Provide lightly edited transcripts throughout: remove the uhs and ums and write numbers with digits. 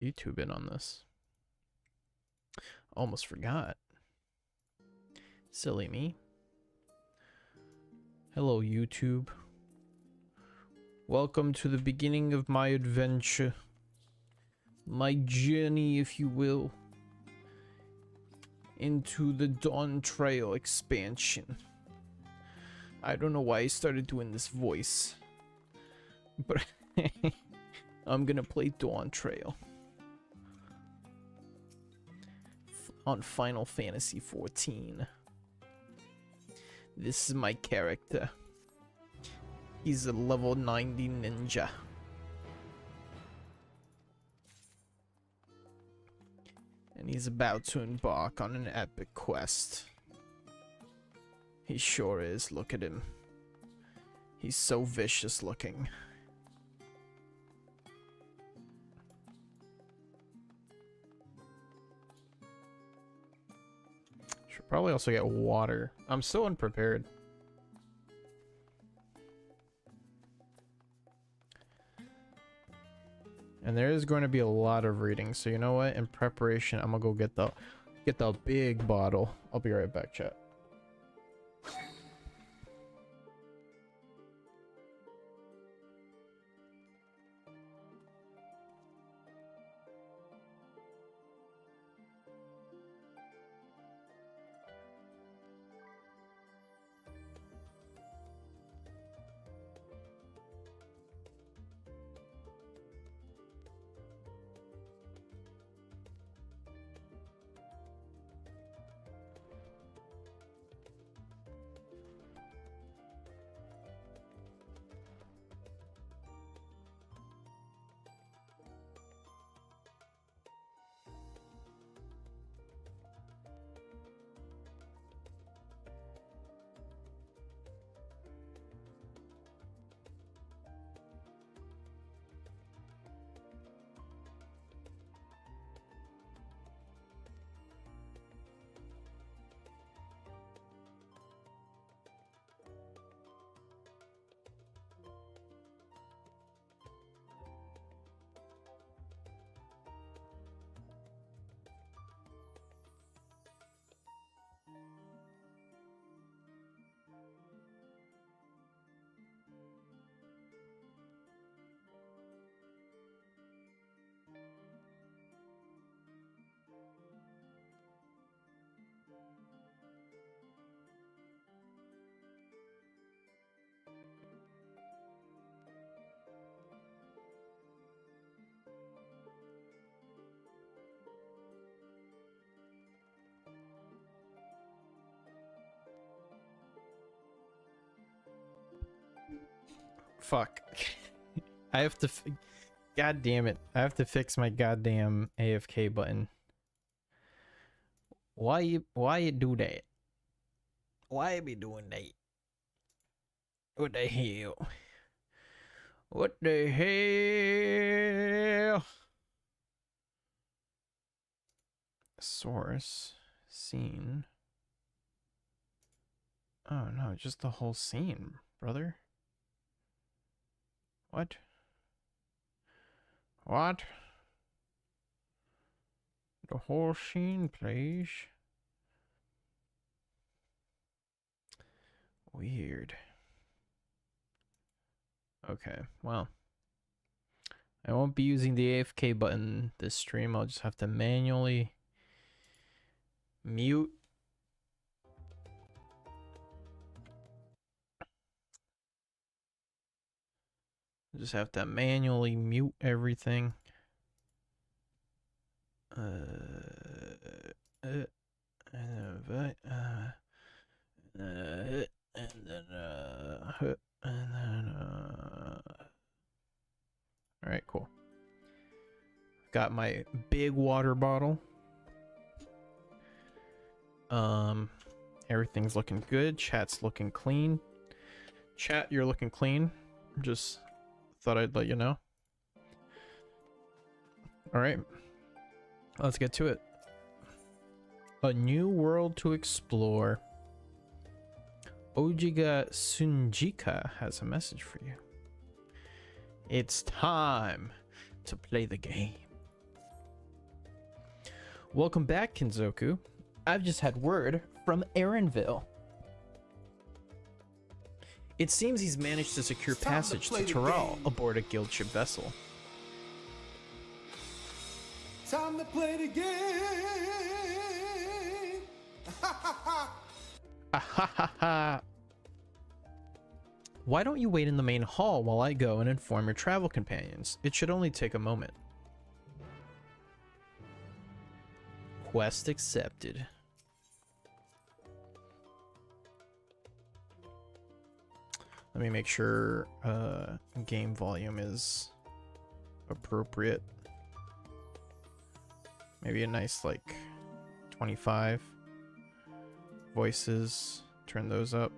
YouTube in on this. Almost forgot. Silly me. Hello, YouTube. Welcome to the beginning of my adventure. My journey, if you will, into the Dawntrail expansion. I don't know why I started doing this voice, but I'm gonna play Dawntrail on Final Fantasy XIV. This is my character. He's a level 90 ninja. And he's about to embark on an epic quest. He sure is. Look at him. He's so vicious looking. Should probably also get water. I'm so unprepared. And there is going to be a lot of reading, so you know what? In preparation, I'm gonna go get the big bottle. I'll be right back, chat. Fuck. I have to God damn it. I have to fix my goddamn AFK button. Why you do that? Why you be doing that? What the hell? What the hell? Source. Scene. Oh no, just the whole scene, brother. What? What? The whole scene, please. Weird. Okay, well. I won't be using the AFK button this stream. I'll just have to manually mute. Just have to manually mute everything. All right, cool. Got my big water bottle. Everything's looking good. Chat's looking clean. Chat, you're looking clean. Just thought I'd let you know. All right, let's get to it. A new world to explore. Ojiga Sunjika has a message for you. It's time to play the game. Welcome back, Kinzoku. I've just had word from Aaronville. It seems he's managed to secure passage to Toral aboard a guild ship vessel. Time to play the game. Why don't you wait in the main hall while I go and inform your travel companions? It should only take a moment. Quest accepted. Let me make sure game volume is appropriate. Maybe a nice like 25. Voices, turn those up.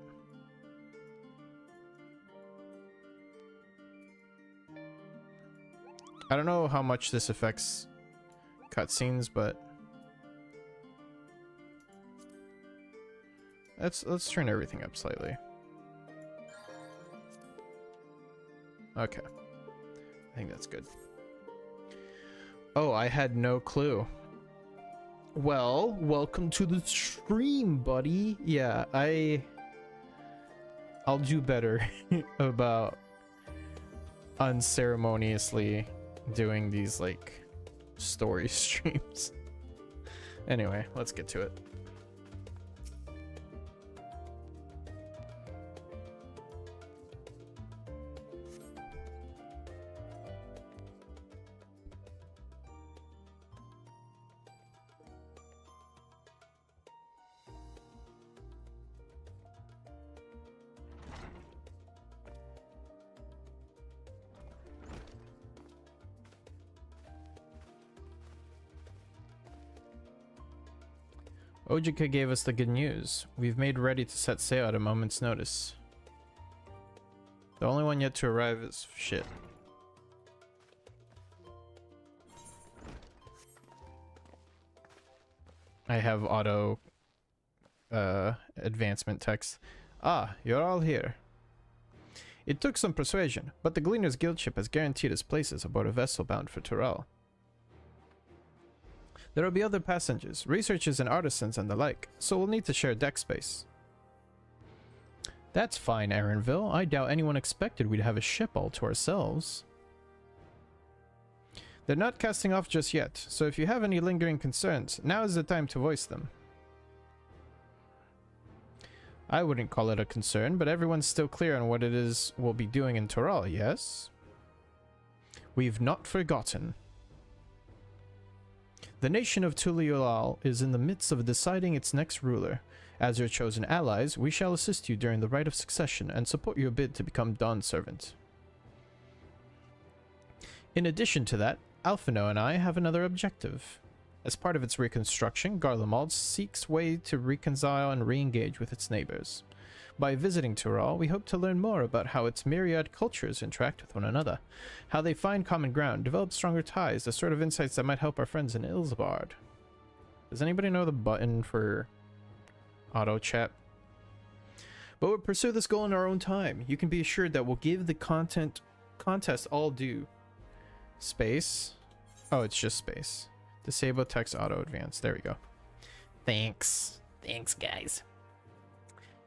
I don't know how much this affects cutscenes, but let's turn everything up slightly. Okay. I think that's good. Oh, I had no clue. Well, welcome to the stream, buddy. Yeah, I'll do better about unceremoniously doing these like story streams. Anyway, let's get to it. Ojika gave us the good news. We've made ready to set sail at a moment's notice. The only one yet to arrive is shit. I have auto advancement text. Ah, you're all here. It took some persuasion, but the Gleaner's Guild ship has guaranteed us places aboard a vessel bound for Toral. There will be other passengers, researchers and artisans and the like, so we'll need to share deck space. That's fine, Aaronville. I doubt anyone expected we'd have a ship all to ourselves. They're not casting off just yet, so if you have any lingering concerns, now is the time to voice them. I wouldn't call it a concern, but everyone's still clear on what it is we'll be doing in Toral, yes? We've not forgotten. The nation of Tuliolal is in the midst of deciding its next ruler. As your chosen allies, we shall assist you during the rite of succession and support your bid to become Dawn Servant. In addition to that, Alphino and I have another objective. As part of its reconstruction, Garlemald seeks way to reconcile and re-engage with its neighbors. By visiting Toral, we hope to learn more about how its myriad cultures interact with one another, how they find common ground, develop stronger ties, the sort of insights that might help our friends in Ilsbard. Does anybody know the button for auto chat? But we'll pursue this goal in our own time. You can be assured that we'll give the contest all due. Space. Oh, it's just space. Disable text auto advance. There we go. Thanks. Thanks, guys.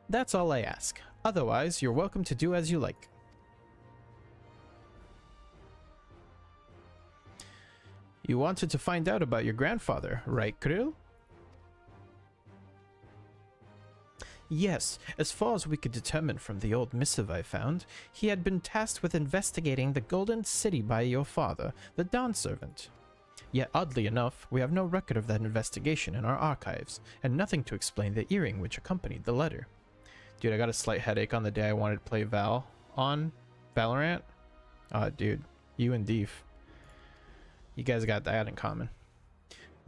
That's all I ask. Otherwise, you're welcome to do as you like. You wanted to find out about your grandfather, right, Krill? Yes, as far as we could determine from the old missive I found, he had been tasked with investigating the Golden City by your father, the Dawn Servant. Yet, oddly enough, we have no record of that investigation in our archives, and nothing to explain the earring which accompanied the letter. Dude, I got a slight headache on the day I wanted to play Valorant. Dude, you and Deef. You guys got that in common.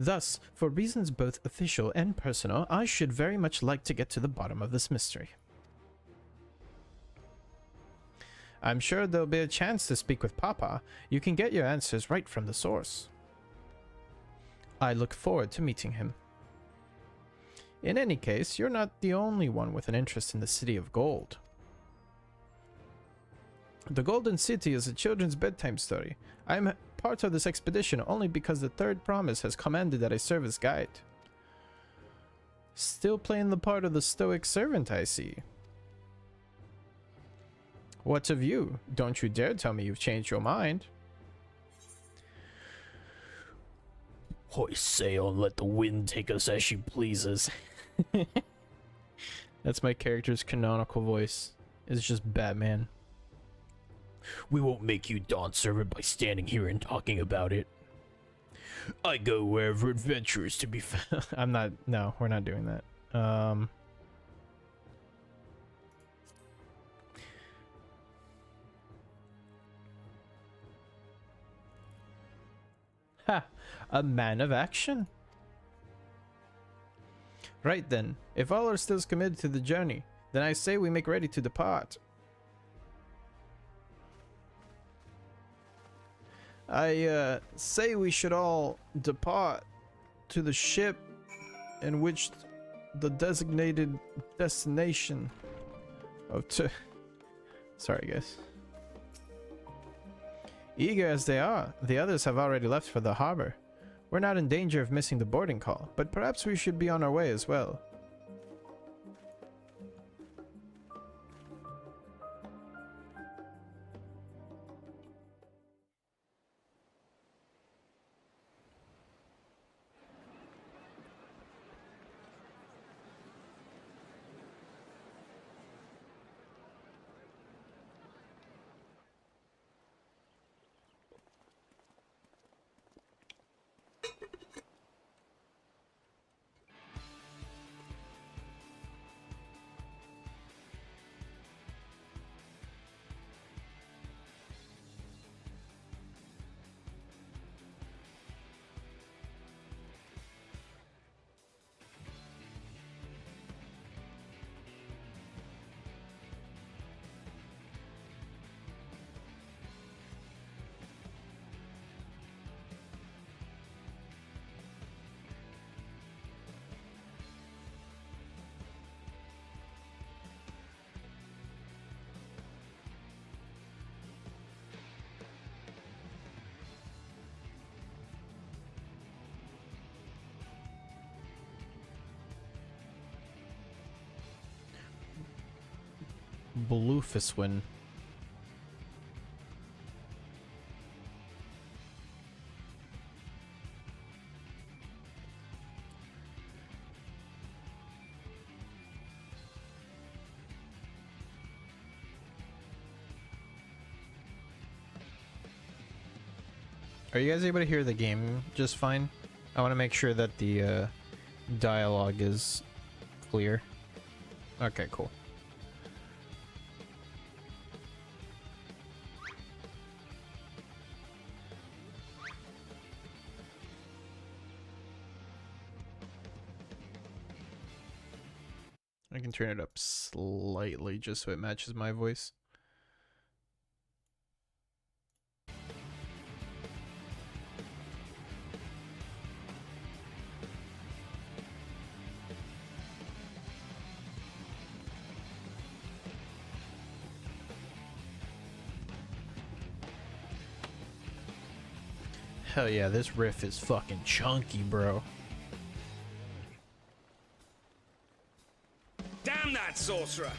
Thus, for reasons both official and personal, I should very much like to get to the bottom of this mystery. I'm sure there'll be a chance to speak with Papa. You can get your answers right from the source. I look forward to meeting him. In any case, you're not the only one with an interest in the City of Gold. The Golden City is a children's bedtime story. I am part of this expedition only because the Third Promise has commanded that I serve as guide. Still playing the part of the stoic servant, I see. What of you? Don't you dare tell me you've changed your mind. Hoist sail and let the wind take us as she pleases. That's my character's canonical voice. It's just Batman. We won't make you Dawn servant by standing here and talking about it. I go wherever adventure is to be found. I'm not. No, we're not doing that. Ha! A man of action. Right then, if all are still committed to the journey, then I say we make ready to depart. I say we should all depart to the ship in which the designated destination of Sorry, guys. Eager as they are, the others have already left for the harbor. We're not in danger of missing the boarding call, but perhaps we should be on our way as well. Bluefiswin. Are you guys able to hear the game just fine? I want to make sure that the dialogue is clear. Okay, cool. I can turn it up slightly just so it matches my voice. Hell yeah, this riff is fucking chunky, bro. Damn that sorcerer!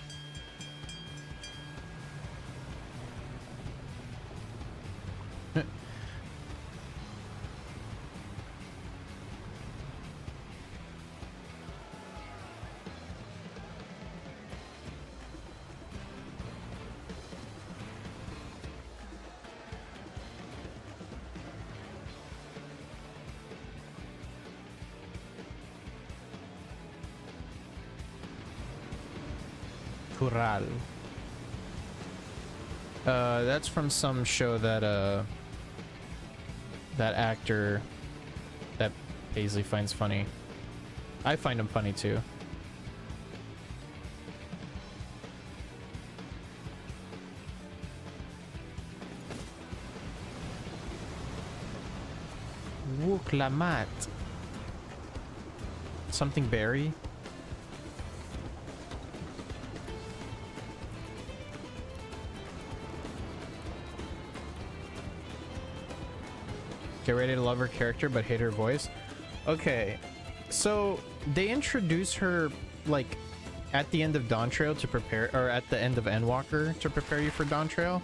Cural. That's from some show that that actor that Paisley finds funny. I find him funny too. Wuklamat. Something berry? Get ready to love her character but hate her voice. Okay, so they introduce her like at the end of Dawntrail to prepare, or at the end of Endwalker to prepare you for Dawntrail.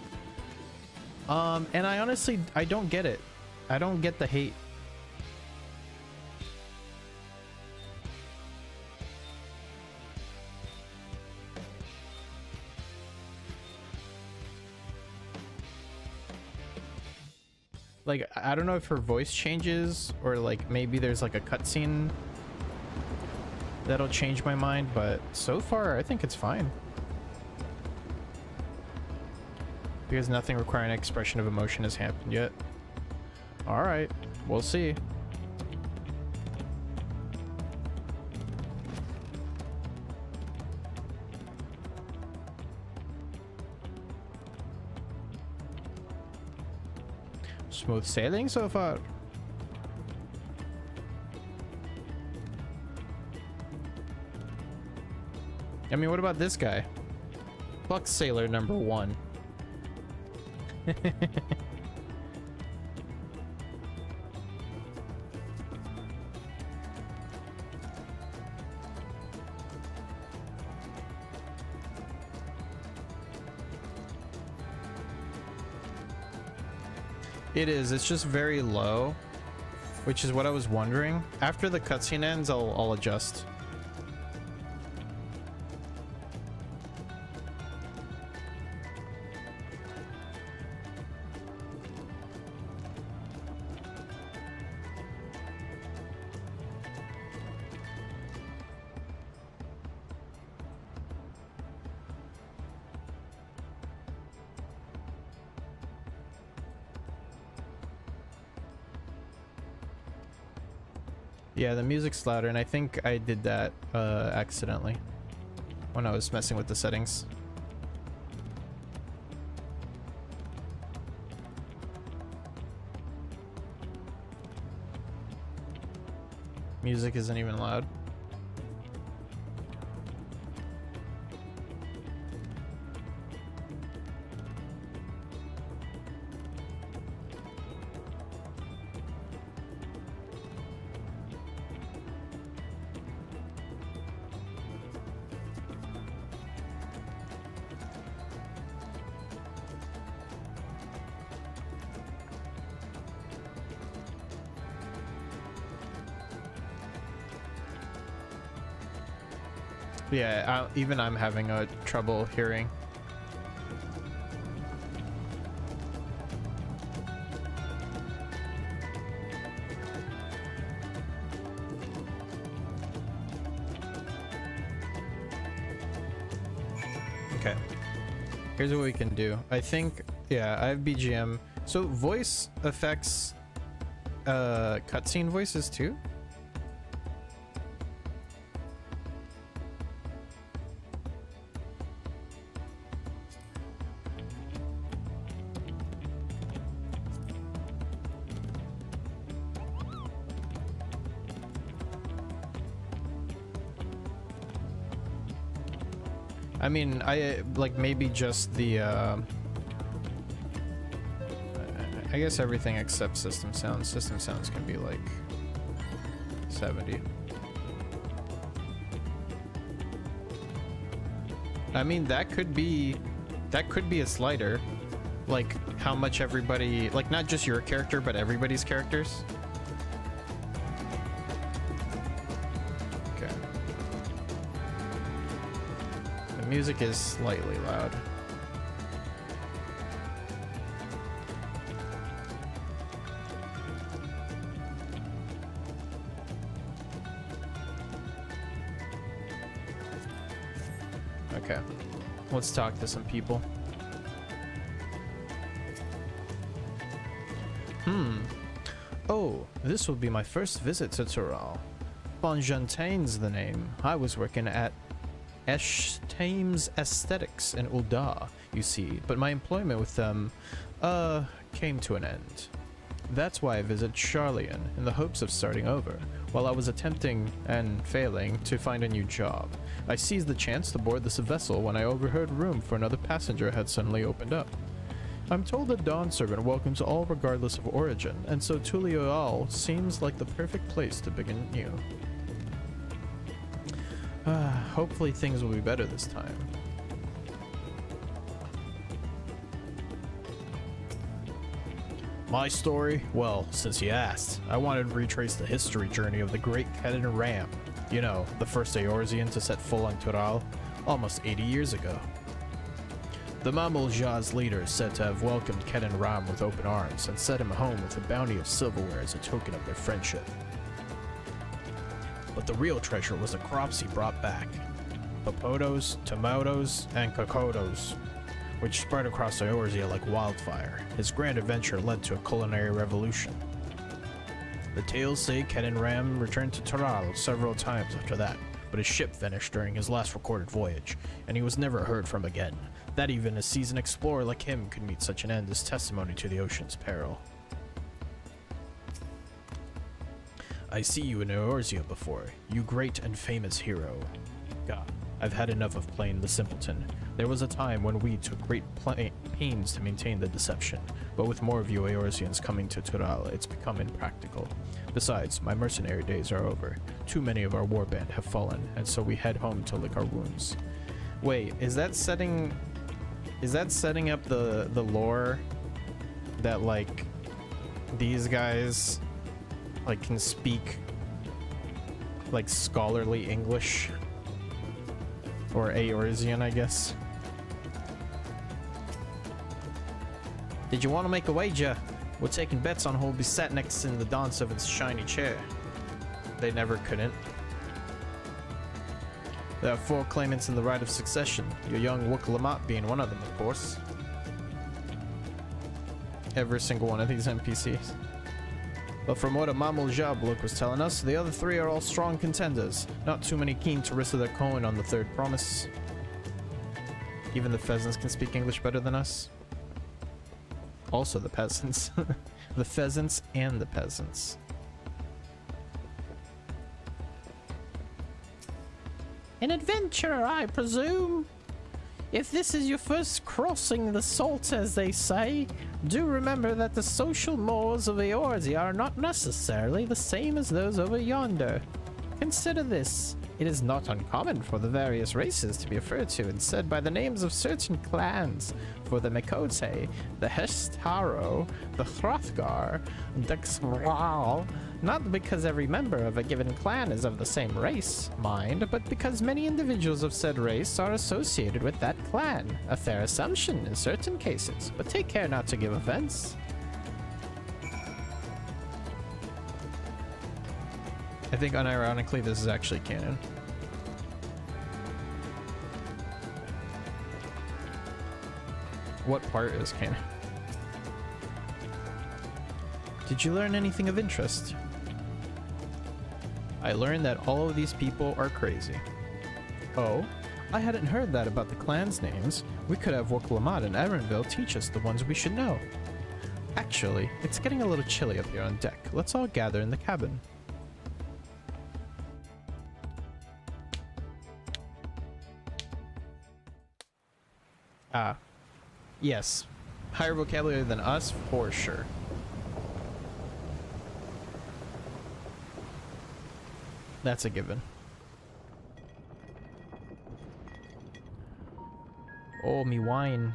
And I honestly, I don't get it. I don't get the hate. Like, I don't know if her voice changes or like maybe there's like a cutscene that'll change my mind, but so far I think it's fine. Because nothing requiring expression of emotion has happened yet. Alright, we'll see. Smooth sailing so far. I mean, what about this guy? Buck Sailor number 1. It is. It's just very low, which is what I was wondering. After the cutscene ends, I'll adjust. Yeah, the music's louder, and I think I did that accidentally when I was messing with the settings. Music isn't even loud. Yeah, even I'm having a trouble hearing. Okay. Here's what we can do. I think, yeah, I have BGM. So voice affects cutscene voices too? I mean, I like maybe just the I guess everything except system sounds. System sounds can be like 70. I mean, that could be a slider, like how much everybody, like not just your character but everybody's characters. Okay. The music is slightly loud. Okay, let's talk to some people. Oh, this will be my first visit to Tural. Bonjantain's the name. I was working at Eshtaim's Aesthetics in Uldar, you see, but my employment with them, came to an end. That's why I visited Charlian, in the hopes of starting over, while I was attempting, and failing, to find a new job. I seized the chance to board this vessel when I overheard room for another passenger had suddenly opened up. I'm told the Dawn Servant welcomes all regardless of origin, and so Tulioal seems like the perfect place to begin new. Hopefully things will be better this time. My story? Well, since you asked, I wanted to retrace the history journey of the great Kedin Ram. You know, the first Eorzean to set foot on Tural, almost 80 years ago. The Mamul-Ja's leader is said to have welcomed Kedin Ram with open arms and set him home with a bounty of silverware as a token of their friendship. But the real treasure was the crops he brought back. Popotos, tomatoes, and kokotos, which spread across Eorzea like wildfire. His grand adventure led to a culinary revolution. The tales say Kedin Ram returned to Tural several times after that, but his ship vanished during his last recorded voyage, and he was never heard from again. That even a seasoned explorer like him could meet such an end is testimony to the ocean's peril. I see you in Eorzea before, you great and famous hero. God, I've had enough of playing the simpleton. There was a time when we took great pains to maintain the deception, but with more of you Eorzeans coming to Tural, it's become impractical. Besides, my mercenary days are over. Too many of our warband have fallen, and so we head home to lick our wounds. Wait, is that setting up the lore that, like, these guys, like, can speak, like, scholarly English? Or Eorzean, I guess. Did you want to make a wager? We're taking bets on who'll be sat next in the Dawn Servant's shiny chair. They never couldn't. There are 4 claimants in the right of succession, your young Wook Lamont being one of them, of course. Every single one of these NPCs. But from what a Mamul-Ja bloke was telling us, the other 3 are all strong contenders. Not too many keen to risk their coin on the third promise. Even the pheasants can speak English better than us. Also the peasants. The pheasants and the peasants. An adventurer, I presume? If this is your first crossing the salt, as they say, do remember that the social mores of Eorzea are not necessarily the same as those over yonder. Consider this. It is not uncommon for the various races to be referred to instead by the names of certain clans. For the Mikote, the Hestaro, the Hrothgar, the Xral, not because every member of a given clan is of the same race, mind, but because many individuals of said race are associated with that clan. A fair assumption in certain cases, but take care not to give offense. I think unironically this is actually canon. What part is canon? Did you learn anything of interest? I learned that all of these people are crazy. Oh? I hadn't heard that about the clans' names. We could have Wook Lamont and Erenville teach us the ones we should know. Actually, it's getting a little chilly up here on deck. Let's all gather in the cabin. Ah. Yes. Higher vocabulary than us, for sure. That's a given. Oh, me wine.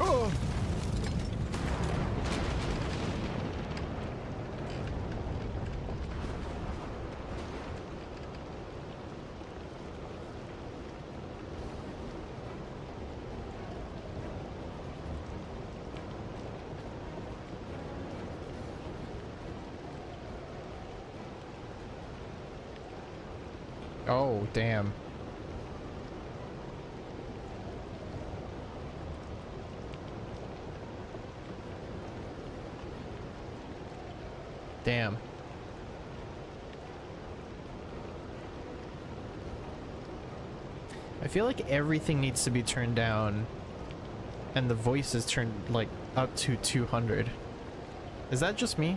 Oh! Oh, damn. Damn. I feel like everything needs to be turned down and the voice is turned like up to 200. Is that just me?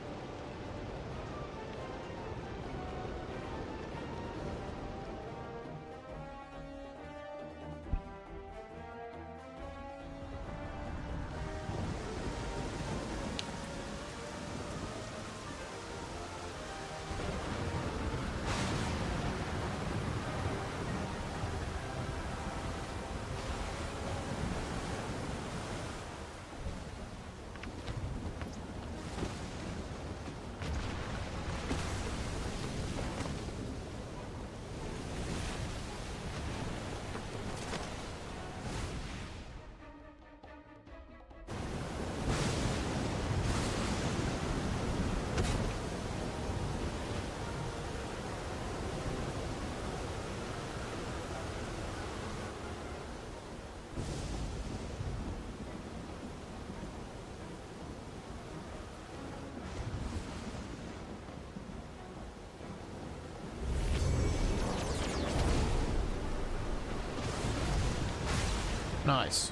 Nice.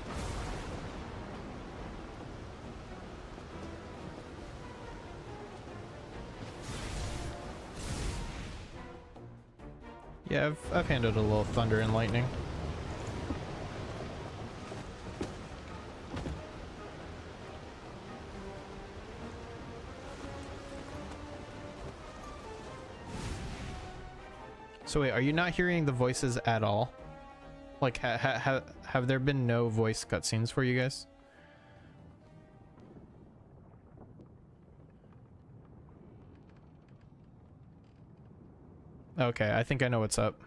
Yeah, I've handled a little thunder and lightning. So wait, are you not hearing the voices at all? Like, have there been no voice cutscenes for you guys? Okay, I think I know what's up.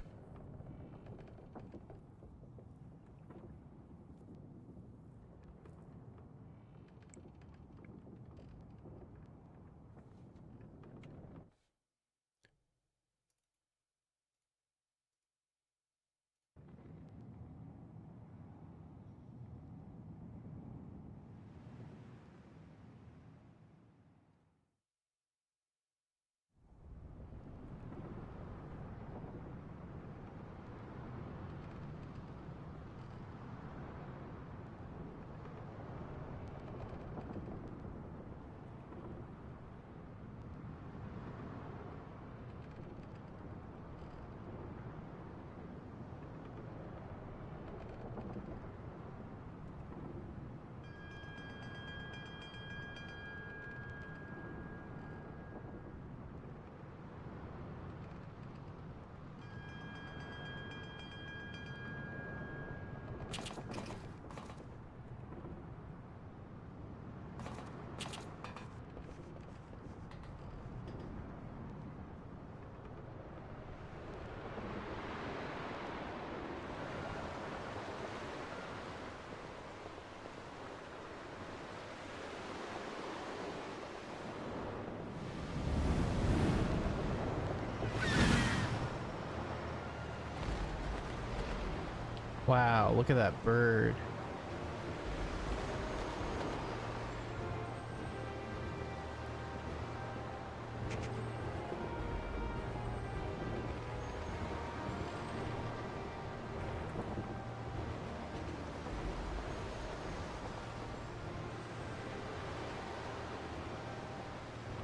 Wow, look at that bird.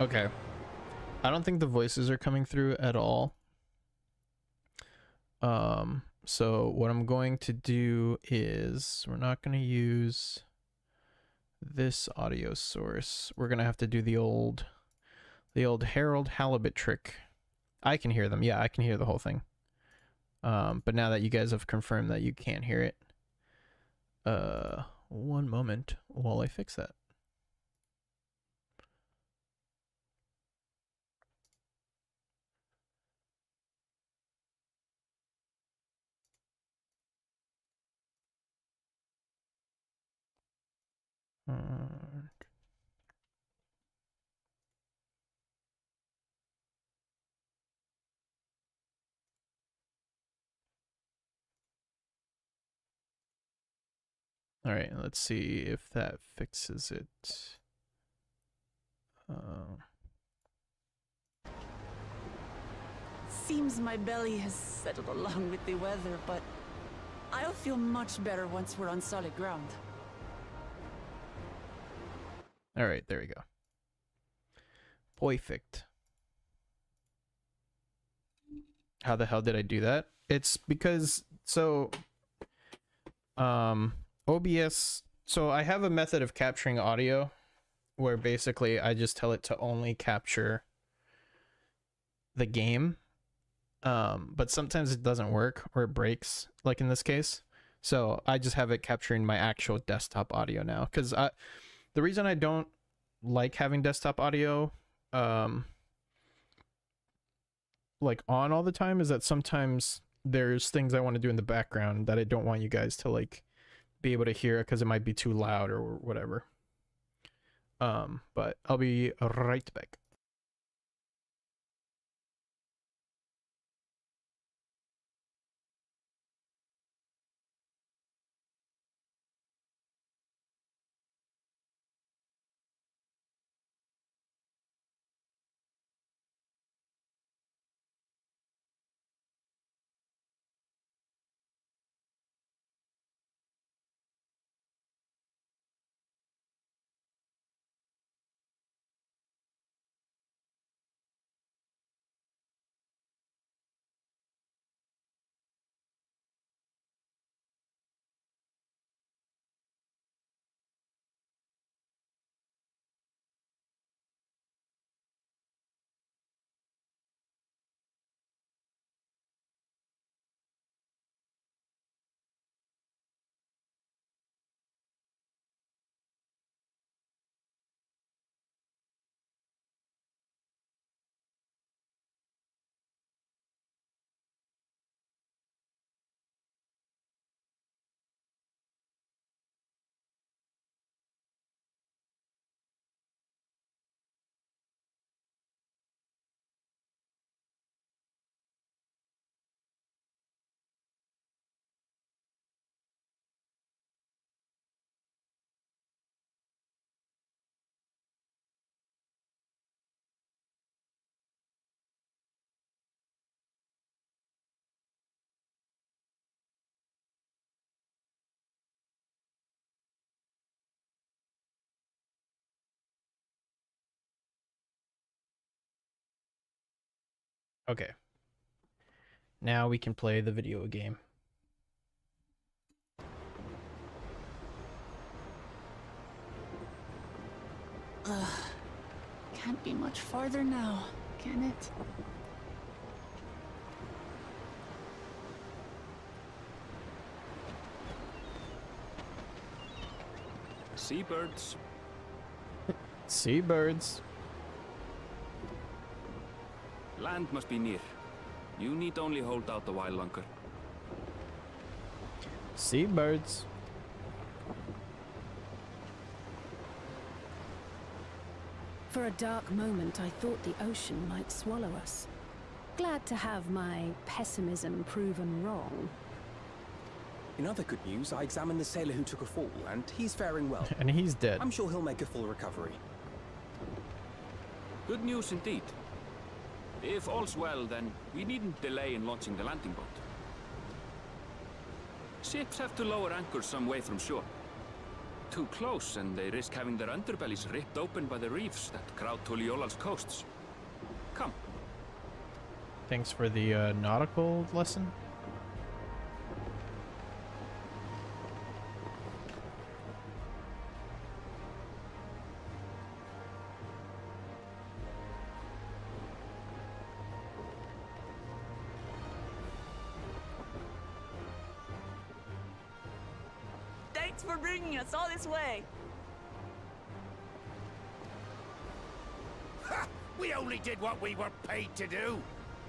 Okay. I don't think the voices are coming through at all. So what I'm going to do is we're not going to use this audio source. We're going to have to do the old Harold Halibut trick. I can hear them. Yeah, I can hear the whole thing. But now that you guys have confirmed that you can't hear it, One moment while I fix that. All right, let's see if that fixes it. Seems my belly has settled along with the weather, but I'll feel much better once we're on solid ground. All right, there we go. Perfect. How the hell did I do that? It's because, so, OBS, so I have a method of capturing audio where basically I just tell it to only capture the game. But sometimes it doesn't work or it breaks, like in this case. So I just have it capturing my actual desktop audio now. Because the reason I don't like having desktop audio like on all the time is that sometimes there's things I want to do in the background that I don't want you guys to like be able to hear because it might be too loud or whatever. But I'll be right back. Okay. Now we can play the video game. Can't be much farther now, can it? Seabirds. Seabirds. Land must be near. You need only hold out a while longer. Seabirds. For a dark moment, I thought the ocean might swallow us. Glad to have my pessimism proven wrong. In other good news, I examined the sailor who took a fall, and he's faring well. And he's dead. I'm sure he'll make a full recovery. Good news indeed. If all's well, then we needn't delay in launching the landing boat. Ships have to lower anchors some way from shore. Too close, and they risk having their underbellies ripped open by the reefs that crowd Tuliola's coasts. Come. Thanks for the nautical lesson. Thanks for bringing us all this way. Ha! We only did what we were paid to do.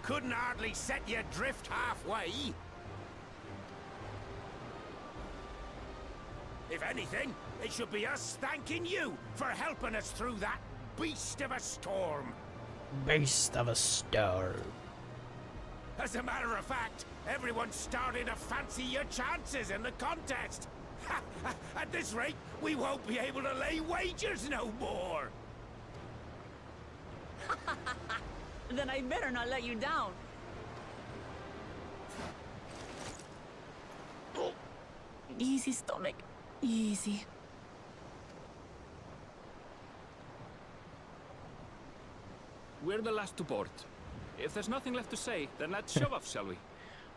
Couldn't hardly set you adrift halfway. If anything, it should be us thanking you for helping us through that beast of a storm. Beast of a star. As a matter of fact, everyone's starting to fancy your chances in the contest. At this rate, we won't be able to lay wagers no more. Then I better not let you down. Easy, stomach. Easy. We're the last to board. If there's nothing left to say, then let's shove off, shall we?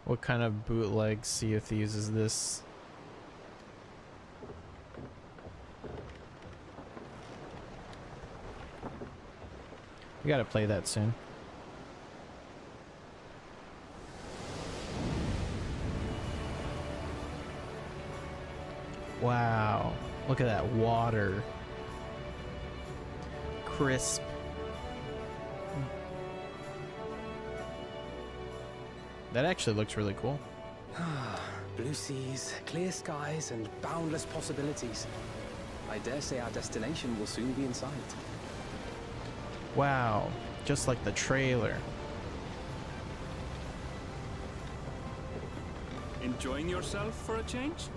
What kind of bootleg Sea of Thieves is this? We gotta play that soon. Wow, look at that water. Crisp. That actually looks really cool. Blue seas, clear skies, and boundless possibilities. I dare say our destination will soon be in sight. Wow, just like the trailer. Enjoying yourself for a change?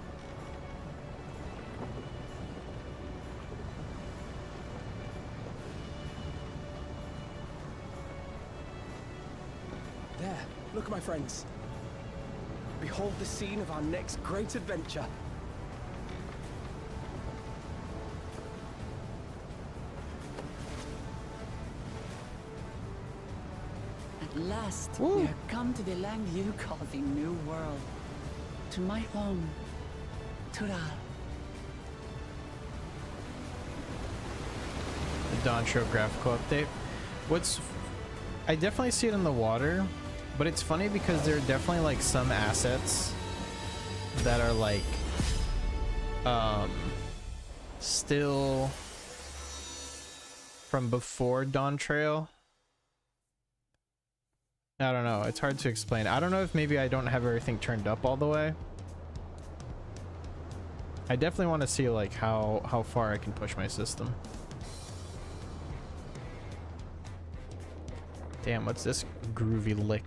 There, look, my friends. Behold the scene of our next great adventure. At last, Woo. we have come to the land you call the New World. To my home, Tural. The Dawntrail graphical update. I definitely see it in the water, but it's funny because there are definitely like some assets that are like still from before Dawntrail. I don't know, it's hard to explain. I don't know if maybe I don't have everything turned up all the way. I definitely want to see like how far I can push my system. Damn, what's this groovy lick?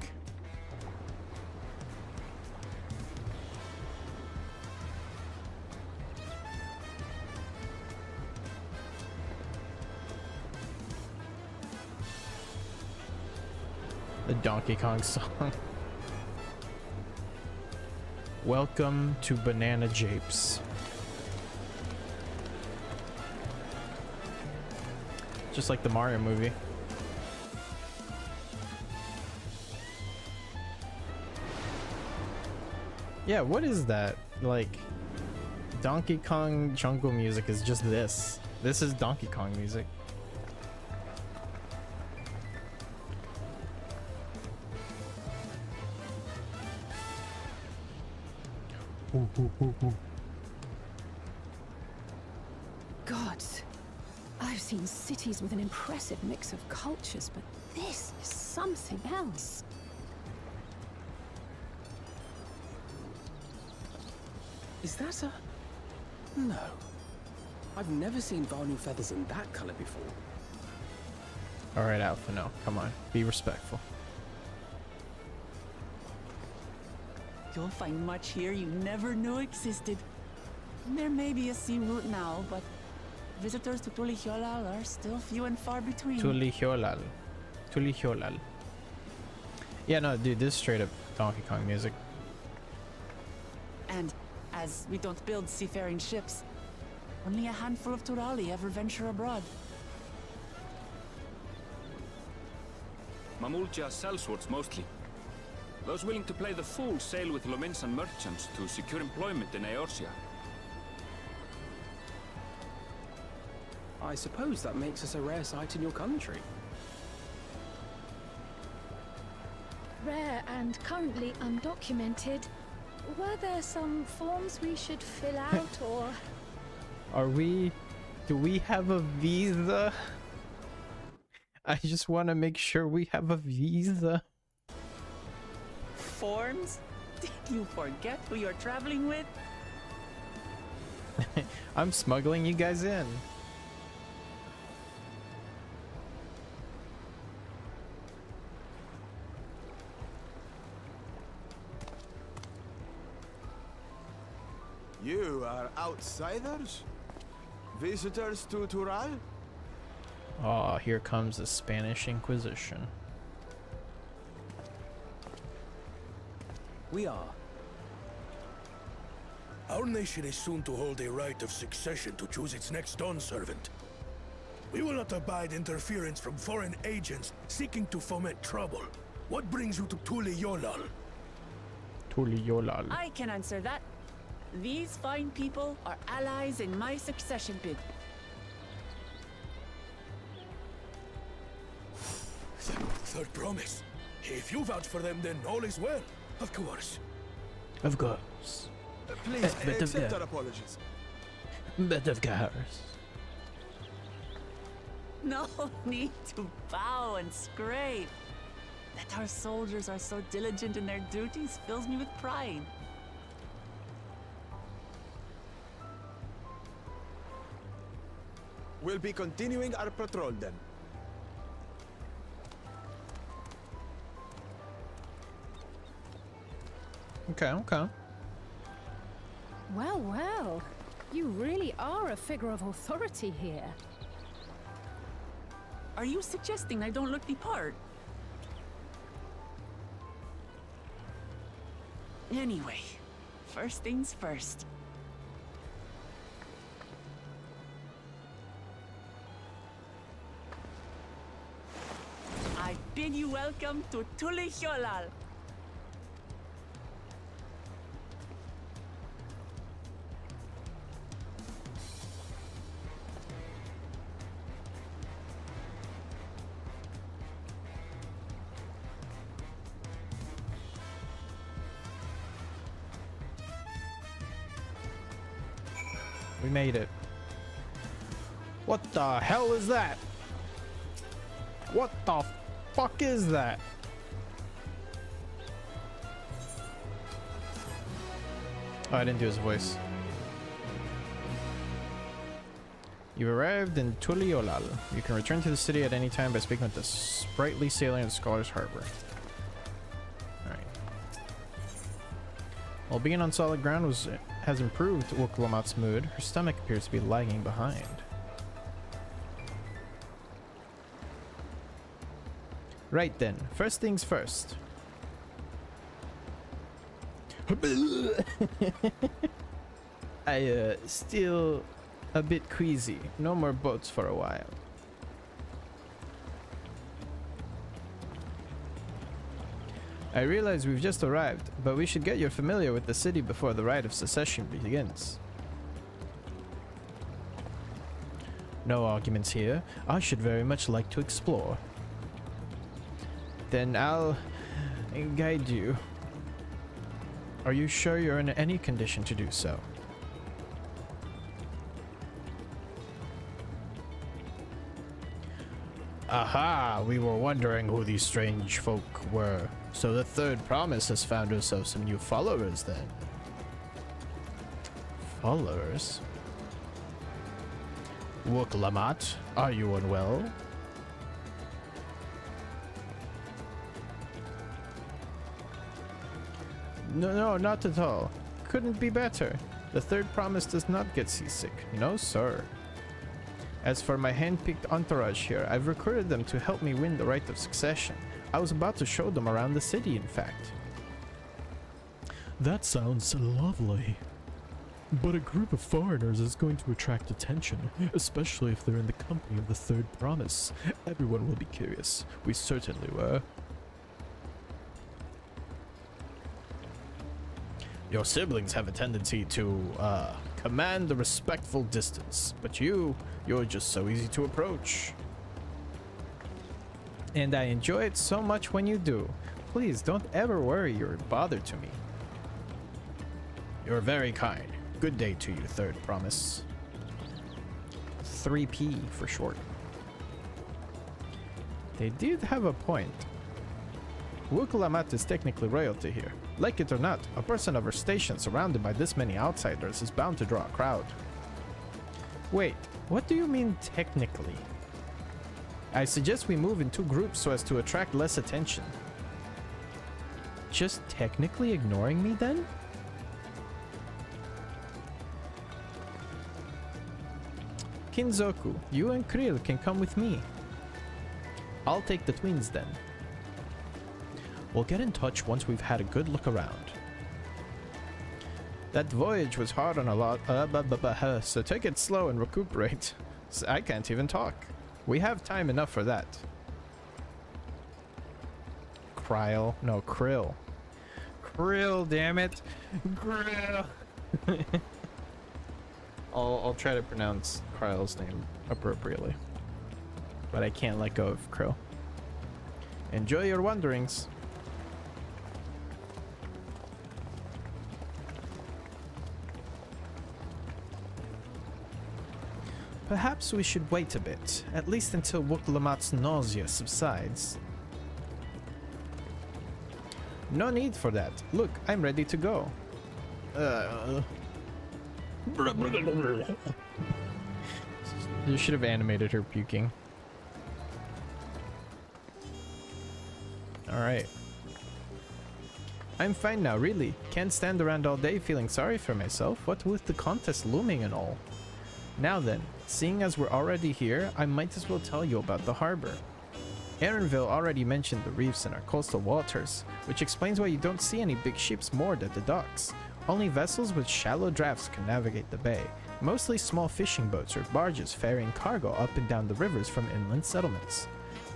The Donkey Kong song. Welcome to Banana Japes. Just like the Mario movie. Yeah, what is that? Like, Donkey Kong jungle music is just this. This is Donkey Kong music. Gods, I've seen cities with an impressive mix of cultures, but this is something else. Is that a... No. I've never seen Varnu feathers in that color before. Alright, Alpha, no. Come on. Be respectful. You'll find much here you never knew existed. There may be a sea route now, but visitors to Tulihyolal are still few and far between. Tulihyolal. Tulihyolal. Yeah, no, dude, this is straight up Donkey Kong music. And as we don't build seafaring ships, only a handful of Turali ever venture abroad. Mamulja sellswords mostly. Those willing to play the fool sail with Lominsan merchants to secure employment in Eorzea. I suppose that makes us a rare sight in your country. Rare and currently undocumented. Were there some forms we should fill out, or...? Do we have a visa? I just want to make sure we have a visa. Forms? Did you forget who you're traveling with? I'm smuggling you guys in. You are outsiders? Visitors to Tural? Oh, here comes the Spanish Inquisition. We are. Our nation is soon to hold a right of succession to choose its next dawn servant. We will not abide interference from foreign agents seeking to foment trouble. What brings you to Tuliolal? Tuliolal. I can answer that. These fine people are allies in my succession bid. Third promise. If you vouch for them, then all is well. Of course. Of course. Please, But of accept the- our apologies. But of course. No need to bow and scrape. That our soldiers are so diligent in their duties fills me with pride. We'll be continuing our patrol then. Okay, okay. Well, well. You really are a figure of authority here. Are you suggesting I don't look the part? Anyway, first things first. I bid you welcome to Tuliolal. We made it. What the hell is that? What the fuck is that? Oh, I didn't do his voice. You've arrived in Tuliolal. You can return to the city at any time by speaking with the sprightly sailor in the Scholar's Harbor. Alright. While being on solid ground has improved Uklamat's mood, her stomach appears to be lagging behind. Right then, first things first. I still a bit queasy. No more boats for a while. I realize we've just arrived, but we should get you familiar with the city before the rite of secession begins. No arguments here. I should very much like to explore. Then I'll guide you. Are you sure you're in any condition to do so? Aha! We were wondering who these strange folk were. So the third promise has found herself some new followers then. Followers? Wuklamat, are you unwell? No, not at all. Couldn't be better. The third promise does not get seasick. No, sir. As for my hand-picked entourage here, I've recruited them to help me win the right of succession. I was about to show them around the city, in fact. That sounds lovely. But a group of foreigners is going to attract attention, especially if they're in the company of the third promise. Everyone will be curious. We certainly were. Your siblings have a tendency to, command a respectful distance, but you're just so easy to approach. And I enjoy it so much when you do. Please don't ever worry you're a bother to me. You're very kind. Good day to you, Third Promise. 3P for short. They did have a point. Wukalamat is technically royalty here. Like it or not, a person of our station surrounded by this many outsiders is bound to draw a crowd. Wait, what do you mean technically? I suggest we move in 2 groups so as to attract less attention. Just technically ignoring me then? Kinzoku, you and Krill can come with me. I'll take the twins then. We'll get in touch once we've had a good look around. That voyage was hard on a lot, so take it slow and recuperate. I can't even talk. We have time enough for that. Krill. No, Krill. Krill, damn it. Krill. I'll try to pronounce Krill's name appropriately. But I can't let go of Krill. Enjoy your wanderings. Perhaps we should wait a bit, at least until Wukalamat's nausea subsides. No need for that. Look, I'm ready to go. You should have animated her puking. Alright. I'm fine now, really. Can't stand around all day feeling sorry for myself, what with the contest looming and all. Now then, seeing as we're already here, I might as well tell you about the harbor. Aaronville already mentioned the reefs in our coastal waters, which explains why you don't see any big ships moored at the docks. Only vessels with shallow drafts can navigate the bay, mostly small fishing boats or barges ferrying cargo up and down the rivers from inland settlements.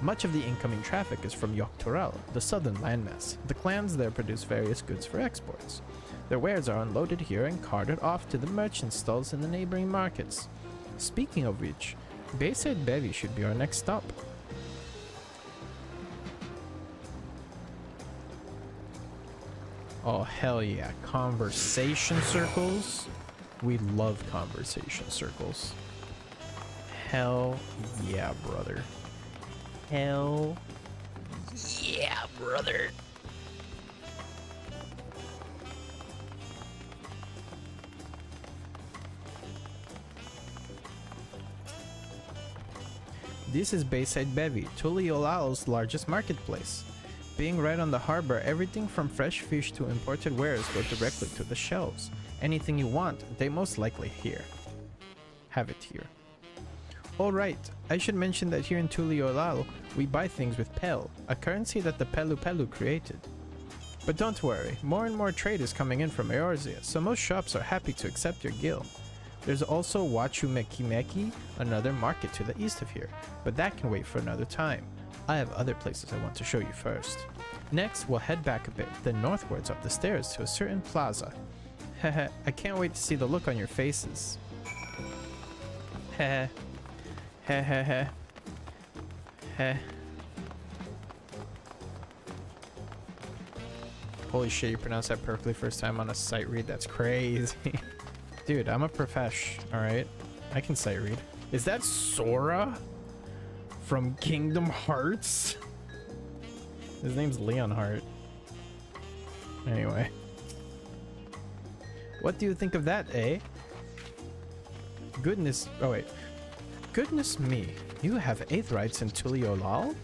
Much of the incoming traffic is from Yoktural, the southern landmass. The clans there produce various goods for exports. Their wares are unloaded here and carted off to the merchant stalls in the neighboring markets. Speaking of which, Bayside Bevy should be our next stop. Oh hell yeah, conversation circles. We love conversation circles. Hell yeah, brother. Hell yeah, brother. This is Bayside Bevy, Tuliolao's largest marketplace. Being right on the harbor, everything from fresh fish to imported wares go directly to the shelves. Anything you want, they most likely have it here. Alright, I should mention that here in Tuliolao, we buy things with Pel, a currency that the Pelu Pelu created. But don't worry, more and more trade is coming in from Eorzea, so most shops are happy to accept your gil. There's also Wachumekimeki, another market to the east of here, but that can wait for another time. I have other places I want to show you first. Next, we'll head back a bit, then northwards up the stairs to a certain plaza. Heh, I can't wait to see the look on your faces. Heh. Heh. Heh. Holy shit, you pronounced that perfectly first time on a sight read. That's crazy. Dude, I'm a profesh, alright? I can sight read. Is that Sora from Kingdom Hearts? His name's Leonhart. Anyway. What do you think of that, eh? Goodness... Oh, wait. Goodness me. You have 8th rights in Tuliolao?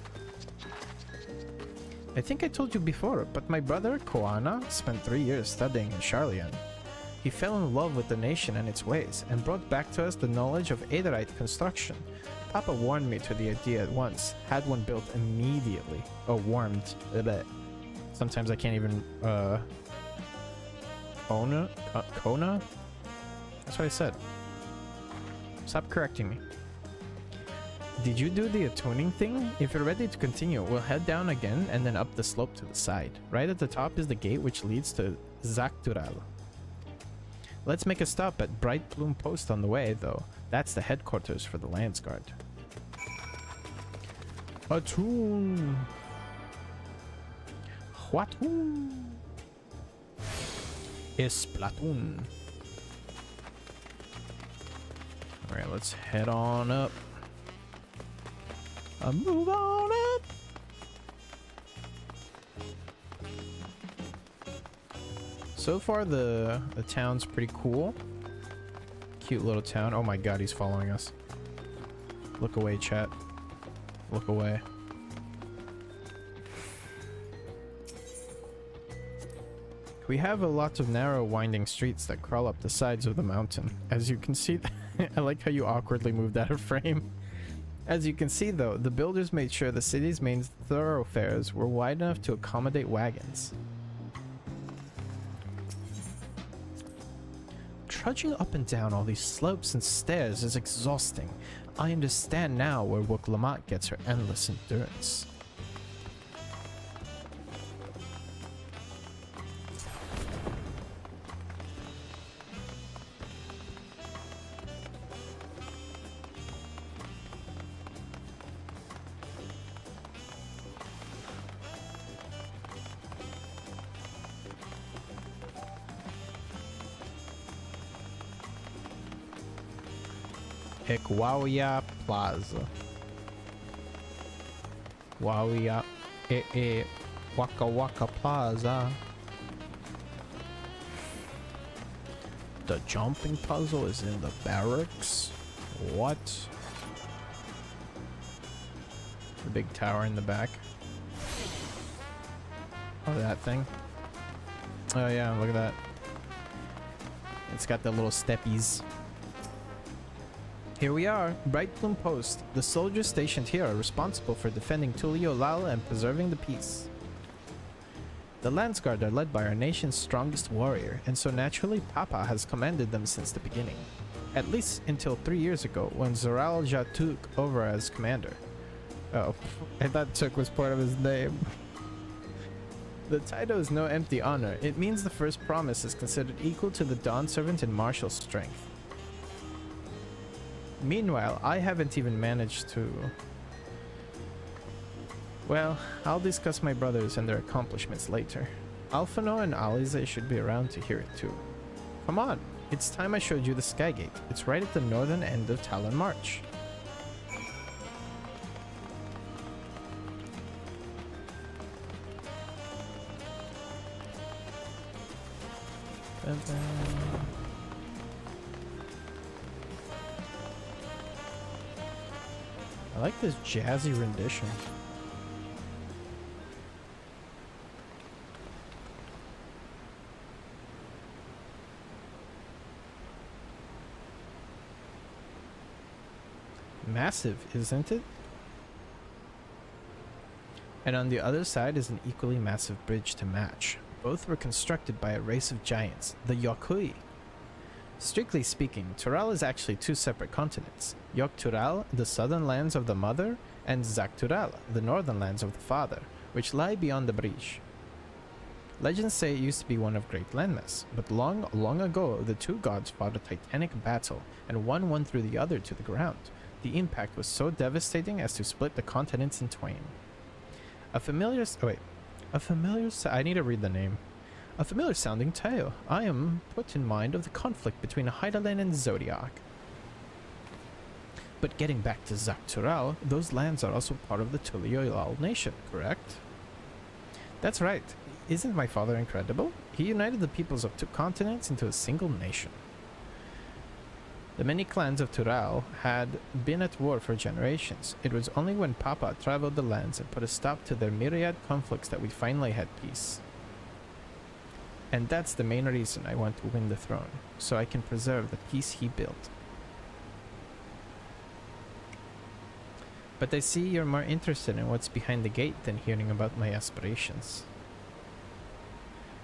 I think I told you before, but my brother, Koana, spent 3 years studying in Charlian. He fell in love with the nation and its ways, and brought back to us the knowledge of Aetherite construction. Papa warned me to the idea at once, had one built immediately. Oh, warmed. Sometimes I can't even, Kona? That's what I said. Stop correcting me. Did you do the attuning thing? If you're ready to continue, we'll head down again and then up the slope to the side. Right at the top is the gate which leads to Zaktural. Let's make a stop at Bright Plume Post on the way, though. That's the headquarters for the Lance Guard. Attune! Whatun! Splatoon. Alright, let's head on up. Move on up. So far, the town's pretty cool. Cute little town. Oh my god, he's following us. Look away, chat. Look away. We have a lot of narrow, winding streets that crawl up the sides of the mountain. As you can see, I like how you awkwardly moved out of frame. As you can see though, the builders made sure the city's main thoroughfares were wide enough to accommodate wagons. Trudging up and down all these slopes and stairs is exhausting. I understand now where Wuk-Lamat gets her endless endurance. Ekwawia Plaza. Wawia Waka Waka Plaza. The jumping puzzle is in the barracks. What? The big tower in the back. Oh, that thing. Oh yeah, look at that. It's got the little steppies. Here we are, Bright Plume Post. The soldiers stationed here are responsible for defending Tuliyollal and preserving the peace. The Landsguard are led by our nation's strongest warrior, and so naturally Papa has commanded them since the beginning. At least until 3 years ago, when Zoralja took over as commander. Oh, I thought Took was part of his name. The title is no empty honor. It means the first promise is considered equal to the Dawn Servant in martial strength. Meanwhile, I haven't even managed to... Well, I'll discuss my brothers and their accomplishments later. Alphino and Alize should be around to hear it too. Come on, it's time I showed you the Skygate. It's right at the northern end of Talon March. I like this jazzy rendition. Massive, isn't it? And on the other side is an equally massive bridge to match. Both were constructed by a race of giants, the Yokui. Strictly speaking, Tural is actually two separate continents. Yok-Tural, the southern lands of the mother, and Zak-Tural, the northern lands of the father, which lie beyond the bridge. Legends say it used to be one of great landmass, but long, long ago the two gods fought a titanic battle, and one won through the other to the ground. The impact was so devastating as to split the continents in twain. I need to read the name. A familiar sounding tale. I am put in mind of the conflict between Hydaelyn and Zodiac. But getting back to Zak-Tural, those lands are also part of the Tuliyollal nation, correct? That's right. Isn't my father incredible? He united the peoples of two continents into a single nation. The many clans of Tural had been at war for generations. It was only when Papa traveled the lands and put a stop to their myriad conflicts that we finally had peace. And that's the main reason I want to win the throne, so I can preserve the peace he built. But I see you're more interested in what's behind the gate than hearing about my aspirations.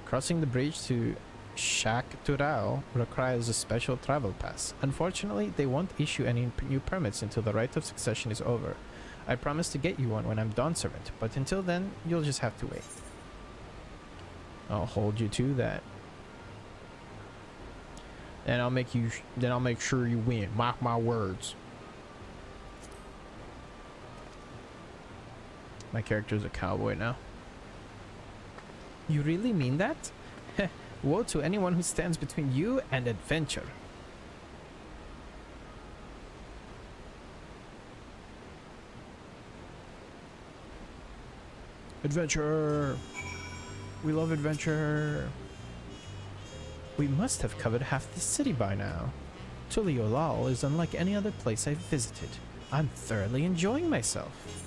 Crossing the bridge to Shak-Tural requires a special travel pass. Unfortunately, they won't issue any new permits until the right of succession is over. I promise to get you one when I'm Dawn Servant, but until then, you'll just have to wait. I'll hold you to that. And I'll make sure you win. Mark my words. My character's a cowboy now. You really mean that? Woe to anyone who stands between you and adventure. Adventure! We love adventure! We must have covered half the city by now. Tuliolal is unlike any other place I've visited. I'm thoroughly enjoying myself.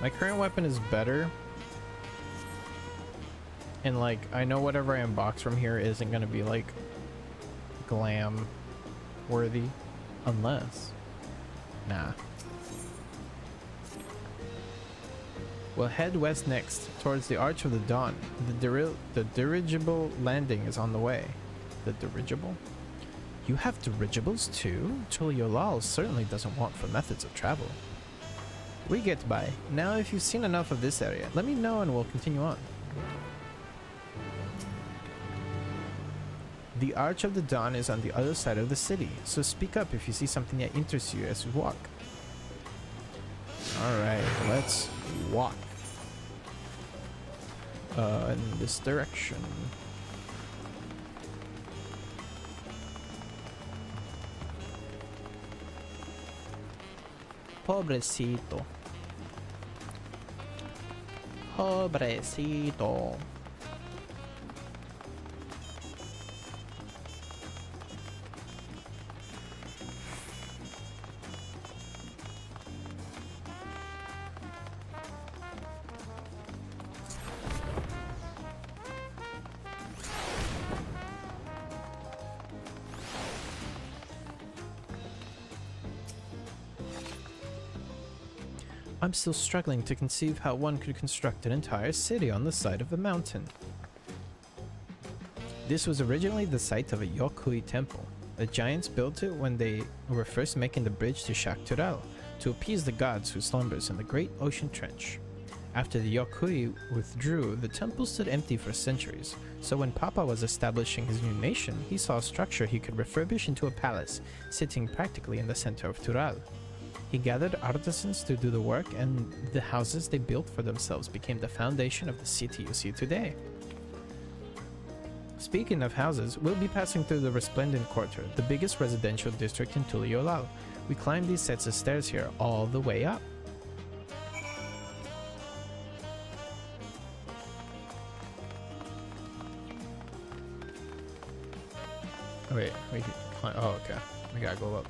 My current weapon is better. And like, I know whatever I unbox from here isn't gonna be like glam worthy. Unless. Nah. We'll head west next, towards the Arch of the Dawn. The dirigible landing is on the way. The dirigible? You have dirigibles too? Tuliolal certainly doesn't want for methods of travel. We get by. Now if you've seen enough of this area, let me know and we'll continue on. The Arch of the Dawn is on the other side of the city, so speak up if you see something that interests you as we walk. Alright, let's walk. In this direction. Pobrecito. Pobrecito. I'm still struggling to conceive how one could construct an entire city on the side of a mountain. This was originally the site of a Yokui temple. The giants built it when they were first making the bridge to Shaktural to appease the gods who slumbers in the great ocean trench. After the Yokui withdrew, the temple stood empty for centuries, so when Papa was establishing his new nation, he saw a structure he could refurbish into a palace, sitting practically in the center of Tural. He gathered artisans to do the work, and the houses they built for themselves became the foundation of the city you see today. Speaking of houses, we'll be passing through the Resplendent Quarter, the biggest residential district in Tuliolal. We climb these sets of stairs here all the way up. Oh, wait, we can climb. Oh, okay. We gotta go up.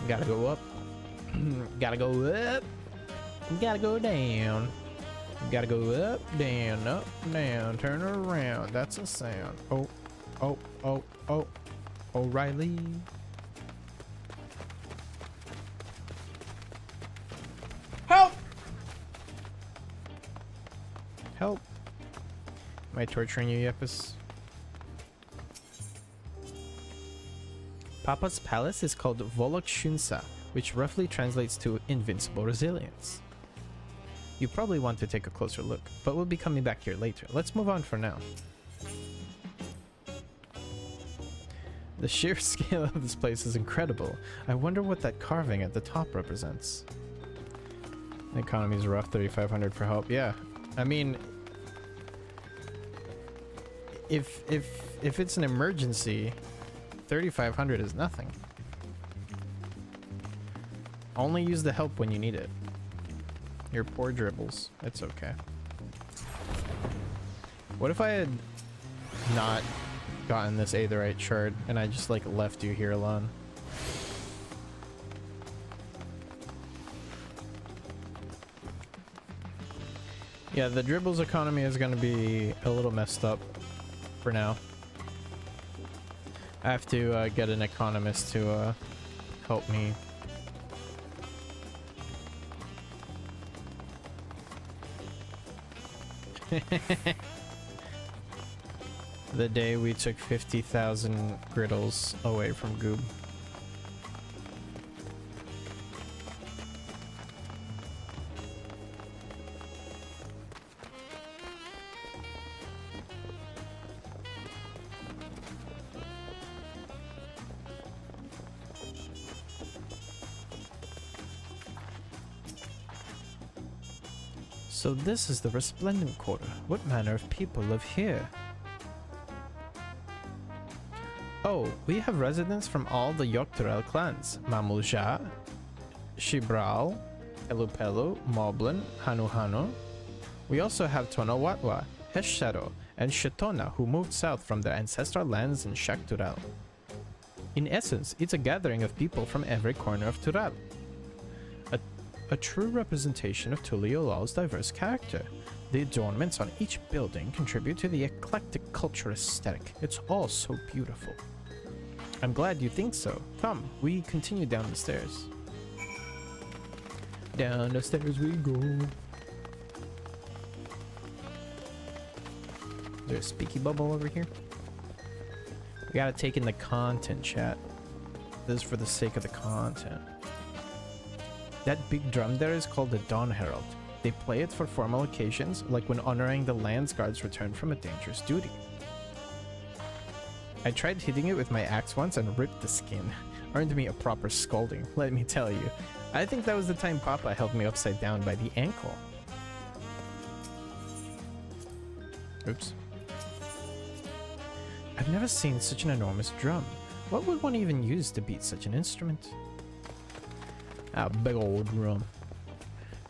We gotta go up. Gotta go up. Gotta go down. Gotta go up, down, turn around. That's a sound. Oh, oh, oh, oh. O'Reilly. Help! Help. Am I torturing you, Yepis? Papa's palace is called Volok Shunsa, which roughly translates to invincible resilience. You probably want to take a closer look, but we'll be coming back here later. Let's move on for now. The sheer scale of this place is incredible. I wonder what that carving at the top represents. The economy's rough, 3,500 for help. Yeah, I mean, if it's an emergency, 3,500 is nothing. Only use the help when you need it. Your poor dribbles. It's okay. What if I had not gotten this Aetherite shard and I just like left you here alone? Yeah, the dribbles economy is going to be a little messed up for now. I have to get an economist to help me. The day we took 50,000 griddles away from Goob. So this is the Resplendent Quarter. What manner of people live here? Oh, we have residents from all the Yoctorel clans. Mamulja, Shibral, Elupelu, Moblin, Hanuhanu. We also have Tonawatwa, Heshero, and Shetona who moved south from their ancestral lands in Shaktural. In essence, it's a gathering of people from every corner of Tural. A true representation of Tuliyolal's diverse character. The adornments on each building contribute to the eclectic culture aesthetic. It's all so beautiful. I'm glad you think so. Come, we continue down the stairs. Down the stairs we go. There's a speaky bubble over here. We gotta take in the content, chat. This is for the sake of the content. That big drum there is called the Dawn Herald. They play it for formal occasions, like when honoring the Lands Guard's return from a dangerous duty. I tried hitting it with my axe once and ripped the skin. Earned me a proper scolding, let me tell you. I think that was the time Papa held me upside down by the ankle. Oops. I've never seen such an enormous drum. What would one even use to beat such an instrument? A big old drum.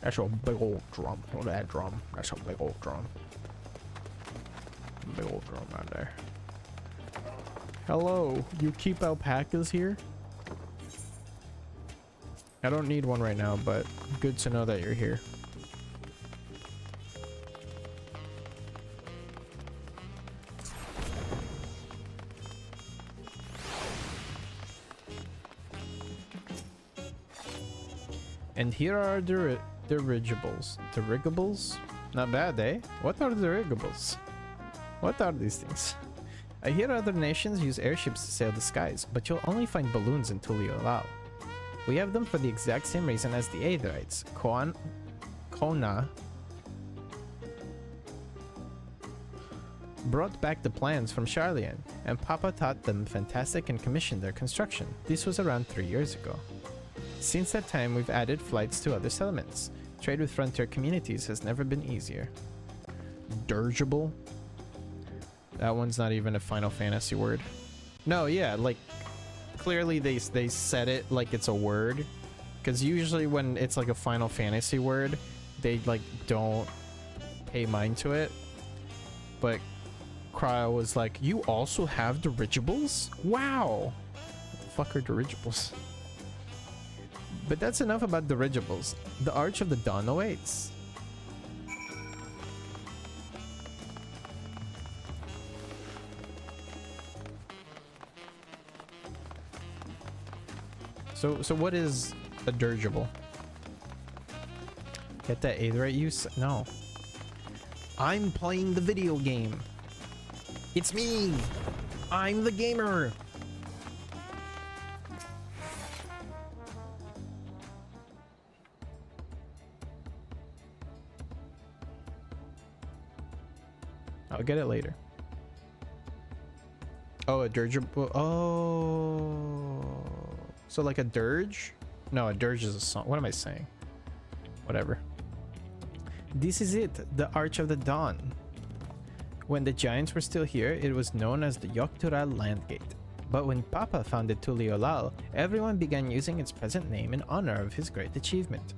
That's a big old drum. Look at that drum. That's a big old drum. Big old drum right there. Hello, you keep alpacas here? I don't need one right now, but good to know that you're here. And here are dirigibles. Dirigibles? Not bad, eh? What are dirigibles? What are these things? I hear other nations use airships to sail the skies, but you'll only find balloons in Tuliolal. We have them for the exact same reason as the Aetherites. Kona brought back the plans from Charlian, and Papa taught them fantastic and commissioned their construction. This was around 3 years ago. Since that time, we've added flights to other settlements. Trade with frontier communities has never been easier. Dirigible? That one's not even a Final Fantasy word. No, yeah, like, clearly they said it like it's a word. Because usually when it's like a Final Fantasy word, they, like, don't pay mind to it. But Cryo was like, you also have dirigibles? Wow! What the fuck are dirigibles? But that's enough about dirigibles. The Arch of the Dawn awaits. So what is a dirigible? Get that Aetherite use? No. I'm playing the video game. It's me! I'm the gamer! I'll get it later. Oh, a dirigible. Oh. So like a dirge? No, a dirge is a song. What am I saying? Whatever. This is it, the Arch of the Dawn. When the giants were still here, it was known as the Yoctural Landgate. But when Papa founded Tuliolal, everyone began using its present name in honor of his great achievement.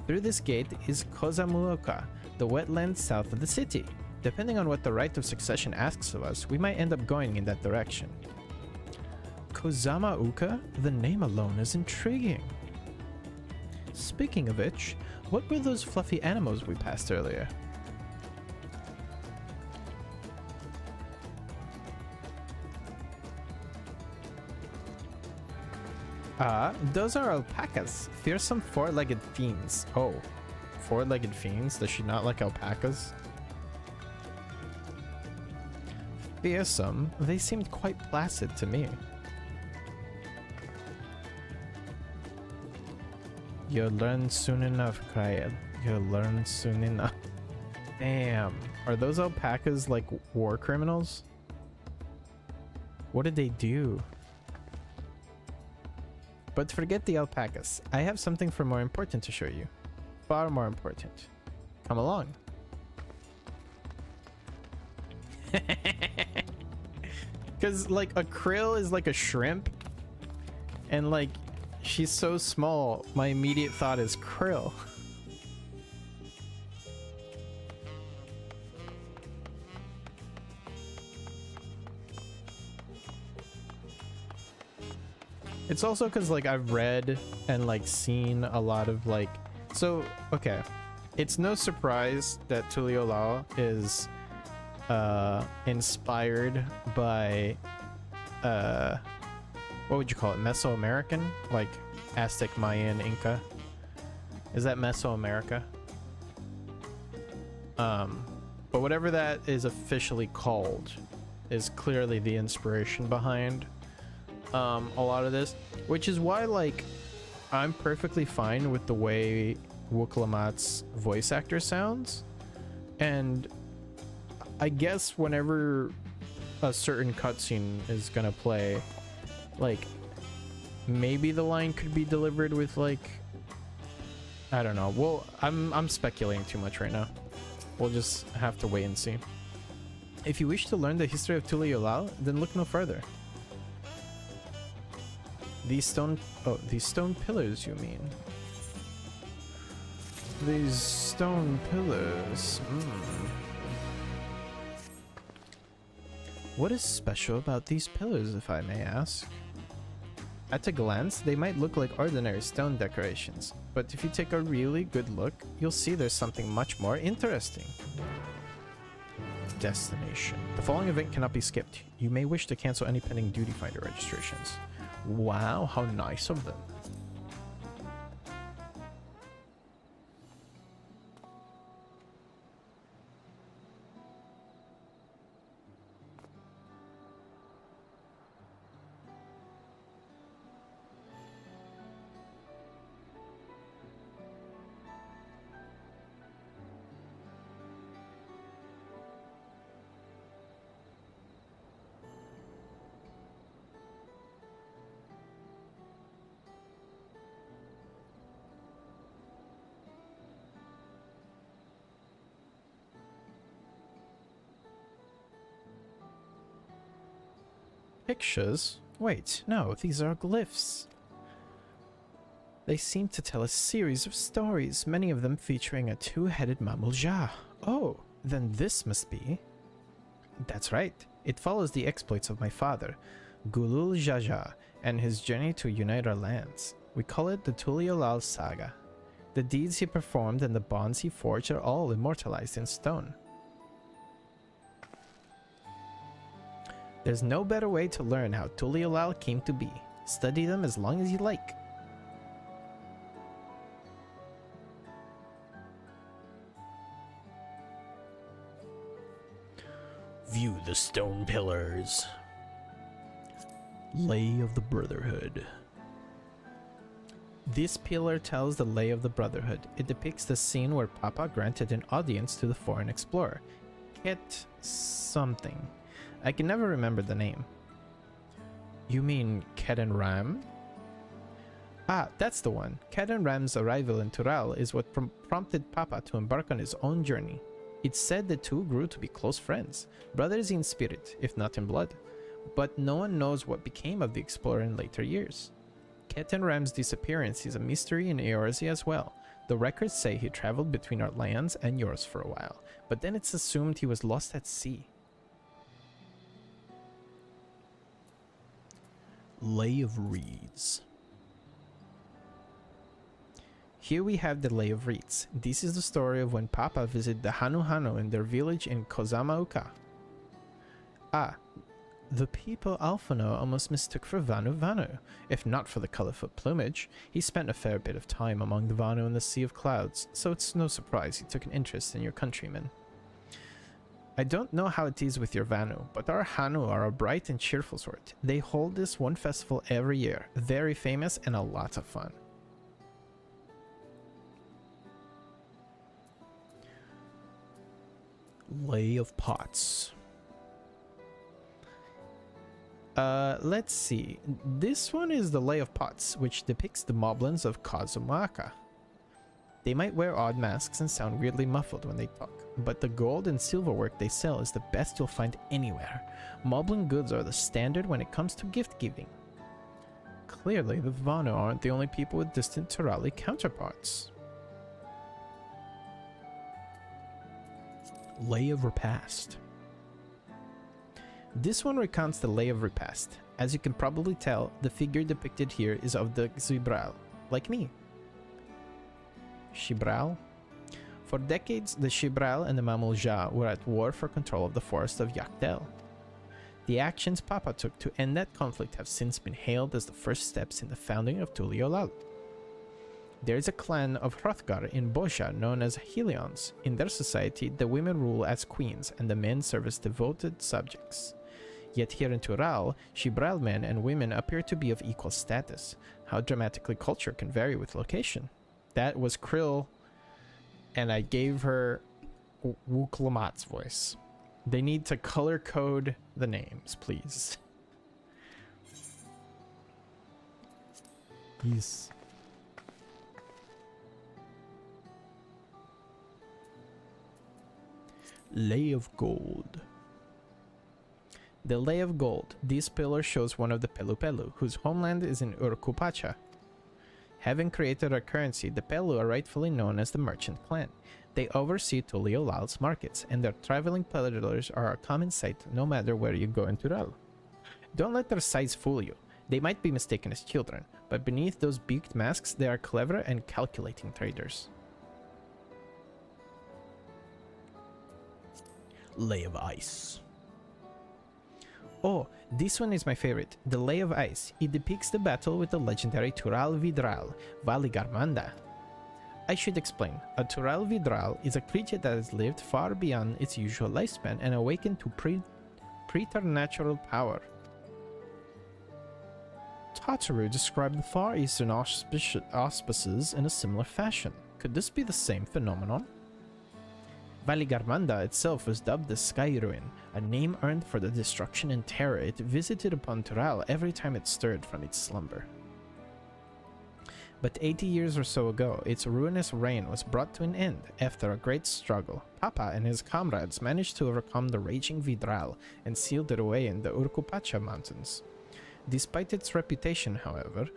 Through this gate is Kozamuoka, the wetlands south of the city. Depending on what the right of succession asks of us, we might end up going in that direction. Kozama Uka? The name alone is intriguing. Speaking of which, what were those fluffy animals we passed earlier? Those are alpacas. Fearsome four-legged fiends. Oh, four-legged fiends? Does she not like alpacas? Fearsome? They seemed quite placid to me. You'll learn soon enough, Kryed. You'll learn soon enough. Damn. Are those alpacas like war criminals? What did they do? But forget the alpacas. I have something far more important to show you. Far more important. Come along. Because, like, a krill is like a shrimp. And, like, she's so small, my immediate thought is krill. It's also because, like, I've read and, like, seen a lot of, like... So, okay. It's no surprise that Tuliolao is inspired by... what would you call it? Mesoamerican? Like, Aztec, Mayan, Inca? Is that Mesoamerica? But whatever that is officially called is clearly the inspiration behind a lot of this, which is why, like, I'm perfectly fine with the way Wookalamat's voice actor sounds. And I guess whenever a certain cutscene is gonna play, like, maybe the line could be delivered with, like, I don't know. Well, I'm speculating too much right now. We'll just have to wait and see. If you wish to learn the history of Tuliolao, then look no further. These stone pillars, you mean? These stone pillars. What is special about these pillars, if I may ask? At a glance, they might look like ordinary stone decorations, but if you take a really good look, you'll see there's something much more interesting. Destination. The following event cannot be skipped. You may wish to cancel any pending duty finder registrations. Wow, how nice of them. Pictures? Wait, no, these are glyphs. They seem to tell a series of stories, many of them featuring a two-headed Mamulja. Oh, then this must be... That's right. It follows the exploits of my father, Gulul Jaja, and his journey to unite our lands. We call it the Tuliolal Saga. The deeds he performed and the bonds he forged are all immortalized in stone. There's no better way to learn how Tuliolal came to be. Study them as long as you like. View the stone pillars. Lay of the Brotherhood. This pillar tells the lay of the Brotherhood. It depicts the scene where Papa granted an audience to the foreign explorer. Ket something. I can never remember the name. You mean Ket and Ram? Ah, that's the one. Ket and Ram's arrival in Tural is what prompted Papa to embark on his own journey. It's said the two grew to be close friends, brothers in spirit, if not in blood. But no one knows what became of the explorer in later years. Ket and Ram's disappearance is a mystery in Eorzea as well. The records say he traveled between our lands and yours for a while, but then it's assumed he was lost at sea. Lay of Reeds. Here we have the Lay of Reeds. This is the story of when Papa visited the Hanu in their village in Kozamauka. Ah, the people Alphino almost mistook for Vanu. If not for the colorful plumage, he spent a fair bit of time among the Vanu in the Sea of Clouds, so it's no surprise he took an interest in your countrymen. I don't know how it is with your Vanu, but our Hanu are a bright and cheerful sort. They hold this one festival every year, very famous and a lot of fun. Lay of Pots. Let's see. This one is the Lay of Pots, which depicts the moblins of Kazumaka. They might wear odd masks and sound weirdly muffled when they talk, but the gold and silver work they sell is the best you'll find anywhere. Moblin goods are the standard when it comes to gift giving. Clearly, the Vano aren't the only people with distant Turali counterparts. Lay of Repast. This one recounts the Lay of Repast. As you can probably tell, the figure depicted here is of the Xibral, like me. Shibral? For decades, the Shibral and the Mamulja were at war for control of the forest of Yakdel. The actions Papa took to end that conflict have since been hailed as the first steps in the founding of Tuliolal. There is a clan of Hrothgar in Boja known as Helions. In their society, the women rule as queens and the men serve as devoted subjects. Yet here in Tural, Shibral men and women appear to be of equal status. How dramatically culture can vary with location. That was Krill, and I gave her Wuklamat's voice. They need to color code the names, please. Yes. Lay of Gold. The Lay of Gold. This pillar shows one of the Pelu Pelu, whose homeland is in Urkupacha. Having created a currency, the Pelu are rightfully known as the Merchant Clan. They oversee Tuliolal's markets, and their traveling peddlers are a common sight no matter where you go in Tural. Don't let their size fool you. They might be mistaken as children, but beneath those beaked masks, they are clever and calculating traders. Lay of Ice. Oh, this one is my favorite, the Lay of Ice. It depicts the battle with the legendary Tural Vidral, Valigarmanda. I should explain, a Tural Vidral is a creature that has lived far beyond its usual lifespan and awakened to preternatural power. Tataru described the Far Eastern auspices in a similar fashion. Could this be the same phenomenon? Valigarmanda itself was dubbed the Sky Ruin, a name earned for the destruction and terror it visited upon Tural every time it stirred from its slumber. But 80 years or so ago, its ruinous reign was brought to an end after a great struggle. Papa and his comrades managed to overcome the raging Vidral and sealed it away in the Urkupacha mountains. Despite its reputation, however,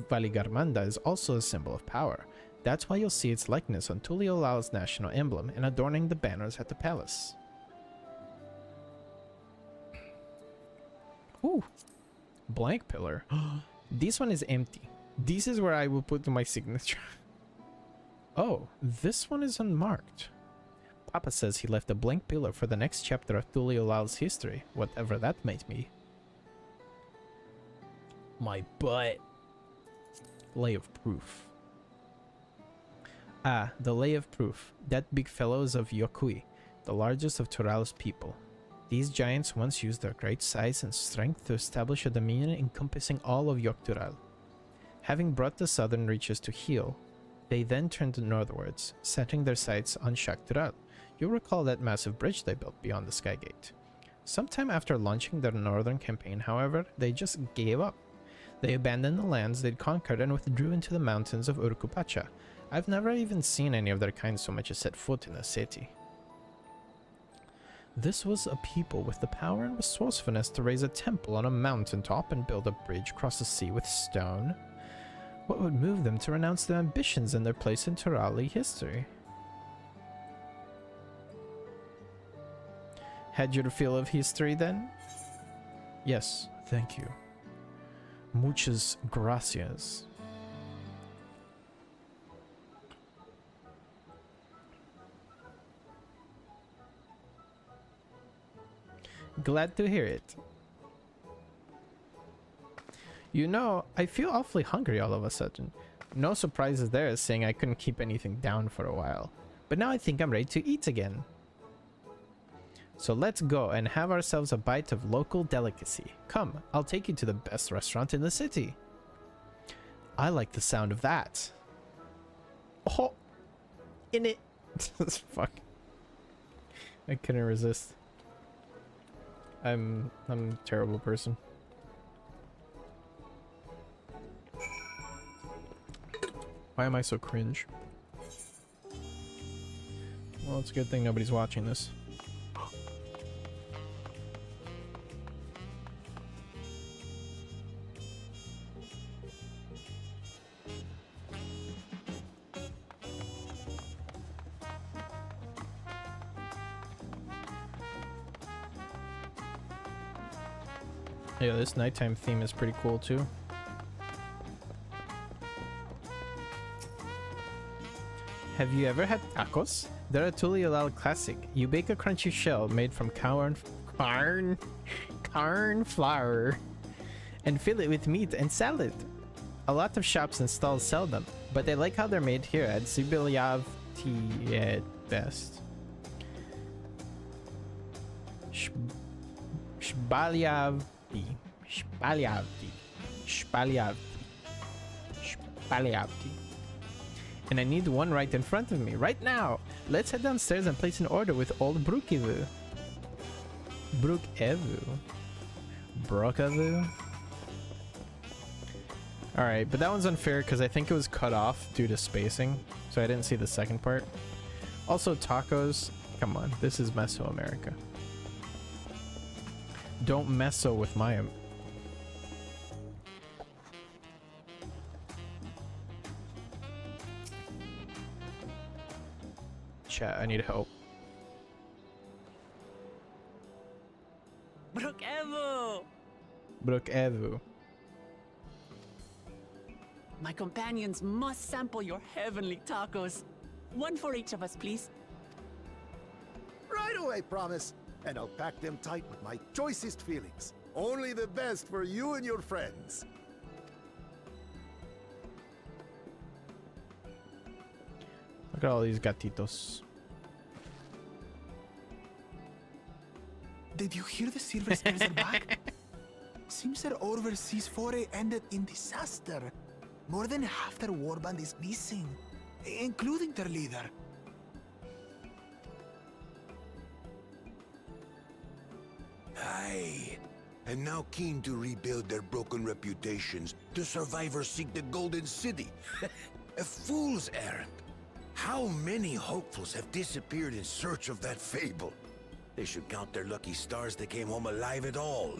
Valigarmanda is also a symbol of power. That's why you'll see its likeness on Tuliolal's national emblem and adorning the banners at the palace. Ooh, blank pillar. This one is empty. This is where I will put my signature. Oh, this one is unmarked. Papa says he left a blank pillar for the next chapter of Tuliolal's history, whatever that might be. My butt. Lay of Proof. Ah, the Lay of Proof. That big fellow is of Yokui, the largest of Tural's people. These giants once used their great size and strength to establish a dominion encompassing all of Yoktural. Having brought the southern reaches to heel, they then turned northwards, setting their sights on Shaktural. You'll recall that massive bridge they built beyond the Skygate. Sometime after launching their northern campaign, however, they just gave up. They abandoned the lands they'd conquered and withdrew into the mountains of Urkupacha. I've never even seen any of their kind so much as set foot in the city. This was a people with the power and resourcefulness to raise a temple on a mountaintop and build a bridge across the sea with stone. What would move them to renounce their ambitions and their place in Turali history? Had your fill of history then? Yes, thank you. Muchas gracias. Glad to hear it. You know, I feel awfully hungry all of a sudden. No surprises there, saying I couldn't keep anything down for a while. But now I think I'm ready to eat again. So let's go and have ourselves a bite of local delicacy. Come, I'll take you to the best restaurant in the city. I like the sound of that. Oh, in it. Fuck. I couldn't resist. I'm a terrible person. Why am I so cringe? Well, it's a good thing nobody's watching this. Yeah, this nighttime theme is pretty cool too. Have you ever had tacos? They're a Tuliyolal classic. You bake a crunchy shell made from corn flour and fill it with meat and salad. A lot of shops and stalls sell them, but I like how they're made here at Sibilyavti at best. Shpalyavti. And I need one right in front of me, right now. Let's head downstairs and place an order with old Brukevu. Brukevu? Alright, but that one's unfair because I think it was cut off due to spacing, so I didn't see the second part. Also, tacos. Come on, this is Mesoamerica. Don't meso with my... Chat, I need help. Brukevu. My companions must sample your heavenly tacos. One for each of us, please. Right away, promise. And I'll pack them tight with my choicest feelings. Only the best for you and your friends. Look at all these gatitos. Did you hear the Silver Spears are back? Seems their overseas foray ended in disaster. More than half their warband is missing, including their leader. Aye. And now keen to rebuild their broken reputations, the survivors seek the Golden City. A fool's errand. How many hopefuls have disappeared in search of that fable? They should count their lucky stars they came home alive at all.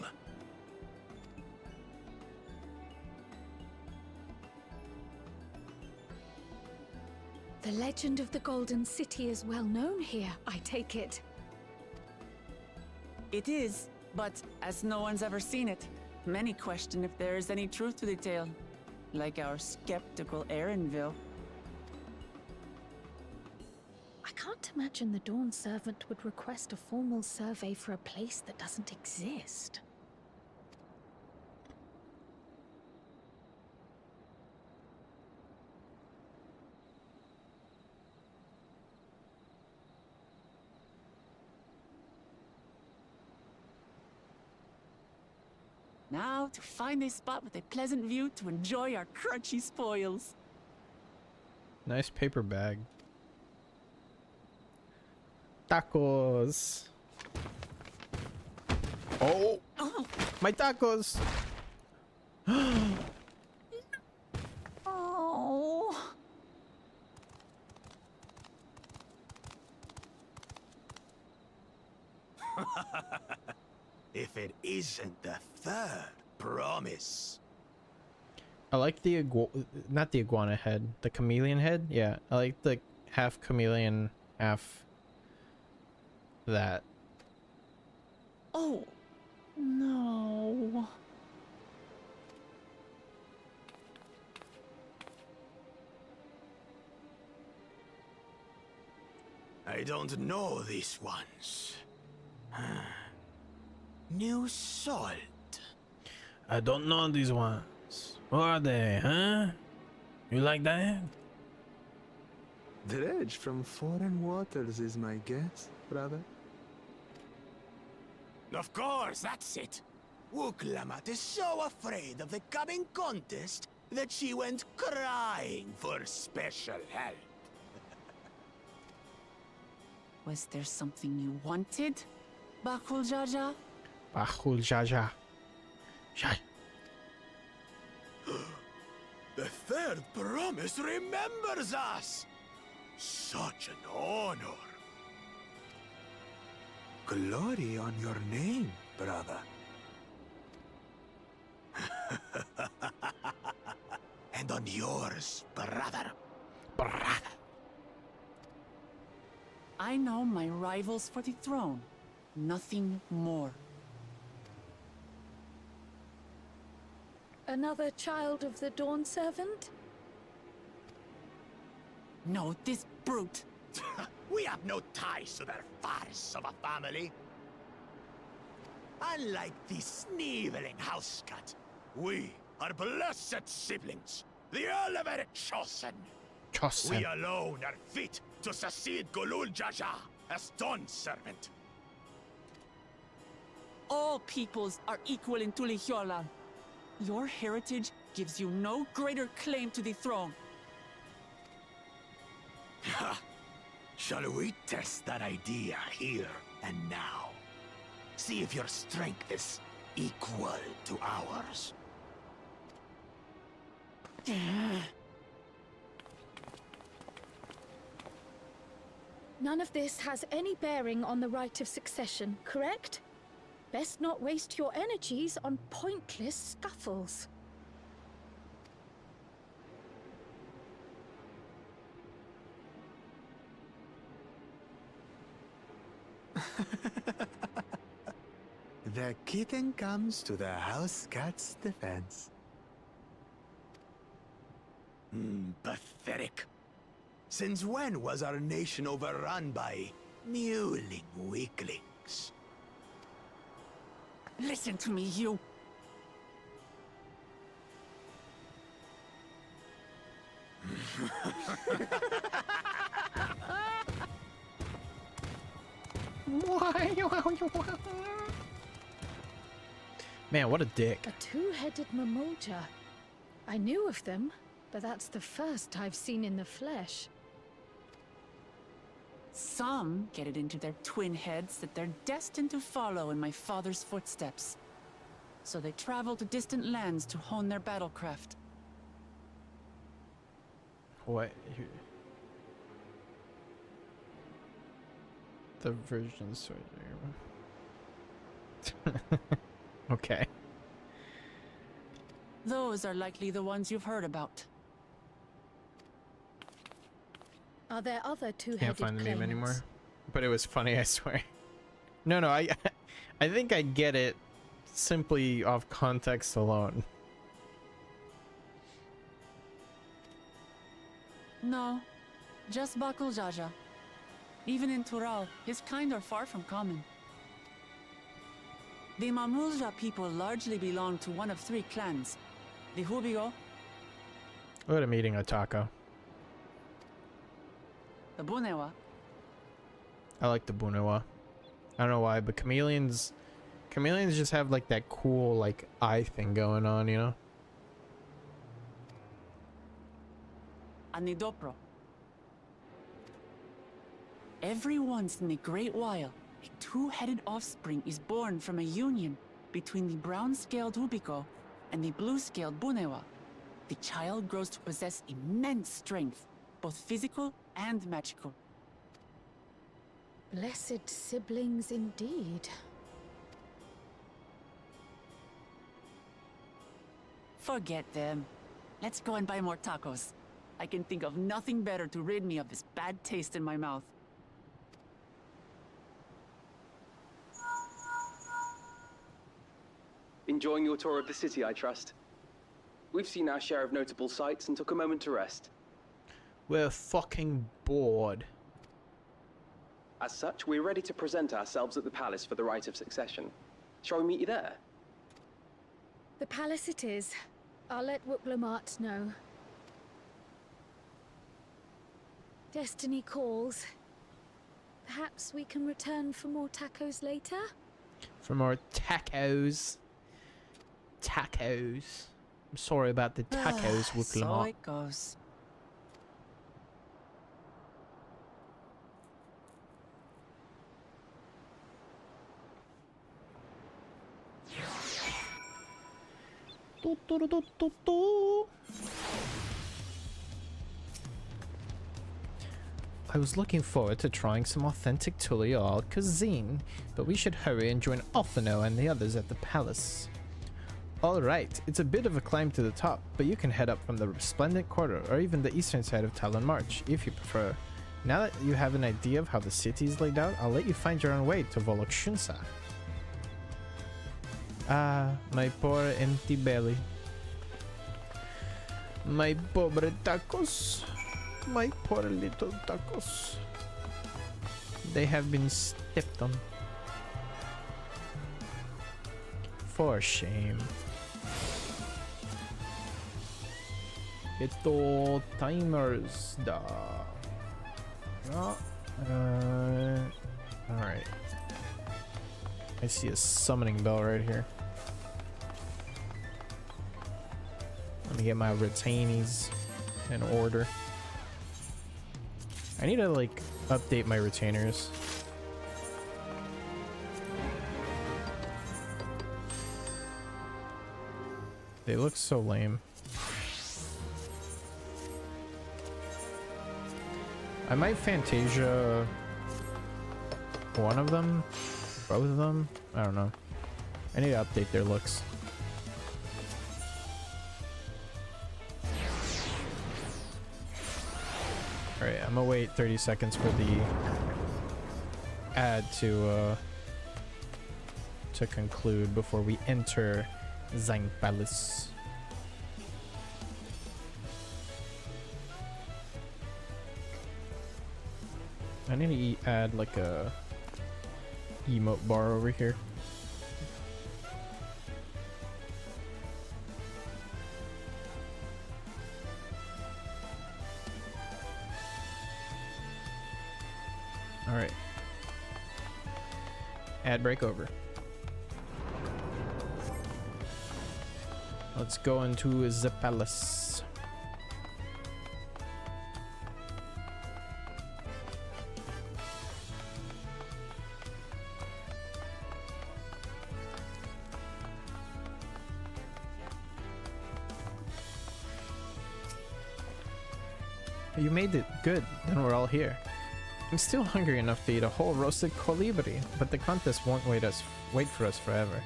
The legend of the Golden City is well known here, I take it. It is, but as no one's ever seen it, many question if there is any truth to the tale. Like our skeptical Erinville. I can't imagine the Dawn Servant would request a formal survey for a place that doesn't exist. Now to find a spot with a pleasant view to enjoy our crunchy spoils. Nice paper bag. Tacos. Oh, my tacos. Oh. If it isn't the third promise. I like the not the iguana head, the chameleon head. Yeah, I like the half chameleon, half that. Oh, no. I don't know these ones. New salt. I don't know these ones. Who are they, huh? You like that? Dredge from foreign waters is my guess, brother. Of course, that's it. Wuklamat is so afraid of the coming contest that she went crying for special help. Was there something you wanted, Bakul Jaja? Bahul Jaja. Jai. The third promise remembers us. Such an honor. Glory on your name, brother. And on yours, brother. I know my rivals for the throne. Nothing more. Another child of the Dawn Servant? No, this brute. We have no ties to their farce of a family. Unlike the sneevling house cat, we are blessed siblings, the elevated chosen. We alone are fit to succeed Golul Jaja as Dawn Servant. All peoples are equal in Tulihiola. Your heritage gives you no greater claim to the throne. Ha! Shall we test that idea here and now? See if your strength is equal to ours. None of this has any bearing on the right of succession, correct? Best not waste your energies on pointless scuffles. The kitten comes to the house cat's defense. Pathetic. Since when was our nation overrun by mewling weaklings? Listen to me, you. Man, what a dick. A two-headed Mamulja. I knew of them, but that's the first I've seen in the flesh. Some get it into their twin heads that they're destined to follow in my father's footsteps. So they travel to distant lands to hone their battlecraft. What? The version sort of. Okay. Those are likely the ones you've heard about. Are there other two-headed Can't find the name claimants? anymore. But it was funny, I swear. No, I think I get it simply off context alone. No, just Bakul Jaja. Even in Tural, his kind are far from common. The Mamulja people largely belong to one of three clans. The Hubigo, Look at him eating a taco. the Bunewa, I like the Bunewa. I don't know why, but chameleons just have like that cool like eye thing going on, you know? and the Dopro. Every once in a great while, a two-headed offspring is born from a union between the brown-scaled Hubiko and the blue-scaled Bunewa. The child grows to possess immense strength, both physical and magical. Blessed siblings indeed. Forget them. Let's go and buy more tacos. I can think of nothing better to rid me of this bad taste in my mouth. Enjoying your tour of the city, I trust. We've seen our share of notable sights and took a moment to rest. We're fucking bored. As such, we're ready to present ourselves at the palace for the rite of succession. Shall we meet you there? The palace it is. I'll let Wuklamart know. Destiny calls. Perhaps we can return for more tacos later? For more tacos. Tacos. I'm sorry about the tacos, So Wuklamart. it goes. I was looking forward to trying some authentic Tulial cuisine, but we should hurry and join Alphino and the others at the palace. Alright, it's a bit of a climb to the top, but you can head up from the Resplendent Quarter or even the eastern side of Talon March, if you prefer. Now that you have an idea of how the city is laid out, I'll let you find your own way to Volok Shunsa. Ah, my poor empty belly. My pobre tacos. My poor little tacos. They have been stepped on. For shame. Ito timers da. Alright. I see a summoning bell right here. Let me get my retainees in order. I need to like update my retainers. They look so lame. I might Fantasia one of them, both of them. I don't know. I need to update their looks. Alright, I'm gonna wait 30 seconds for the ad to conclude before we enter Zang Palace. I need to add like a emote bar over here. Alright. Ad break over. Let's go into the palace. You made it. Good. Then we're all here. I'm still hungry enough to eat a whole roasted colibri, but the contest won't wait for us forever.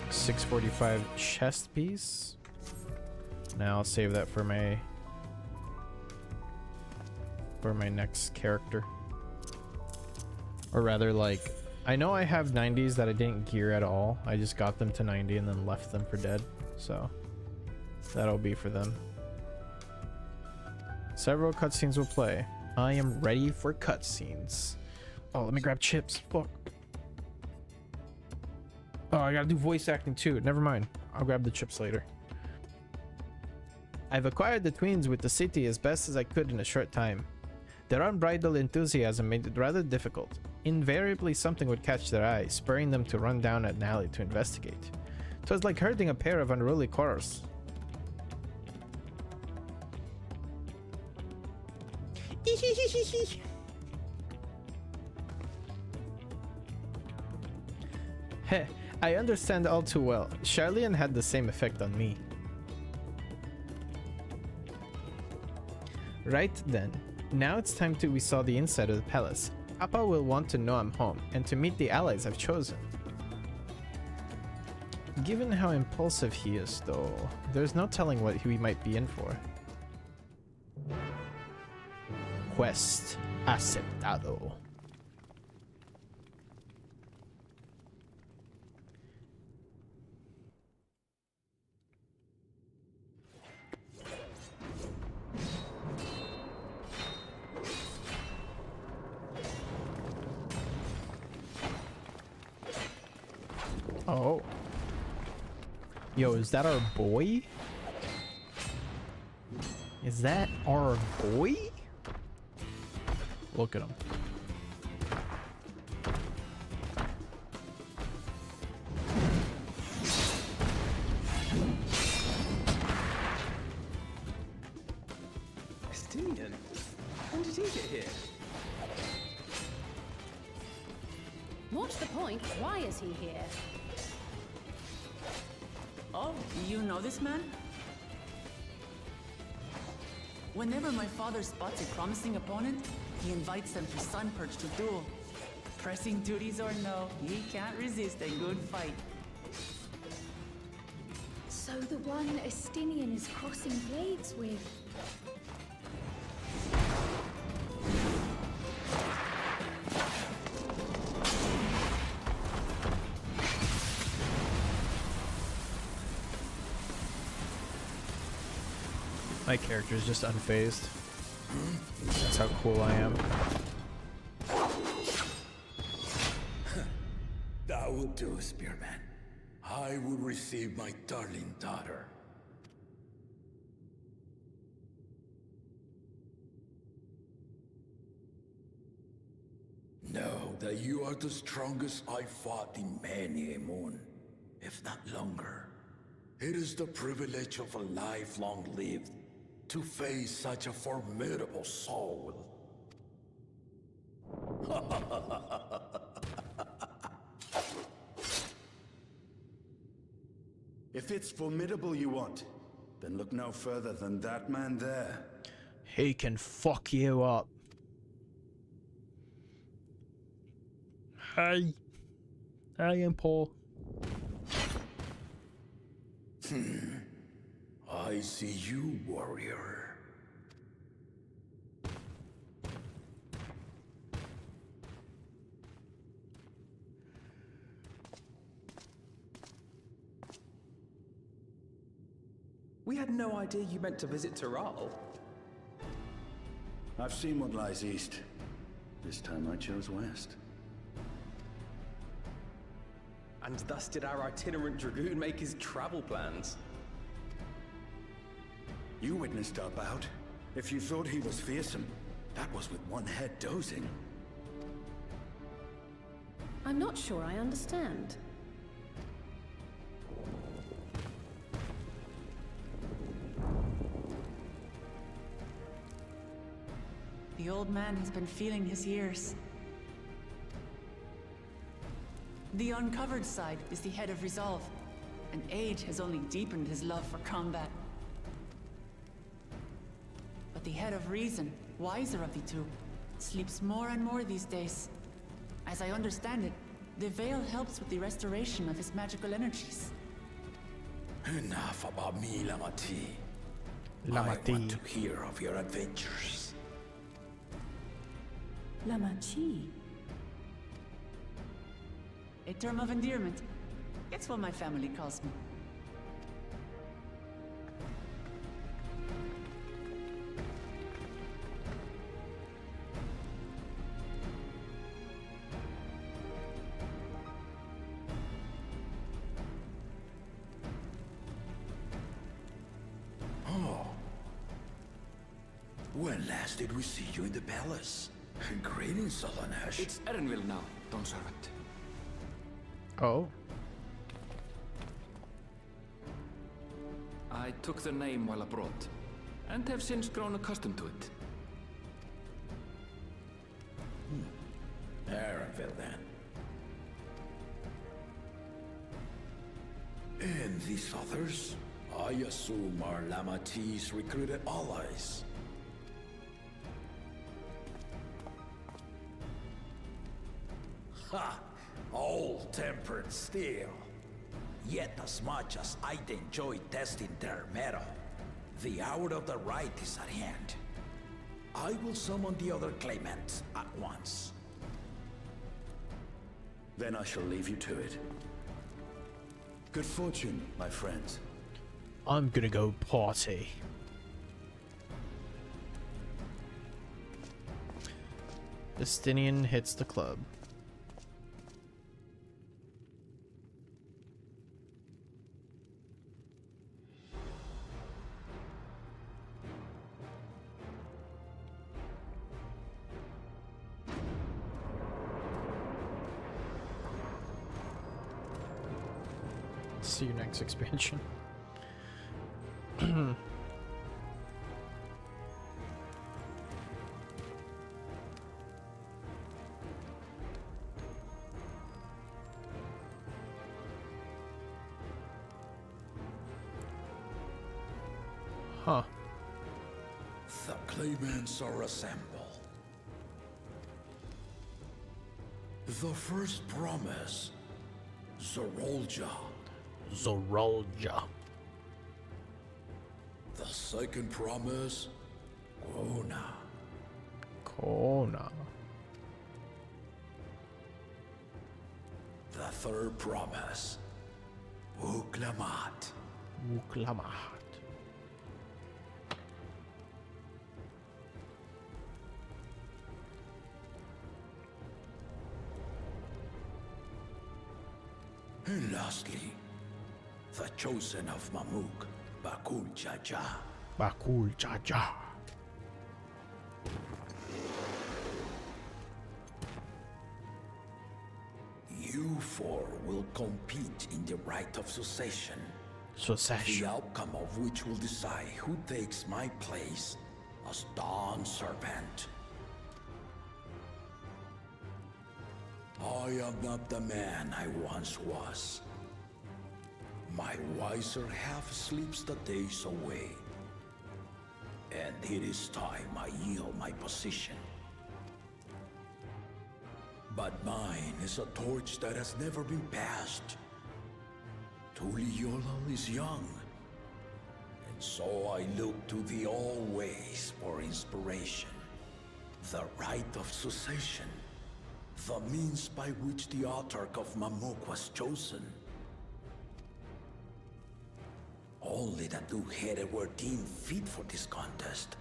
645 chest piece. Now I'll save that for my next character. Or rather, like, I know I have 90s that I didn't gear at all. I just got them to 90 and then left them for dead. So that'll be for them. Several cutscenes will play. I am ready for cutscenes. Oh, let me grab chips. Fuck. Oh, I gotta do voice acting too. Never mind. I'll grab the chips later. I've acquired the twins with the city as best as I could in a short time. Their unbridled enthusiasm made it rather difficult. Invariably something would catch their eye, spurring them to run down an alley to investigate. 'Twas like herding a pair of unruly quarrels. Heh, I understand all too well. Charlian had the same effect on me. Right then, now it's time we saw the inside of the palace. Papa will want to know I'm home, and to meet the allies I've chosen. Given how impulsive he is, though, there's no telling what we might be in for. Quest aceptado. Oh. Yo, is that our boy? Is that our boy? Look at him. Estinian? When did he get here? What's the point? Why is he here? Oh, you know this man? Whenever my father spots a promising opponent, he invites them to Sunperch to duel. Pressing duties or no, he can't resist a good fight. So the one Estinian is crossing blades with. My character is just unfazed. That's how cool I am. That will do, Spearman. I will receive my darling daughter. Know that you are the strongest I fought in many a moon, if not longer. It is the privilege of a life long lived to face such a formidable soul. If it's formidable you want, then look no further than that man there. He can fuck you up. Hi. I am Paul. I see you, warrior. We had no idea you meant to visit Tyrrell. I've seen what lies east. This time I chose west. And thus did our itinerant dragoon make his travel plans. You witnessed our bout. If you thought he was fearsome, that was with one head dozing. I'm not sure I understand. The old man has been feeling his years. The uncovered side is the head of resolve, and age has only deepened his love for combat. But the head of reason, wiser of the two, sleeps more and more these days. As I understand it, the veil helps with the restoration of his magical energies. Enough about me, Lamati. Lamati. I want to hear of your adventures. Lamachi. A term of endearment. It's what my family calls me. Oh. When last did we see you in the palace? Greetings, Solonesh. It's Erenville now, Dawn Servant. Oh. I took the name while abroad, and have since grown accustomed to it. Erenville, then. And these others? I assume are Lamati's recruited allies. Ha! Old-tempered steel. Yet as much as I'd enjoy testing their metal, the hour of the right is at hand. I will summon the other claimants at once. Then I shall leave you to it. Good fortune, my friends. I'm gonna go party. Estinian hits the club. See you next expansion. The claimants are assembled. The first promise, Zorolja. Zorolja. The second promise, Kona. Kona. The third promise, Uklamat. Uklamat. And lastly, the chosen of Mamuk, Bakul Jaja. Bakul Jaja. You four will compete in the right of succession. Succession. The outcome of which will decide who takes my place as Dawn Servant. I am not the man I once was. My wiser half sleeps the days away. And it is time I yield my position. But mine is a torch that has never been passed. Tuliyola is young. And so I look to thee always for inspiration. The rite of succession. The means by which the autarch of Mamuk was chosen. Only the two-headed were deemed fit for this contest.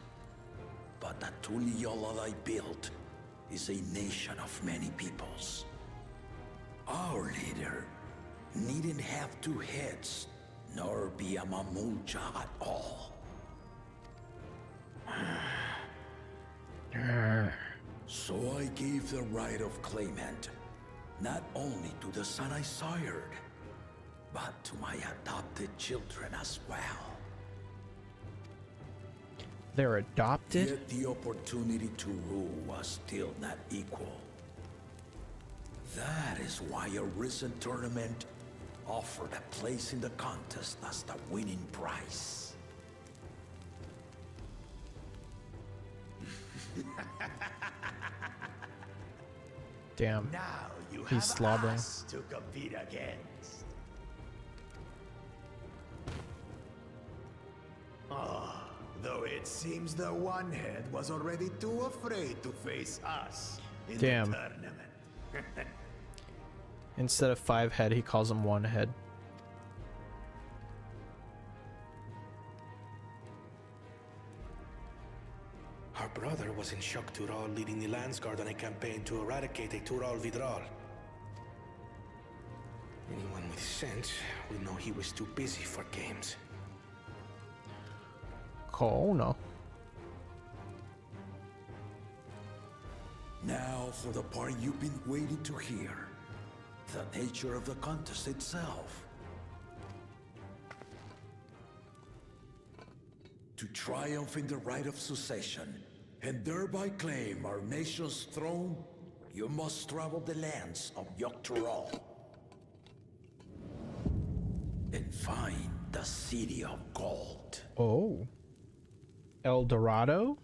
But the Tuliyola I built is a nation of many peoples. Our leader needn't have two heads, nor be a Mamulja at all. So I gave the right of claimant, not only to the son I sired, but to my adopted children as well. They're adopted? Yet the opportunity to rule was still not equal. That is why a recent tournament offered a place in the contest as the winning prize. Damn. Now you He's have slobbering. us to compete against. Ah, though it seems the one head was already too afraid to face us in Damn. the tournament. Instead of 5 head, he calls him 1 head. Our brother was in Shock Tural leading the Landsguard on a campaign to eradicate a Tural Vidral. Anyone with sense will know he was too busy for games. Kona. Now for the part you've been waiting to hear. The nature of the contest itself. To triumph in the right of succession, and thereby claim our nation's throne, you must travel the lands of Yogg-Tural. And find the City of Gold. Oh. El Dorado?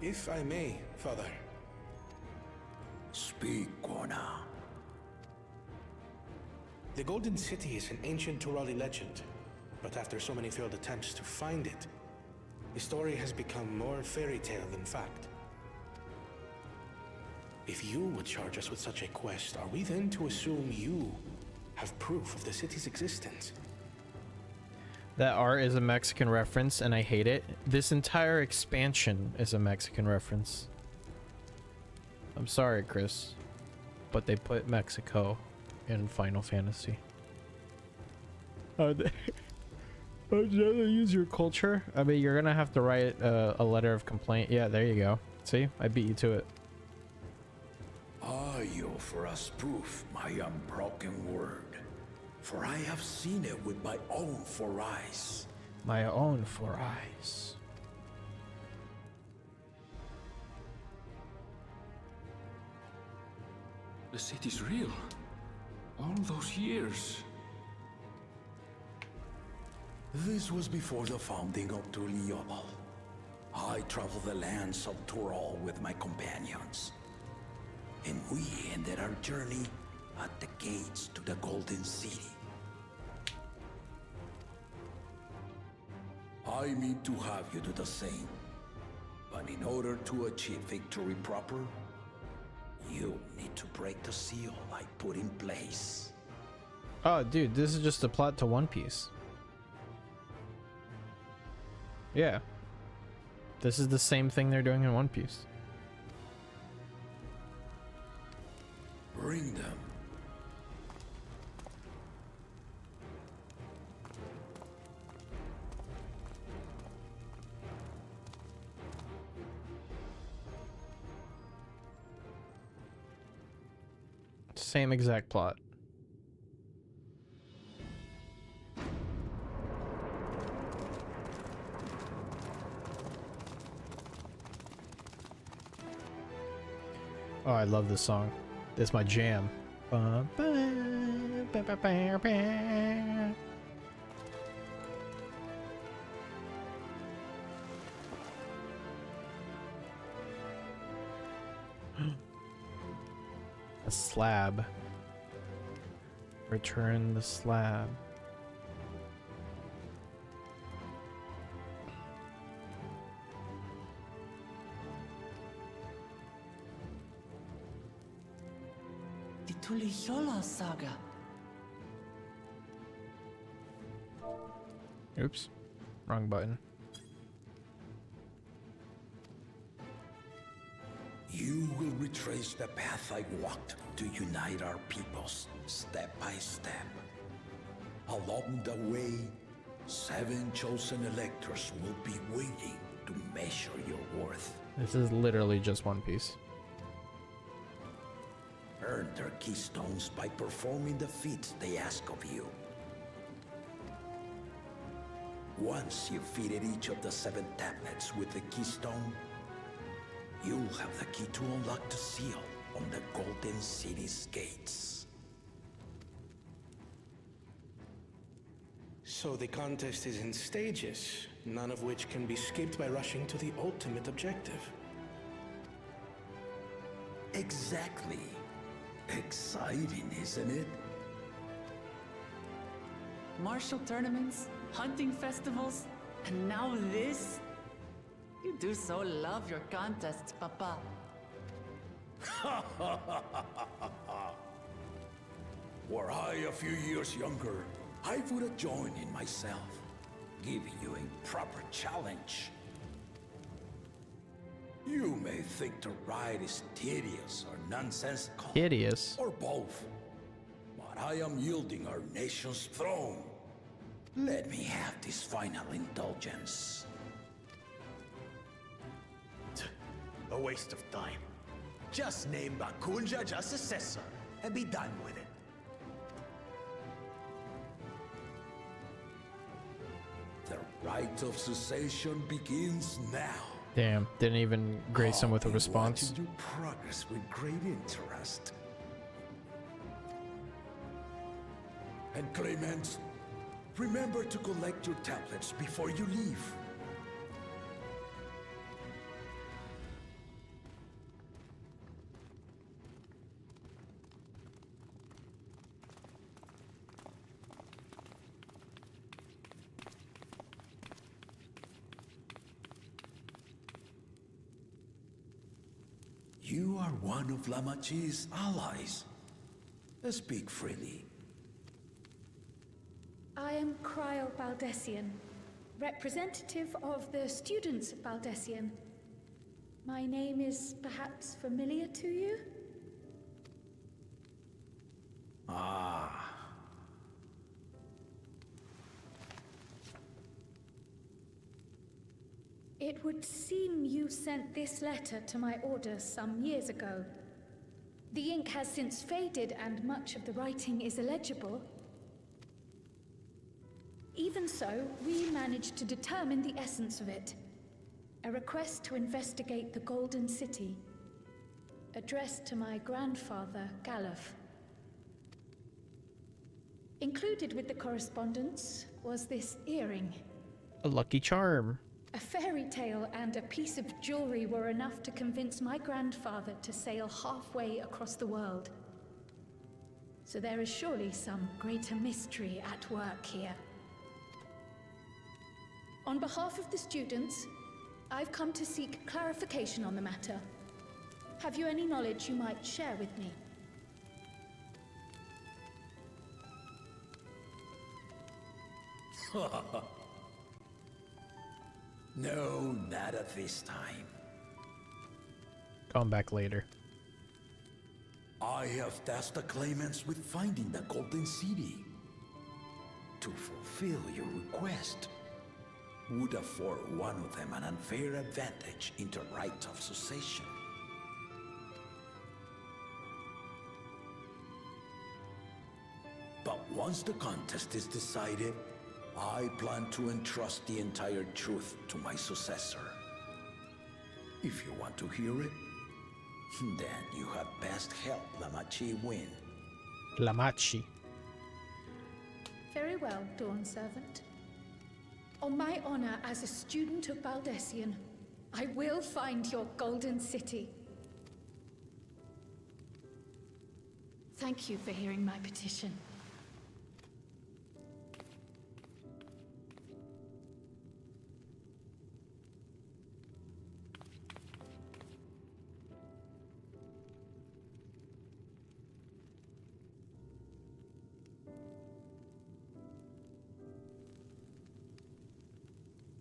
If I may, Father. Speak, Kona. The Golden City is an ancient Turali legend, but after so many failed attempts to find it, the story has become more fairy tale than fact. If you would charge us with such a quest, are we then to assume you have proof of the city's existence? That art is a Mexican reference, and I hate it. This entire expansion is a Mexican reference. I'm sorry, Chris, but they put Mexico in Final Fantasy. Oh, did they use your culture? I mean, you're gonna have to write a letter of complaint. Yeah, there you go. See, I beat you to it. I offer as proof my unbroken word. For I have seen it with my own 4 eyes. My own 4 eyes. The city's real. All those years. This was before the founding of Tuliyola. I traveled the lands of Tural with my companions. And we ended our journey at the gates to the Golden City. I need to have you do the same. But in order to achieve victory proper, you need to break the seal I put in place. Oh, dude, this is just a plot to One Piece. Yeah. This is the same thing they're doing in One Piece. Bring them. Same exact plot. Oh, I love this song. This is my jam. A slab. Return the slab. The Tuliyola saga. Oops. Wrong button. You will retrace the path I walked to unite our peoples, step by step. Along the way, 7 chosen electors will be waiting to measure your worth. This is literally just One Piece. Earn their keystones by performing the feats they ask of you. Once you've fitted each of the 7 tablets with the keystone, you'll have the key to unlock the seal on the Golden City's gates. So the contest is in stages, none of which can be skipped by rushing to the ultimate objective. Exactly. Exciting, isn't it? Martial tournaments, hunting festivals, and now this? You do so love your contests, Papa. Were I a few years younger, I would have joined in myself, giving you a proper challenge. You may think the ride is tedious or nonsensical. Hideous. Or both. But I am yielding our nation's throne. Let me have this final indulgence. A waste of time. Just name Bakunja just successor and be done with it. The right of succession begins now. Damn, didn't even grace him with a response. Watching you progress with great interest. And Clement, remember to collect your tablets before you leave. You are one of Lamachi's allies. Speak freely. I am Cryle Baldessian, representative of the students of Baldessian. My name is perhaps familiar to you? Ah. It would seem you sent this letter to my orders some years ago. The ink has since faded and much of the writing is illegible. Even so, we managed to determine the essence of it. A request to investigate the Golden City. addressed to my grandfather, Galuf. Included with the correspondence was this earring. A lucky charm. A fairy tale and a piece of jewelry were enough to convince my grandfather to sail halfway across the world. So there is surely some greater mystery at work here. On behalf of the students, I've come to seek clarification on the matter. Have you any knowledge you might share with me? No, not at this time. Come back later. I have tasked the claimants with finding the Golden City. To fulfill your request would afford one of them an unfair advantage in the right of succession. But once the contest is decided, I plan to entrust the entire truth to my successor. If you want to hear it, then you had best help Lamachi win. Lamachi. Very well, Dawn Servant. On my honor as a student of Baldessian, I will find your Golden City. Thank you for hearing my petition.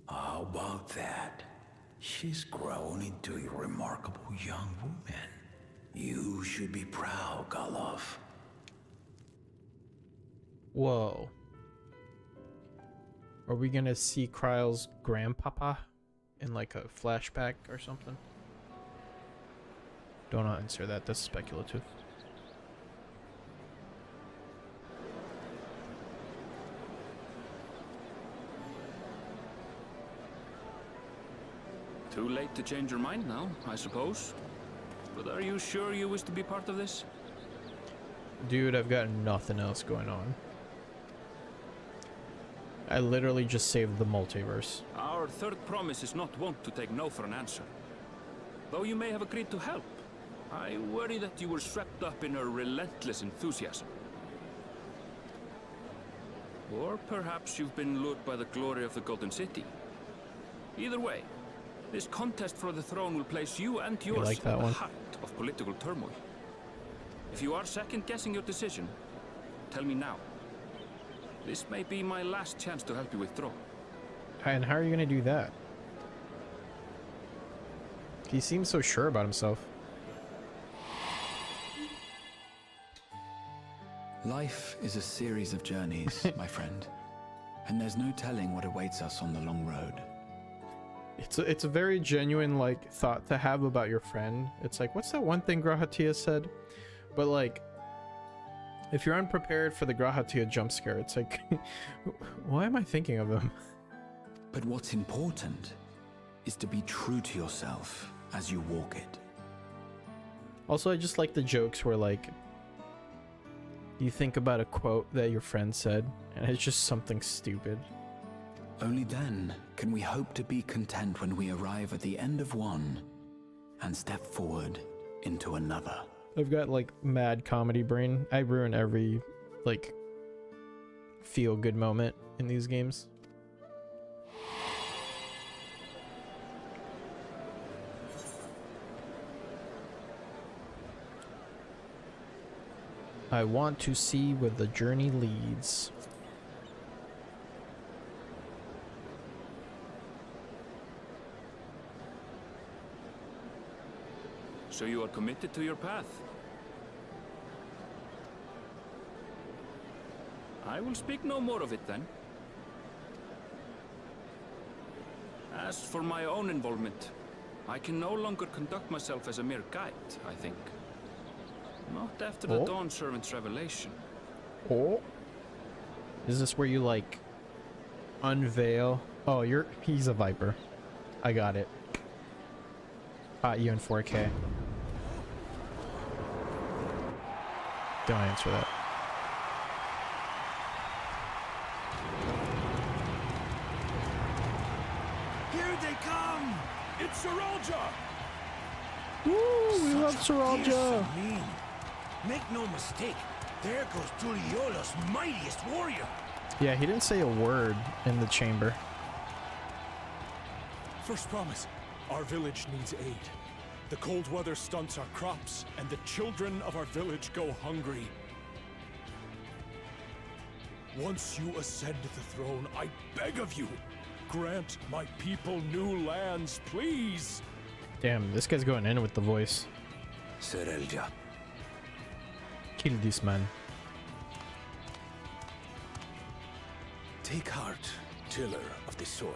How about that? She's grown into a remarkable young woman. You should be proud, Galuf. Whoa. Are we gonna see Kryle's grandpapa in like a flashback or something? Don't answer that, that's speculative. Too late to change your mind now, I suppose. But are you sure you wish to be part of this? Dude, I've got nothing else going on. I literally just saved the multiverse. Our third promise is not wont to take no for an answer. Though you may have agreed to help, I worry that you were swept up in her relentless enthusiasm. Or perhaps you've been lured by the glory of the Golden City. Either way, this contest for the throne will place you and yours like that at the one? heart of political turmoil. If you are second-guessing your decision, tell me now. This may be my last chance to help you withdraw. And how are you gonna do that? He seems so sure about himself. Life is a series of journeys, my friend. And there's no telling what awaits us on the long road. It's a very genuine like thought to have about your friend. It's like, what's that one thing Grahatia said? But like, if you're unprepared for the Grahatia jump scare, it's like, why am I thinking of him? But what's important is to be true to yourself as you walk it. Also, I just like the jokes where like, you think about a quote that your friend said, and it's just something stupid. Only then can we hope to be content when we arrive at the end of one and step forward into another. I've got like mad comedy brain. I ruin every like feel good moment in these games. I want to see where the journey leads. So you are committed to your path? I will speak no more of it then. As for my own involvement, I can no longer conduct myself as a mere guide, I think. Not after the Dawn Servant's revelation. Oh? Is this where you like unveil? Oh, he's a Viper. I got it. You in 4K. Don't answer that. Here they come! It's Saralja! Woo! We love Saralja! Make no mistake, there goes Tuliola's mightiest warrior. Yeah, he didn't say a word in the chamber. First promise, our village needs aid. The cold weather stunts our crops, and the children of our village go hungry. Once you ascend the throne, I beg of you, grant my people new lands, please. Damn, this guy's going in with the voice. Saralja. Kill this man. Take heart, tiller of the soil.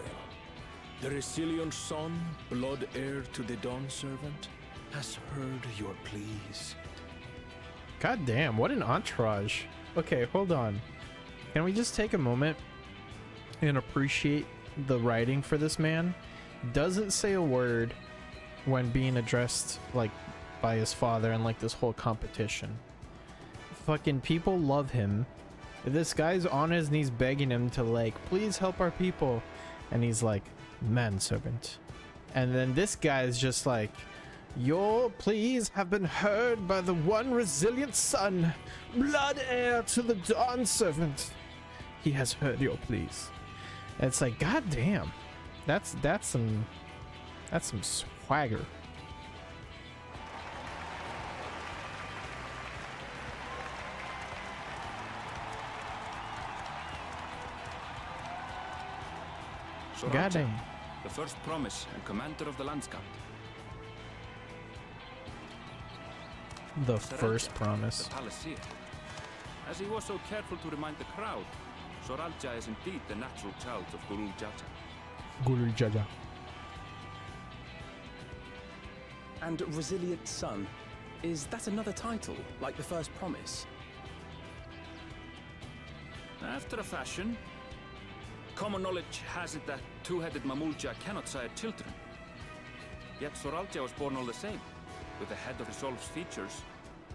The Resilion son, blood heir to the Dawn Servant, has heard your pleas. God damn, what an entourage. Okay, hold on. Can we just take a moment and appreciate the writing for this man? Doesn't say a word when being addressed like by his father and like this whole competition. Fucking people love him. This guy's on his knees begging him to like, please help our people. And he's like, manservant. And then this guy is just like, your pleas have been heard by the one resilient son, blood heir to the Dawn Servant. He has heard your pleas. And it's like, god damn. That's some swagger. God damn. The first promise and commander of the Landscape. The first promise. The Palaceer. As he was so careful to remind the crowd, Soralja is indeed the natural child of Gulul Jaja. Gulul Jaja. And Resilient Son, is that another title, like the first promise? After a fashion. Common knowledge has it that two-headed Mamulja cannot sire children. Yet Soralja was born all the same, with the head of Resolve's features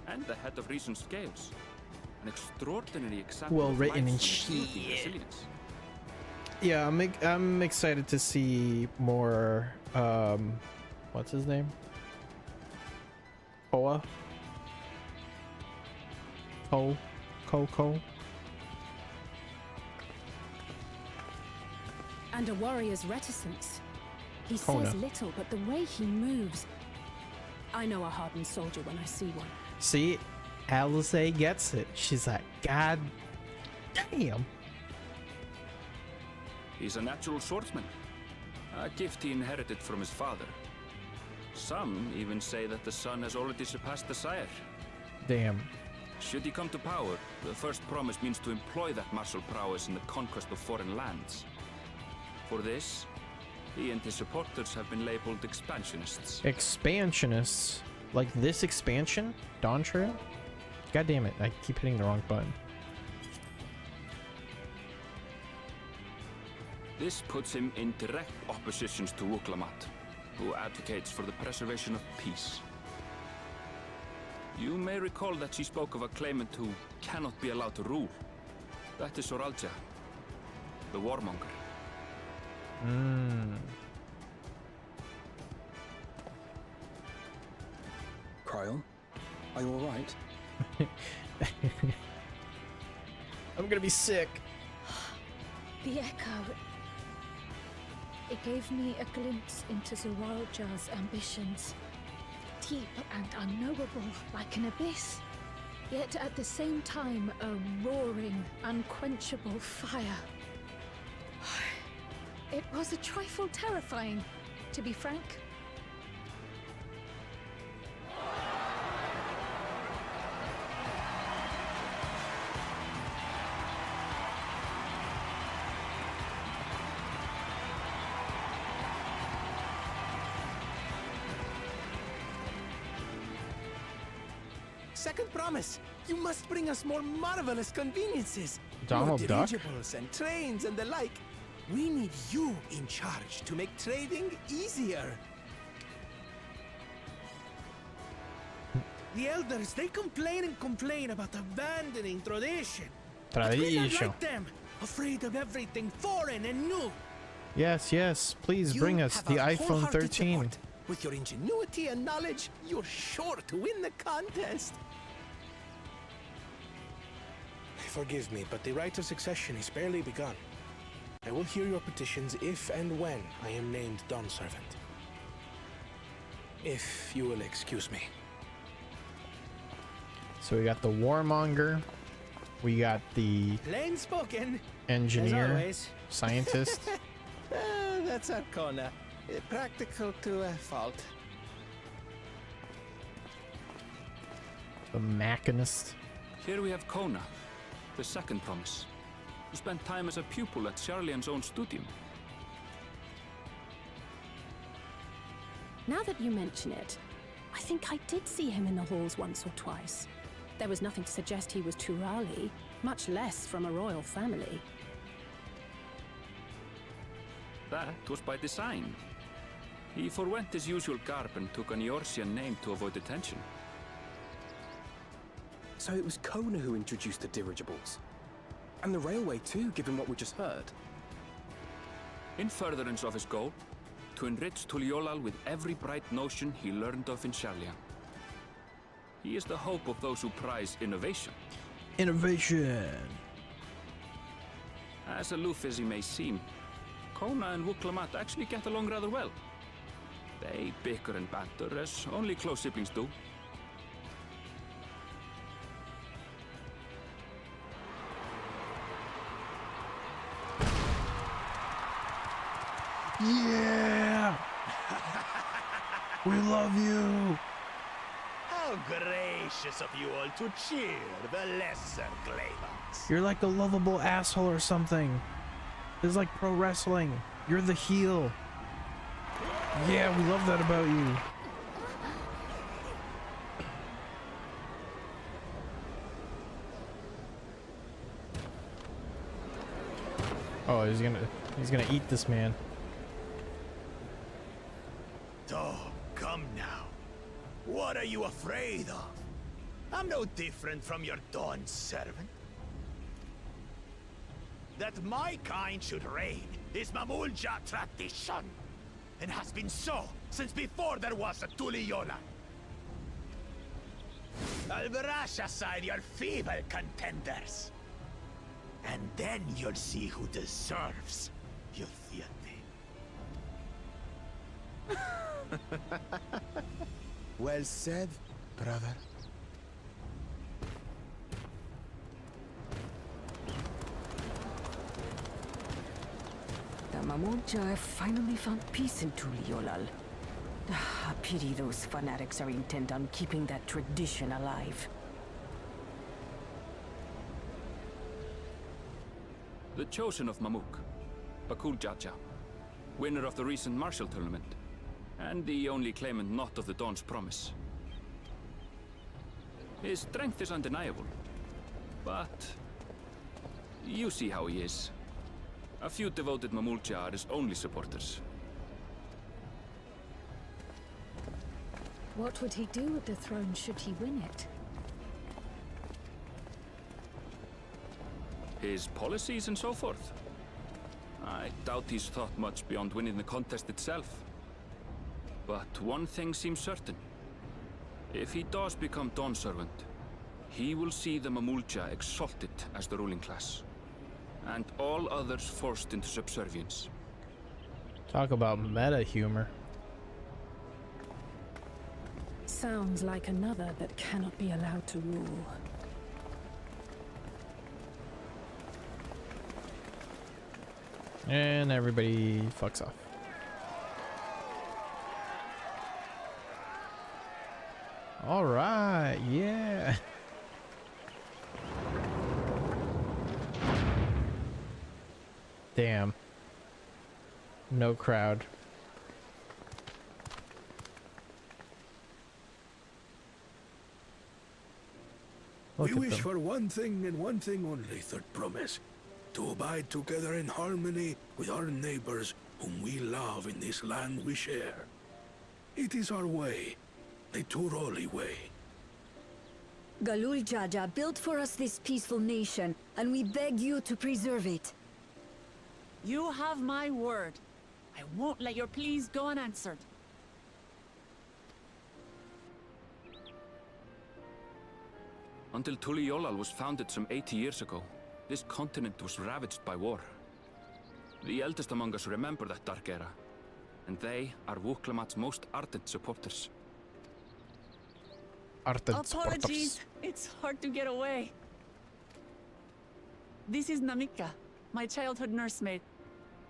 and the head of Reason's scales. An extraordinary example well of written in life's shit. resilience. Yeah, I'm excited to see more. What's his name? Koa. Ko. And a warrior's reticence. He Kona. says little, but the way he moves. I know a hardened soldier when I see one. See, Alice gets it. She's like, god damn. He's a natural swordsman, a gift he inherited from his father. Some even say that the son has already surpassed the sire. Damn. Should he come to power, the first promise means to employ that martial prowess in the conquest of foreign lands. For this, he and his supporters have been labeled expansionists. Expansionists? Like this expansion? Dawntrail? God damn it, I keep hitting the wrong button. This puts him in direct opposition to Wuklamat, who advocates for the preservation of peace. You may recall that she spoke of a claimant who cannot be allowed to rule. That is Soralja, the warmonger. Cryle, are you alright? I'm gonna be sick. The echo. It gave me a glimpse into Zoralja's ambitions. Deep and unknowable, like an abyss. Yet at the same time, a roaring, unquenchable fire. It was a trifle terrifying, to be frank. Second promise, you must bring us more marvelous conveniences. Donald more Duck? dirigibles and trains and the like. We need you in charge to make trading easier. The elders, they complain and complain about abandoning tradition. But we're not Tradition. like them, afraid of everything foreign and new. Yes, yes. Please bring us the iPhone 13. With your ingenuity and knowledge, you're sure to win the contest. Forgive me, but the rite of succession is barely begun. I will hear your petitions if and when I am named Dawnservant. If you will excuse me. So we got the warmonger. We got the Plain spoken. engineer, As always. scientist. That's Arcona. Practical to a fault. The machinist. Here we have Kona, the second promise, who spent time as a pupil at Charlian's own studium. Now that you mention it, I think I did see him in the halls once or twice. There was nothing to suggest he was Turali, much less from a royal family. That was by design. He forwent his usual garb and took an Eorzean name to avoid attention. So it was Kona who introduced the dirigibles. And the railway too, given what we just heard. In furtherance of his goal, to enrich Tuliolal with every bright notion he learned of in Charlian. He is the hope of those who prize innovation. Innovation. As aloof as he may seem, Kona and Wuklamat actually get along rather well. They bicker and banter as only close siblings do. Yeah! We love you! How gracious of you all to cheer the lesser Glavans. You're like a lovable asshole or something. It's like pro wrestling. You're the heel. Yeah, we love that about you. Oh, he's gonna eat this man. Oh, come now. What are you afraid of? I'm no different from your Dawn servant. That my kind should reign is Mamulja tradition, and has been so since before there was a Tuliyola. I'll brush aside your feeble contenders, and then you'll see who deserves your deity. Well said, brother. The Mamulja have finally found peace in Tuliolal. A pity those fanatics are intent on keeping that tradition alive. The chosen of Mamuk, Bakul Jaja, winner of the recent martial tournament, and the only claimant not of the Dawn's promise. His strength is undeniable, but you see how he is. A few devoted Mamulja are his only supporters. What would he do with the throne should he win it? His policies and so forth. I doubt he's thought much beyond winning the contest itself. But one thing seems certain. If he does become Dawn Servant, he will see the Mamulja exalted as the ruling class, and all others forced into subservience. Talk about meta humor. Sounds like another that cannot be allowed to rule. And everybody fucks off. All right, yeah. Damn. No crowd. We wish for one thing and one thing only, Third Promise. To abide together in harmony with our neighbors whom we love in this land we share. It is our way, the Turoli way. Galul Jaja built for us this peaceful nation, and we beg you to preserve it. You have my word. I won't let your pleas go unanswered. Until Tuliolal was founded some 80 years ago, this continent was ravaged by war. The eldest among us remember that dark era, and they are Wuklamat's most ardent supporters. Apologies, it's hard to get away. This is Namika, my childhood nursemaid.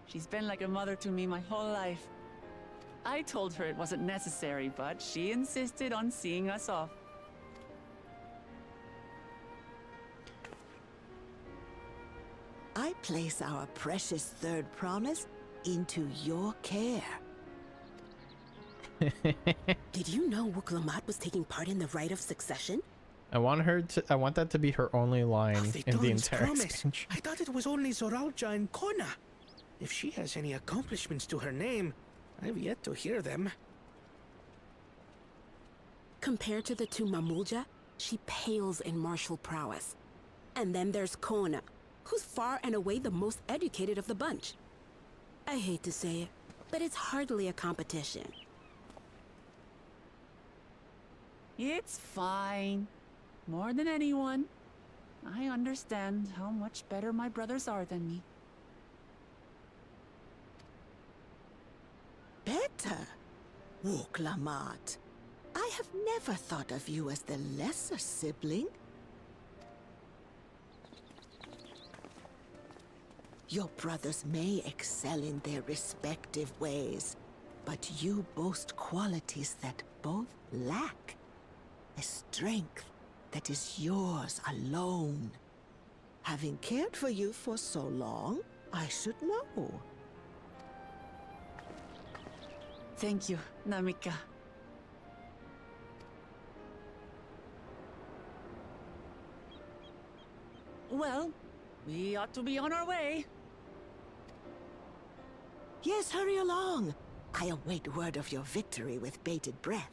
She's been like a mother to me my whole life. I told her it wasn't necessary, but she insisted on seeing us off. I place our precious third promise into your care. Did you know Wuklamat was taking part in the rite of succession? I want that to be her only line in the entire expansion. I thought it was only Zoralja and Kona. If she has any accomplishments to her name, I've yet to hear them. Compared to the two Mamulja, she pales in martial prowess. And then there's Kona, who's far and away the most educated of the bunch. I hate to say it, but it's hardly a competition. It's fine. More than anyone, I understand how much better my brothers are than me. Better? Wuklamat. I have never thought of you as the lesser sibling. Your brothers may excel in their respective ways, but you boast qualities that both lack. A strength that is yours alone. Having cared for you for so long, I should know. Thank you, Namika. Well, we ought to be on our way. Yes, hurry along. I await word of your victory with bated breath.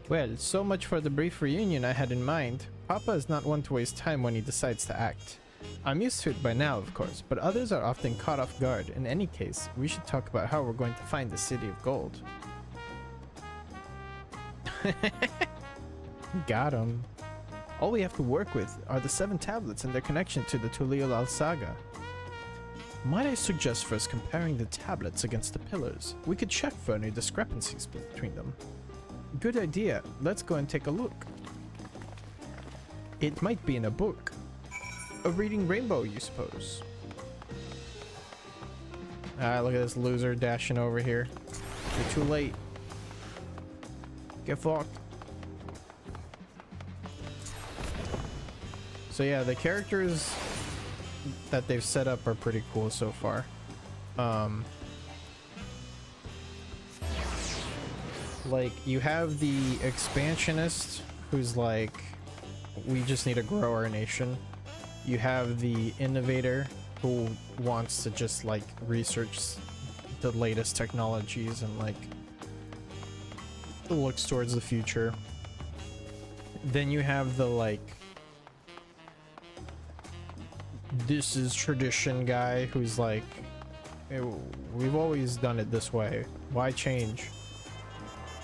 Well, so much for the brief reunion I had in mind. Papa is not one to waste time when he decides to act. I'm used to it by now, of course, but others are often caught off guard. In any case, we should talk about how we're going to find the City of Gold. Got him. All we have to work with are the 7 tablets and their connection to the Tuliolal saga. Might I suggest first comparing the tablets against the pillars? We could check for any discrepancies between them. Good idea. Let's go and take a look. It might be in a book. A reading rainbow, you suppose. Ah, look at this loser dashing over here. You're too late. Get fucked. So yeah, the characters that they've set up are pretty cool so far. Like, you have the expansionist who's like, we just need to grow our nation. You have the innovator who wants to just like research the latest technologies and like looks towards the future. Then you have the like, this is tradition guy who's like, we've always done it this way, why change?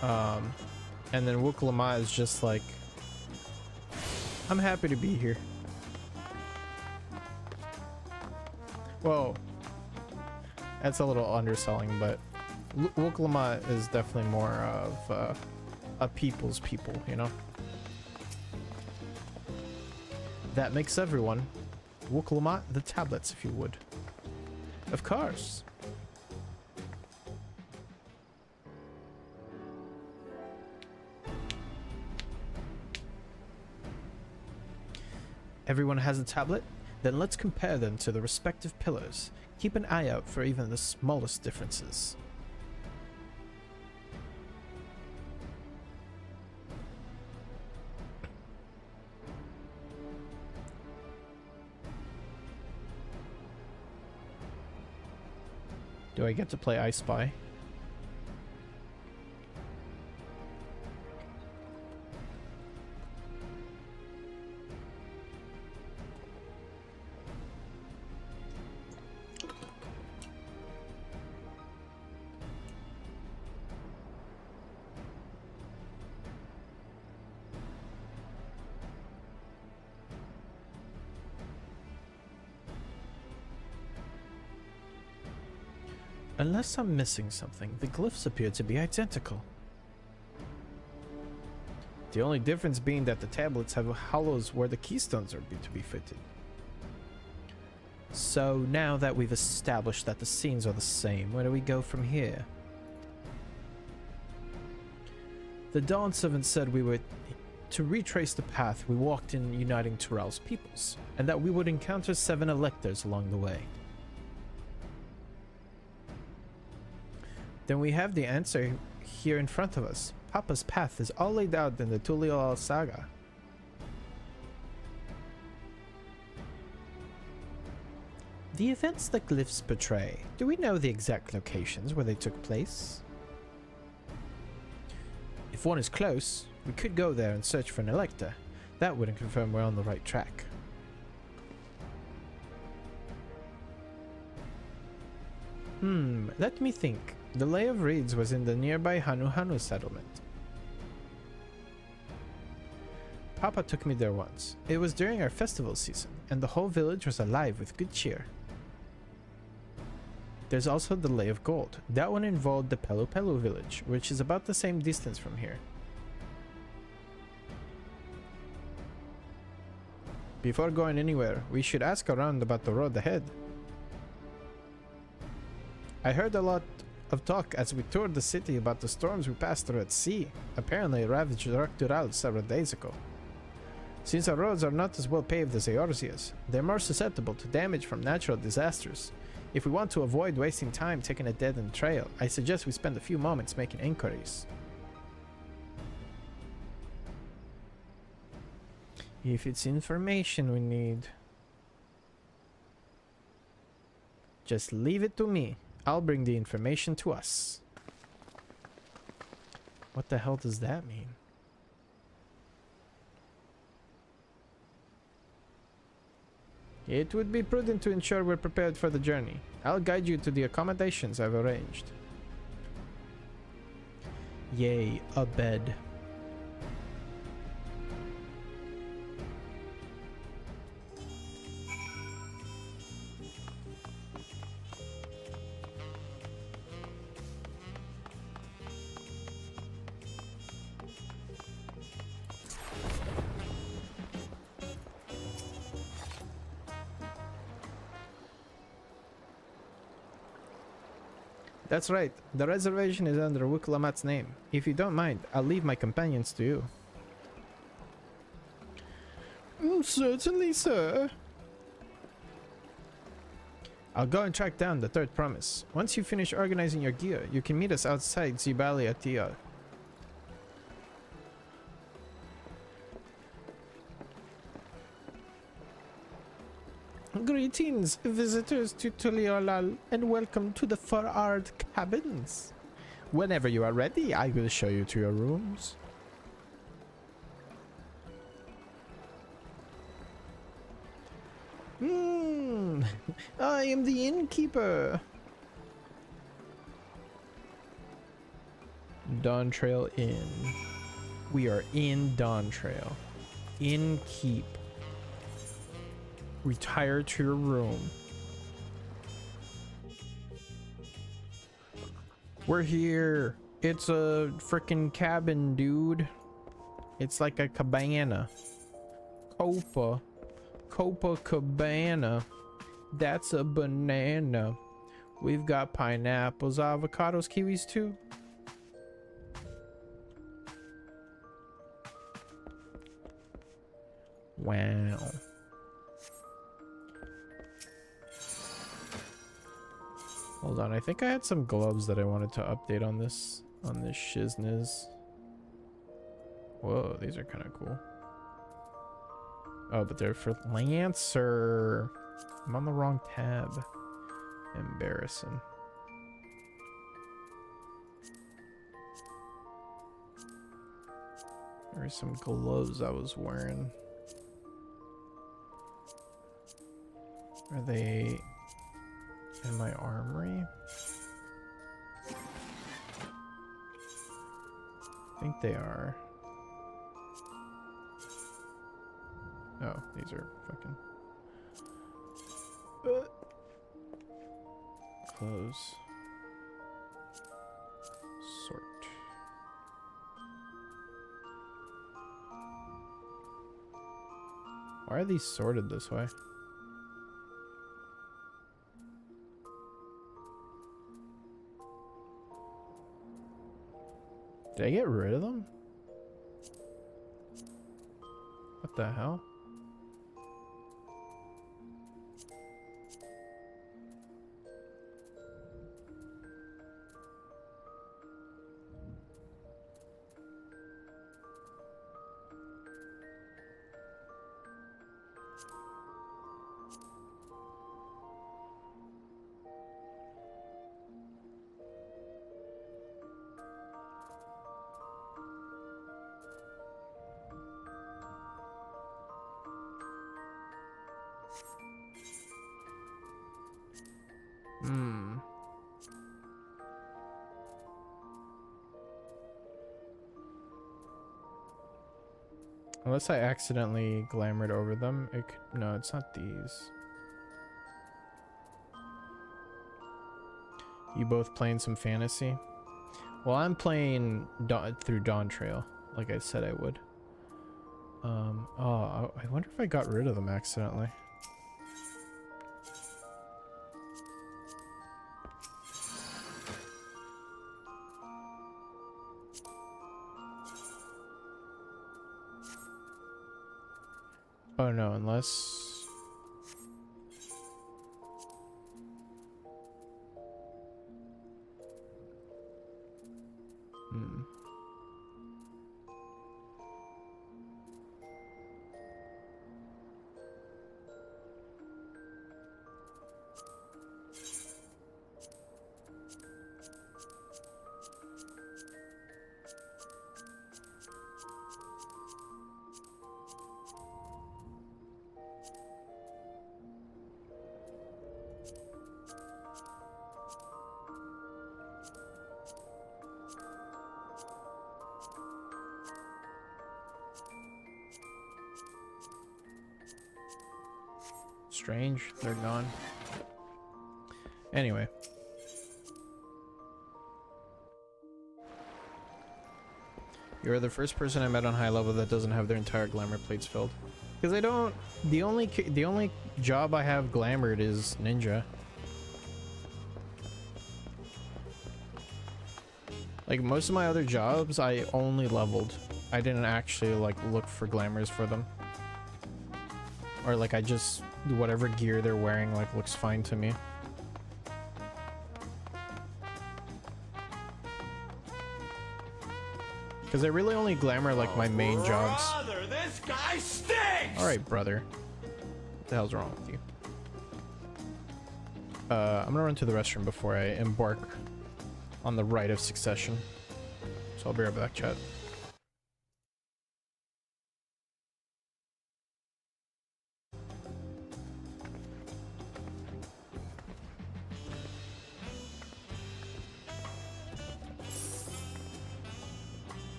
And then Wuklama is just like, I'm happy to be here. Whoa, that's a little underselling, but Wuklama is definitely more of a people's people, you know? That makes everyone. Wuklama, the tablets, if you would. Of course. Everyone has a tablet? Then let's compare them to the respective pillars. Keep an eye out for even the smallest differences. Do I get to play I Spy? Unless I'm missing something, the glyphs appear to be identical. The only difference being that the tablets have hollows where the keystones are to be fitted. So now that we've established that the scenes are the same, where do we go from here? The Dawn Servant said we were to retrace the path we walked in uniting Tyrell's peoples, and that we would encounter 7 electors along the way. Then we have the answer here in front of us. Papa's path is all laid out in the Tuliolal saga. The events the glyphs portray, do we know the exact locations where they took place? If one is close, we could go there and search for an elector. That wouldn't confirm we're on the right track. Let me think. The Lay of Reeds was in the nearby Hanu Hanu settlement. Papa took me there once. It was during our festival season, and the whole village was alive with good cheer. There's also the Lay of Gold. That one involved the Pelu Pelu village, which is about the same distance from here. Before going anywhere, we should ask around about the road ahead. I heard a lot of talk as we toured the city about the storms we passed through at sea. Apparently ravaged Raktural several days ago. Since our roads are not as well paved as Eorzea's, they're more susceptible to damage from natural disasters. If we want to avoid wasting time taking a dead-end trail, I suggest we spend a few moments making inquiries. If it's information we need, just leave it to me. I'll bring the information to us. What the hell does that mean? It would be prudent to ensure we're prepared for the journey. I'll guide you to the accommodations I've arranged. Yay, a bed. That's right, the reservation is under Wuklamat's name. If you don't mind, I'll leave my companions to you. Certainly, sir. I'll go and track down the third promise. Once you finish organizing your gear, you can meet us outside Zibali Atia. Greetings, visitors to Tuliolal, and welcome to the Farard Cabins. Whenever you are ready, I will show you to your rooms. I am the innkeeper. Dawntrail Inn. We are in Dawntrail. Innkeep. Retire to your room. We're here. It's a freaking cabin, dude. It's like a cabana. Copacabana. That's a banana. We've got pineapples, avocados, kiwis too. Wow. Hold on, I think I had some gloves that I wanted to update on this shizniz. Whoa, these are kind of cool. Oh, but they're for Lancer. I'm on the wrong tab. Embarrassing. There were some gloves I was wearing. Are they in my armory? I think they are. Oh, these are fucking clothes. Sort. Why are these sorted this way? Did I get rid of them? What the hell? Unless I accidentally glamored over them, it could, no, it's not these. You both playing some fantasy? Well, I'm playing through Dawntrail, like I said I would. Oh, I wonder if I got rid of them accidentally. Oh no, unless... Strange, they're gone. Anyway. You're the first person I met on high level that doesn't have their entire glamour plates filled. Because I don't... The only job I have glamored is ninja. Like, most of my other jobs, I only leveled. I didn't actually, like, look for glamours for them. Or, like, I just... Whatever gear they're wearing, like, looks fine to me. Because I really only glamour, like, my main jobs. Brother, this guy stinks! Alright, brother. What the hell's wrong with you? I'm gonna run to the restroom before I embark on the rite of succession. So I'll be right back, chat.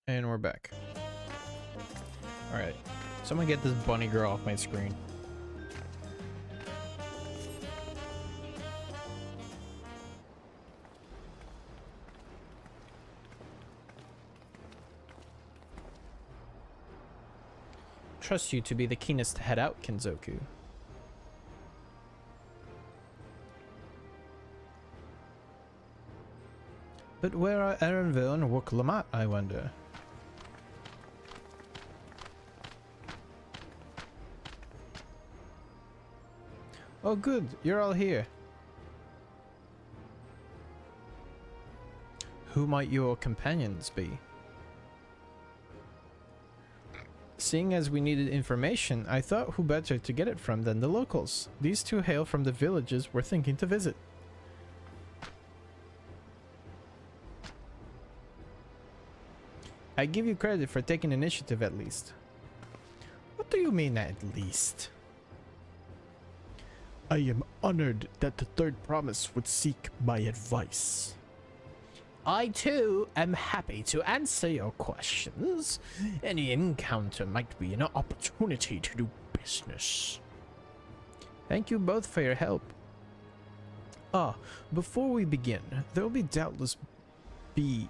And we're back. Alright. Someone get this bunny girl off my screen. Trust you to be the keenest to head out, Kinzoku. But where are Erenville and Wuk-Lamat, I wonder? Oh good, you're all here. Who might your companions be? Seeing as we needed information, I thought who better to get it from than the locals. These two hail from the villages we're thinking to visit. I give you credit for taking initiative at least. What do you mean at least? I am honored that the Third Promise would seek my advice. I too am happy to answer your questions. Any encounter might be an opportunity to do business. Thank you both for your help. Ah, before we begin, there will doubtless be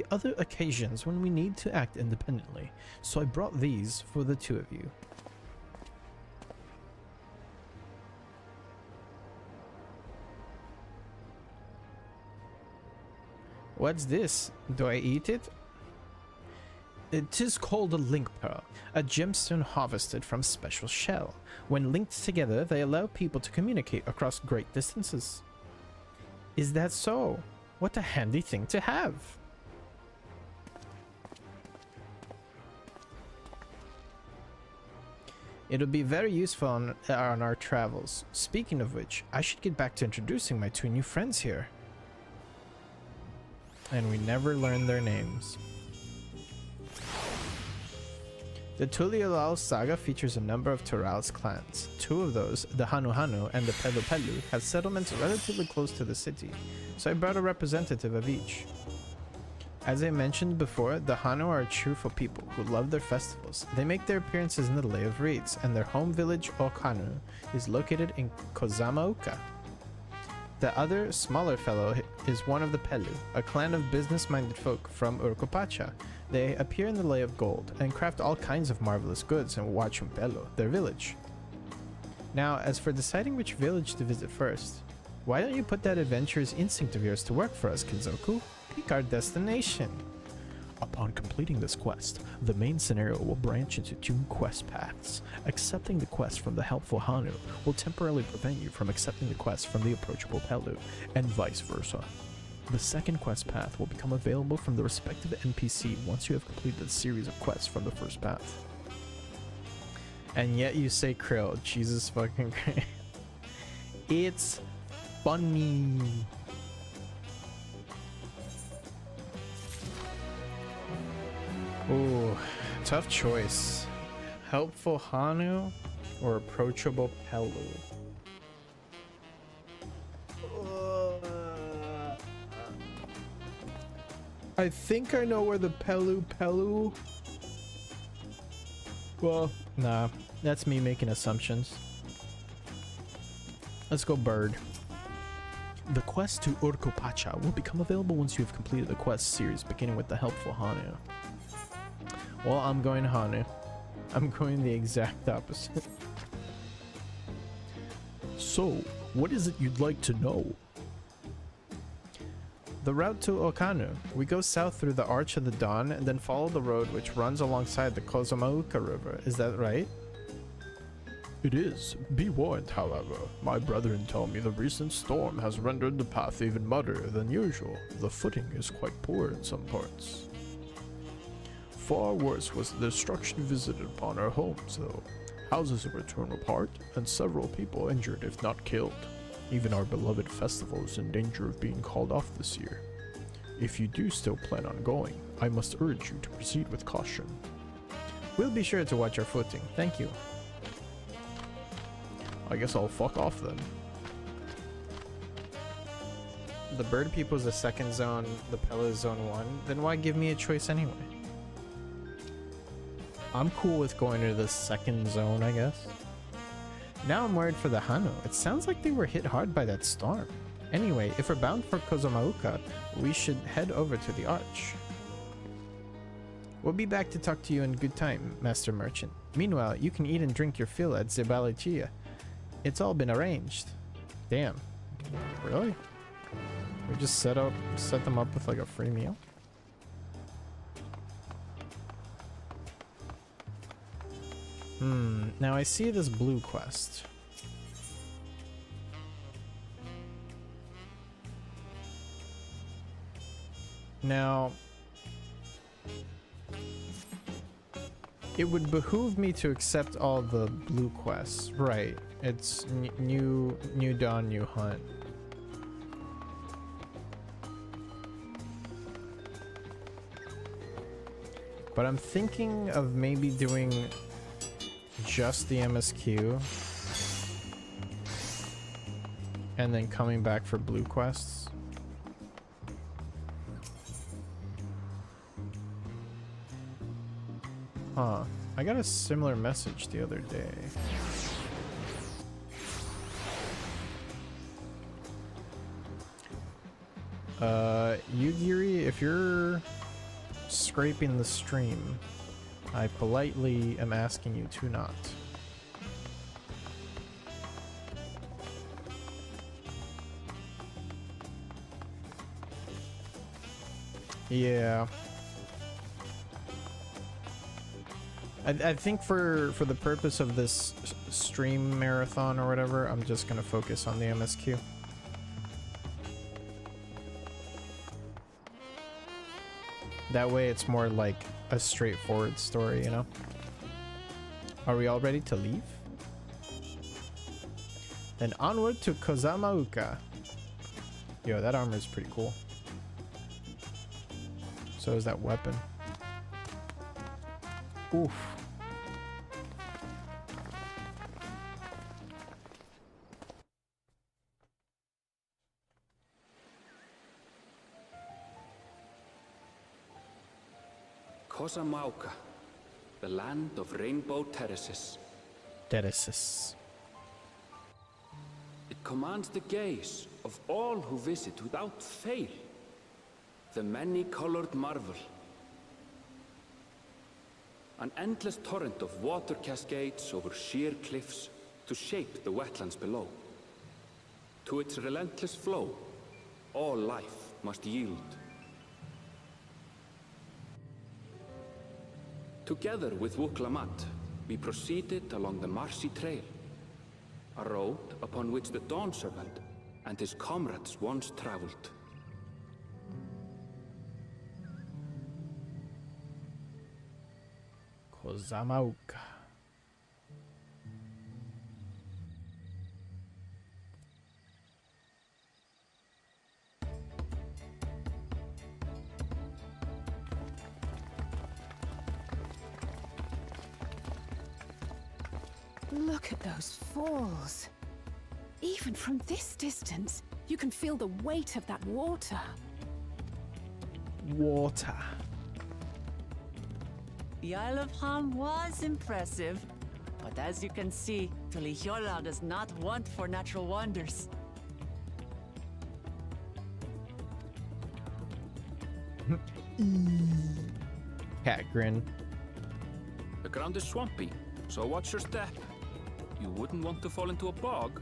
other occasions when we need to act independently, so I brought these for the two of you. What's this? Do I eat it? It is called a link pearl, a gemstone harvested from a special shell. When linked together, they allow people to communicate across great distances. Is that so? What a handy thing to have! It'll be very useful on our travels. Speaking of which, I should get back to introducing my two new friends here. And we never learned their names. The Tuliolal saga features a number of Tural's clans. Two of those, the Hanu Hanu and the Pelu Pelu, have settlements relatively close to the city, so I brought a representative of each. As I mentioned before, the Hanu are cheerful people who love their festivals. They make their appearances in the Lay of Reeds, and their home village, Okanu, is located in Kozamaoka. The other, smaller fellow is one of the Pelu, a clan of business-minded folk from Urkopacha. They appear in the Lay of Gold and craft all kinds of marvelous goods in Huachumpelo, their village. Now, as for deciding which village to visit first, why don't you put that adventurous instinct of yours to work for us, Kinzoku? Pick our destination. Upon completing this quest, the main scenario will branch into two quest paths. Accepting the quest from the helpful Hanu will temporarily prevent you from accepting the quest from the approachable Pelu, and vice versa. The second quest path will become available from the respective NPC once you have completed the series of quests from the first path. And yet you say Krill, Jesus fucking Christ. It's funny. Ooh, tough choice. Helpful Hanu or approachable Pelu? I think I know where the Pelu. Well, nah, that's me making assumptions. Let's go bird. The quest to Urkopacha will become available once you have completed the quest series, beginning with the helpful Hanu. Well, I'm going Hanu. I'm going the exact opposite. So, what is it you'd like to know? The route to Okanu. We go south through the Arch of the Dawn and then follow the road which runs alongside the Kozamauka River. Is that right? It is. Be warned, however. My brethren tell me the recent storm has rendered the path even muddier than usual. The footing is quite poor in some parts. Far worse was the destruction visited upon our homes, though. Houses were torn apart, and several people injured if not killed. Even our beloved festival is in danger of being called off this year. If you do still plan on going, I must urge you to proceed with caution. We'll be sure to watch our footing. Thank you. I guess I'll fuck off then. the bird people is the second zone, the Pella is zone 1, then why give me a choice anyway? I'm cool with going to the second zone, I guess. Now I'm worried for the Hano. It sounds like they were hit hard by that storm. Anyway, if we're bound for Kozomauka, we should head over to the Arch. We'll be back to talk to you in good time, Master Merchant. Meanwhile, you can eat and drink your fill at Zebalichia. It's all been arranged. Damn. Really? We just set them up with like a free meal? Now I see this blue quest. Now, it would behoove me to accept all the blue quests, right? It's new dawn, new hunt. But I'm thinking of maybe doing just the MSQ and then coming back for blue quests. Huh. I got a similar message the other day. Yugiri, if you're scraping the stream, I politely am asking you to not. Yeah. I think for the purpose of this stream marathon or whatever, I'm just gonna focus on the MSQ. That way it's more like a straightforward story, you know? Are we all ready to leave? Then onward to Kozomauka. Yo, that armor is pretty cool. So is that weapon. Oof. Kozomauka, the land of rainbow terraces. Terraces. It commands the gaze of all who visit without fail. The many-colored marvel. An endless torrent of water cascades over sheer cliffs to shape the wetlands below. To its relentless flow, all life must yield. Together with Wuklamat, we proceeded along the Marcy Trail, a road upon which the Dawn Servant and his comrades once traveled. Kozomauka. Look at those falls. Even from this distance, you can feel the weight of that water. Water. The Isle of Ham was impressive, but as you can see, Tulihiola does not want for natural wonders. Cat grin. The ground is swampy, so watch your step. You wouldn't want to fall into a bog.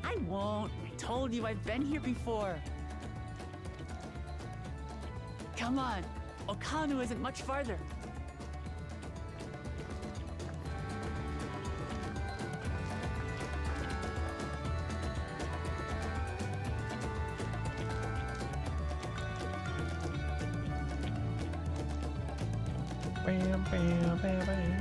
I won't. I told you I've been here before. Come on. Okanu isn't much farther. Bam, bam, bam, bam.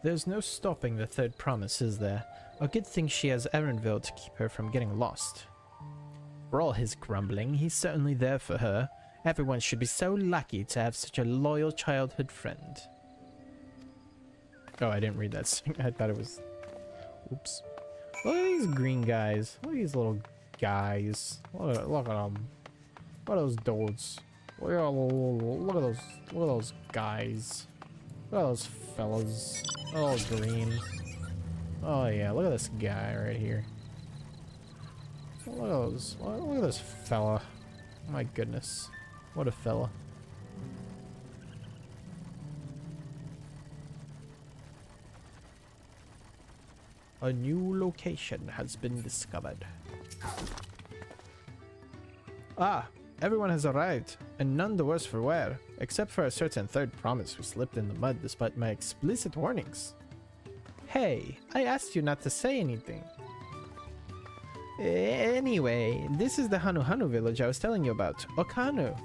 There's no stopping the third promise, is there? A good thing she has Erenville to keep her from getting lost. For all his grumbling, he's certainly there for her. Everyone should be so lucky to have such a loyal childhood friend. Oh, I didn't read that. I thought it was... Oops. Look at these green guys. Look at these little guys. Look at them. Look at those dudes. Look at those guys. Look at those fellas. Oh, green. Oh yeah, look at this guy right here. Look at those. Look at this fella. My goodness. What a fella. A new location has been discovered. Ah, everyone has arrived, and none the worse for wear, except for a certain third promise who slipped in the mud despite my explicit warnings. Hey, I asked you not to say anything. Anyway, this is the Hanu village I was telling you about, Okanu.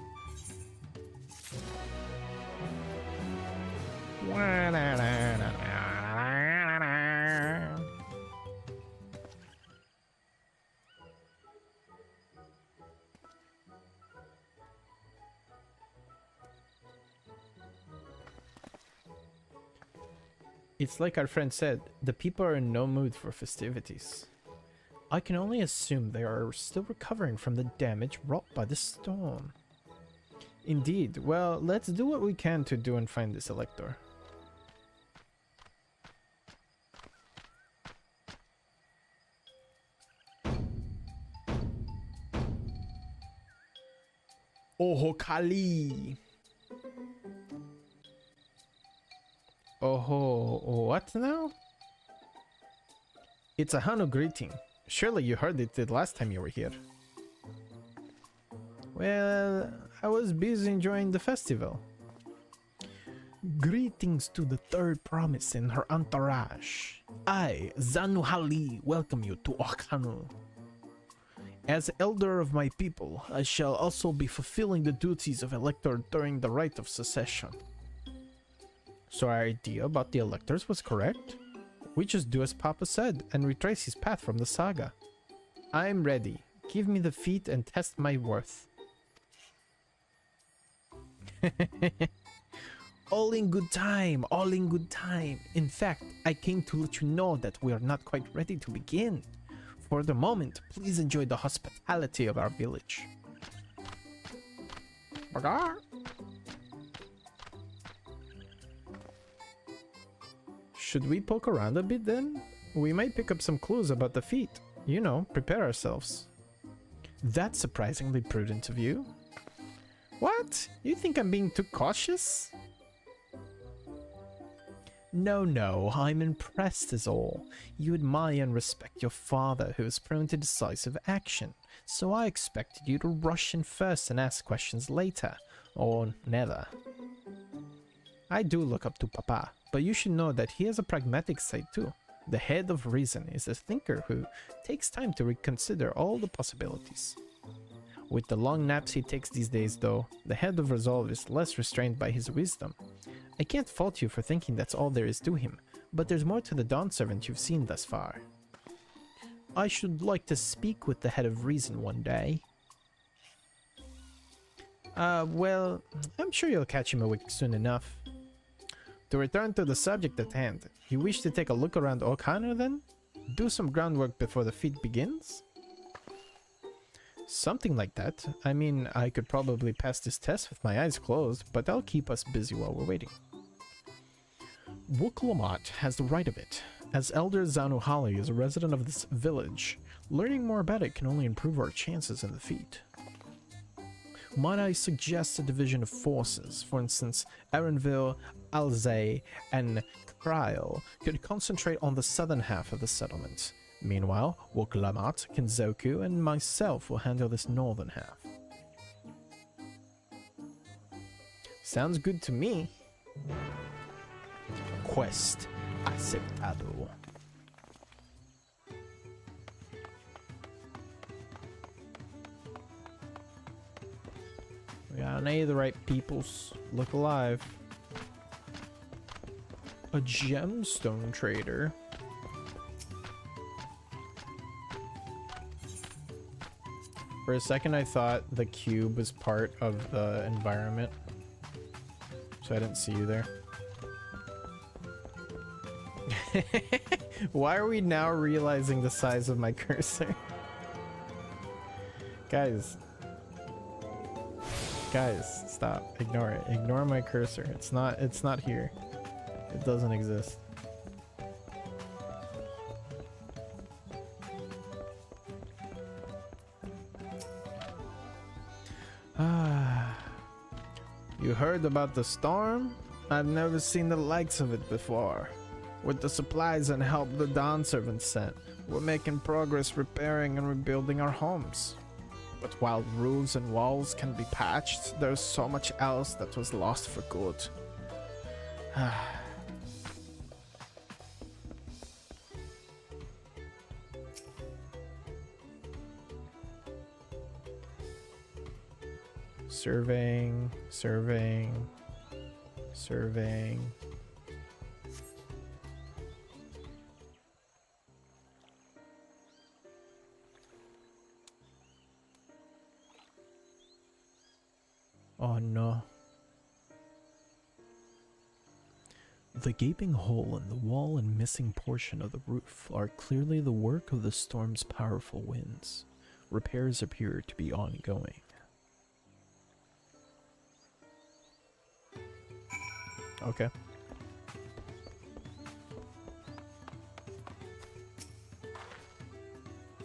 It's like our friend said, the people are in no mood for festivities. I can only assume they are still recovering from the damage wrought by the storm. Indeed, well, let's do what we can to do and find this elector. Oho Kali! Oh, what now? It's a Hanu greeting. Surely you heard it the last time you were here. Well, I was busy enjoying the festival. Greetings to the third promise and her entourage. I, Zanuhali, welcome you to Okanu. As elder of my people, I shall also be fulfilling the duties of elector during the rite of succession. So our idea about the electors was correct? We just do as Papa said and retrace his path from the saga. I'm ready. Give me the feat and test my worth. All in good time, all in good time. In fact, I came to let you know that we are not quite ready to begin. For the moment, please enjoy the hospitality of our village. Bagar. Should we poke around a bit then? We might pick up some clues about the feat. You know, prepare ourselves. That's surprisingly prudent of you. What? You think I'm being too cautious? No, I'm impressed is all. You admire and respect your father who is prone to decisive action, so I expected you to rush in first and ask questions later, or never. I do look up to Papa, but you should know that he has a pragmatic side too. The head of reason is a thinker who takes time to reconsider all the possibilities. With the long naps he takes these days though, the head of resolve is less restrained by his wisdom. I can't fault you for thinking that's all there is to him, but there's more to the Dawn servant you've seen thus far. I should like to speak with the head of reason one day. Well, I'm sure you'll catch him awake soon enough. To return to the subject at hand, you wish to take a look around Okanu then? Do some groundwork before the feat begins? Something like that. I mean, I could probably pass this test with my eyes closed, but that'll keep us busy while we're waiting. Wuklamat has the right of it. As Elder Zanuhali is a resident of this village, learning more about it can only improve our chances in the feat. Might I suggest a division of forces? For instance, Erenville, Alzey, and Kryl could concentrate on the southern half of the settlement. Meanwhile, Wuklamat, Kinzoku, and myself will handle this northern half. Sounds good to me. Quest aceptado. We got any of the right peoples. Look alive. A gemstone trader. For a second I thought the cube was part of the environment, so I didn't see you there. Why are we now realizing the size of my cursor? Guys. Guys, stop. Ignore it. Ignore my cursor. It's not here. It doesn't exist. You heard about the storm? I've never seen the likes of it before. With the supplies and help the Dawn servants sent, we're making progress repairing and rebuilding our homes. But while roofs and walls can be patched, there's so much else that was lost for good. Surveying. Oh no. The gaping hole in the wall and missing portion of the roof are clearly the work of the storm's powerful winds. Repairs appear to be ongoing. Okay.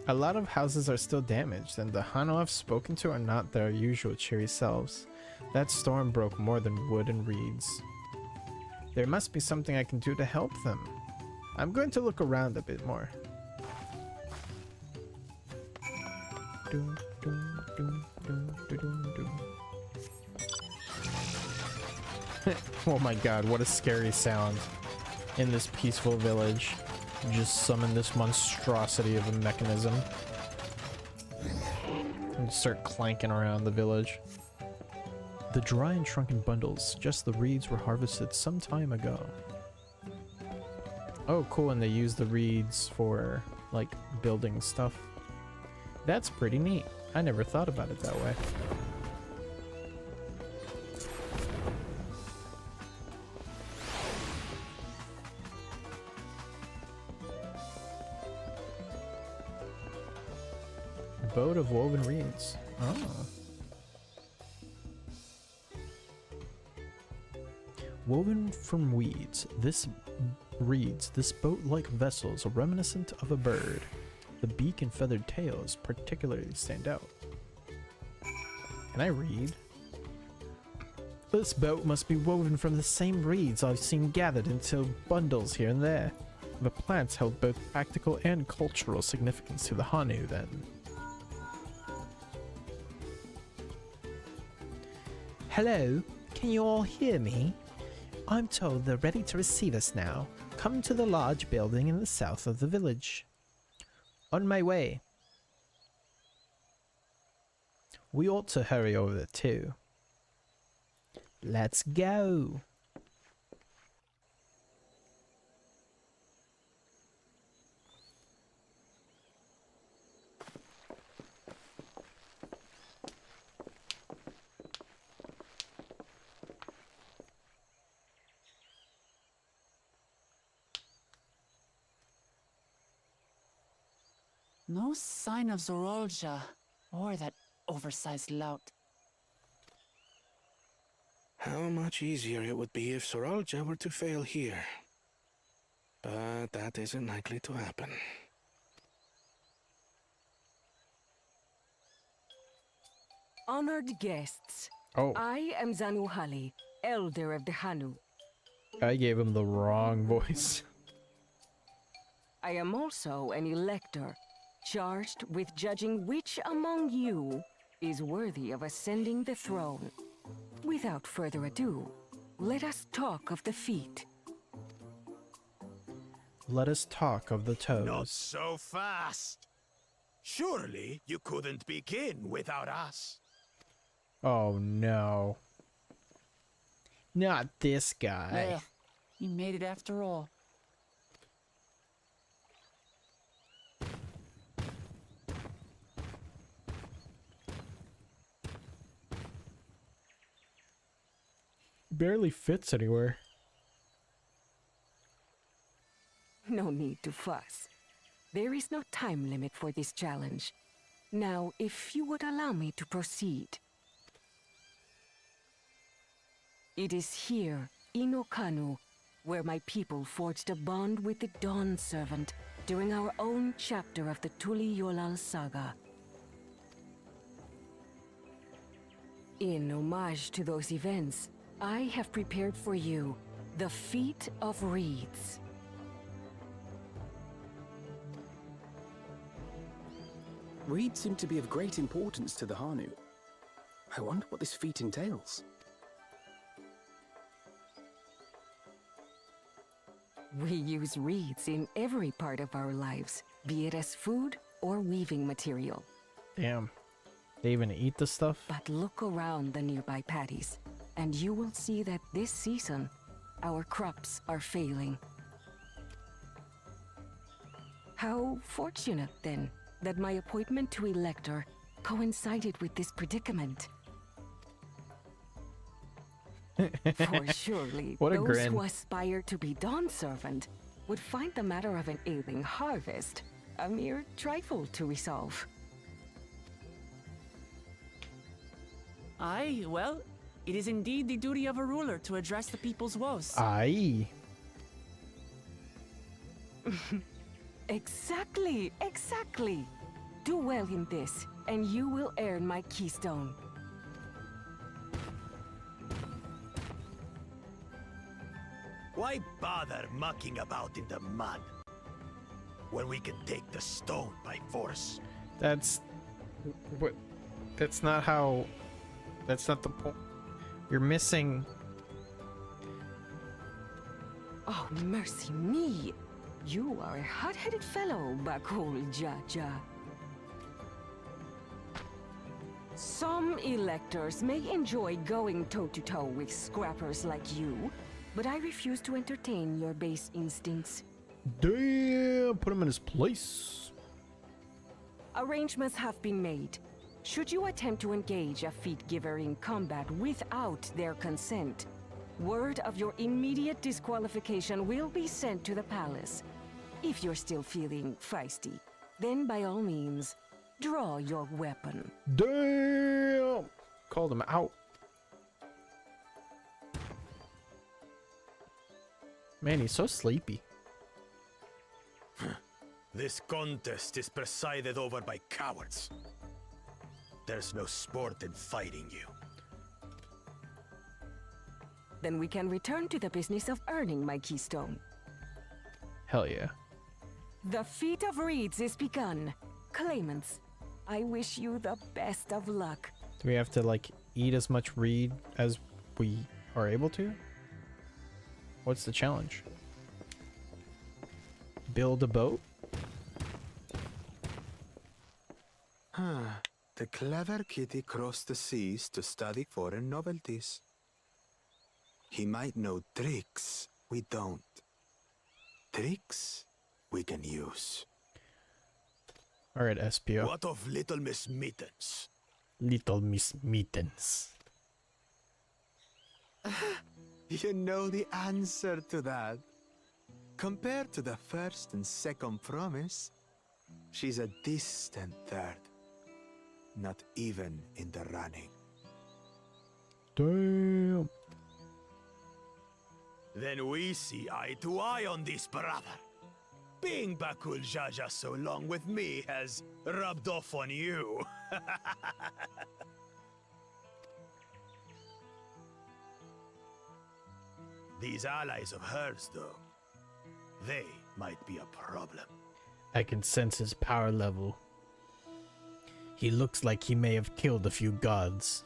A lot of houses are still damaged, and the Hano I've spoken to are not their usual cheery selves. That storm broke more than wood and reeds. There must be something I can do to help them. I'm going to look around a bit more. Oh my god, what a scary sound in this peaceful village. Just summon this monstrosity of a mechanism and start clanking around the village. The dry and shrunken bundles suggest the reeds were harvested some time ago. Oh cool, and they use the reeds for like building stuff. That's pretty neat. I never thought about it that way. Boat of woven reeds. Oh. Woven from this boat-like vessel is reminiscent of a bird. The beak and feathered tails particularly stand out. Can I read? This boat must be woven from the same reeds I've seen gathered into bundles here and there. The plants held both practical and cultural significance to the Hanu then. Hello, can you all hear me? I'm told they're ready to receive us now. Come to the large building in the south of the village. On my way. We ought to hurry over too. Let's go. No sign of Zorolja or that oversized lout. How much easier it would be if Zorolja were to fail here. But that isn't likely to happen. Honored guests. Oh. I am Zanuhali, elder of the Hanu. I gave him the wrong voice. I am also an elector, charged with judging which among you is worthy of ascending the throne. Without further ado, let us talk of the feat. Let us talk of the toes. Not so fast. Surely you couldn't begin without us. Oh no. Not this guy. Well, you made it after all. Barely fits anywhere. No need to fuss. There is no time limit for this challenge. Now, if you would allow me to proceed. It is here, in Okanu, where my people forged a bond with the Dawn Servant during our own chapter of the Tuli Yolal saga. In homage to those events, I have prepared for you the Feet of Reeds. Reeds seem to be of great importance to the Hanu. I wonder what this feat entails. We use reeds in every part of our lives, be it as food or weaving material. Damn. They even eat the stuff? But look around the nearby paddies, and you will see that this season, our crops are failing. How fortunate, then, that my appointment to Elector coincided with this predicament. For surely, What a those grin. who aspire to be Dawn Servant would find the matter of an ailing harvest a mere trifle to resolve. Aye, well, it is indeed the duty of a ruler to address the people's woes. Aye. Exactly, exactly. Do well in this, and you will earn my keystone. Why bother mucking about in the mud when we can take the stone by force? That's what. That's not how. That's not the point. You're missing. Oh, mercy me! You are a hot-headed fellow, Bakul Jaja. Some electors may enjoy going toe-to-toe with scrappers like you, but I refuse to entertain your base instincts. Damn! Put him in his place. Arrangements have been made. Should you attempt to engage a feat giver in combat without their consent, word of your immediate disqualification will be sent to the palace. If you're still feeling feisty, then by all means, draw your weapon. Damn! Called him out. Man, he's so sleepy. This contest is presided over by cowards. There's no sport in fighting you. Then we can return to the business of earning my keystone. Hell yeah. The Feat of Reeds is begun. Claimants, I wish you the best of luck. Do we have to, like, eat as much reed as we are able to? What's the challenge? Build a boat? The clever kitty crossed the seas to study foreign novelties. He might know tricks we don't. Tricks we can use. Alright, SPO. What of Little Miss Mittens? Little Miss Mittens. You know the answer to that. Compared to the first and second promise, she's a distant third. Not even in the running. Damn. Then we see eye to eye on this, brother. Being Bakul Jaja so long with me has rubbed off on you. These allies of hers, though, they might be a problem. I can sense his power level. He looks like he may have killed a few gods.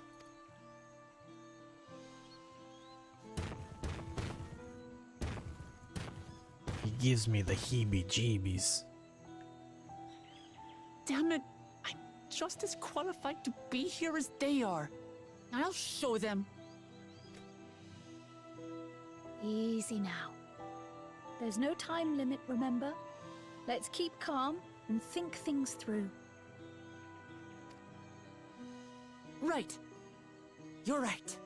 He gives me the heebie-jeebies. Damn it, I'm just as qualified to be here as they are. I'll show them. Easy now. There's no time limit, remember? Let's keep calm and think things through. Right. You're right.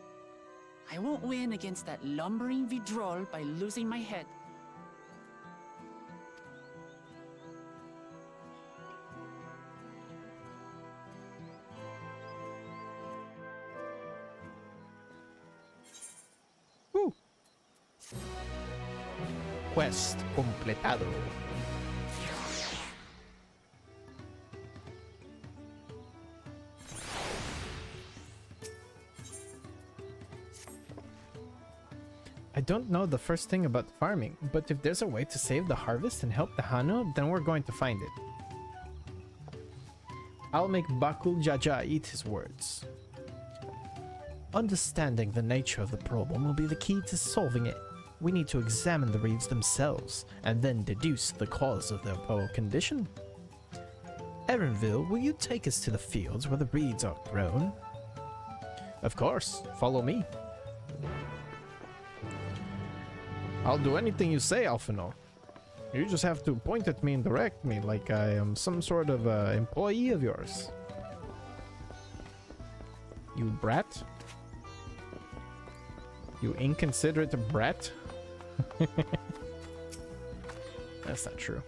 I won't win against that lumbering Vidrol by losing my head. Quest completado. I don't know the first thing about farming, but if there's a way to save the harvest and help the Hano, then we're going to find it. I'll make Bakul Jaja eat his words. Understanding the nature of the problem will be the key to solving it. We need to examine the reeds themselves, and then deduce the cause of their poor condition. Erenville, will you take us to the fields where the reeds are grown? Of course, follow me. I'll do anything you say, Alphino. You just have to point at me and direct me like I am some sort of employee of yours. You brat? You inconsiderate brat? That's not true.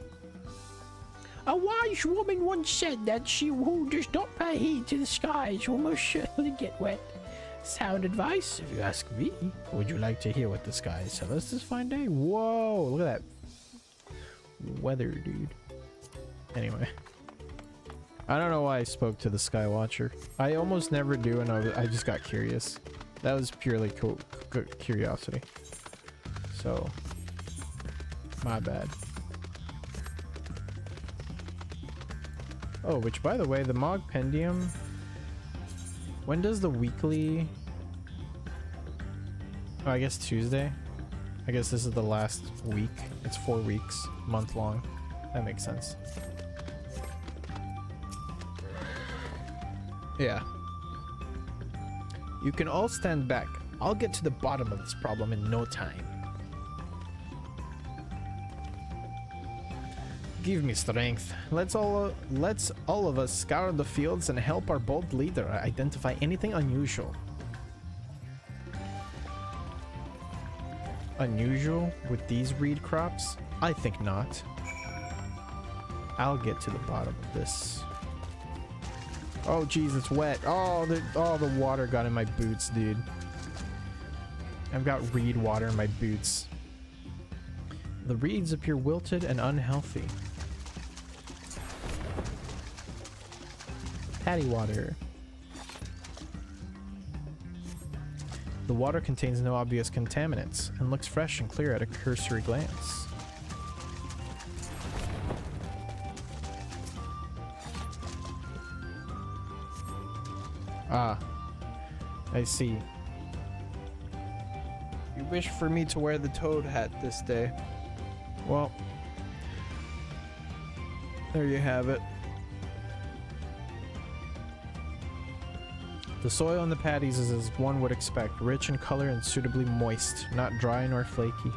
A wise woman once said that she who does not pay heed to the skies will most certainly get wet. Sound advice, if you ask me. Would you like to hear what the skies tell us this fine day? Whoa, look at that weather, dude. Anyway, I don't know why I spoke to the Sky Watcher. I almost never do, and I just got curious. That was purely curiosity. So, my bad. Oh, which by the way, the Mog Pendium. When does the weekly... Oh, I guess Tuesday. I guess this is the last week. It's 4 weeks, month long. That makes sense. Yeah. You can all stand back. I'll get to the bottom of this problem in no time. Give me strength. Let's all of us scour the fields and help our bold leader identify anything unusual. Unusual with these reed crops? I think not. I'll get to the bottom of this. Oh geez, it's wet. Oh, the water got in my boots, dude. I've got reed water in my boots. The reeds appear wilted and unhealthy. Paddy water. The water contains no obvious contaminants and looks fresh and clear at a cursory glance. Ah, I see. You wish for me to wear the toad hat this day. Well, there you have it. The soil in the paddies is as one would expect, rich in color and suitably moist, not dry nor flaky.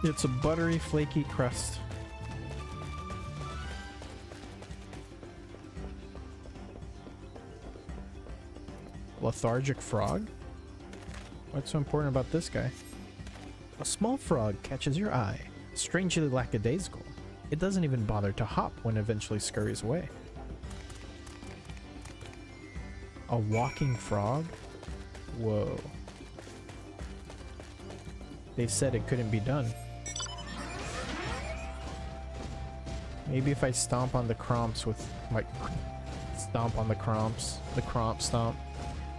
It's a buttery, flaky crust. Lethargic frog? What's so important about this guy? A small frog catches your eye, strangely lackadaisical. It doesn't even bother to hop when it eventually scurries away. A walking frog? Whoa. They said it couldn't be done. Maybe if I stomp on the cromps with my... Stomp on the cromps. The cromp stomp.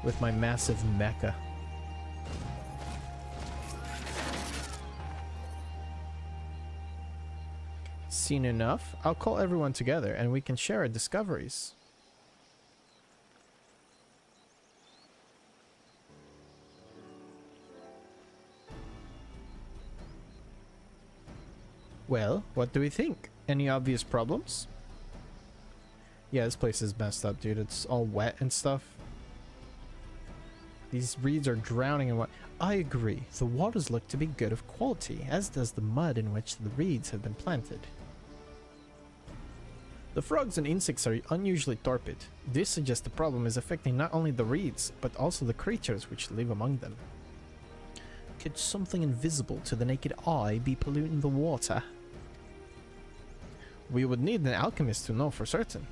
With my massive mecha. Seen enough? I'll call everyone together and we can share our discoveries. Well, what do we think? Any obvious problems? Yeah, this place is messed up, dude. It's all wet and stuff. These reeds are drowning in water. I agree. The waters look to be good of quality, as does the mud in which the reeds have been planted. The frogs and insects are unusually torpid. This suggests the problem is affecting not only the reeds, but also the creatures which live among them. Could something invisible to the naked eye be polluting the water? We would need an alchemist to know for certain.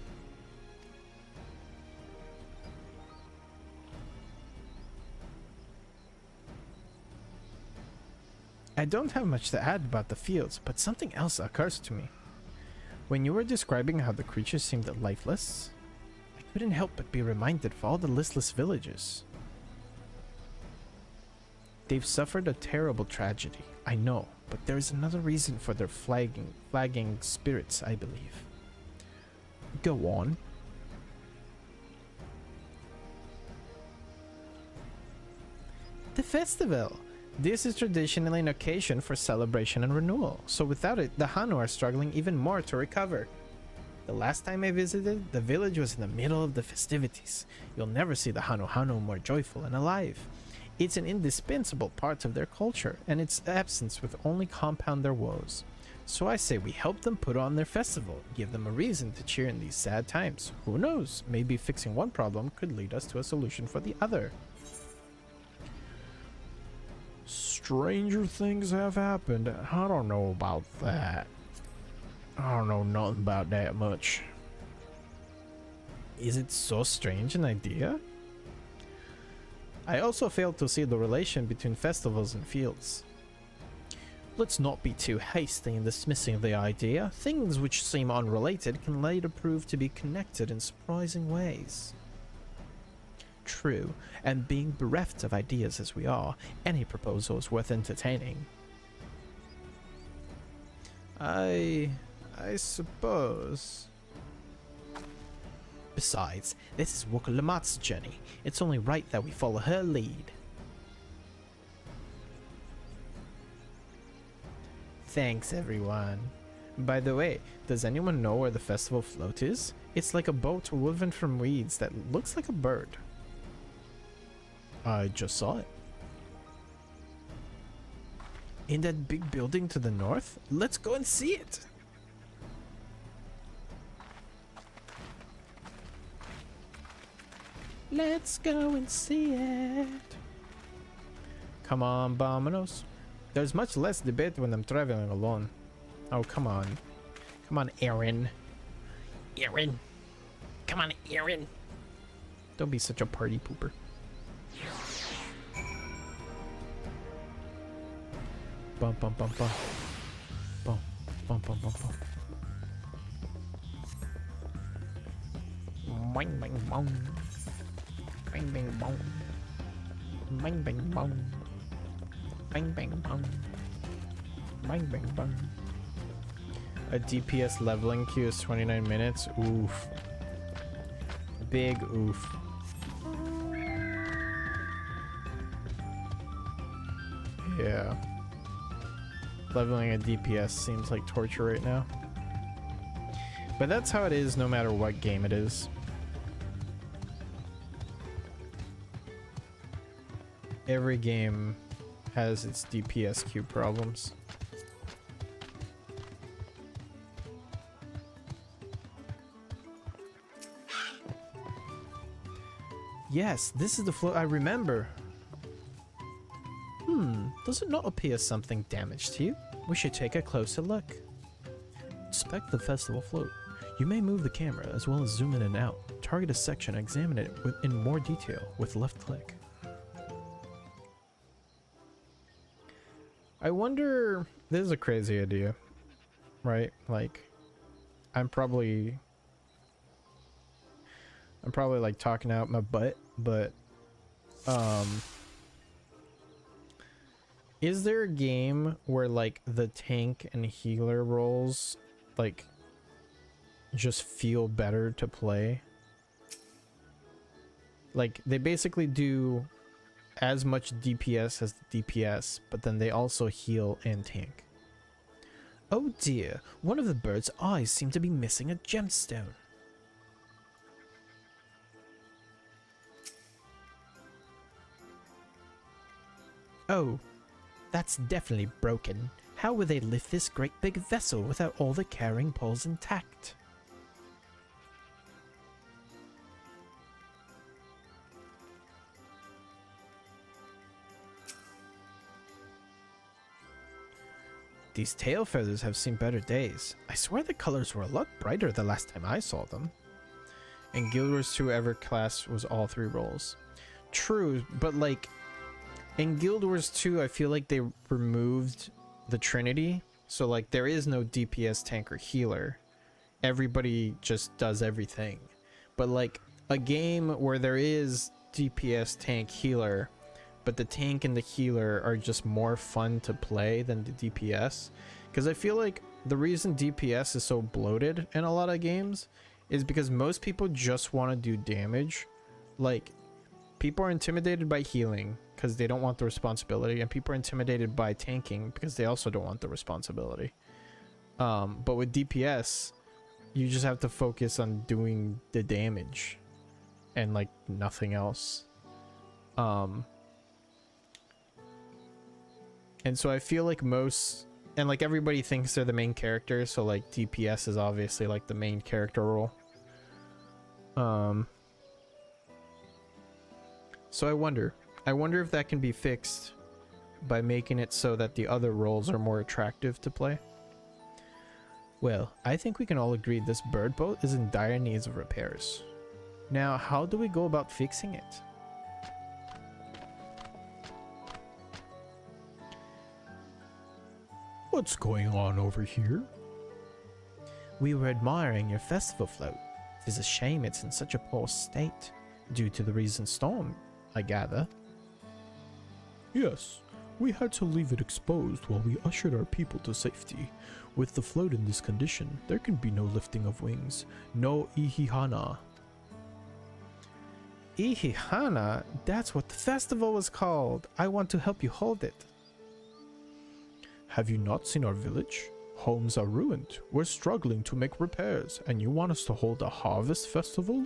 I don't have much to add about the fields, but something else occurs to me. When you were describing how the creatures seemed lifeless, I couldn't help but be reminded of all the listless villagers. They've suffered a terrible tragedy, I know, but there is another reason for their flagging spirits, I believe. Go on. The festival! This is traditionally an occasion for celebration and renewal, so without it, the Hanu are struggling even more to recover. The last time I visited, the village was in the middle of the festivities. You'll never see the Hanu more joyful and alive. It's an indispensable part of their culture, and its absence would only compound their woes. So I say we help them put on their festival, give them a reason to cheer in these sad times. Who knows, maybe fixing one problem could lead us to a solution for the other. Stranger things have happened. I don't know about that. I don't know nothing about that much. Is it so strange an idea? I also failed to see the relation between festivals and fields. Let's not be too hasty in dismissing the idea. Things which seem unrelated can later prove to be connected in surprising ways. True, and being bereft of ideas as we are, any proposal is worth entertaining. I suppose. Besides, this is Wukalamat's journey. It's only right that we follow her lead. Thanks, everyone. By the way, does anyone know where the festival float is? It's like a boat woven from reeds that looks like a bird. I just saw it. In that big building to the north? Let's go and see it! Let's go and see it. Come on, Bominos. There's much less debate when I'm traveling alone. Oh, come on. Come on, Aaron. Aaron. Come on, Aaron. Don't be such a party pooper. Bum bum bum bum. Bum bum bum bum bum. Bang bang bong. Bang bang bong. Bang bang bong. Bang bang bong. Bang bang bong. A DPS leveling queue is 29 minutes. Oof. Big oof. Yeah. Leveling a DPS seems like torture right now. But that's how it is no matter what game it is. Every game has its DPS queue problems. Yes, this is the float I remember. Does it not appear something damaged to you? We should take a closer look. Inspect the festival float. You may move the camera as well as zoom in and out. Target a section and examine it in more detail with left click. I wonder, this is a crazy idea, right? Like, I'm probably like talking out my butt, but is there a game where like the tank and healer roles like just feel better to play? Like they basically do as much DPS as the DPS, but then they also heal and tank. Oh dear, one of the bird's eyes seem to be missing a gemstone. Oh, that's definitely broken. How will they lift this great big vessel without all the carrying poles intact? These tail feathers have seen better days. I swear the colors were a lot brighter the last time I saw them. And Guild Wars 2 Ever class was all 3 roles. True, but like, In Guild Wars 2, I feel like they removed the Trinity. So like there is no DPS, tank, or healer. Everybody just does everything. But like a game where there is DPS, tank, healer, but the tank and the healer are just more fun to play than the DPS. Because I feel like the reason DPS is so bloated in a lot of games is because most people just want to do damage. Like, people are intimidated by healing because they don't want the responsibility, and people are intimidated by tanking because they also don't want the responsibility. But with DPS, you just have to focus on doing the damage and like nothing else. And so I feel like most, and like everybody thinks they're the main character, so like DPS is obviously like the main character role. So I wonder if that can be fixed by making it so that the other roles are more attractive to play. Well, I think we can all agree this bird boat is in dire needs of repairs. Now, how do we go about fixing it? What's going on over here? We were admiring your festival float. It is a shame it's in such a poor state, due to the recent storm, I gather. Yes, we had to leave it exposed while we ushered our people to safety. With the float in this condition, there can be no lifting of wings, no ihihana. Ihihana? That's what the festival was called. I want to help you hold it. Have you not seen our village? Homes are ruined. We're struggling to make repairs, and you want us to hold a harvest festival?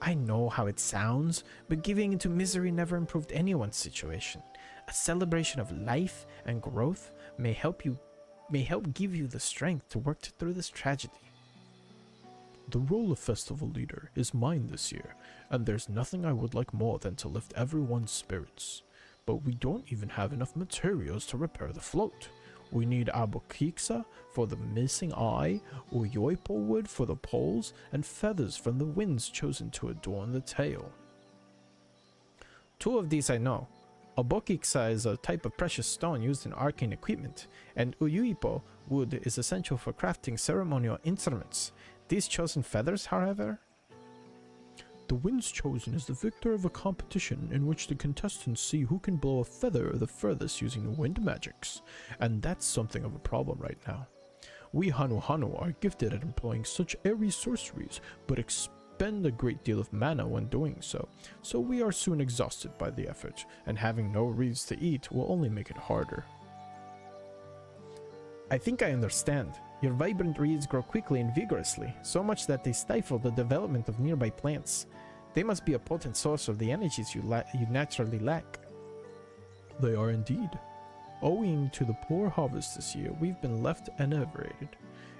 I know how it sounds, but giving into misery never improved anyone's situation. A celebration of life and growth may help give you the strength to work through this tragedy. The role of festival leader is mine this year, and there's nothing I would like more than to lift everyone's spirits. But we don't even have enough materials to repair the float. We need abokiksa for the missing eye, uyoipo wood for the poles, and feathers from the winds chosen to adorn the tail. 2 of these I know. Abokiksa is a type of precious stone used in arcane equipment, and uyuipo wood is essential for crafting ceremonial instruments. These chosen feathers, however? The winds chosen is the victor of a competition in which the contestants see who can blow a feather the furthest using wind magics, and that's something of a problem right now. We Hanu Hanu are gifted at employing such airy sorceries, but expend a great deal of mana when doing so we are soon exhausted by the effort, and having no reeds to eat will only make it harder. I think I understand. Your vibrant reeds grow quickly and vigorously, so much that they stifle the development of nearby plants. They must be a potent source of the energies you naturally lack. They are indeed. Owing to the poor harvest this year, we've been left enervated,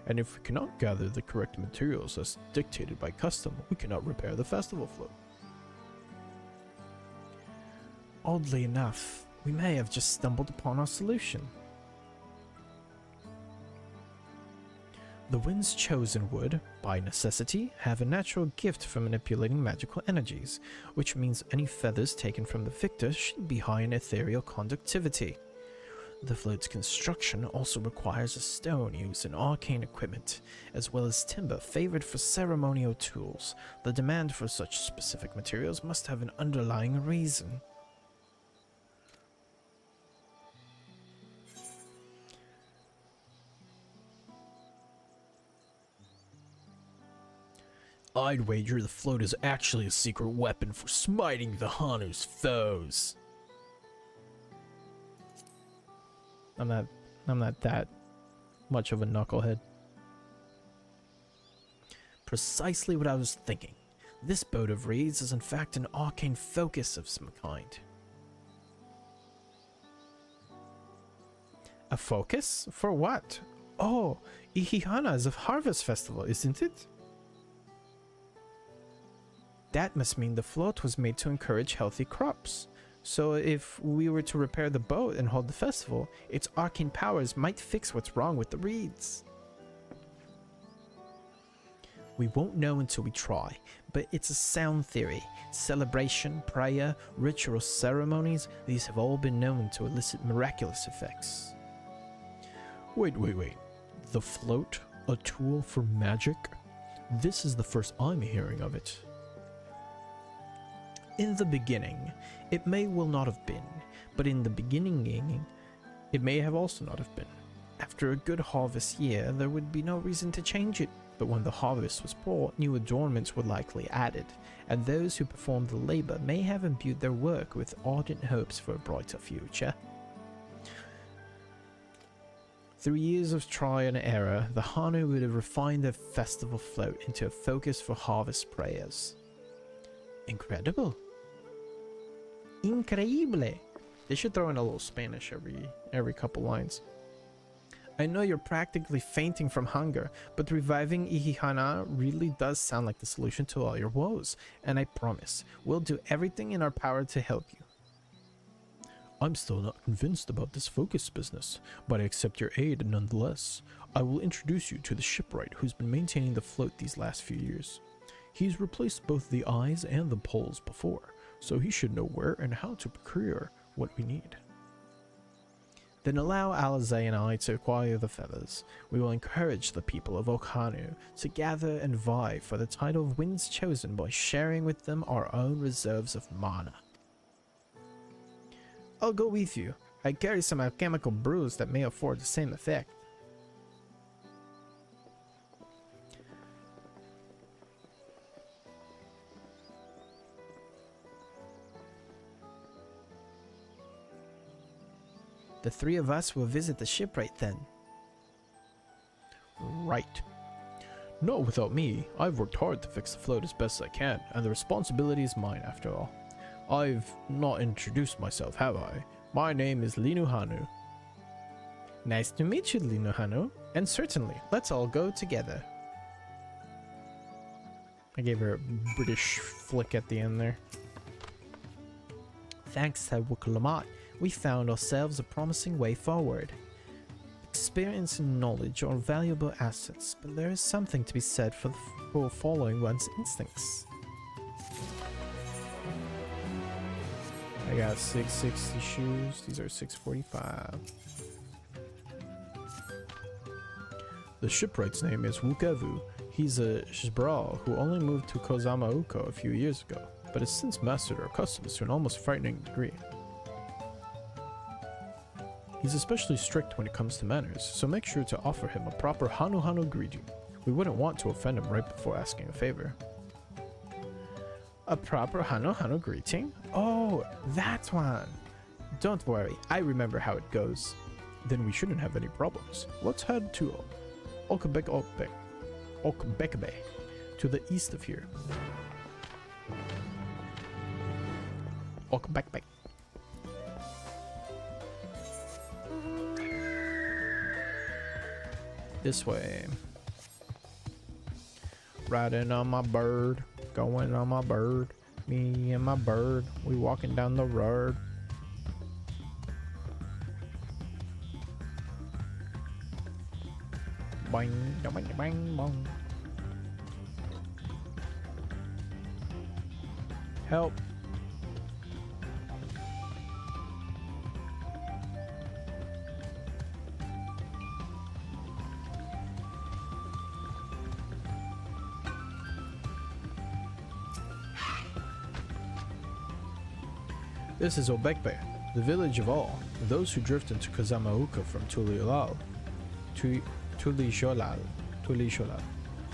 and if we cannot gather the correct materials as dictated by custom, we cannot repair the festival float. Oddly enough, we may have just stumbled upon our solution. The winds chosen would, by necessity, have a natural gift for manipulating magical energies, which means any feathers taken from the victor should be high in ethereal conductivity. The float's construction also requires a stone used in arcane equipment, as well as timber favored for ceremonial tools. The demand for such specific materials must have an underlying reason. I'd wager the float is actually a secret weapon for smiting the Hanu's foes. I'm not that much of a knucklehead. Precisely what I was thinking. This boat of reeds is in fact an arcane focus of some kind. A focus? For what? Oh, Ihihana is a harvest festival, isn't it? That must mean the float was made to encourage healthy crops. So if we were to repair the boat and hold the festival, its arcane powers might fix what's wrong with the reeds. We won't know until we try, but it's a sound theory. Celebration, prayer, ritual ceremonies, these have all been known to elicit miraculous effects. Wait. The float? A tool for magic? This is the first I'm hearing of it. In the beginning, it may well not have been, but in the beginning, it may have also not have been. After a good harvest year, there would be no reason to change it, but when the harvest was poor, new adornments were likely added, and those who performed the labor may have imbued their work with ardent hopes for a brighter future. Through years of trial and error, the Hanu would have refined their festival float into a focus for harvest prayers. Incredible. Increíble. They should throw in a little Spanish every couple lines. I know you're practically fainting from hunger, but reviving Ihihana really does sound like the solution to all your woes, and I promise, we'll do everything in our power to help you. I'm still not convinced about this focus business, but I accept your aid nonetheless. I will introduce you to the shipwright who's been maintaining the float these last few years. He's replaced both the eyes and the poles before, so he should know where and how to procure what we need. Then allow Alizé and I to acquire the feathers. We will encourage the people of Okhanu to gather and vie for the title of Winds Chosen by sharing with them our own reserves of mana. I'll go with you. I carry some alchemical brews that may afford the same effect. The three of us will visit the shipwright then. Right. Not without me. I've worked hard to fix the float as best I can, and the responsibility is mine after all. I've not introduced myself, have I? My name is Linuhanu. Nice to meet you, Linuhanu. And certainly, let's all go together. I gave her a British flick at the end there. Thanks to Wukalamat, we found ourselves a promising way forward. Experience and knowledge are valuable assets, but there is something to be said for following one's instincts. I got 660 shoes. These are 645. The shipwright's name is Wukevu. He's a Shibral who only moved to Kozama Uko a few years ago, but has since mastered our customs to an almost frightening degree. He's especially strict when it comes to manners, so make sure to offer him a proper Hanu greeting. We wouldn't want to offend him right before asking a favor. A proper Hanu greeting? Oh, that one! Don't worry, I remember how it goes. Then we shouldn't have any problems. Let's head to Okbekbe, to the east of here. Okbekbe. This way. Riding on my bird, going on my bird. Me and my bird, we walking down the road. Bang, bang, bang, bang. Help. This is Obekbe, the village of all, those who drift into Kazamauka from Tulilolal,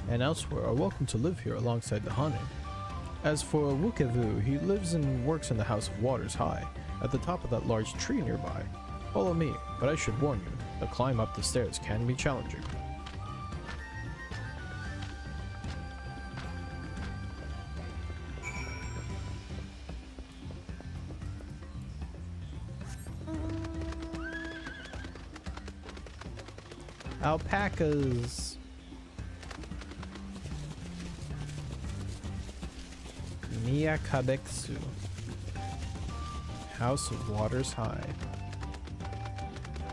and elsewhere are welcome to live here alongside the Hanu. As for Wukevu, he lives and works in the House of Waters High, at the top of that large tree nearby. Follow me, but I should warn you, the climb up the stairs can be challenging. Alpacas. Miyakabeksu. House of Waters High.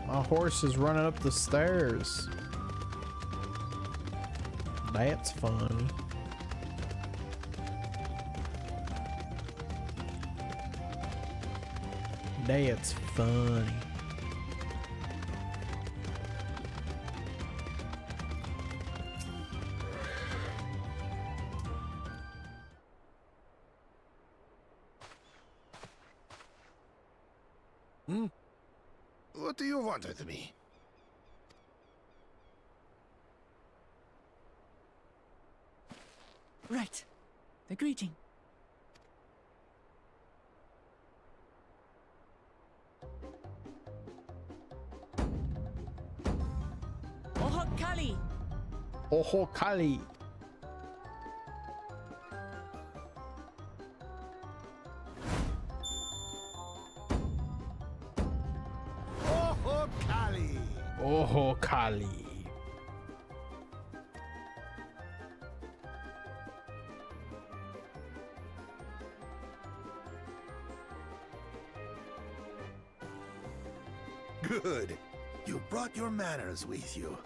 My horse is running up the stairs. That's fun. That's funny. What do you want with me? Right. The greeting. Oho Kali! Oho Kali. Oho Kali! Oho Kali. Good. You brought your manners with you.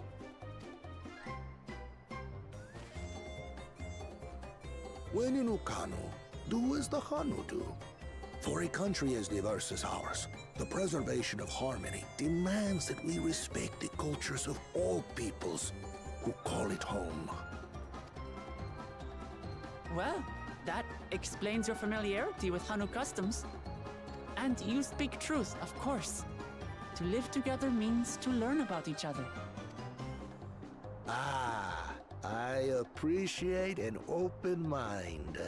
When in Ukano, do as the Hanu do. For a country as diverse as ours, the preservation of harmony demands that we respect the cultures of all peoples who call it home. Well, that explains your familiarity with Hanu customs. And you speak truth, of course. To live together means to learn about each other. Ah, I appreciate an open mind.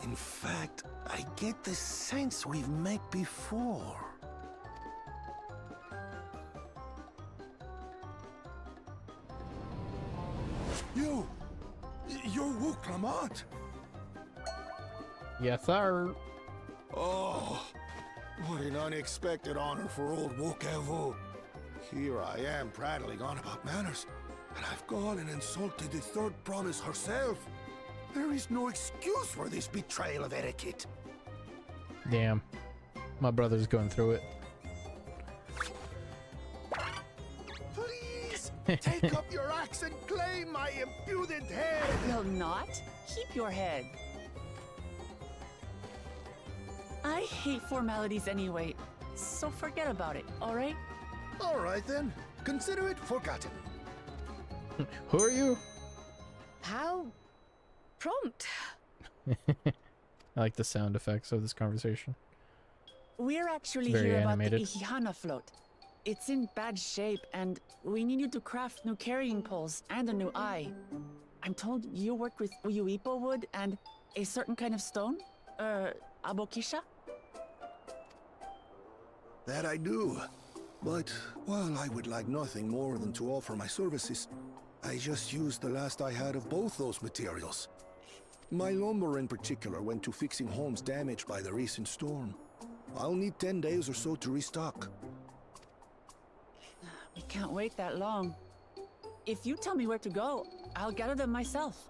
In fact, I get the sense we've met before. You're Wu Clamat. Yes, sir. Oh, what an unexpected honor for old Wukevu. Here I am prattling on about manners, and I've gone and insulted the third promise herself. There is no excuse for this betrayal of etiquette. Damn. My brother's going through it. Please, take up your axe and claim my impudent head. Will not? Keep your head. I hate formalities anyway, so forget about it, alright? Alright then, consider it forgotten. Who are you? How prompt. I like the sound effects of this conversation. We're actually Very here animated. about the Ihihana float. It's in bad shape, and we need you to craft new carrying poles and a new eye. I'm told you work with Uyuipo wood and a certain kind of stone? Abokisha? That I do. But while I would like nothing more than to offer my services, I just used the last I had of both those materials. My lumber in particular went to fixing homes damaged by the recent storm. I'll need 10 days or so to restock. We can't wait that long. If you tell me where to go, I'll gather them myself.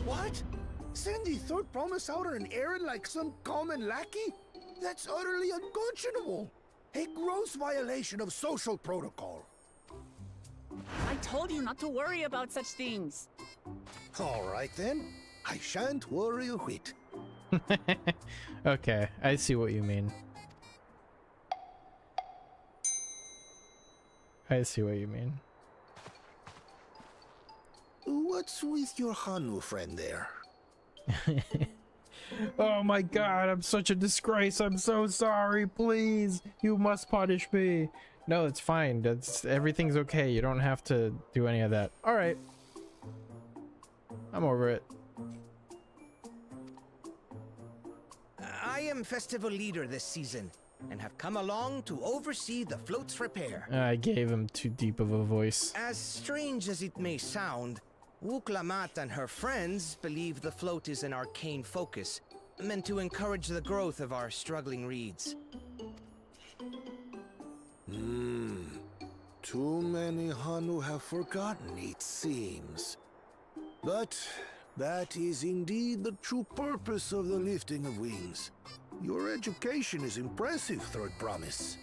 What? Send the third promise out on an errand like some common lackey? That's utterly unconscionable. A gross violation of social protocol. I told you not to worry about such things. All right then. I shan't worry a whit. Okay, I see what you mean. I see what you mean. What's with your Hanu friend there? Oh my god, I'm such a disgrace. I'm so sorry. Please, you must punish me. No, it's fine. Everything's okay. You don't have to do any of that. All right. I'm over it. I am festival leader this season and have come along to oversee the float's repair. I gave him too deep of a voice. As strange as it may sound, Wuklamat and her friends believe the float is an arcane focus, meant to encourage the growth of our struggling reeds. Too many Hanu have forgotten, it seems. But that is indeed the true purpose of the lifting of wings. Your education is impressive, Third Promise.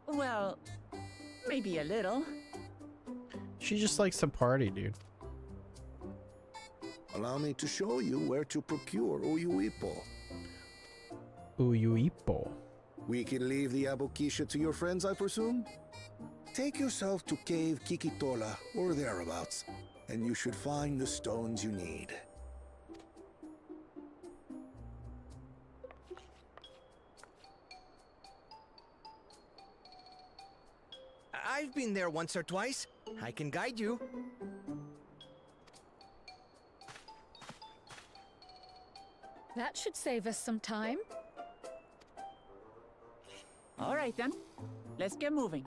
Well, maybe a little. She just likes to party, dude. Allow me to show you where to procure Uyuipo. Uyuipo. We can leave the Abokisha to your friends, I presume? Take yourself to Cave Kikitola, or thereabouts, and you should find the stones you need. I've been there once or twice. I can guide you. That should save us some time. All right then, let's get moving.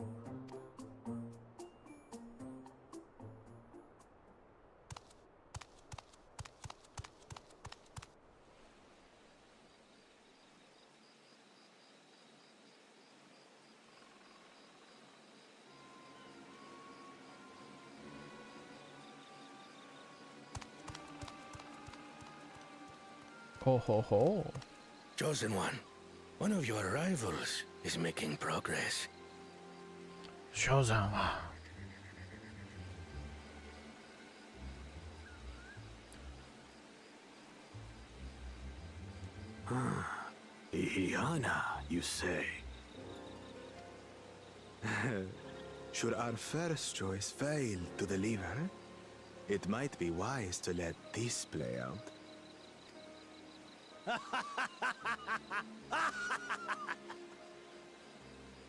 Ho ho ho. Chosen one of your rivals is making progress. Chosen one. Ihiana, you say? Should our first choice fail to deliver, it might be wise to let this play out.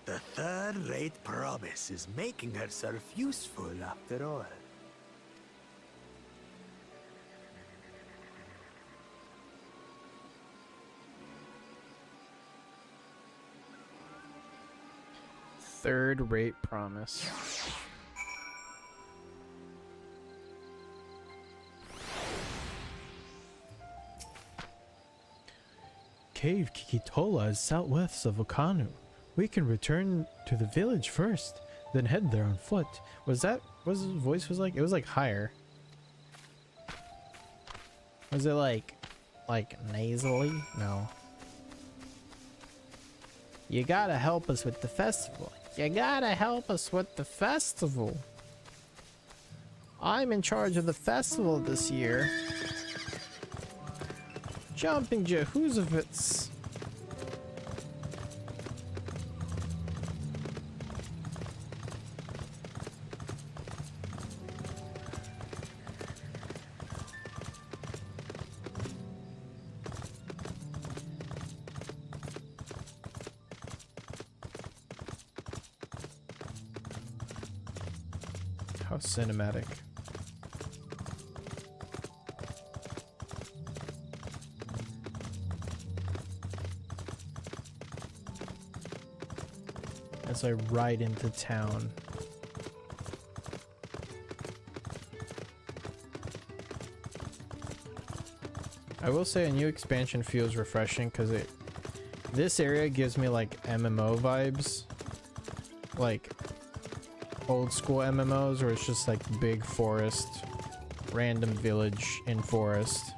The third-rate promise is making herself useful after all. Third-rate promise. Cave Kikitola is southwest of Okanu. We can return to the village first, then head there on foot. Was that what his voice was like? It was like higher. Was it like nasally? No. You gotta help us with the festival. You gotta help us with the festival. I'm in charge of the festival this year. Jumping Jehuzovitz. How cinematic. As I ride into town. I will say a new expansion feels refreshing because this area gives me like MMO vibes. Like old school MMOs where it's just like big forest, random village in forest.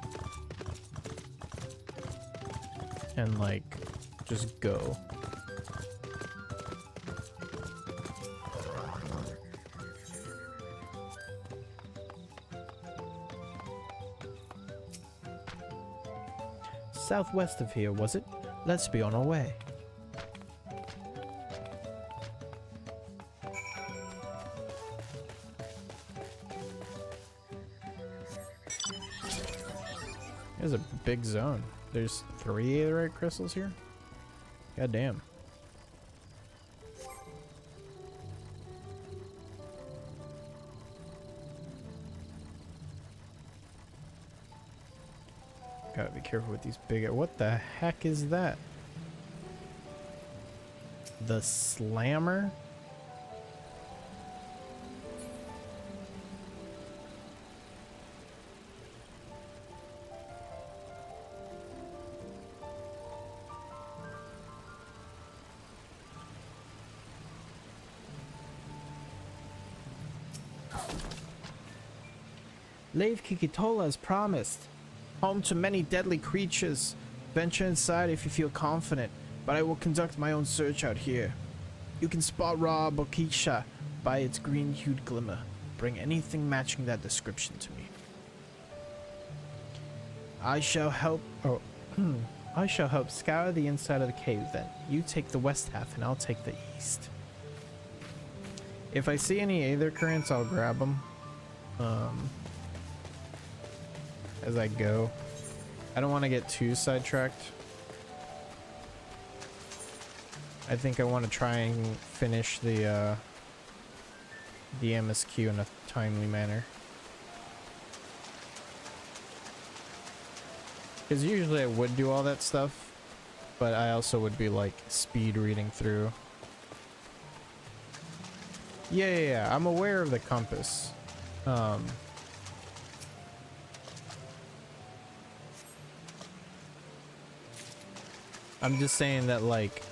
And like just go. Southwest of here, was it? Let's be on our way. There's a big zone. There's 3 aetheryte crystals here? God damn. Gotta be careful with these big... What the heck is that? The Slammer? Lave Kikitola as promised. Home to many deadly creatures. Venture inside if you feel confident, but I will conduct my own search out here. You can spot raw Bokisha by its green-hued glimmer. Bring anything matching that description to me. I shall help. Oh, I shall help scour the inside of the cave. Then you take the west half, and I'll take the east. If I see any aether currents, I'll grab them. As I go, I don't want to get too sidetracked. I think I want to try and finish the MSQ in a timely manner. Because usually I would do all that stuff, but I also would be like speed reading through. Yeah, I'm aware of the compass. I'm just saying that, like,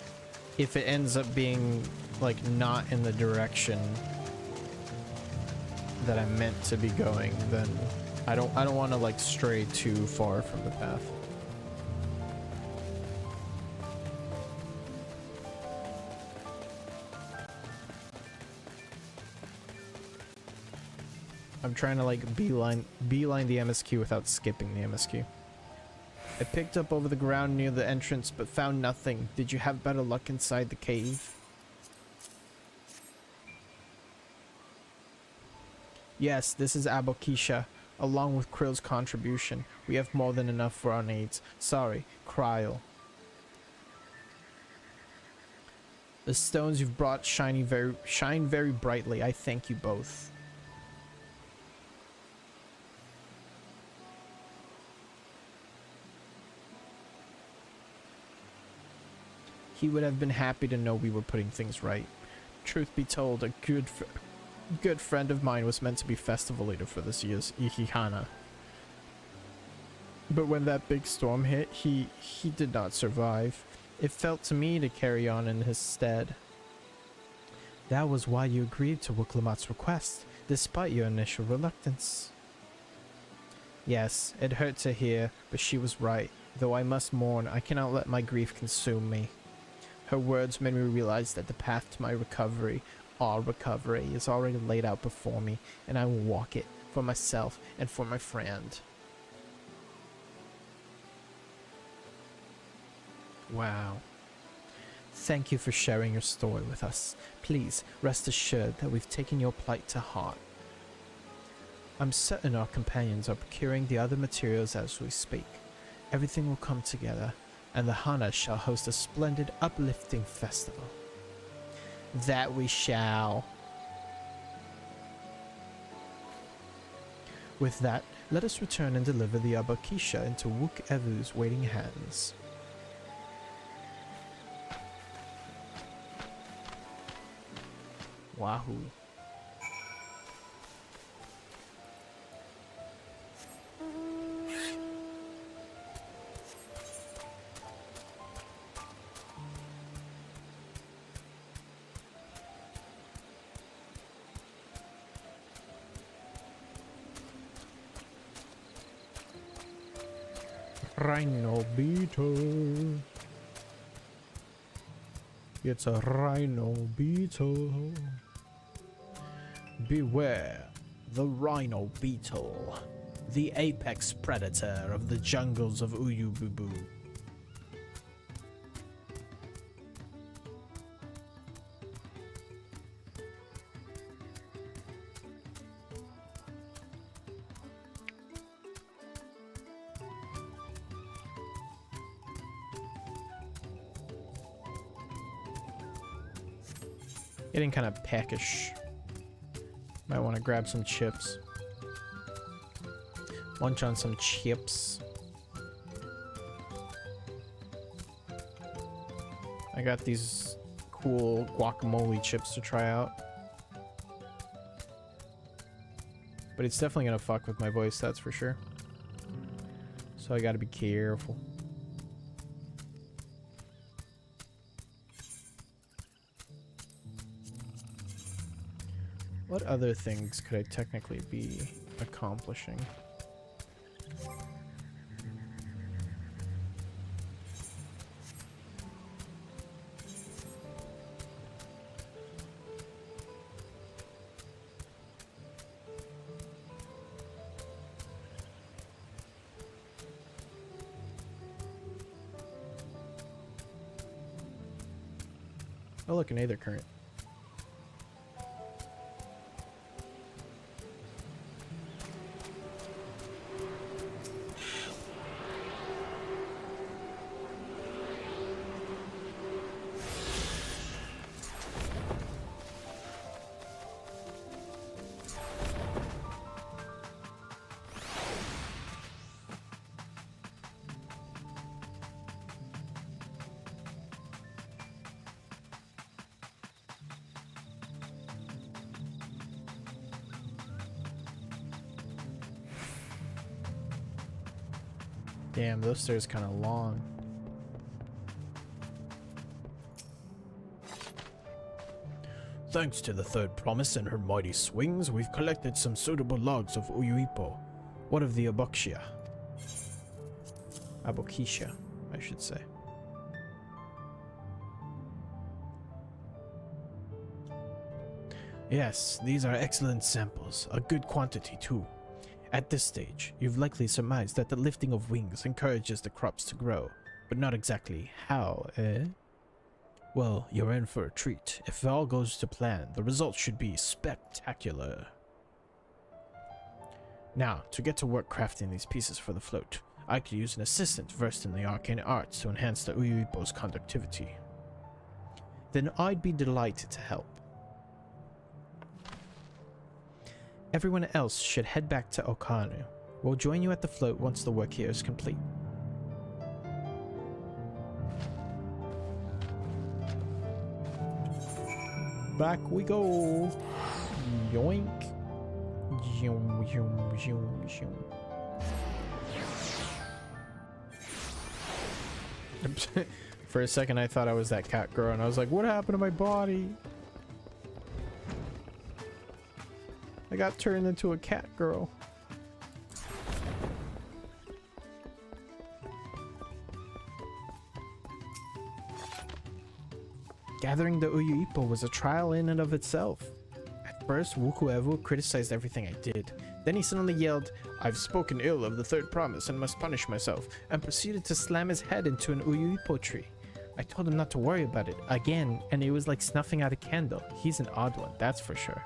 if it ends up being like not in the direction that I'm meant to be going, then I don't want to like stray too far from the path. I'm trying to like beeline the MSQ without skipping the MSQ. I picked up over the ground near the entrance, but found nothing. Did you have better luck inside the cave? Yes, this is Abokisha. Along with Krill's contribution, we have more than enough for our needs. Sorry, Kryl. The stones you've brought shine very brightly. I thank you both. He would have been happy to know we were putting things right. Truth be told, a good friend of mine was meant to be festival leader for this year's Ihihana. But when that big storm hit, he did not survive. It fell to me to carry on in his stead. That was why you agreed to Wuklamat's request, despite your initial reluctance. Yes, it hurt to hear, but she was right. Though I must mourn, I cannot let my grief consume me. Her words made me realize that the path to my recovery, our recovery, is already laid out before me, and I will walk it for myself and for my friend. Wow. Thank you for sharing your story with us. Please rest assured that we've taken your plight to heart. I'm certain our companions are procuring the other materials as we speak. Everything will come together, and the Hana shall host a splendid, uplifting festival. That we shall. With that, let us return and deliver the Abokisha into Wook Evu's waiting hands. Wahoo. Rhino beetle. It's a rhino beetle. Beware the rhino beetle, the apex predator of the jungles of Uyububu. Getting kind of peckish. Might want to grab some chips. Munch on some chips. I got these cool guacamole chips to try out. But it's definitely gonna fuck with my voice, that's for sure. So I gotta be careful. What other things could I technically be accomplishing? Oh look, an Aether Current. Damn, those stairs kind of long. Thanks to the third promise and her mighty swings, we've collected some suitable logs of Uyuipo. What of the Aboxia? Abokisha, I should say. Yes, these are excellent samples, a good quantity too. At this stage, you've likely surmised that the lifting of wings encourages the crops to grow, but not exactly how, eh? Well, you're in for a treat. If all goes to plan, the results should be spectacular. Now, to get to work crafting these pieces for the float, I could use an assistant versed in the arcane arts to enhance the Uyuipo's conductivity. Then I'd be delighted to help. Everyone else should head back to Okanu. We'll join you at the float once the work here is complete. Back we go. Yoink. Zoom, zoom, zoom, zoom. For a second I thought I was that cat girl and I was like, what happened to my body? I got turned into a cat girl. Gathering the Uyuipo was a trial in and of itself. At first, Wukuevu criticized everything I did. Then he suddenly yelled, "I've spoken ill of the third promise and must punish myself," and proceeded to slam his head into an Uyuipo tree. I told him not to worry about it again, and it was like snuffing out a candle. He's an odd one, that's for sure.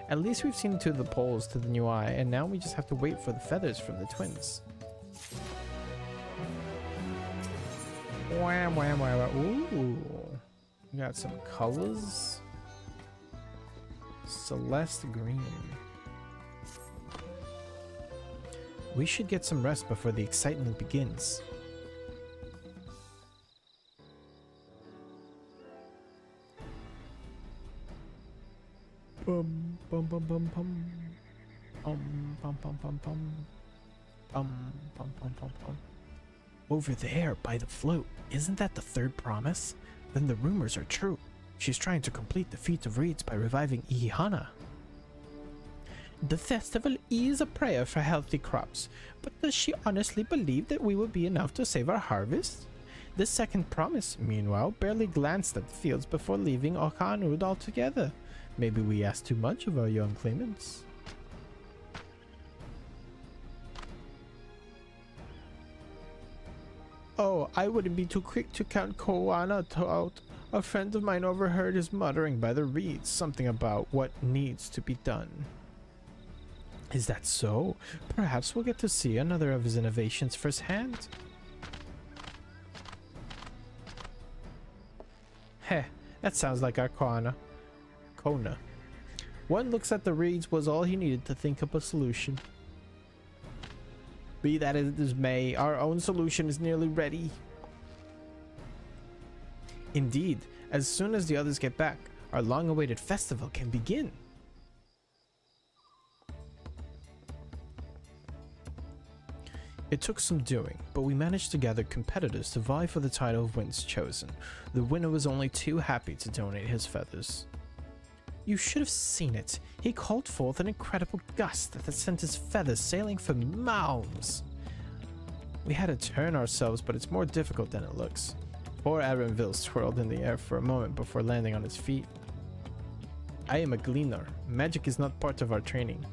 At least we've seen to the poles to the new eye, and now we just have to wait for the feathers from the twins. Wah, wah, wah, wah. Ooh. We got some colors. Celeste green. We should get some rest before the excitement begins. Bum bum bum bum bum. Bum bum bum bum bum. Bum bum bum bum bum. Over there by the float, isn't that the third promise? Then the rumors are true. She's trying to complete the feat of reeds by reviving Ihana. The festival is a prayer for healthy crops, but does she honestly believe that we will be enough to save our harvest? The second promise, meanwhile, barely glanced at the fields before leaving Okanud altogether. Maybe we asked too much of our young claimants. Oh, I wouldn't be too quick to count Koana out. A friend of mine overheard his muttering by the reeds, something about what needs to be done. Is that so? Perhaps we'll get to see another of his innovations firsthand. Heh, that sounds like our Kona. One looks at the reeds was all he needed to think up a solution. Be that as it may, our own solution is nearly ready. Indeed, as soon as the others get back, our long-awaited festival can begin. It took some doing, but we managed to gather competitors to vie for the title of Winds Chosen. The winner was only too happy to donate his feathers. You should have seen it. He called forth an incredible gust that sent his feathers sailing for miles. We had to turn ourselves, but it's more difficult than it looks. Poor Arenville swirled in the air for a moment before landing on his feet. I am a gleaner. Magic is not part of our training.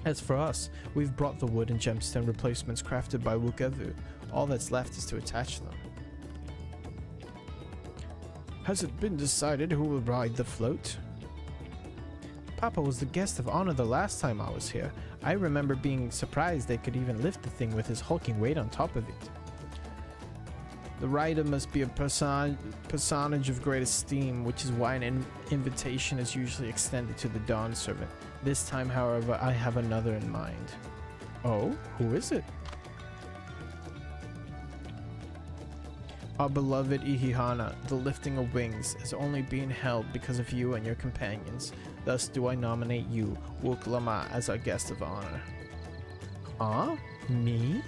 As for us, we've brought the wood and gemstone replacements crafted by Wukevu. All that's left is to attach them. Has it been decided who will ride the float? Papa was the guest of honor the last time I was here. I remember being surprised they could even lift the thing with his hulking weight on top of it. The rider must be a personage of great esteem, which is why an invitation is usually extended to the Dawn Servant. This time, however, I have another in mind. Oh, who is it? Our beloved Ihihana, the lifting of wings, is only being held because of you and your companions. Thus do I nominate you, Wook Lama, as our guest of honor. Huh? Me?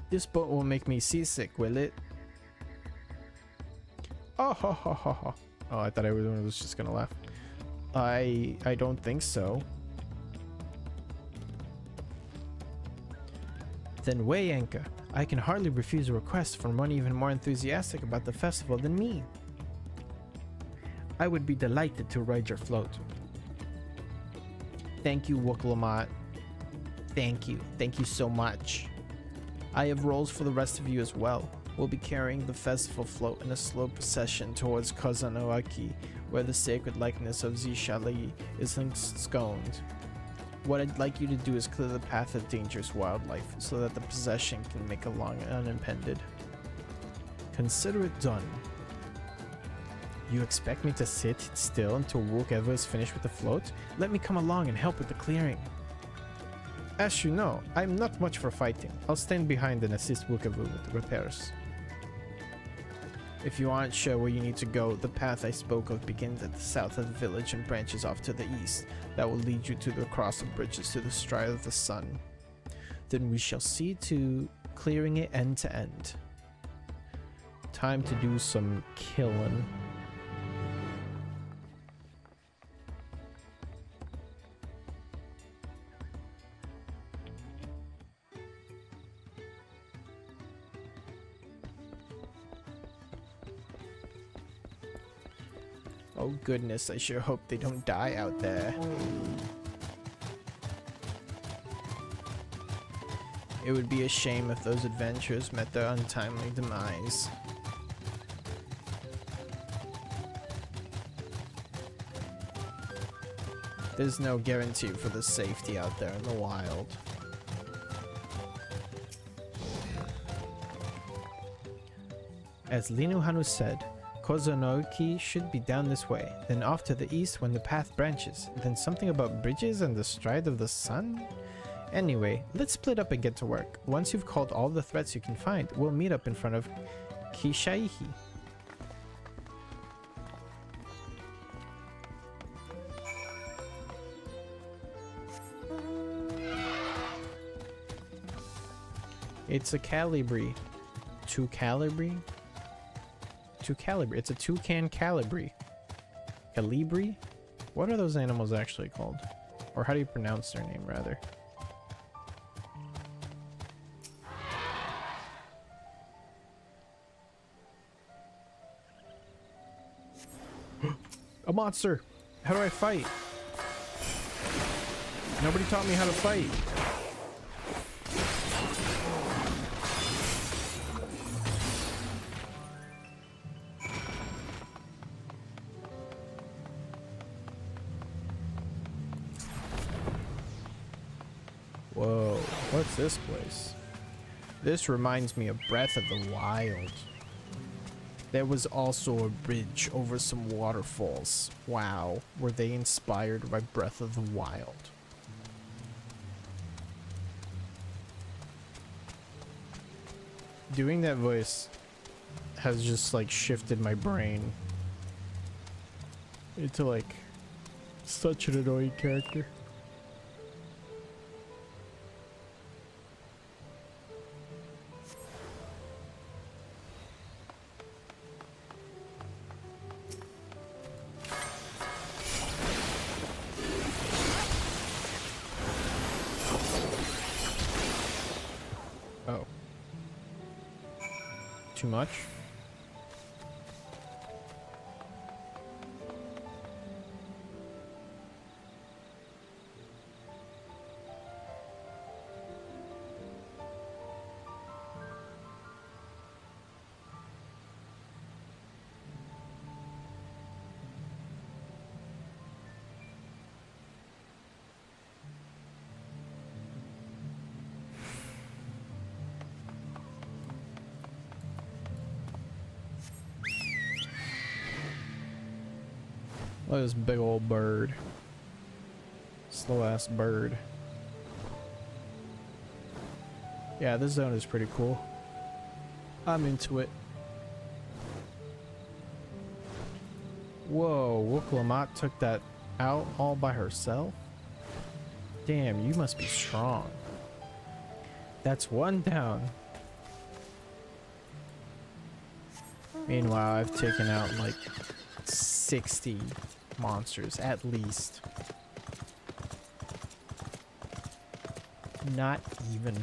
This boat will make me seasick, will it? Oh, ho, ho, ho, ho. Oh, I thought everyone was just gonna laugh. I don't think so. Then weigh anchor. I can hardly refuse a request from one even more enthusiastic about the festival than me. I would be delighted to ride your float. Thank you, Wook. Thank you. Thank you so much. I have roles for the rest of you as well. We'll be carrying the festival float in a slow procession towards Kozanoaki, where the sacred likeness of Zishali is ensconced. What I'd like you to do is clear the path of dangerous wildlife so that the procession can make along unimpeded. Consider it done. You expect me to sit still until Wook ever is finished with the float? Let me come along and help with the clearing. As you know, I'm not much for fighting. I'll stand behind and assist Wookavu with the repairs. If you aren't sure where you need to go, the path I spoke of begins at the south of the village and branches off to the east. That will lead you to the cross of bridges to the stride of the sun. Then we shall see to clearing it end to end. Time to do some killing. Oh goodness, I sure hope they don't die out there. It would be a shame if those adventurers met their untimely demise. There's no guarantee for the safety out there in the wild. As Linuhanu said, Kozanoki should be down this way, then off to the east when the path branches, then something about bridges and the stride of the sun? Anyway, let's split up and get to work. Once you've called all the threats you can find, we'll meet up in front of Kishaihi. It's a Calibri. Two Calibri? Two Calibri. It's a toucan Calibri. Calibri? What are those animals actually called? Or how do you pronounce their name, rather? A monster! How do I fight? Nobody taught me how to fight. Whoa, what's this place? This reminds me of Breath of the Wild. There was also a bridge over some waterfalls. Wow, were they inspired by Breath of the Wild? Doing that voice has just like shifted my brain into like such an annoying character. Oh. Too much? Look at this big old bird. Slow ass bird. Yeah, this zone is pretty cool. I'm into it. Whoa, Wooklamat took that out all by herself? Damn, you must be strong. That's one down. Meanwhile, I've taken out like 60 monsters at least. Not even.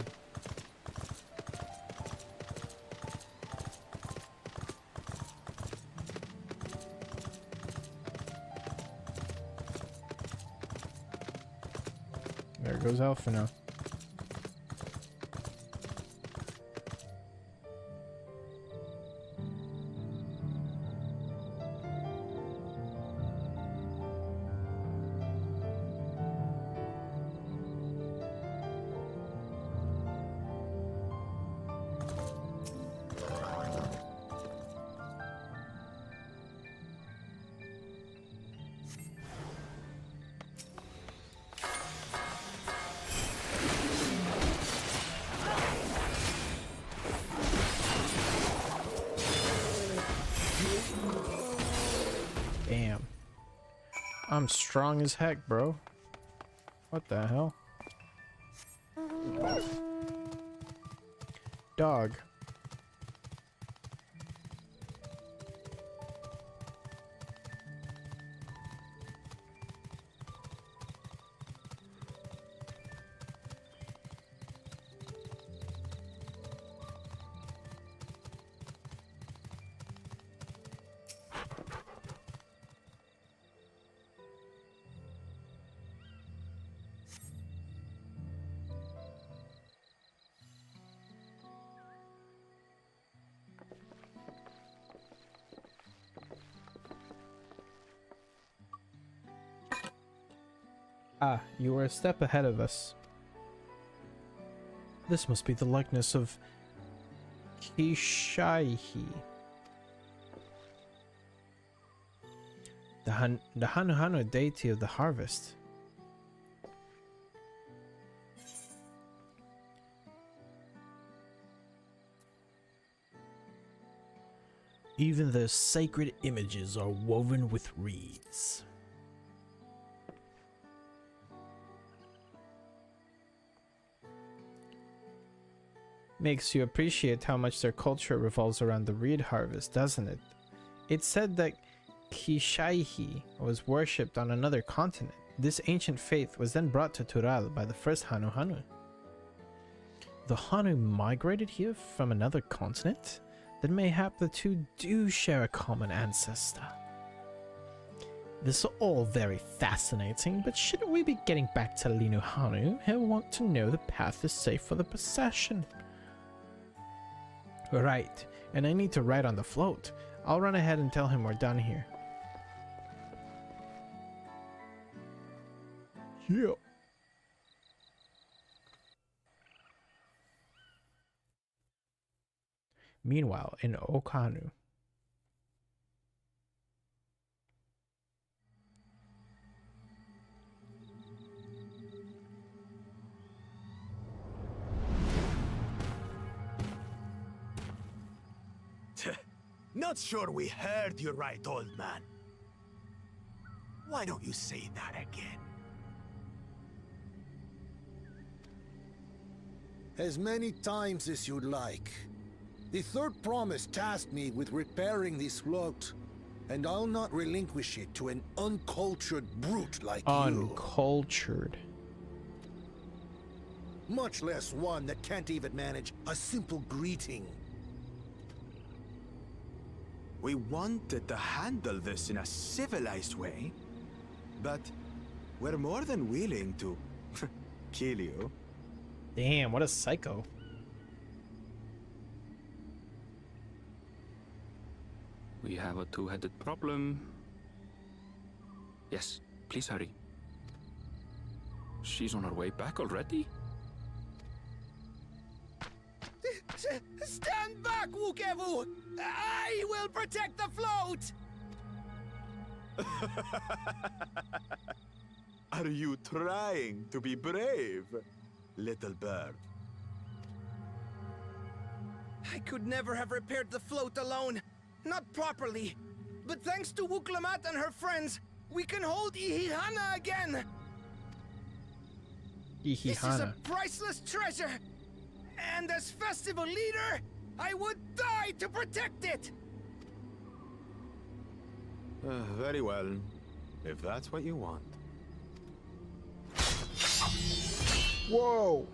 There goes Alpha now. Damn. I'm strong as heck, bro. What the hell? Dog. Ah, you were a step ahead of us. This must be the likeness of Kishaihi. The Hanuhanu deity of the harvest. Even their sacred images are woven with reeds. Makes you appreciate how much their culture revolves around the reed harvest, doesn't it? It's said that Kishaihi was worshipped on another continent. This ancient faith was then brought to Tural by the first Hanuhanu. The Hanu migrated here from another continent? Then mayhap the two do share a common ancestor. This is all very fascinating, but shouldn't we be getting back to Linuhanu? He'll want to know the path is safe for the procession. Right, and I need to ride on the float. I'll run ahead and tell him we're done here. Yeah. Meanwhile, in Okanu. Not sure we heard you right, old man. Why don't you say that again? As many times as you'd like. The third promise tasked me with repairing this float, and I'll not relinquish it to an uncultured brute like you. Uncultured. Much less one that can't even manage a simple greeting. We wanted to handle this in a civilized way, but we're more than willing to kill you. Damn, what a psycho. We have a two-headed problem. Yes, please hurry. She's on her way back already? Stand back, Wukevu! I will protect the float! Are you trying to be brave, little bird? I could never have repaired the float alone. Not properly. But thanks to Wuklamat and her friends, we can hold Ihihana again! This is a priceless treasure! And as festival leader, I would die to protect it! Very well, if that's what you want. Whoa!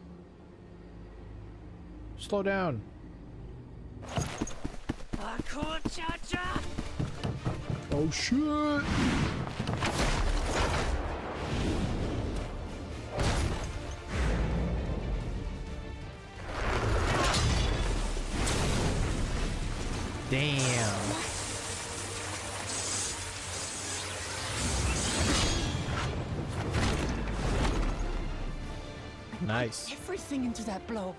Slow down. Oh shit! Damn. Nice. Everything into that blow.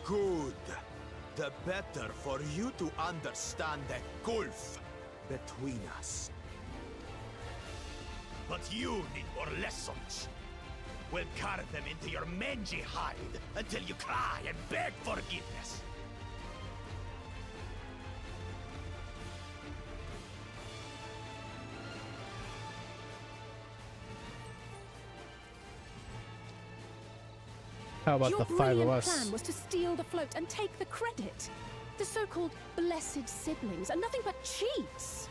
Good. The better for you to understand the gulf between us. But you need more lessons. We'll carve them into your mangy hide until you cry and beg forgiveness. How about Your the five of brilliant us? plan was to steal the float and take the credit. The so-called blessed siblings are nothing but cheats.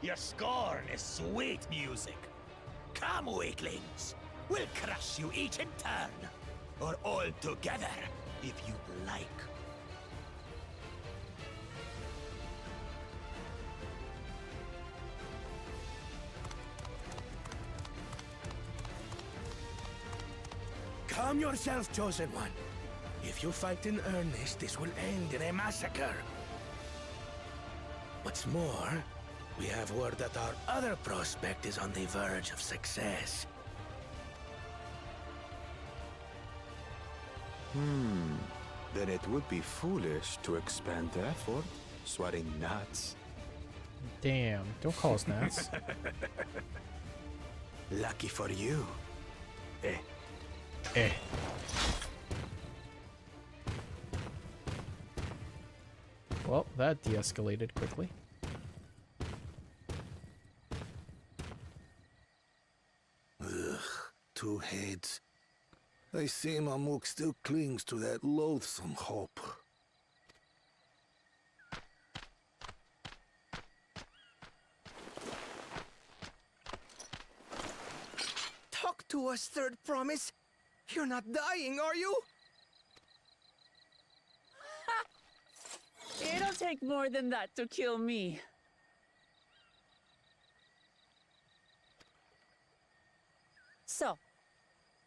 Your scorn is sweet music. Come, weaklings. We'll crush you each in turn. Or all together, if you'd like. Calm yourself, Chosen One. If you fight in earnest, this will end in a massacre. What's more, we have word that our other prospect is on the verge of success. Then it would be foolish to expend effort sweating nuts. Damn, don't call us gnats. Lucky for you. Eh. Well, that de-escalated quickly. Ugh, two heads. I see Mamuk still clings to that loathsome hope. Talk to us, Third Promise. You're not dying, are you? It'll take more than that to kill me. So,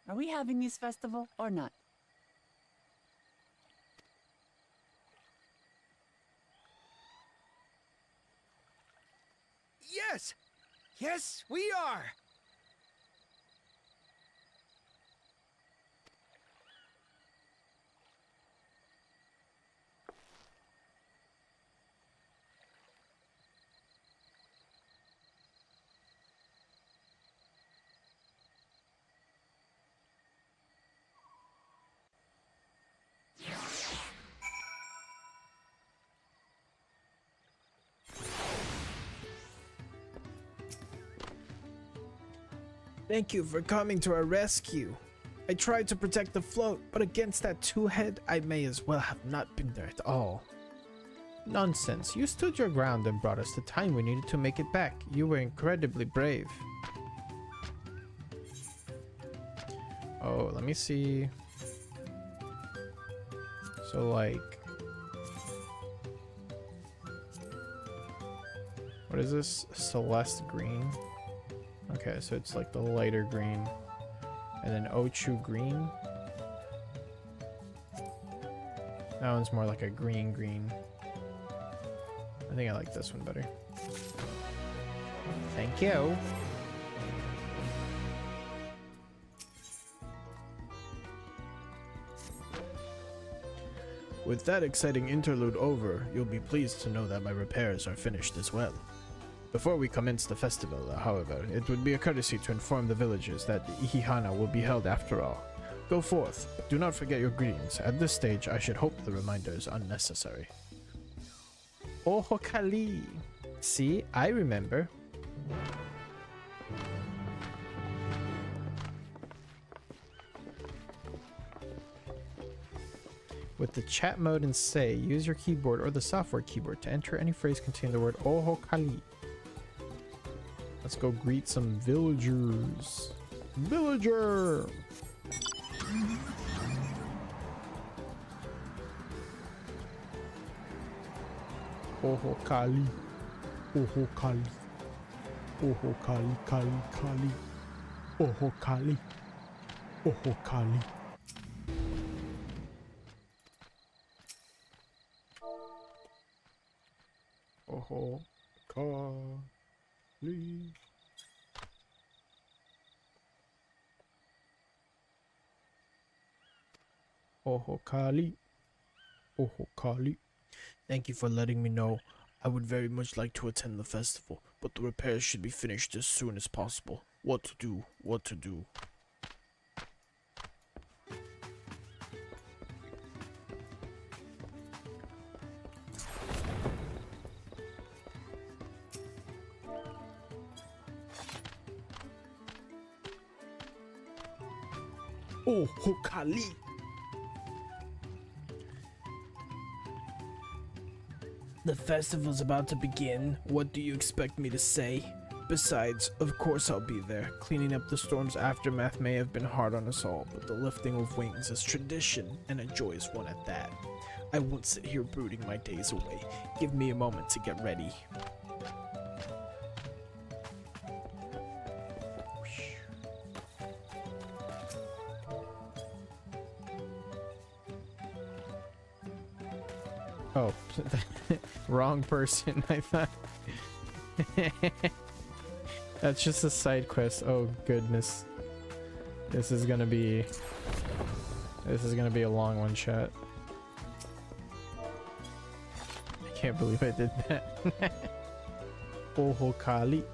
are we having this festival or not? Yes! Yes, we are! Thank you for coming to our rescue. I tried to protect the float, but against that two-head, I may as well have not been there at all. Nonsense. You stood your ground and brought us the time we needed to make it back. You were incredibly brave. Oh, let me see. So, like... what is this? Celeste green? Okay, so it's like the lighter green. And then Ochu green. That one's more like a green. I think I like this one better. Thank you. With that exciting interlude over, you'll be pleased to know that my repairs are finished as well. Before we commence the festival, however, it would be a courtesy to inform the villagers that Ihihana will be held after all. Go forth, but do not forget your greetings. At this stage, I should hope the reminder is unnecessary. Ohokali. See, I remember. With the chat mode in Say, use your keyboard or the software keyboard to enter any phrase containing the word Ohokali. Let's go greet some villagers. Villager! Ohokali. Ohokali. Ohokali, Kali, Kali. Ohokali. Ohokali. Ohokali. Ohokali. Ohokali. Thank you for letting me know. I would very much like to attend the festival, but the repairs should be finished as soon as possible. What to do? What to do? Ohokali. The festival's about to begin. What do you expect me to say? Besides, of course I'll be there. Cleaning up the storm's aftermath may have been hard on us all, but the lifting of wings is tradition, and a joyous one at that. I won't sit here brooding my days away. Give me a moment to get ready. Oh, wrong person, I thought. That's just a side quest. Oh goodness. This is gonna be a long one, chat. I can't believe I did that. Ohokali.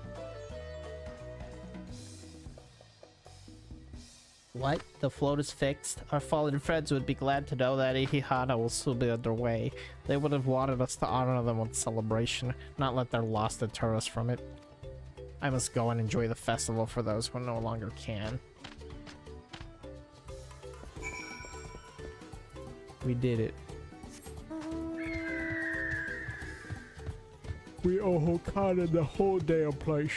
What? The float is fixed? Our fallen friends would be glad to know that Ihihana will soon be underway. They would have wanted us to honor them with celebration, not let their loss deter us from it. I must go and enjoy the festival for those who no longer can. We did it. We Ohokana the whole damn place.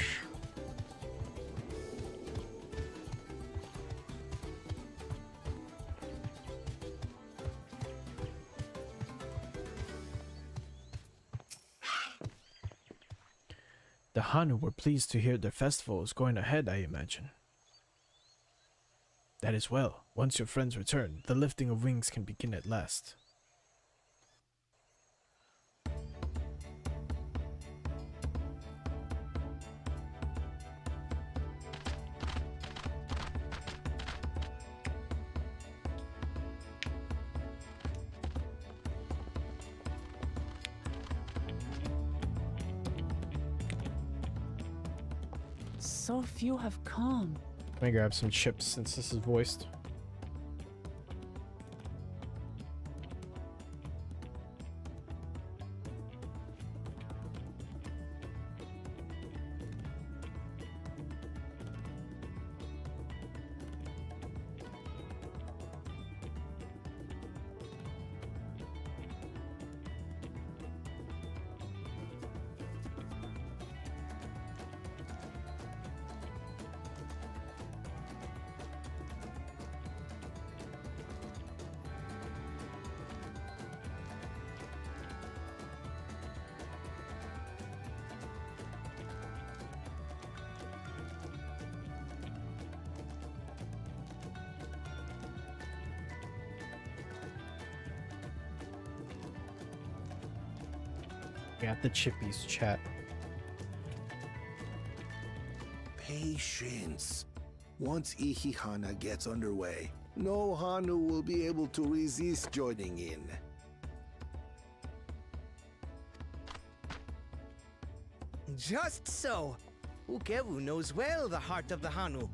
The Hanu were pleased to hear their festival is going ahead, I imagine. That is well. Once your friends return, the lifting of wings can begin at last. So few have come. Let me grab some chips since this is voiced. Got the chippies, chat. Patience. Once Ihihana gets underway, no Hanu will be able to resist joining in. Just so. Ukewu knows well the heart of the Hanu.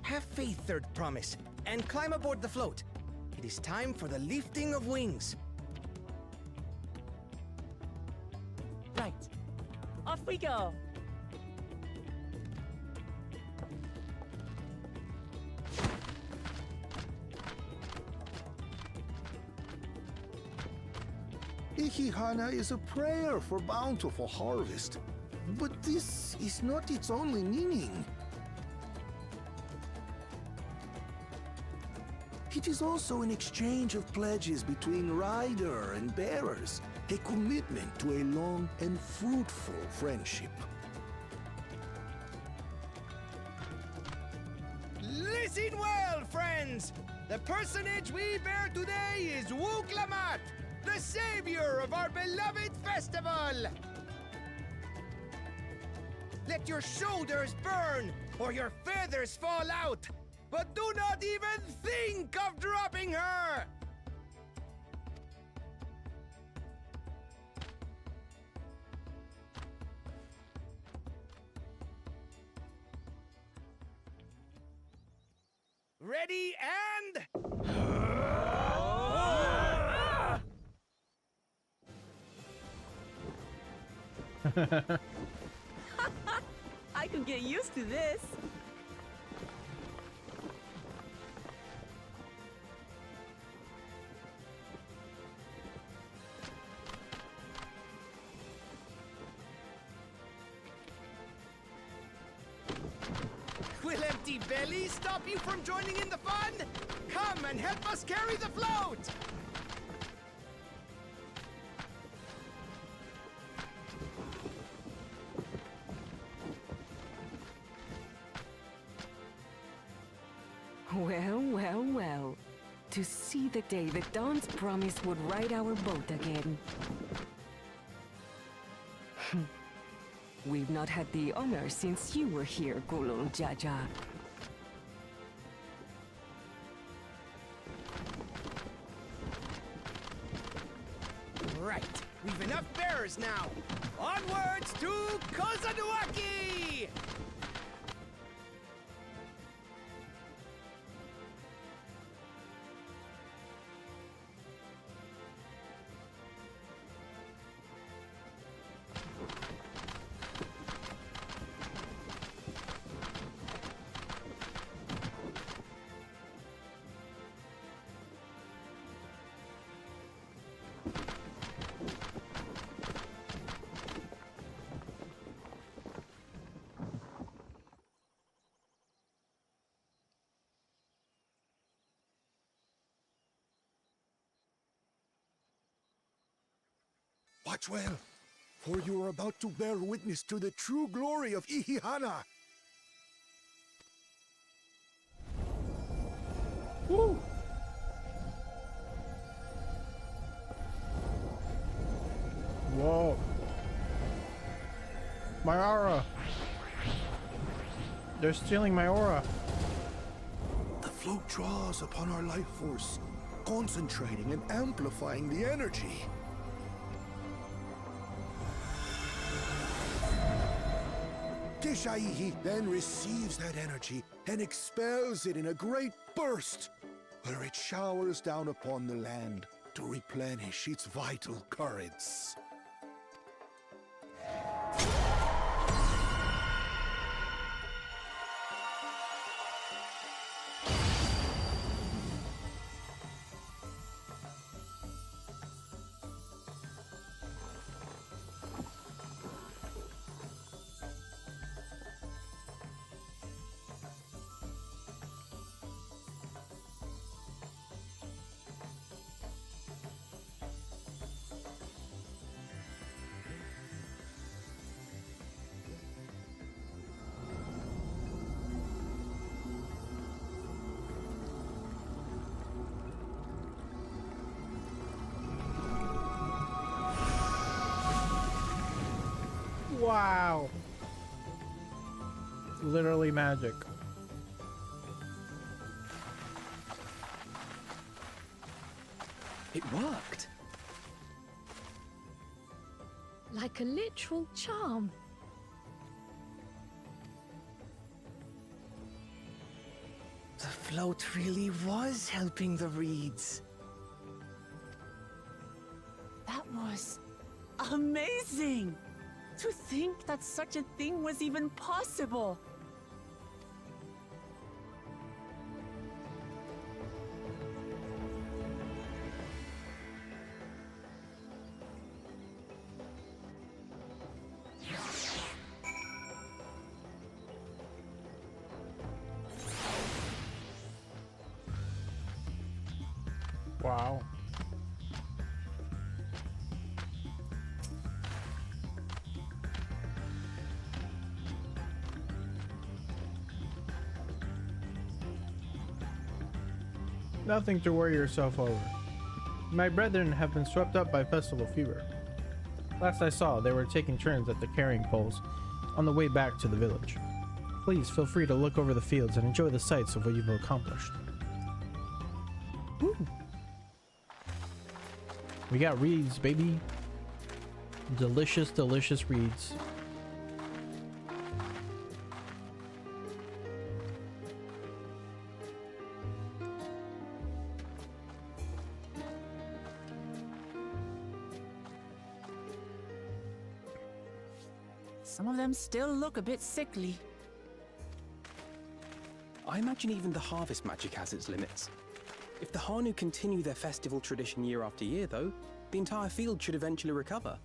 Have faith, Third Promise, and climb aboard the float. It is time for the lifting of wings. Right. Off we go. Ihihana is a prayer for bountiful harvest. But this is not its only meaning. It is also an exchange of pledges between rider and bearers, a commitment to a long and fruitful friendship. Listen well, friends! The personage we bear today is Wuklamat, the savior of our beloved festival! Let your shoulders burn, or your feathers fall out! But do not even think of dropping her! Ready and... I can get used to this. Will empty bellies stop you from joining in the fun? Come and help us carry the float! Well, well, well. To see the day that Dawn's promise would ride our boat again. We've not had the honor since you were here, Gulul Jaja. Right, we've enough bearers now. Onwards to Kozanuaki! Watch well, for you are about to bear witness to the true glory of Ihihana. Woo! Whoa. My aura. They're stealing my aura. The float draws upon our life force, concentrating and amplifying the energy. Kishaihi then receives that energy and expels it in a great burst, where it showers down upon the land to replenish its vital currents. Wow. Literally magic. It worked. like a literal charm. The float really was helping the reeds. That was amazing! To think that such a thing was even possible! Wow. Nothing to worry yourself over. My brethren have been swept up by festival fever. Last I saw, they were taking turns at the carrying poles on the way back to the village. Please feel free to look over the fields and enjoy the sights of what you've accomplished. Woo. We got reeds, baby. Delicious, delicious reeds. Some of them still look a bit sickly. I imagine even the harvest magic has its limits. If the Hanu continue their festival tradition year after year, though, the entire field should eventually recover.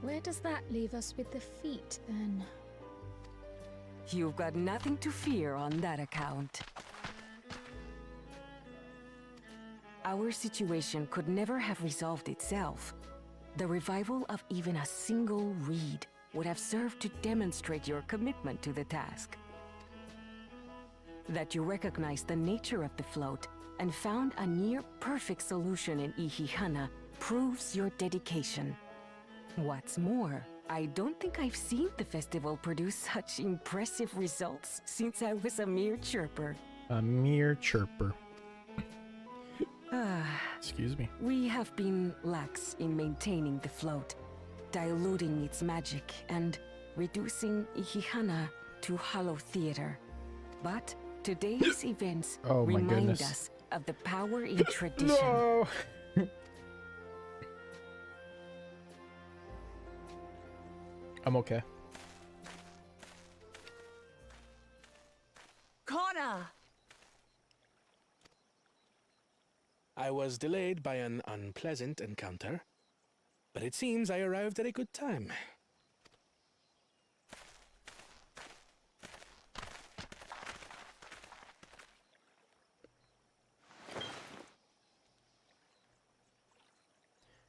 Where does that leave us with the feet, then? You've got nothing to fear on that account. Our situation could never have resolved itself. The revival of even a single reed would have served to demonstrate your commitment to the task. That you recognize the nature of the float and found a near-perfect solution in Ihihana proves your dedication. What's more, I don't think I've seen the festival produce such impressive results since I was a mere chirper. A mere chirper. Excuse me. We have been lax in maintaining the float, diluting its magic and reducing Ihihana to hollow theater. But today's events remind us of the power in tradition. No! I'm okay. Connor! I was delayed by an unpleasant encounter, but it seems I arrived at a good time.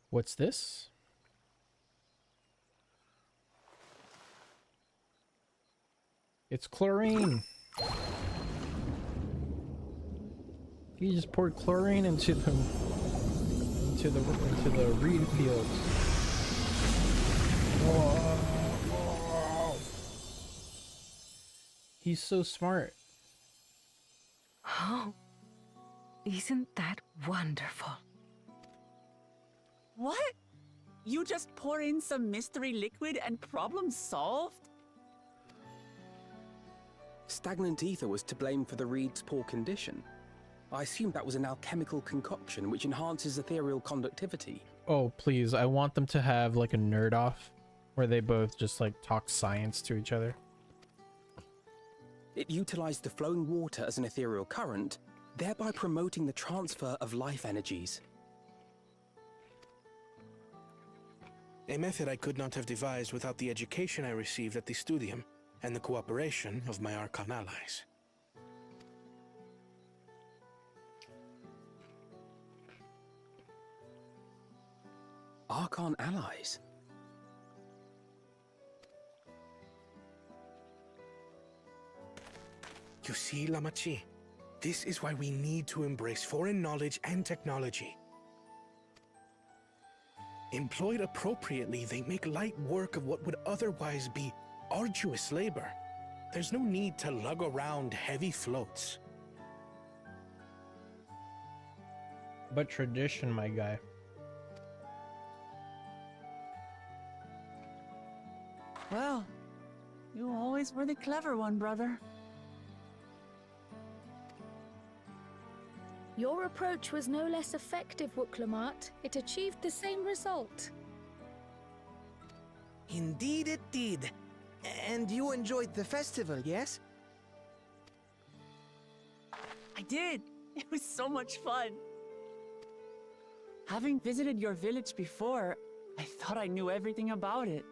What's this? It's chlorine. You just poured chlorine into the reed fields. Whoa. He's so smart. Oh, isn't that wonderful? What? You just pour in some mystery liquid and problem solved? Stagnant ether was to blame for the reed's poor condition. I assumed that was an alchemical concoction which enhances ethereal conductivity. Oh, please. I want them to have like a nerd off where they both just like talk science to each other. It utilized the flowing water as an ethereal current, thereby promoting the transfer of life energies. A method I could not have devised without the education I received at the studium and the cooperation of my Archon allies. Archon allies? You see, Lamachi, this is why we need to embrace foreign knowledge and technology. Employed appropriately, they make light work of what would otherwise be arduous labor. There's no need to lug around heavy floats. But tradition, my guy. Well, you always were the clever one, brother. Your approach was no less effective, Wooklamat. It achieved the same result. Indeed it did. And you enjoyed the festival, yes? I did. It was so much fun. Having visited your village before, I thought I knew everything about it.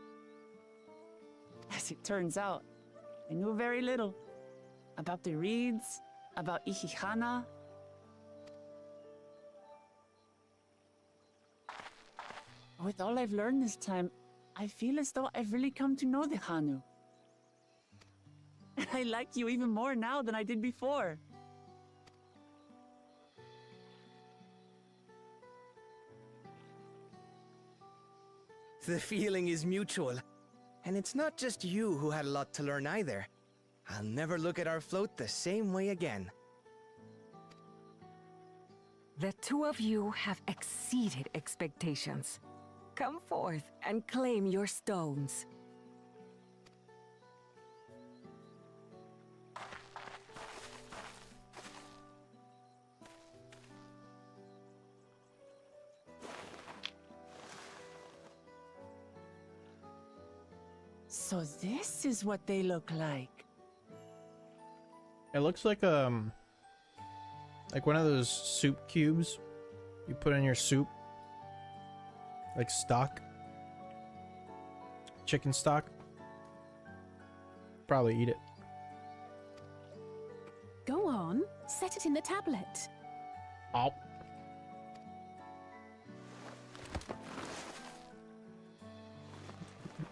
As it turns out, I knew very little. About the reeds, about Ihihana. With all I've learned this time, I feel as though I've really come to know the Hanu. And I like you even more now than I did before. The feeling is mutual. And it's not just you who had a lot to learn either. I'll never look at our float the same way again. The two of you have exceeded expectations. Come forth and claim your stones. So this is what they look like. It looks like one of those soup cubes you put in your soup, like stock, chicken stock. Probably eat it. Go on, set it in the tablet. Oh.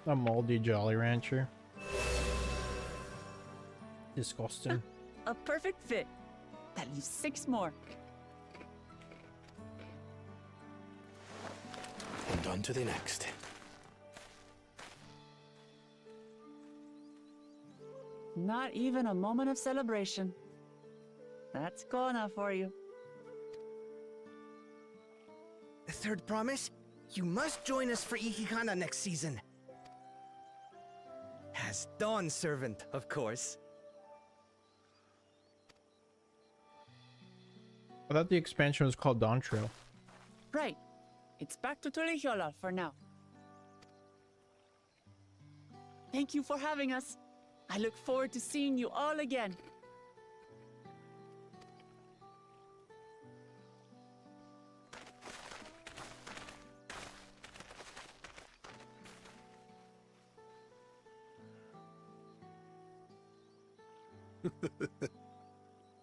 A moldy Jolly Rancher. Disgusting. A perfect fit. That leaves 6 more. And on to the next. Not even a moment of celebration. That's Kona for you. The third promise? You must join us for Ihihana next season. As Dawn Servant, of course. I thought the expansion was called Dawntrail. Right. It's back to Tulihiola for now. Thank you for having us. I look forward to seeing you all again.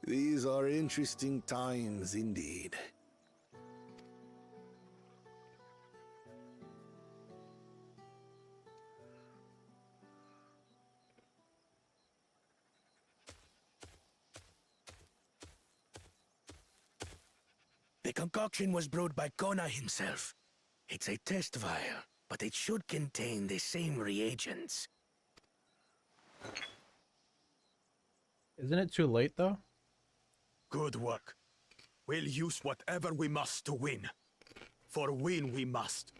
These are interesting times indeed. The concoction was brewed by Kona himself. It's a test vial, but it should contain the same reagents. Isn't it too late though? Good work. We'll use whatever we must to win. For win we must.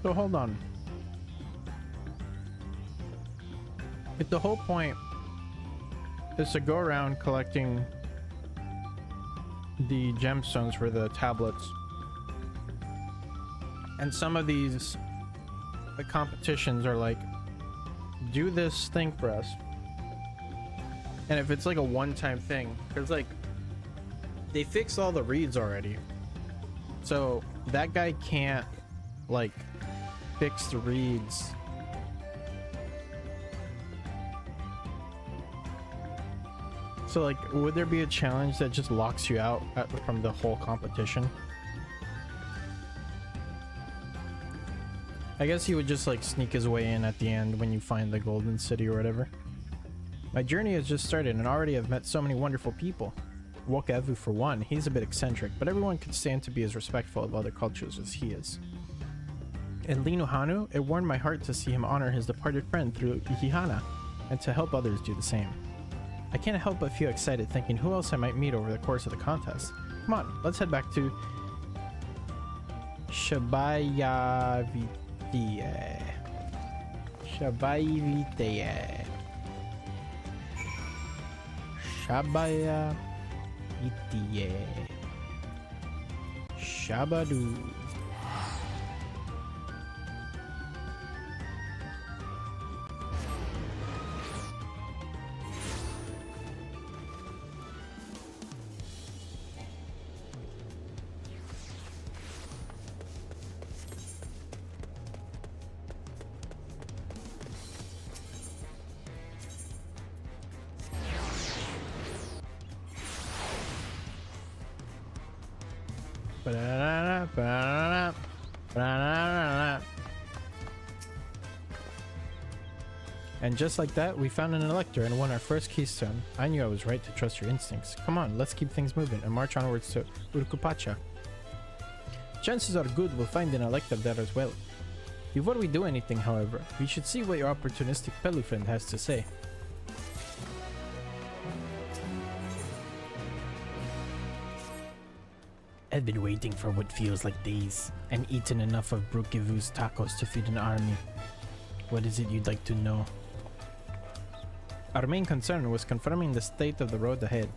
So hold on. If the whole point is to go around collecting the gemstones for the tablets, and some of these competitions are like, do this thing for us, and if it's like a one-time thing, because like they fixed all the reads already, so that guy can't like fix the reads. So like, would there be a challenge that just locks you out from the whole competition? I guess he would just like sneak his way in at the end when you find the golden city or whatever. My journey has just started and already I've met so many wonderful people. Wokevu for one, he's a bit eccentric, but everyone could stand to be as respectful of other cultures as he is. And Linuhanu, it warmed my heart to see him honor his departed friend through Ihihana, and to help others do the same. I can't help but feel excited thinking who else I might meet over the course of the contest. Come on, let's head back to Shabayavitiye. Shabayavitiye. Shabayavitiye. Shabadu. And just like that, we found an elector and won our first keystone. I knew I was right to trust your instincts. Come on, let's keep things moving and march onwards to Urkupacha. Chances are good we'll find an elector there as well. Before we do anything, however, we should see what your opportunistic Pelu friend has to say. I've been waiting for what feels like days, and eaten enough of Brookivoo's tacos to feed an army. What is it you'd like to know? Our main concern was confirming the state of the road ahead.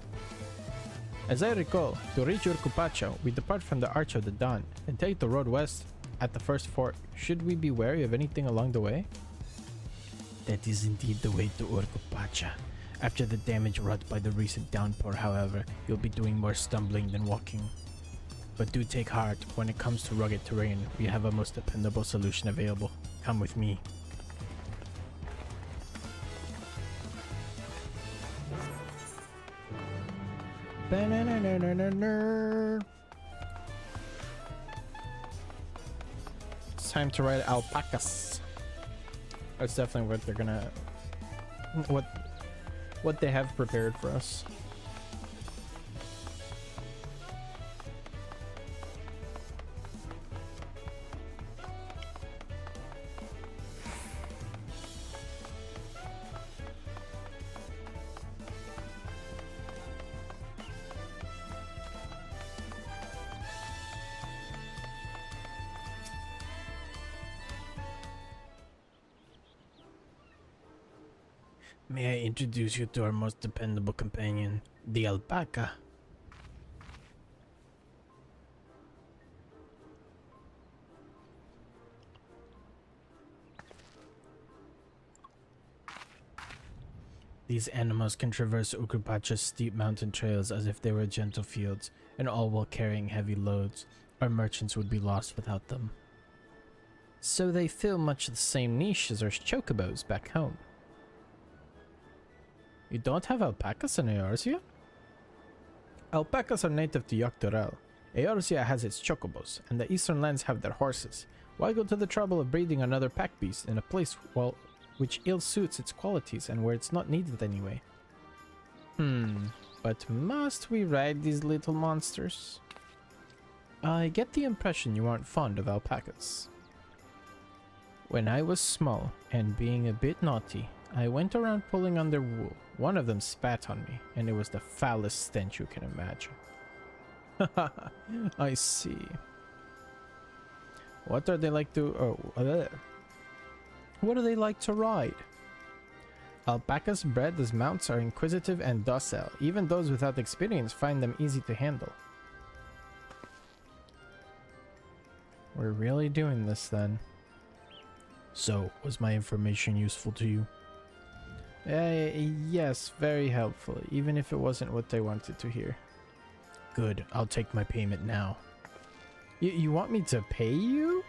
As I recall, to reach Urkupacha, we depart from the Arch of the Dawn and take the road west at the first fork. Should we be wary of anything along the way? That is indeed the way to Urkupacha. After the damage wrought by the recent downpour, however, you'll be doing more stumbling than walking. But do take heart, when it comes to rugged terrain, we have a most dependable solution available. Come with me. It's time to ride alpacas. That's definitely what they're gonna... what they have prepared for us. May I introduce you to our most dependable companion, the alpaca? These animals can traverse Urkupacha's steep mountain trails as if they were gentle fields, and all while carrying heavy loads. Our merchants would be lost without them. So they fill much the same niche as our chocobos back home. You don't have alpacas in Eorzea? Alpacas are native to Dawntrail. Eorzea has its chocobos, and the eastern lands have their horses. Why go to the trouble of breeding another pack beast in a place, well, which ill suits its qualities and where it's not needed anyway? But must we ride these little monsters? I get the impression you aren't fond of alpacas. When I was small and being a bit naughty, I went around pulling on their wool. One of them spat on me, and it was the foulest stench you can imagine. I see. What are they like to... what do they like to ride? Alpacas bred as mounts are inquisitive and docile. Even those without experience find them easy to handle. We're really doing this then. So, was my information useful to you? Yes, very helpful, even if it wasn't what I wanted to hear. Good, I'll take my payment now. You want me to pay you?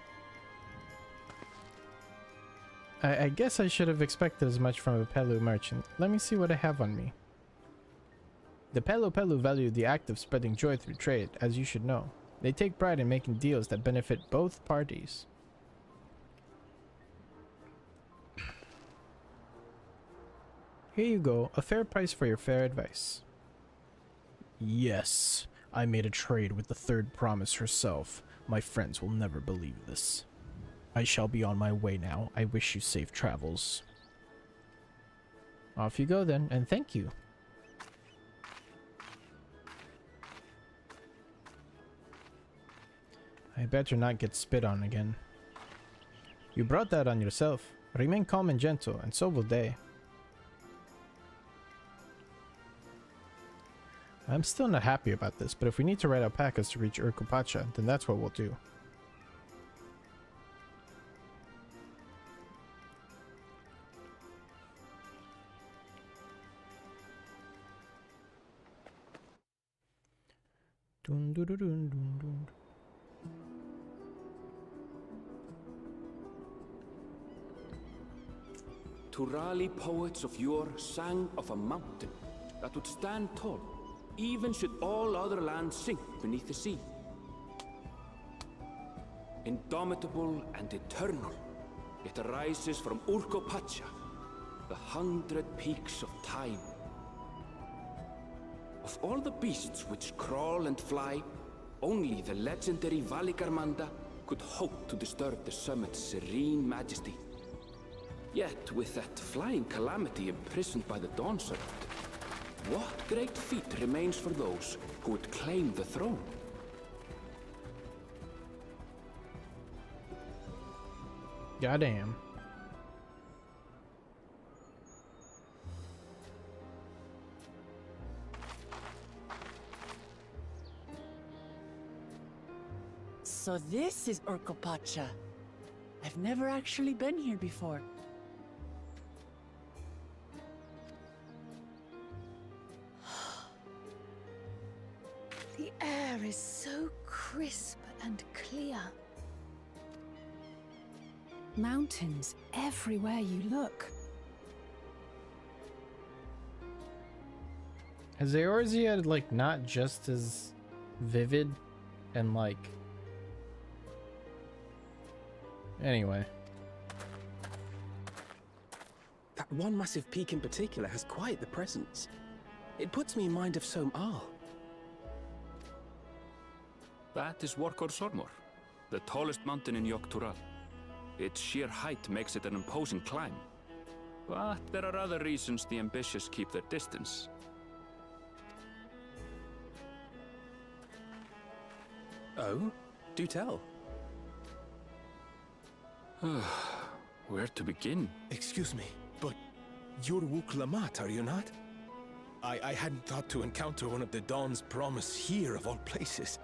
I guess I should have expected as much from a Pelu merchant. Let me see what I have on me. The Pelu value the act of spreading joy through trade, as you should know. They take pride in making deals that benefit both parties. Here you go, a fair price for your fair advice. Yes, I made a trade with the third promise herself. My friends will never believe this. I shall be on my way now. I wish you safe travels. Off you go then, and thank you. I better not get spit on again. You brought that on yourself. Remain calm and gentle, and so will they. I'm still not happy about this, but if we need to ride alpacas to reach Urkupacha, then that's what we'll do. Dun, dun, dun, dun, dun, dun. Turali poets of yore sang of a mountain that would stand tall, even should all other lands sink beneath the sea. Indomitable and eternal, it arises from Urkopacha, the 100 peaks of time. Of all the beasts which crawl and fly, only the legendary Valigarmanda could hope to disturb the summit's serene majesty. Yet, with that flying calamity imprisoned by the Dawn Serpent, what great feat remains for those who would claim the throne? Goddamn. So this is Urkopacha. I've never actually been here before. The air is so crisp and clear. Mountains everywhere you look. Is Eorzea, like, not just as vivid and, like... Anyway. That one massive peak in particular has quite the presence. It puts me in mind of Som-Al. That is Workor Sormor, the tallest mountain in Yogg-Tural. Its sheer height makes it an imposing climb. But there are other reasons the ambitious keep their distance. Oh? Do tell. Where to begin? Excuse me, but you're Wuk Lamat, are you not? I hadn't thought to encounter one of the Dawn's promise here, of all places.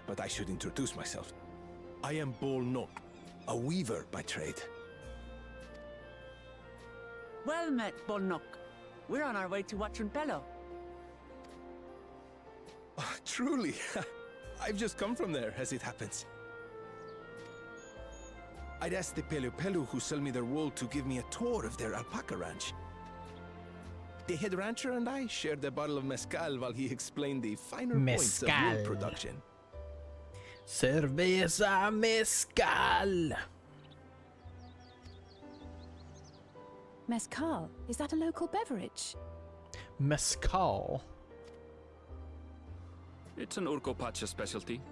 But I should introduce myself. I am Bol Nok, a weaver by trade. Well met, Bolnok. We're on our way to Watrunpelo. Oh, truly. I've just come from there, as it happens. I'd asked the Pelu who sell me their wool to give me a tour of their alpaca ranch. The head rancher and I shared a bottle of mezcal while he explained the finer points of wool production. Cerveza mezcal. Mezcal, is that a local beverage? Mezcal. It's an Urkopacha specialty.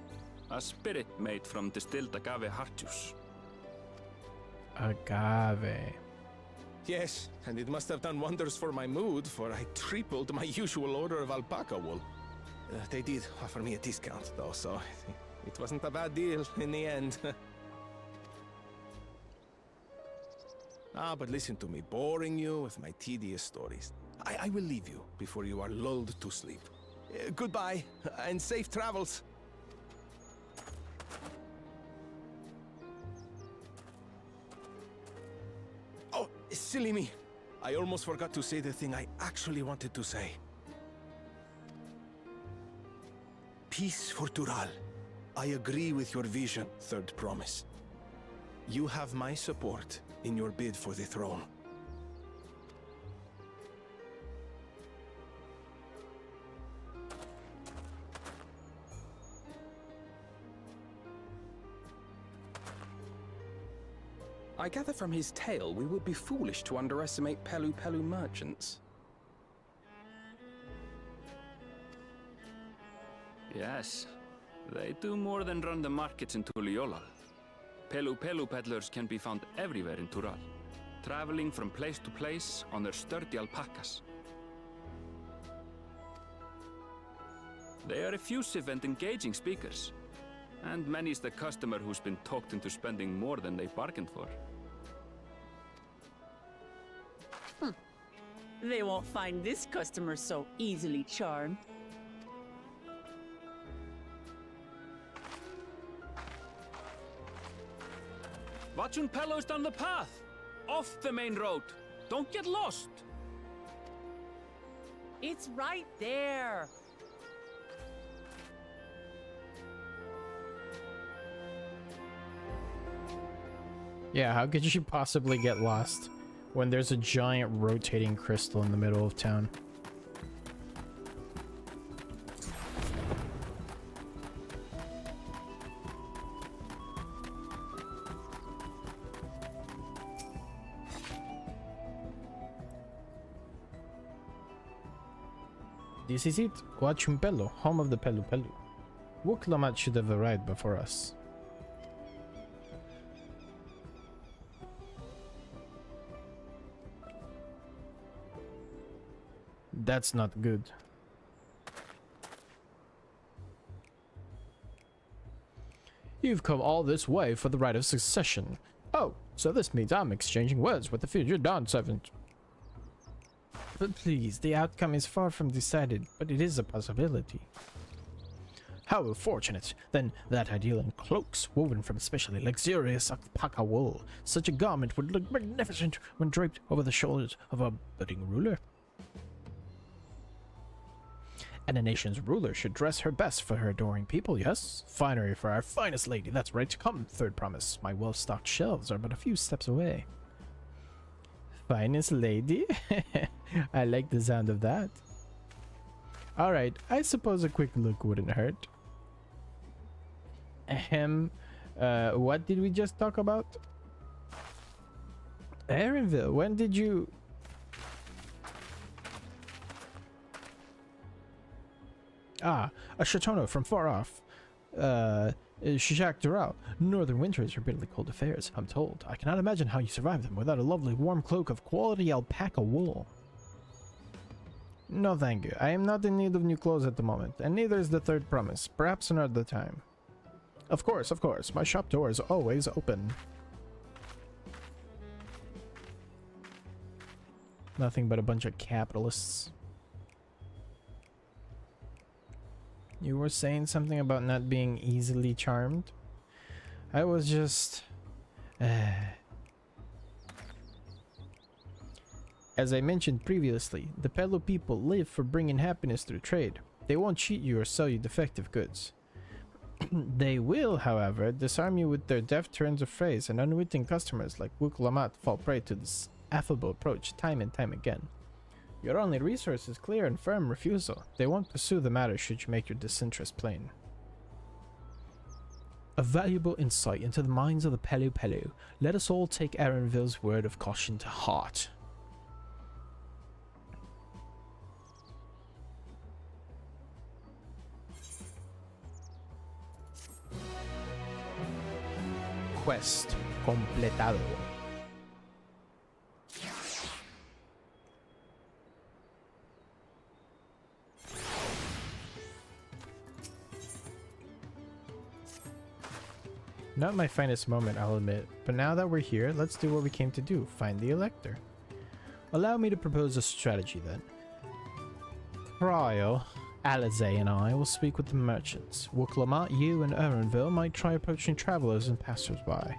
A spirit made from distilled agave heart juice. Agave. Yes, and it must have done wonders for my mood, for I tripled my usual order of alpaca wool. They did offer me a discount, though, so it wasn't a bad deal in the end. But listen to me, boring you with my tedious stories. I will leave you before you are lulled to sleep. Goodbye, and safe travels. Oh, silly me. I almost forgot to say the thing I actually wanted to say. Peace for Tural. I agree with your vision, Third Promise. You have my support in your bid for the throne. I gather from his tale we would be foolish to underestimate Pelu Pelu merchants. Yes, they do more than run the markets in Tuliolal. Pelu Pelu peddlers can be found everywhere in Tural, traveling from place to place on their sturdy alpacas. They are effusive and engaging speakers, and many's the customer who's been talked into spending more than they bargained for. They won't find this customer so easily charmed. Watchun Pello's down the path! Off the main road! Don't get lost! It's right there! Yeah, how could you possibly get lost when there's a giant rotating crystal in the middle of town? This is it, Huachumpelo, home of the Pelu Pelu. Wuklamat should have arrived before us. That's not good. You've come all this way for the right of succession. Oh, so this means I'm exchanging words with the future Dawn servant. But please, the outcome is far from decided, but it is a possibility. How fortunate! Then that ideal in cloaks woven from especially luxurious alpaca wool. Such a garment would look magnificent when draped over the shoulders of a budding ruler. And a nation's ruler should dress her best for her adoring people, yes? Finery for our finest lady, that's right. Come, third promise. My well-stocked shelves are but a few steps away. Finest lady? I like the sound of that. Alright, I suppose a quick look wouldn't hurt. Ahem. What did we just talk about? Aaronville, when did you... Ah, a Chatono from far off. Shishak Dural. Northern winters are bitterly cold affairs, I'm told. I cannot imagine how you survive them without a lovely warm cloak of quality alpaca wool. No thank you. I am not in need of new clothes at the moment, and neither is the third promise. Perhaps another time. Of course, of course. My shop door is always open. Nothing but a bunch of capitalists. You were saying something about not being easily charmed? I was just... As I mentioned previously, the Pelu people live for bringing happiness through trade. They won't cheat you or sell you defective goods. They will, however, disarm you with their deft turns of phrase, and unwitting customers like Wuk Lamat fall prey to this affable approach time and time again. Your only resource is clear and firm refusal. They won't pursue the matter should you make your disinterest plain. A valuable insight into the minds of the Pelu Pelu. Let us all take Aaronville's word of caution to heart. Quest completado. Not my finest moment, I'll admit, but now that we're here, let's do what we came to do, find the Elector. Allow me to propose a strategy then. Trial, Alizé and I will speak with the merchants. Wuklamat, you and Aaronville might try approaching travelers and passers-by.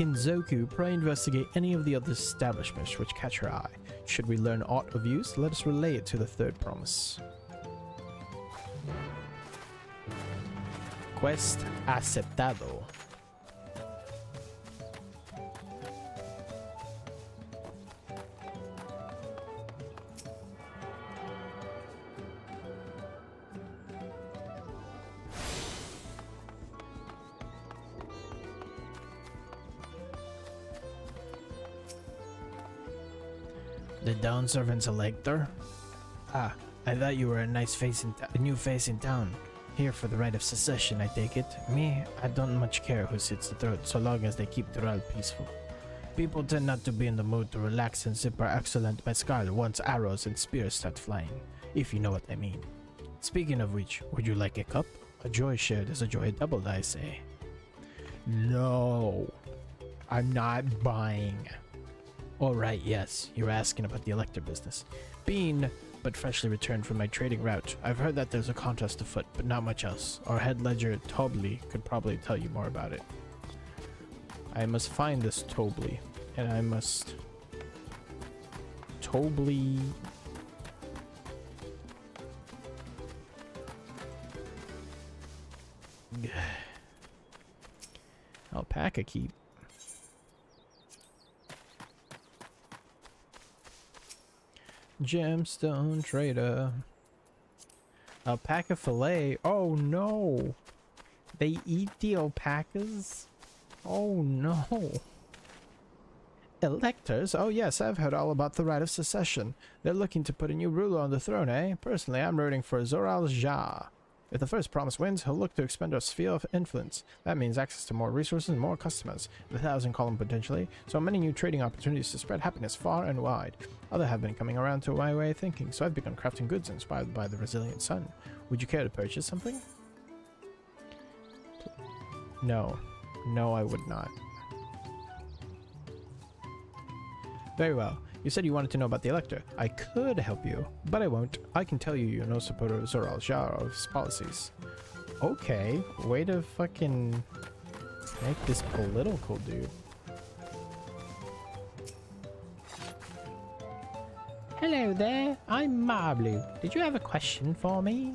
In Zoku, pray investigate any of the other establishments which catch your eye. Should we learn aught of use, let us relay it to the third promise. Quest aceptado. The Dawn Servant's elector? Ah, I thought you were a new face in town. Here for the right of secession, I take it. Me, I don't much care who sits the throat, so long as they keep Tural peaceful. People tend not to be in the mood to relax and sip our excellent mezcal once arrows and spears start flying, if you know what I mean. Speaking of which, would you like a cup? A joy shared is a joy doubled, I say. No, I'm not buying. Alright, yes, you're asking about the elector business. Being but freshly returned from my trading route, I've heard that there's a contest afoot, but not much else. Our head ledger, Tobli, could probably tell you more about it. I must find this Tobli, and I must... Tobli... Alpaca keep. Gemstone trader. Alpaca fillet. Oh no. They eat the alpacas? Oh no. Electors? Oh yes, I've heard all about the right of secession. They're looking to put a new ruler on the throne, eh? Personally, I'm rooting for Zoral Jah. If the first promise wins, he'll look to expand our sphere of influence. That means access to more resources and more customers, the 1,000 column potentially, so many new trading opportunities to spread happiness far and wide. Others have been coming around to my way of thinking, so I've begun crafting goods inspired by the resilient sun. Would you care to purchase something? No. No, I would not. Very well. You said you wanted to know about the Elector. I could help you, but I won't. I can tell you you're no supporter of Zoral Jah or his policies. Okay, way to fucking make this political, dude. Hello there, I'm Marblu. Did you have a question for me?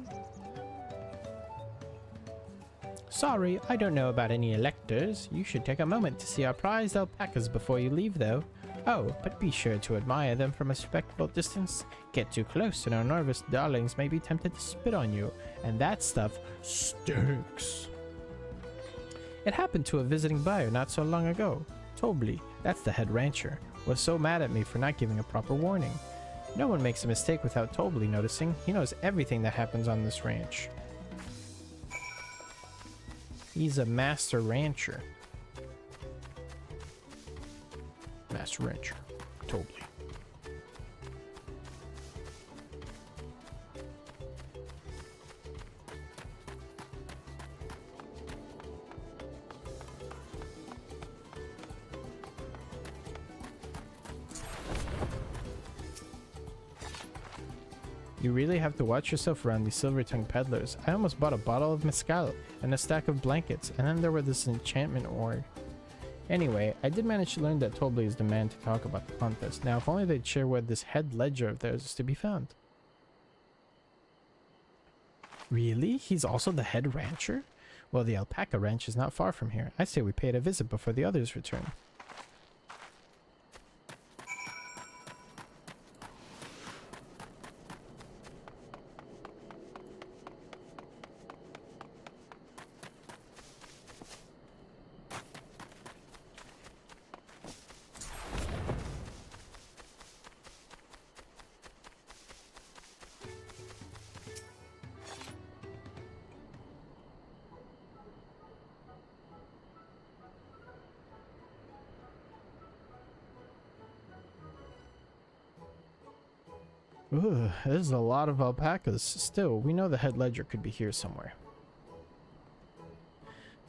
Sorry, I don't know about any electors. You should take a moment to see our prized alpacas before you leave, though. Oh, but be sure to admire them from a respectable distance. Get too close and our nervous darlings may be tempted to spit on you, and that stuff stinks. It happened to a visiting buyer not so long ago. Tobli, that's the head rancher, was so mad at me for not giving a proper warning. No one makes a mistake without Tobli noticing. He knows everything that happens on this ranch. He's a master rancher. Master rancher. Tobli. You really have to watch yourself around these silver-tongued peddlers. I almost bought a bottle of mezcal and a stack of blankets, and then there were this enchantment org. Anyway, I did manage to learn that Tobli is the man to talk about the contest. Now, if only they'd share where this head ledger of theirs is to be found. Really? He's also the head rancher? Well, the alpaca ranch is not far from here. I say we pay it a visit before the others return. Ugh, there's a lot of alpacas. Still, we know the head ledger could be here somewhere.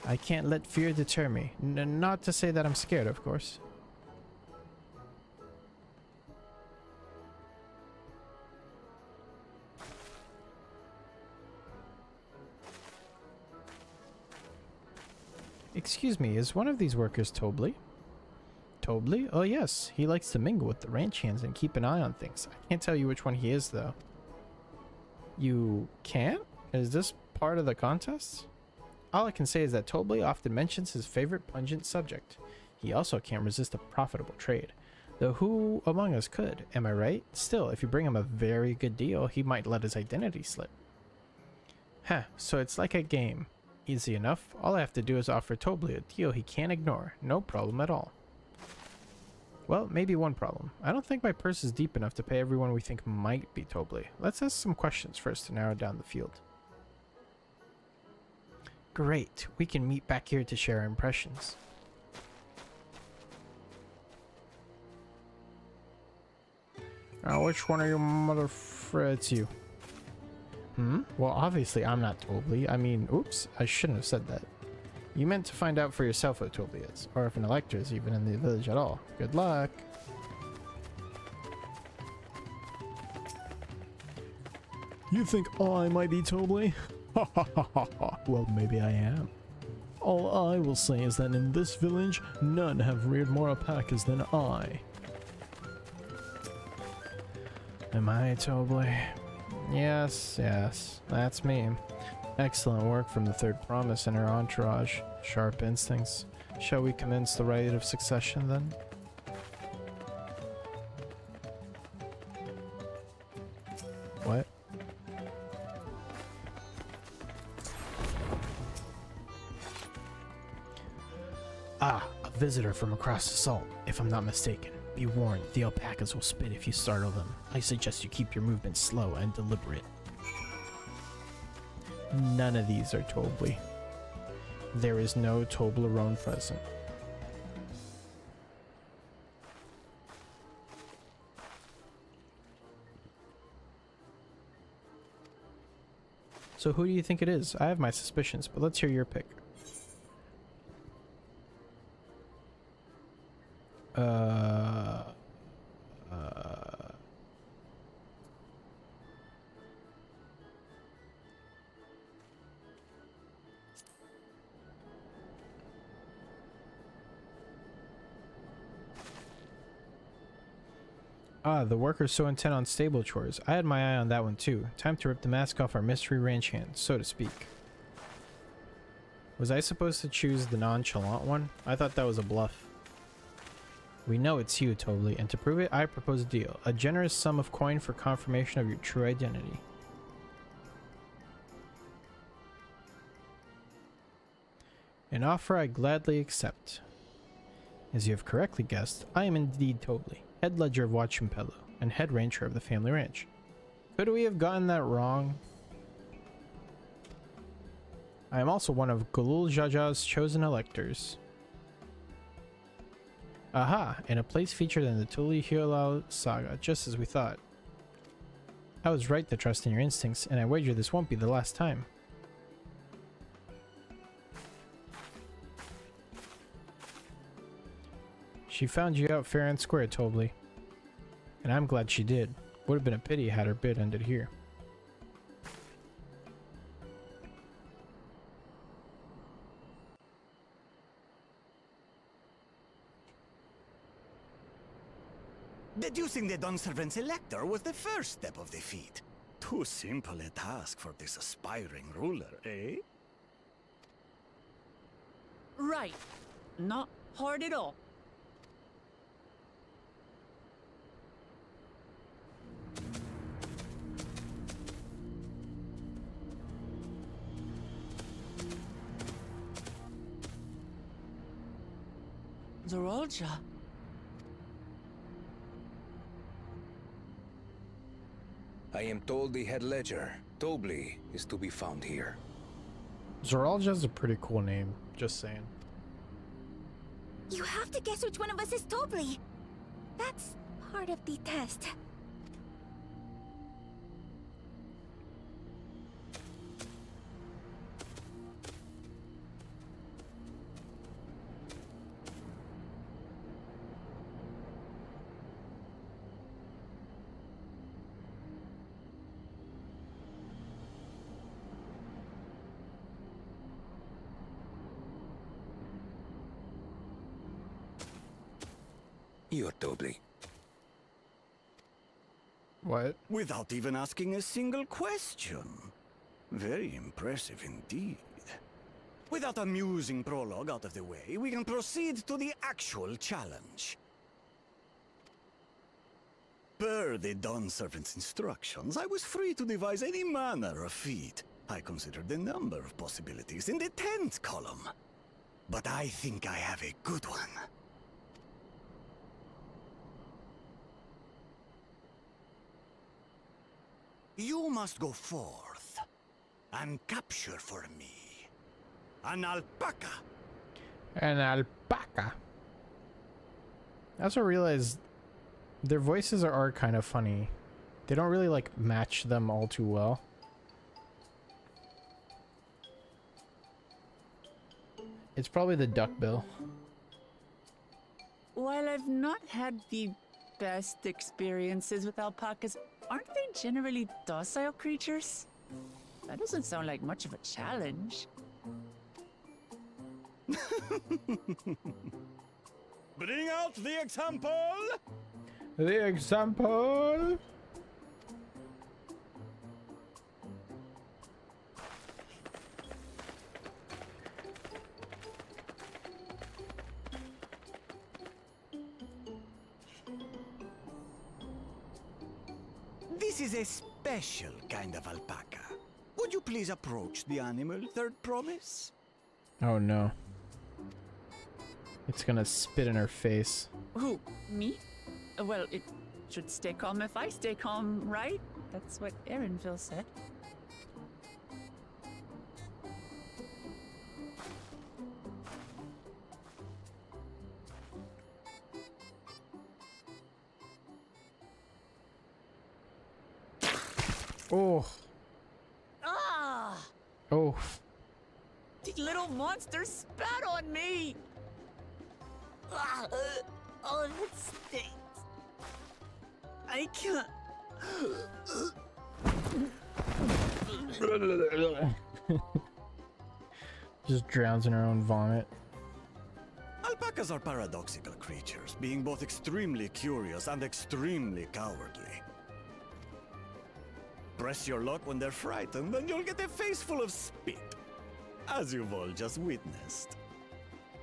I can't let fear deter me. Not to say that I'm scared, of course. Excuse me, is one of these workers Tobli? Tobli? Oh yes, he likes to mingle with the ranch hands and keep an eye on things. I can't tell you which one he is though. You can't? Is this part of the contest? All I can say is that Tobli often mentions his favorite pungent subject. He also can't resist a profitable trade. Though who among us could, am I right? Still, if you bring him a very good deal, he might let his identity slip. Huh, so it's like a game. Easy enough. All I have to do is offer Tobli a deal he can't ignore. No problem at all. Well, maybe one problem. I don't think my purse is deep enough to pay everyone we think might be Tobli. Let's ask some questions first to narrow down the field. Great. We can meet back here to share our impressions. Which one are your mother it's you? Well, obviously I'm not Tobli. I mean, oops, I shouldn't have said that. You meant to find out for yourself what Tobli is, or if an elector is even in the village at all. Good luck. You think I might be Tobli? Ha ha ha ha ha. Well, maybe I am. All I will say is that in this village, none have reared more alpacas than I. Am I Tobli? Yes, that's me. Excellent work from the Third Promise and her entourage. Sharp instincts. Shall we commence the rite of succession then? What? Ah, a visitor from across the salt, if I'm not mistaken. Be warned, the alpacas will spit if you startle them. I suggest you keep your movements slow and deliberate. None of these are Tobli. There is no Toblerone present. So who do you think it is? I have my suspicions, but let's hear your pick. Ah, the workers so intent on stable chores. I had my eye on that one too. Time to rip the mask off our mystery ranch hand, so to speak. Was I supposed to choose the nonchalant one? I thought that was a bluff. We know it's you, Tobli, and to prove it, I propose a deal. A generous sum of coin for confirmation of your true identity. An offer I gladly accept. As you have correctly guessed, I am indeed Tobli, head ledger of Wat Chumpelu, and head rancher of the family ranch. Could we have gotten that wrong? I am also one of Gulul Jaja's chosen electors. Aha, and a place featured in the Tuli Hyolal saga, just as we thought. I was right to trust in your instincts, and I wager this won't be the last time. She found you out fair and square, Tobli. And I'm glad she did. Would have been a pity had her bid ended here. Deducing the Dawnservant's elector was the first step of the feat. Too simple a task for this aspiring ruler, eh? Right. Not hard at all. Zorolja. I am told the head ledger, Tobli, is to be found here. Zoralja's a pretty cool name, just saying. You have to guess which one of us is Tobli. That's part of the test. You're Tobli. What? Without even asking a single question. Very impressive indeed. With that amusing prologue out of the way, we can proceed to the actual challenge. Per the Dawnservant's instructions, I was free to devise any manner of feat. I considered a number of possibilities in the 10th column. But I think I have a good one. You must go forth and capture for me an alpaca. An alpaca. I also realized their voices are kind of funny. They don't really like match them all too well. It's probably the duckbill. While I've not had the best experiences with alpacas, aren't they generally docile creatures? That doesn't sound like much of a challenge. Bring out the example! The example! This is a special kind of alpaca. Would you please approach the animal, Third Promise? Oh no. It's gonna spit in her face. Who? Me? Well, it should stay calm if I stay calm, right? That's what Erinville said. Oh. Ah! Oh. The little monster spat on me! Ah, oh, it stinks. I can't. Just drowns in her own vomit. Alpacas are paradoxical creatures, being both extremely curious and extremely cowardly. Press your luck when they're frightened, and you'll get a face full of spit, as you've all just witnessed.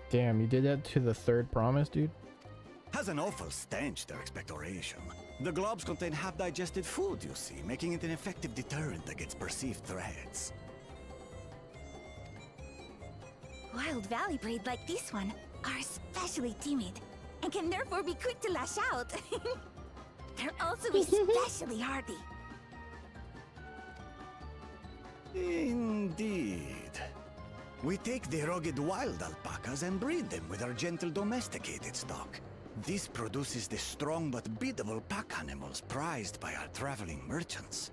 Damn, you did that to the Third Promise, dude? Has an awful stench, their expectoration. The globs contain half-digested food, you see, making it an effective deterrent against perceived threats. Wild valley breed like this one are especially timid and can therefore be quick to lash out. They're also especially hardy. Indeed. We take the rugged wild alpacas and breed them with our gentle domesticated stock. This produces the strong but biddable pack animals prized by our traveling merchants.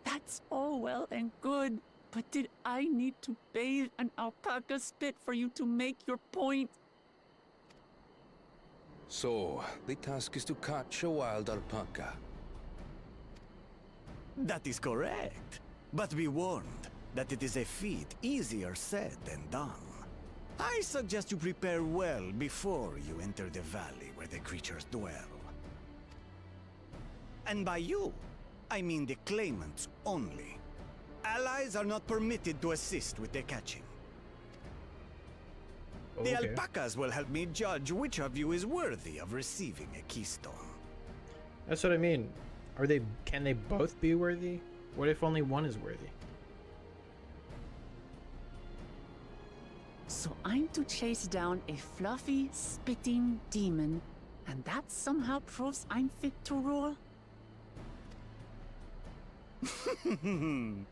That's all well and good, but did I need to bathe an alpaca spit for you to make your point? So, the task is to catch a wild alpaca. That is correct. But be warned that it is a feat easier said than done. I suggest you prepare well before you enter the valley where the creatures dwell. And by you, I mean the claimants only. Allies are not permitted to assist with the catching. The alpacas will help me judge which of you is worthy of receiving a keystone. That's what I mean. Can they both be worthy? What if only one is worthy? So I'm to chase down a fluffy, spitting demon, and that somehow proves I'm fit to rule?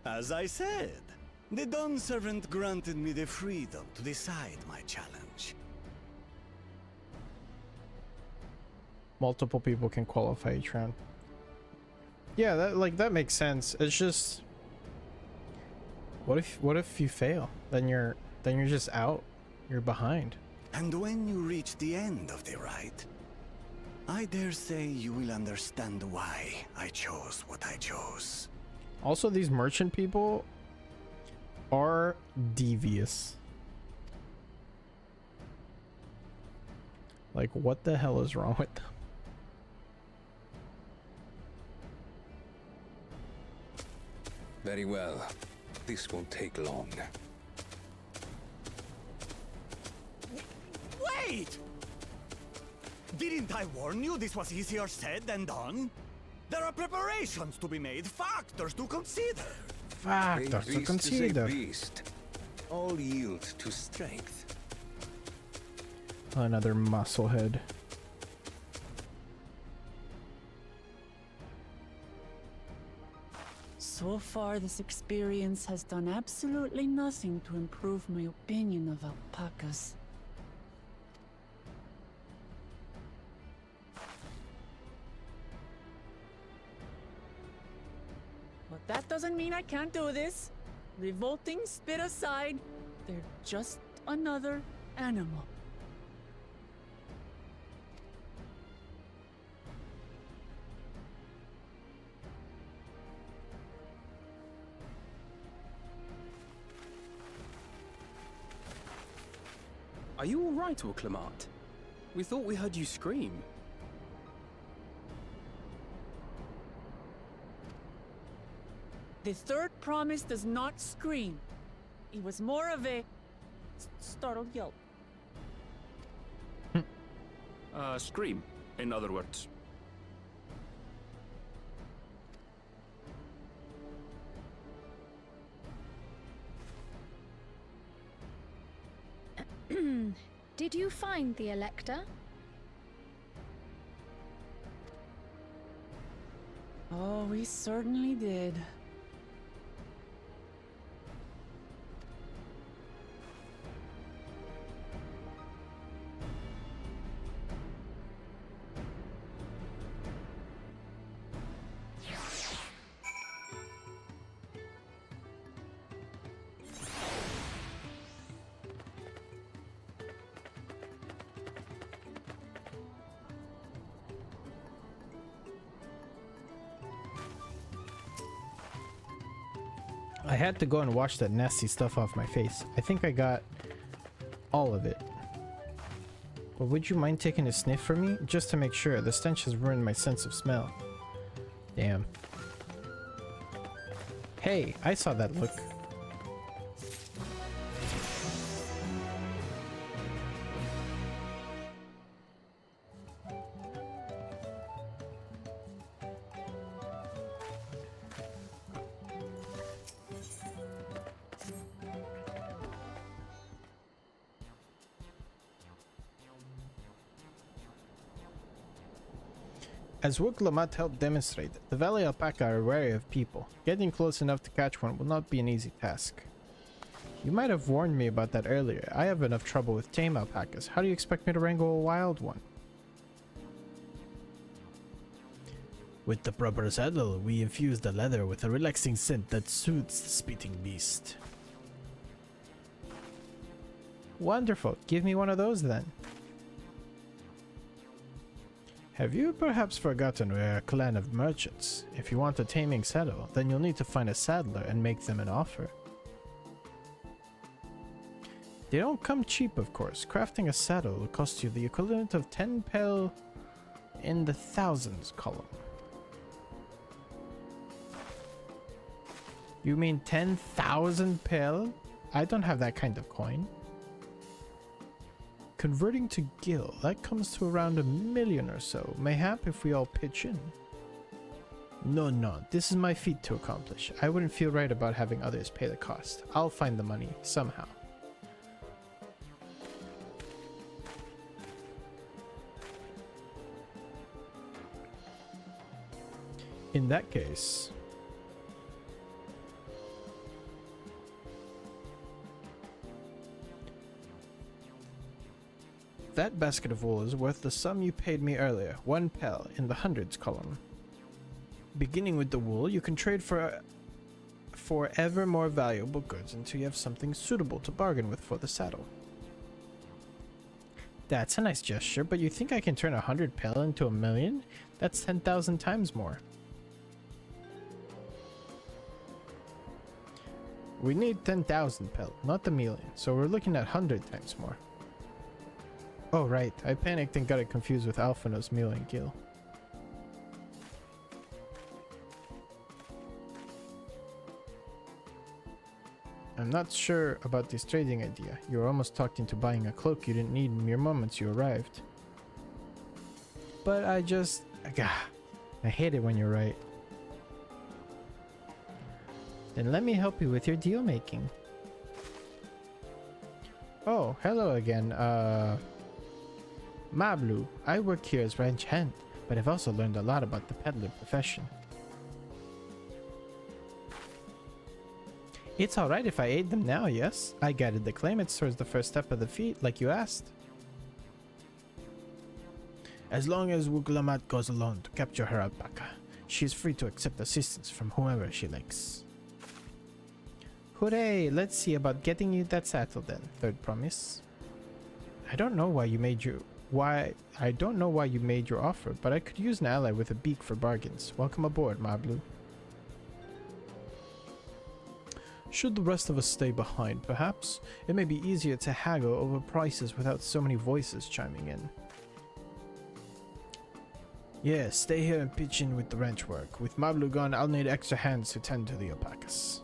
As I said, the Dawn Servant granted me the freedom to decide my challenge. Multiple people can qualify each round. Yeah, that makes sense. It's just, what if you fail? Then you're just out. You're behind. And when you reach the end of the ride, I dare say you will understand why I chose what I chose. Also, these merchant people are devious. Like, what the hell is wrong with them? Very well. This won't take long. Wait! Didn't I warn you this was easier said than done? There are preparations to be made, factors to consider. Factors to consider. Beast. All yield to strength. Another musclehead. So far, this experience has done absolutely nothing to improve my opinion of alpacas. But that doesn't mean I can't do this. Revolting spit aside, they're just another animal. Are you all right, Orklamat? We thought we heard you scream. The third promise does not scream. It was more of a startled yelp. Scream, in other words. Did you find the Elector? Oh, we certainly did. I had to go and wash that nasty stuff off my face. I think I got all of it. But would you mind taking a sniff for me? Just to make sure. The stench has ruined my sense of smell. Damn. Hey, I saw that look. As Wuglamat helped demonstrate, the valley alpaca are wary of people. Getting close enough to catch one will not be an easy task. You might have warned me about that earlier. I have enough trouble with tame alpacas. How do you expect me to wrangle a wild one? With the proper saddle, we infuse the leather with a relaxing scent that soothes the spitting beast. Wonderful. Give me one of those then. Have you perhaps forgotten we're a clan of merchants? If you want a taming saddle, then you'll need to find a saddler and make them an offer. They don't come cheap, of course. Crafting a saddle will cost you the equivalent of 10 pel in the thousands column. You mean 10,000 pel? I don't have that kind of coin. Converting to gil, that comes to around 1 million or so. Mayhap if we all pitch in. No, this is my feat to accomplish. I wouldn't feel right about having others pay the cost. I'll find the money, somehow. In that case... that basket of wool is worth the sum you paid me earlier, 1 pel in the hundreds column. Beginning with the wool, you can trade for ever more valuable goods until you have something suitable to bargain with for the saddle. That's a nice gesture, but you think I can turn 100 pel into 1 million? That's 10,000 times more. We need 10,000 pel, not a million, so we're looking at 100 times more. Oh right, I panicked and got it confused with Alphinaud's meal and gil. I'm not sure about this trading idea. You were almost talked into buying a cloak you didn't need mere moments you arrived. But I hate it when you're right. Then let me help you with your deal making. Oh, hello again, Mablu, I work here as ranch hand, but I've also learned a lot about the peddler profession. It's alright if I aid them now, yes? I guided the claimants towards the first step of the feat, like you asked. As long as Wuglamat goes alone to capture her alpaca, she is free to accept assistance from whoever she likes. Hooray! Let's see about getting you that saddle then, third promise. I don't know why you made your offer, but I could use an ally with a beak for bargains. Welcome aboard, Mablu. Should the rest of us stay behind, perhaps? It may be easier to haggle over prices without so many voices chiming in. Yeah, stay here and pitch in with the ranch work. With Mablu gone, I'll need extra hands to tend to the alpacas.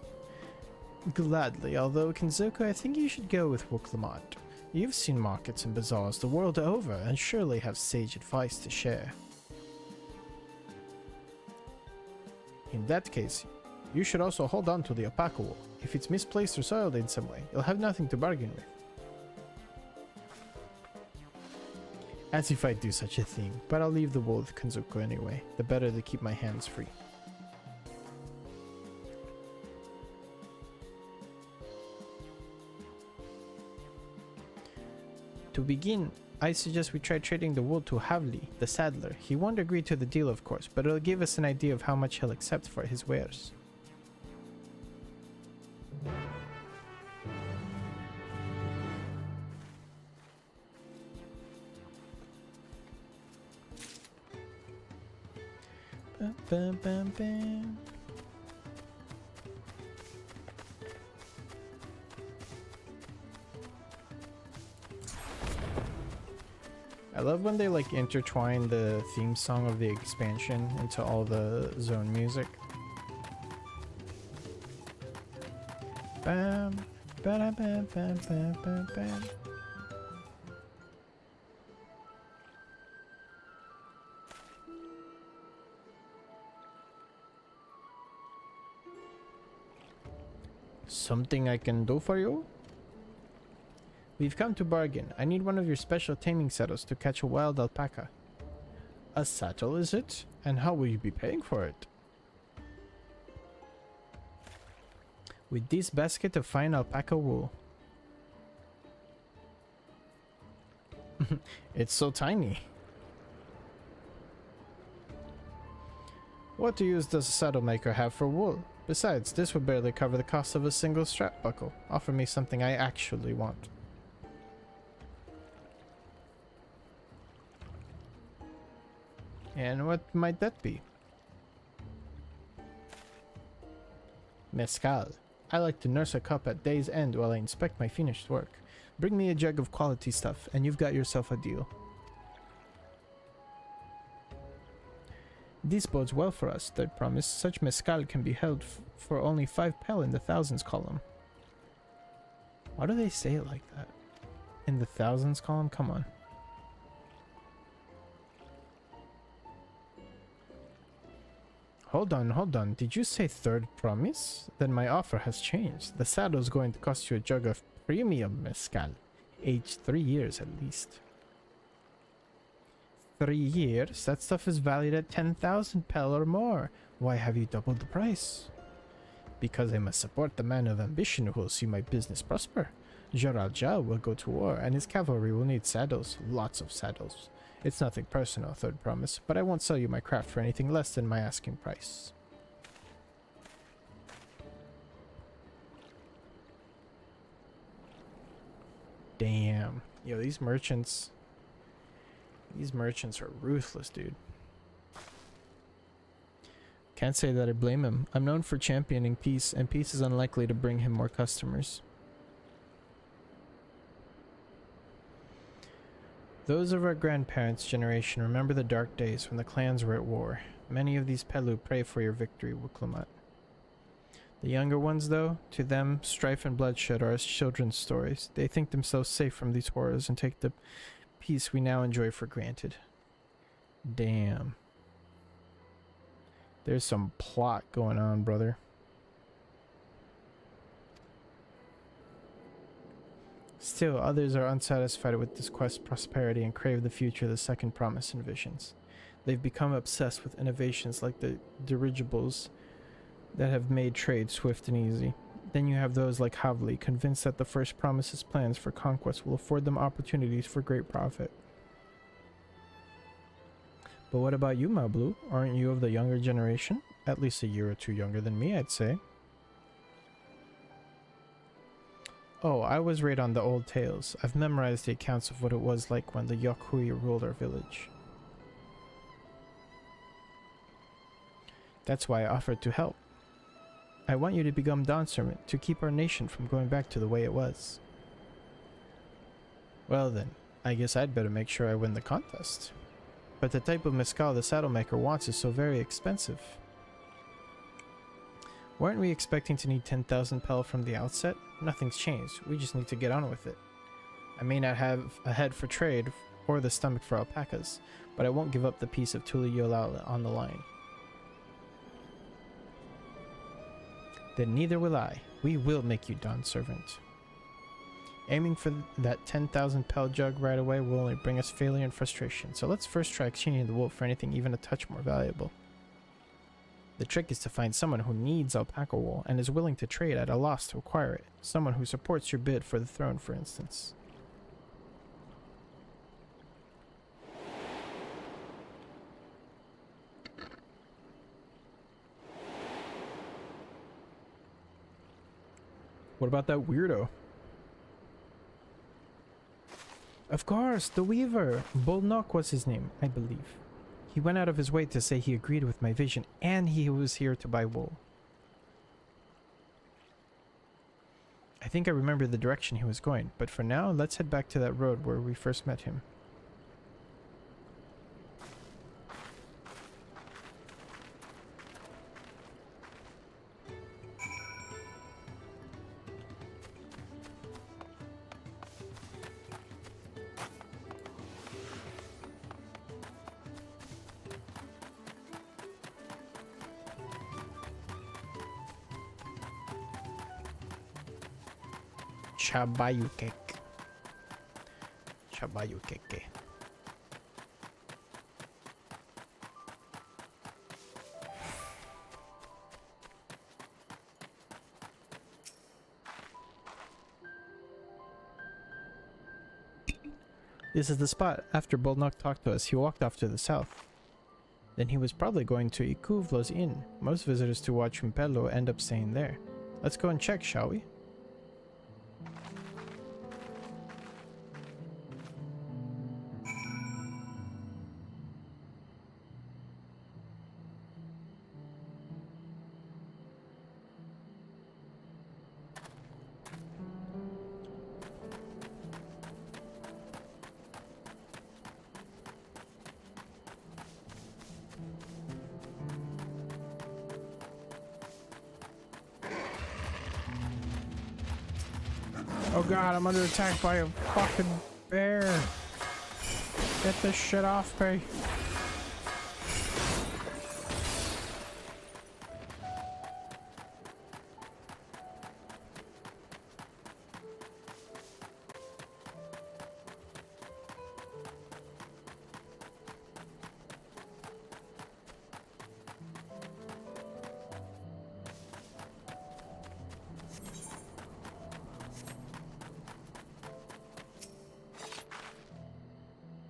Gladly, although Kenzoku, I think you should go with Wuklamad. You've seen markets and bazaars the world over and surely have sage advice to share. In that case, you should also hold on to the alpaca wool. If it's misplaced or soiled in some way, you'll have nothing to bargain with. As if I'd do such a thing, but I'll leave the wool with Kenzoku anyway. The better to keep my hands free. To begin, I suggest we try trading the wool to Havli, the saddler. He won't agree to the deal, of course, but it'll give us an idea of how much he'll accept for his wares. Bam, bam, bam, bam. I love when they like intertwine the theme song of the expansion into all the zone music. Bam, bam, bam, bam, bam, bam, bam. Something I can do for you? We've come to bargain. I need one of your special taming saddles to catch a wild alpaca. A saddle, is it? And how will you be paying for it? With this basket of fine alpaca wool. It's so tiny. What use does a saddle maker have for wool? Besides, this would barely cover the cost of a single strap buckle. Offer me something I actually want. And what might that be? Mezcal. I like to nurse a cup at day's end while I inspect my finished work. Bring me a jug of quality stuff, and you've got yourself a deal. This bodes well for us, third promise. Such mezcal can be held for only 5 pel in the thousands column. Why do they say it like that? In the thousands column? Come on. Hold on. Did you say third promise? Then my offer has changed. The saddle is going to cost you a jug of premium mezcal. Aged 3 years at least. 3 years? That stuff is valued at 10,000 pel or more. Why have you doubled the price? Because I must support the man of ambition who will see my business prosper. Joral Jal will go to war, and his cavalry will need saddles. Lots of saddles. It's nothing personal, third promise, but I won't sell you my craft for anything less than my asking price. Damn. Yo, these merchants are ruthless, dude. Can't say that I blame him. I'm known for championing peace, and peace is unlikely to bring him more customers. Those of our grandparents' generation remember the dark days when the clans were at war. Many of these Pelu pray for your victory, Wuklamat. The younger ones, though, to them, strife and bloodshed are as children's stories. They think themselves safe from these horrors and take the peace we now enjoy for granted. Damn. There's some plot going on, brother. Still, others are unsatisfied with this quest's prosperity and crave the future the second promise envisions. They've become obsessed with innovations like the dirigibles that have made trade swift and easy. Then you have those like Havli, convinced that the first promise's plans for conquest will afford them opportunities for great profit. But what about you, Mablu? Aren't you of the younger generation? At least a year or two younger than me, I'd say. Oh, I was right on the old tales. I've memorized the accounts of what it was like when the Yokhui ruled our village. That's why I offered to help. I want you to become Dawnservant, to keep our nation from going back to the way it was. Well then, I guess I'd better make sure I win the contest. But the type of mezcal the saddlemaker wants is so very expensive. Weren't we expecting to need 10,000 pel from the outset? Nothing's changed, we just need to get on with it. I may not have a head for trade, or the stomach for alpacas, but I won't give up the piece of Tuliyolal on the line. Then neither will I. We will make you Dawnservant. Aiming for that 10,000 pel jug right away will only bring us failure and frustration, so let's first try exchanging the wool for anything even a touch more valuable. The trick is to find someone who needs alpaca wool and is willing to trade at a loss to acquire it. Someone who supports your bid for the throne, for instance. What about that weirdo? Of course, the Weaver. Bolnok was his name, I believe. He went out of his way to say he agreed with my vision, and he was here to buy wool. I think I remember the direction he was going, but for now, let's head back to that road where we first met him. Chabayukek. Chabayukeke. This is the spot. After Bolnok talked to us, he walked off to the south. Then he was probably going to Ikuvlo's inn. Most visitors to watch Humpelo end up staying there. Let's go and check, shall we? Oh god, I'm under attack by a fucking bear. Get this shit off me.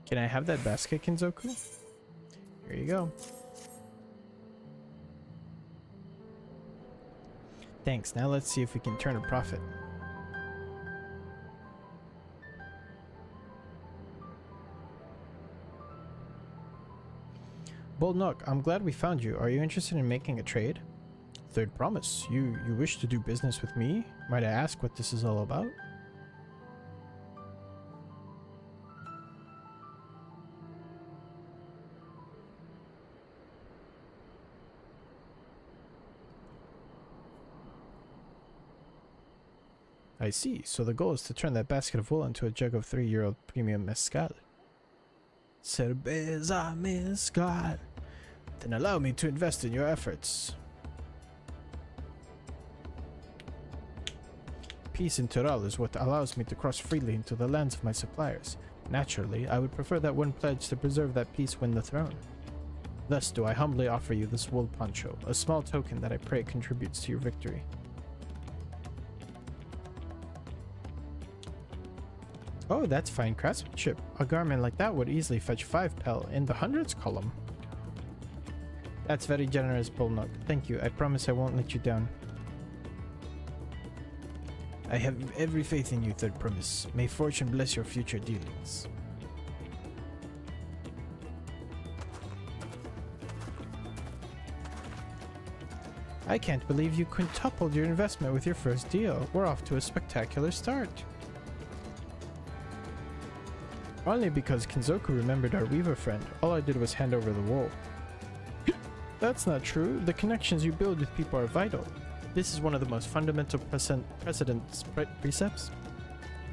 Can I have that basket, Kinzoku? Here you go. Thanks, now let's see if we can turn a profit. Bolnok, I'm glad we found you. Are you interested in making a trade? Third promise. You wish to do business with me? Might I ask what this is all about? I see. So the goal is to turn that basket of wool into a jug of 3-year-old premium mezcal. Cerveza mezcal. Then allow me to invest in your efforts. peace in Tyrell is what allows me to cross freely into the lands of my suppliers. Naturally, I would prefer that one pledge to preserve that peace win the throne. Thus do I humbly offer you this wool poncho, a small token that I pray contributes to your victory. Oh, that's fine craftsmanship. A garment like that would easily fetch 5 pel in the hundreds column. That's very generous, Bullnut. Thank you. I promise I won't let you down. I have every faith in you, Third Promise. May fortune bless your future dealings. I can't believe you quintupled your investment with your first deal. We're off to a spectacular start. Only because Kinzoku remembered our weaver friend. All I did was hand over the wool. That's not true. The connections you build with people are vital. This is one of the most fundamental precepts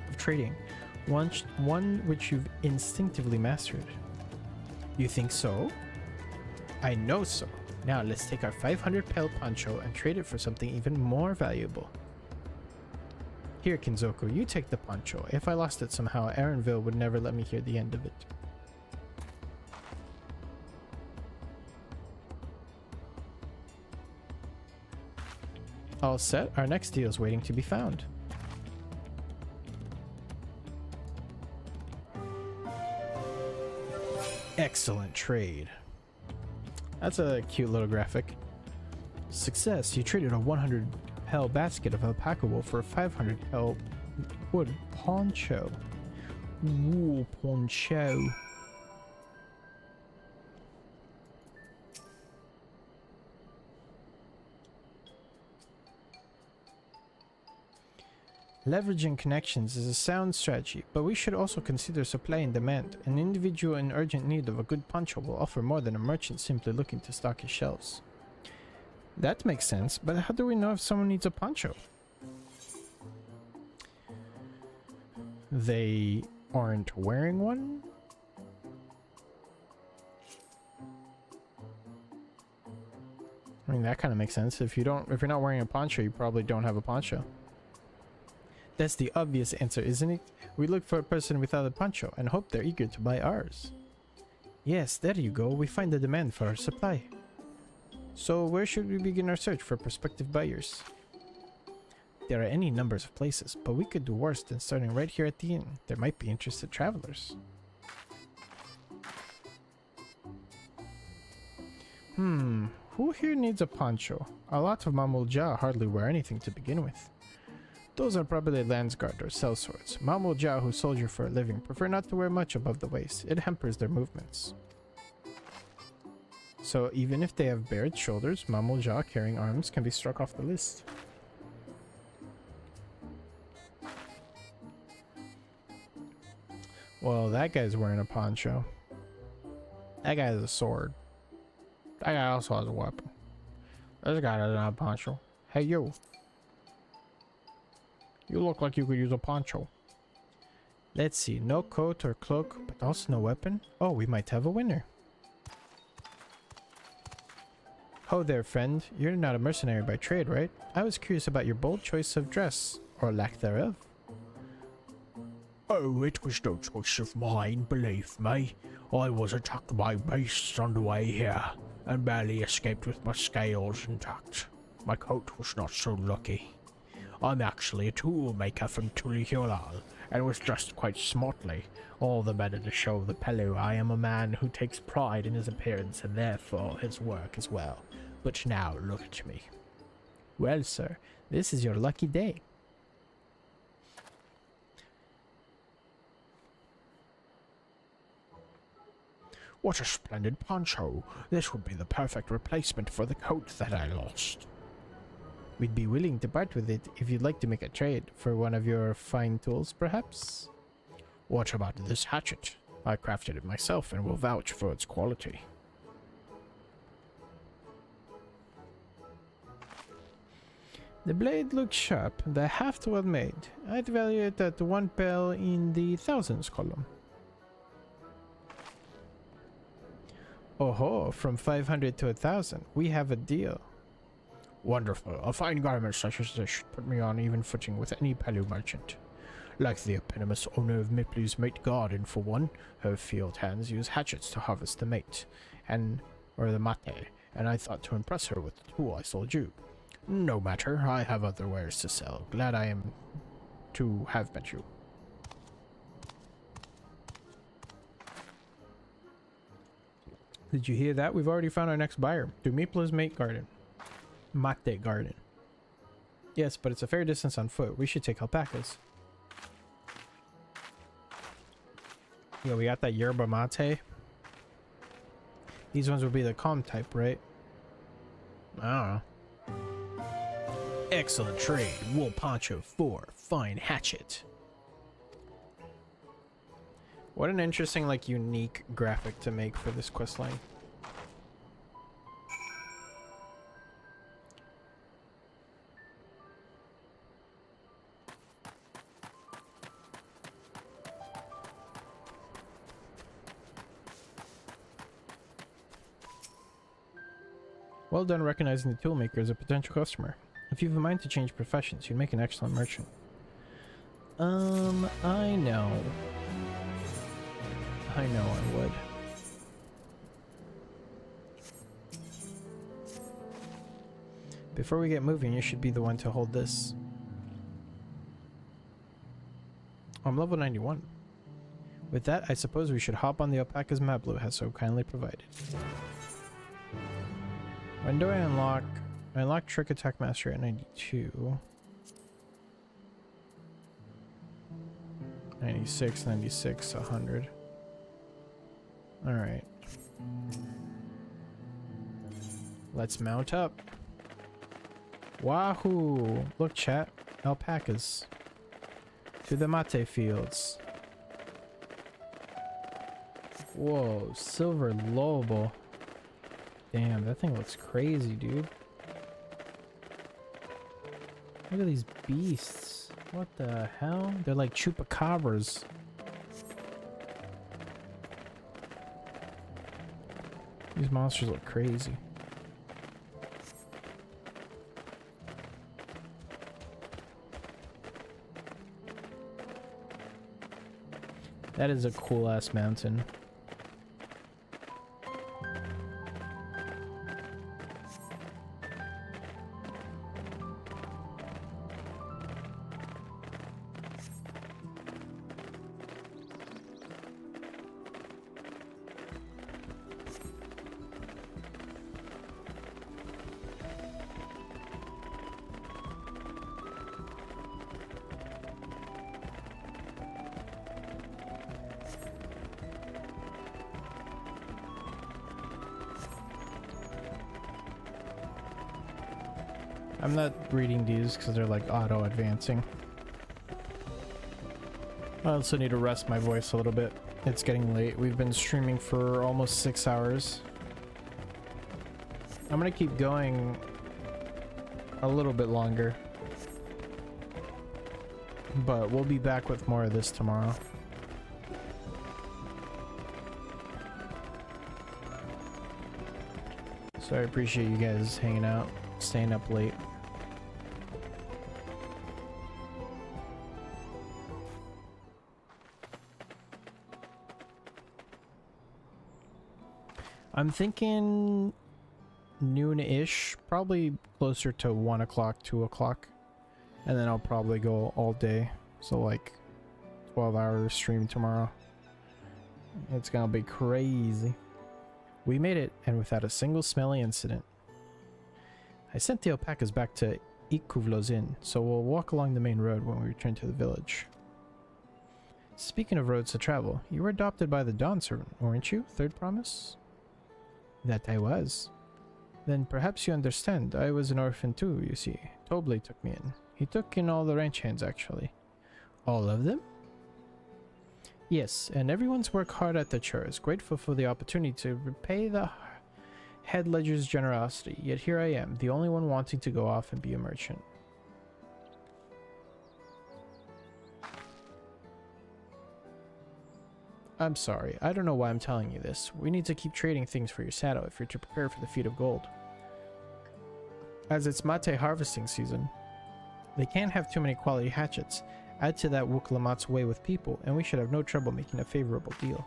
of trading. One which you've instinctively mastered. You think so? I know so. Now let's take our 500 pel poncho and trade it for something even more valuable. Here, Kinzoku, you take the poncho. If I lost it somehow, Aaronville would never let me hear the end of it. All set, our next deal is waiting to be found. Excellent trade. That's a cute little graphic. Success, you traded a 100 pel basket of alpaca wool for a 500 pel wood poncho. Wool poncho. Leveraging connections is a sound strategy, but we should also consider supply and demand. An individual in urgent need of a good poncho will offer more than a merchant simply looking to stock his shelves. That makes sense, but how do we know if someone needs a poncho? They aren't wearing one? I mean, that kind of makes sense. If you're not wearing a poncho, you probably don't have a poncho. That's the obvious answer, isn't it? We look for a person without a poncho and hope they're eager to buy ours. Yes, there you go. We find the demand for our supply. So where should we begin our search for prospective buyers? There are any numbers of places, but we could do worse than starting right here at the inn. There might be interested travelers. Who here needs a poncho? A lot of Mamulja hardly wear anything to begin with. Those are probably Landsguard or sellswords. Mamulja who soldier for a living prefer not to wear much above the waist. It hampers their movements. So even if they have bared shoulders, Mamulja carrying arms can be struck off the list. Well, that guy's wearing a poncho. That guy has a sword. That guy also has a weapon. This guy doesn't have a poncho. Hey, you. You look like you could use a poncho. Let's see. No coat or cloak, but also no weapon. Oh, we might have a winner. Ho there, friend. You're not a mercenary by trade, right? I was curious about your bold choice of dress, or lack thereof. Oh, it was no choice of mine, believe me. I was attacked by beasts on the way here, and barely escaped with my scales intact. My coat was not so lucky. I'm actually a tool maker from Tulihulal, and was dressed quite smartly, all the better to show the Pelu I am a man who takes pride in his appearance and therefore his work as well. But now look at me. Well, sir, this is your lucky day. What a splendid poncho. This would be the perfect replacement for the coat that I lost. We'd be willing to part with it if you'd like to make a trade for one of your fine tools, perhaps? What about this hatchet? I crafted it myself and will vouch for its quality. The blade looks sharp, the haft well made. I'd value it at 1 pel in the thousands column. Oh ho, from 500 to 1,000, we have a deal. Wonderful. A fine garment such as this should put me on even footing with any Palu merchant. Like the eponymous owner of Mipley's Mate Garden, for one, her field hands use hatchets to harvest the mate, or the mate, and I thought to impress her with the tool I sold you. No matter, I have other wares to sell. Glad I am to have met you. Did you hear that? We've already found our next buyer. To Mipla's Mate Garden. Mate Garden. Yes, but it's a fair distance on foot. We should take alpacas. Yeah, we got that yerba mate. These ones will be the calm type, right? I don't know. Excellent trade. Wool poncho 4. Fine hatchet. What an interesting, like, unique graphic to make for this questline. Well done recognizing the toolmaker as a potential customer. If you have a mind to change professions, you'd make an excellent merchant. I know. I know I would. Before we get moving, you should be the one to hold this. I'm level 91. With that, I suppose we should hop on the alpacas Mablu has so kindly provided. When do I unlock? I unlock Trick Attack Mastery at 92. 96, 96, 100. Alright. Let's mount up. Wahoo! Look, chat. Alpacas. To the mate fields. Whoa, silver lobo. Damn, that thing looks crazy, dude. Look at these beasts. What the hell? They're like chupacabras. These monsters look crazy. That is a cool ass mountain. I'm not reading these because they're like auto advancing. I also need to rest my voice a little bit. It's getting late. We've been streaming for almost 6 hours. I'm gonna keep going a little bit longer, but we'll be back with more of this tomorrow. So I appreciate you guys hanging out, staying up late. I'm thinking noon-ish, probably closer to 1 o'clock, 2 o'clock, and then I'll probably go all day. So like 12-hour stream tomorrow. It's gonna be crazy. We made it, and without a single smelly incident. I sent the alpacas back to Ikuvlo's Inn, so we'll walk along the main road when we return to the village. Speaking of roads to travel, you were adopted by the Dawn servant, weren't you? Third promise? That I was. Then perhaps you understand, I was an orphan too, you see. Tobley took me in. He took in all the ranch hands, actually. All of them? Yes, and everyone's worked hard at the chores, grateful for the opportunity to repay the head ledger's generosity, yet here I am, the only one wanting to go off and be a merchant. I'm sorry, I don't know why I'm telling you this. We need to keep trading things for your saddle if you're to prepare for the feat of gold. As it's mate harvesting season, they can't have too many quality hatchets. Add to that Wuklamat's way with people, and we should have no trouble making a favorable deal.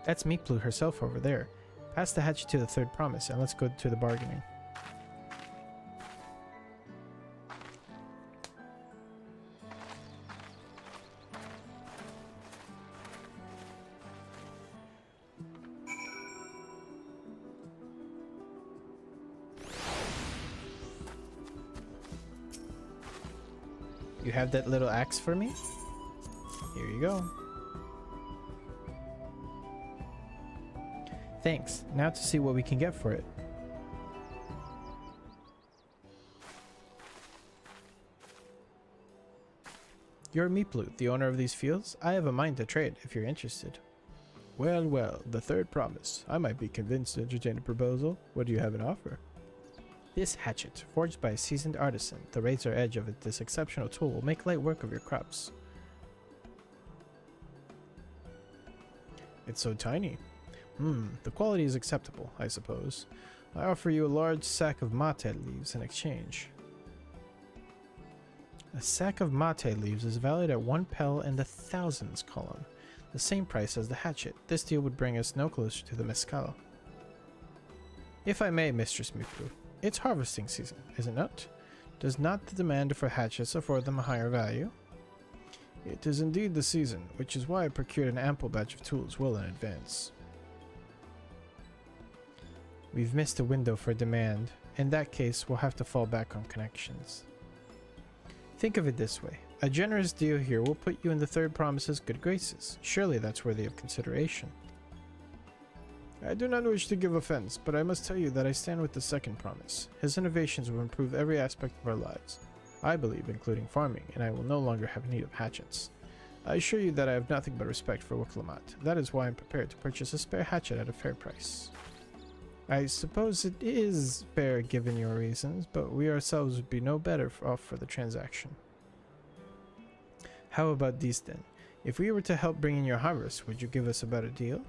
That's Meeplu herself over there. Pass the hatchet to the third promise, and let's go to the bargaining. You have that little axe for me? Here you go. Thanks. Now to see what we can get for it. You're Meeplu, the owner of these fields? I have a mind to trade, if you're interested. Well, well, the third promise. I might be convinced to entertain a proposal. What do you have in offer? This hatchet, forged by a seasoned artisan, the razor edge of this exceptional tool will make light work of your crops. It's so tiny. The quality is acceptable, I suppose. I offer you a large sack of mate leaves in exchange. A sack of mate leaves is valued at 1 pel and the thousands column, the same price as the hatchet. This deal would bring us no closer to the mescal. If I may, Mistress Meeplu, it's harvesting season, is it not? Does not the demand for hatchets afford them a higher value? It is indeed the season, which is why I procured an ample batch of tools well in advance. We've missed a window for demand. In that case, we'll have to fall back on connections. Think of it this way. A generous deal here will put you in the third promise's good graces. Surely that's worthy of consideration. I do not wish to give offense, but I must tell you that I stand with the second promise. His innovations will improve every aspect of our lives, I believe, including farming, and I will no longer have need of hatchets. I assure you that I have nothing but respect for Wuklamat. That is why I am prepared to purchase a spare hatchet at a fair price. I suppose it is fair given your reasons, but we ourselves would be no better off for the transaction. How about these then? If we were to help bring in your harvest, would you give us a better deal?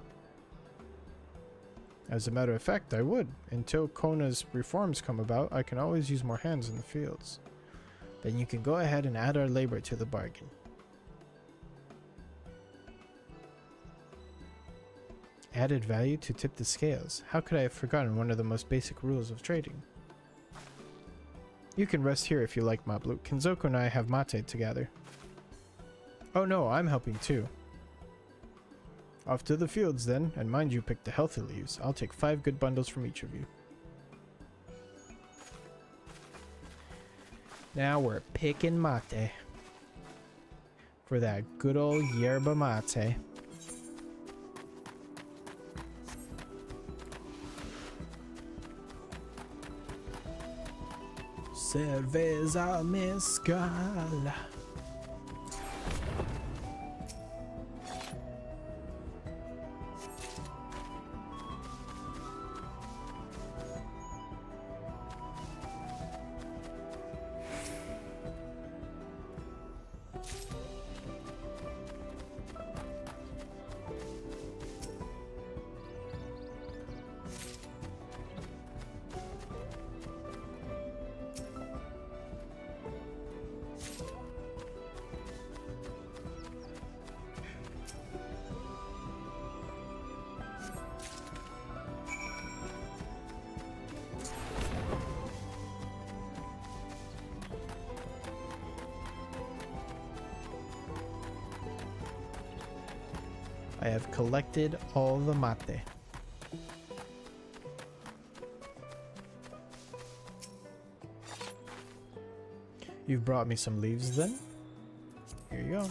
As a matter of fact, I would. Until Kona's reforms come about, I can always use more hands in the fields. Then you can go ahead and add our labor to the bargain. Added value to tip the scales. How could I have forgotten one of the most basic rules of trading? You can rest here if you like, Mablu. Kinzoku and I have mate to gather. Oh no, I'm helping too. Off to the fields then, and mind you pick the healthy leaves. I'll take 5 good bundles from each of you. Now we're picking mate. For that good old yerba mate. Cerveza mezcal. I have collected all the mate. You've brought me some leaves then? Here you go.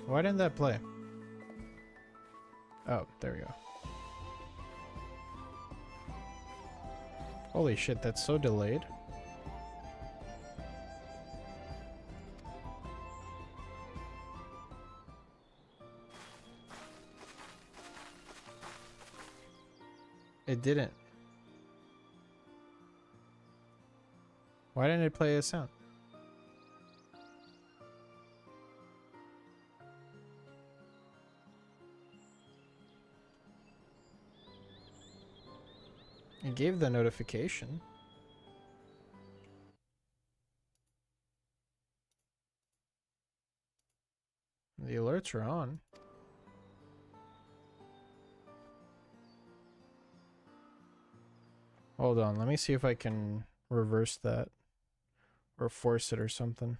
Why didn't that play? Oh, there we go. Holy shit, that's so delayed. It didn't. Why didn't it play a sound? It gave the notification. The alerts are on. Hold on, let me see if I can reverse that or force it or something.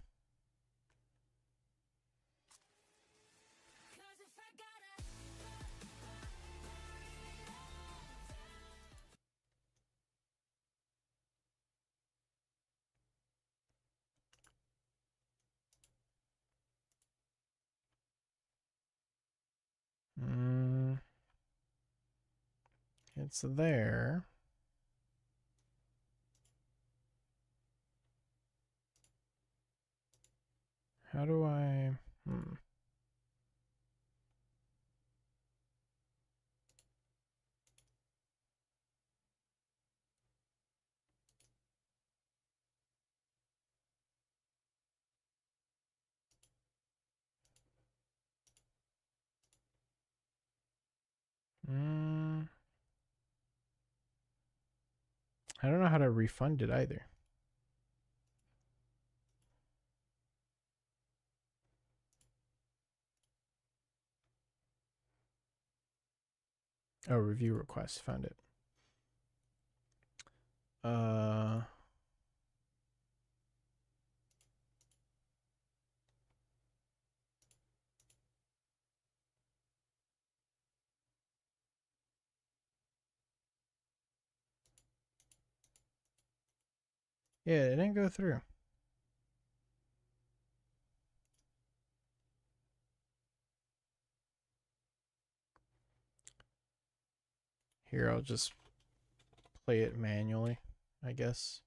It's there. How do I... I don't know how to refund it either. Oh, review request. Found it. Yeah, it didn't go through. Here, I'll just play it manually, I guess.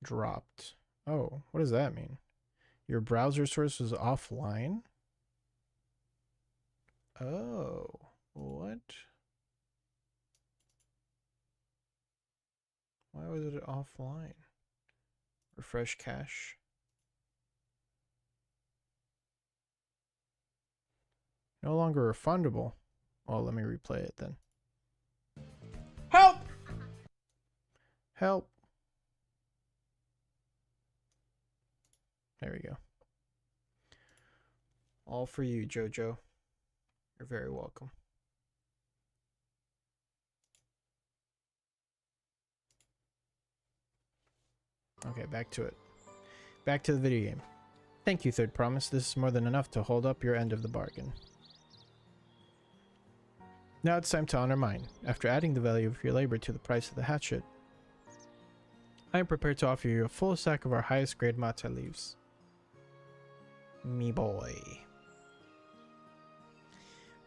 Dropped. Oh, what does that mean? Your browser source was offline? Oh, what? Why was it offline? Refresh cache. No longer refundable. Well, let me replay it then. Help! Help! There we go. All for you, Jojo. You're very welcome. Okay, back to it. Back to the video game. Thank you, Third Promise. This is more than enough to hold up your end of the bargain. Now it's time to honor mine. After adding the value of your labor to the price of the hatchet, I am prepared to offer you a full sack of our highest grade mate leaves. Me boy.